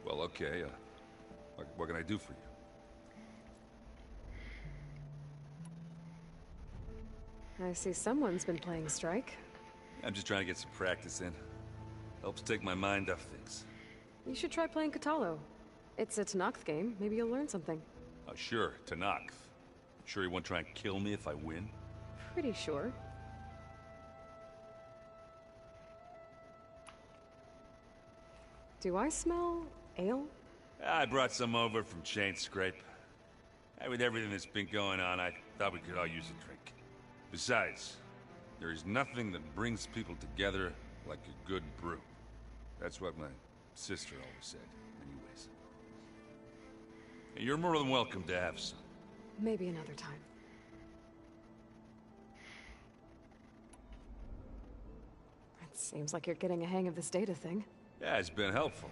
Well, okay. What can I do for you? I see someone's been playing Strike. I'm just trying to get some practice in. Helps take my mind off things. You should try playing Katalo. It's a Tenakth game. Maybe you'll learn something. Oh, sure, Tenakth. Sure you won't try and kill me if I win? Pretty sure. Do I smell ale? I brought some over from Chain Scrape. With everything that's been going on, I thought we could all use a drink. Besides, there is nothing that brings people together like a good brew. That's what my sister always said, anyways. And you're more than welcome to have some. Maybe another time. It seems like you're getting a hang of this data thing. Yeah, it's been helpful.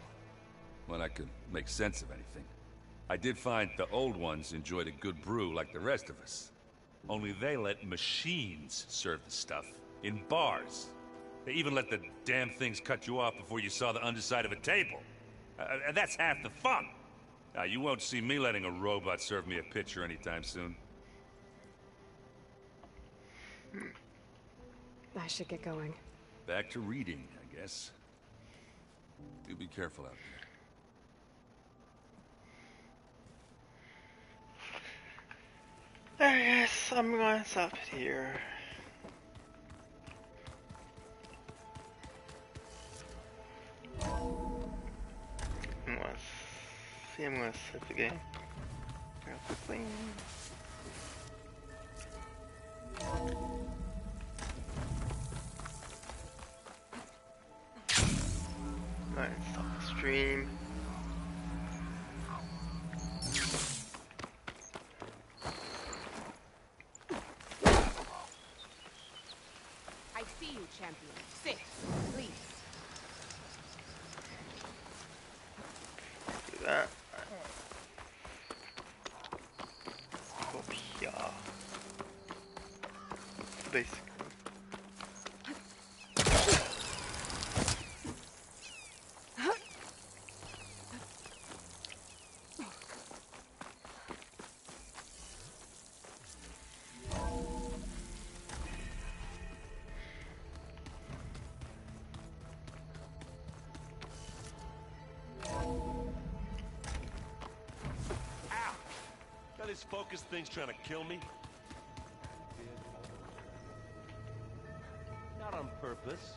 When I could make sense of anything. I did find the old ones enjoyed a good brew like the rest of us. Only they let machines serve the stuff in bars. They even let the damn things cut you off before you saw the underside of a table. And that's half the fun. Now, you won't see me letting a robot serve me a pitcher anytime soon. I should get going. Back to reading, I guess. Do be careful out there. I guess I'm gonna stop it here. I'm gonna set the game real quickly. Alright, stop the stream. I see you, champion. Sit, please. Do that. Go up here. Basically. This focus thing's trying to kill me? Not on purpose.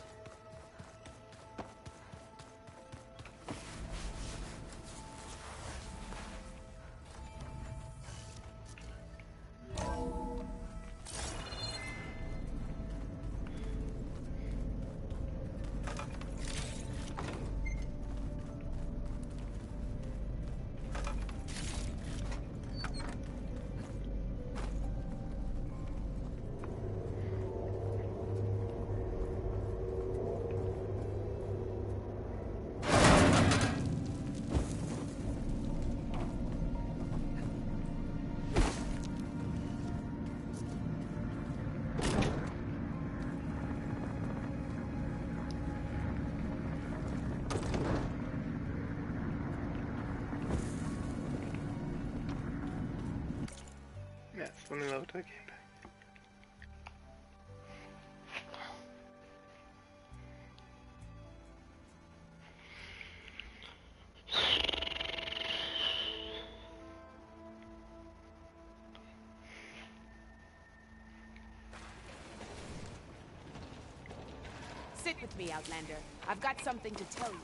Yes, let me load the game back. Sit with me, Outlander. I've got something to tell you.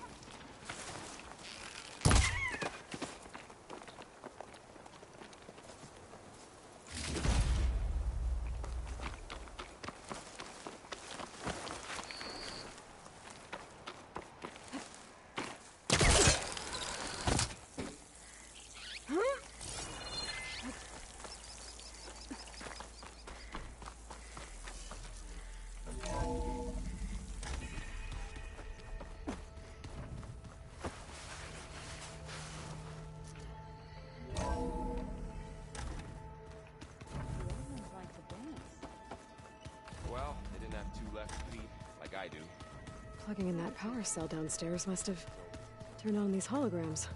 Well, they didn't have two left feet, like I do. Plugging in that power cell downstairs must have turned on these holograms.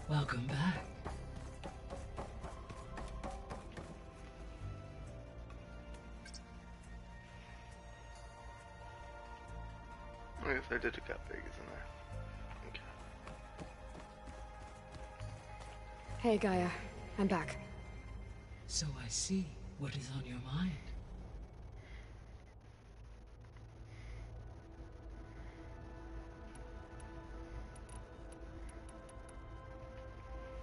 Welcome back. I guess I did a cut big, isn't I? Okay. Hey, Gaia. I'm back. So I see what is on your mind.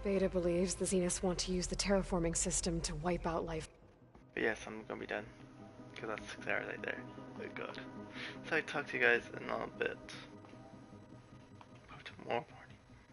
Beta believes the Zeniths want to use the terraforming system to wipe out life. But yes, I'm gonna be done. Because that's 6 hours right there. Good God. So I talk to you guys in a bit.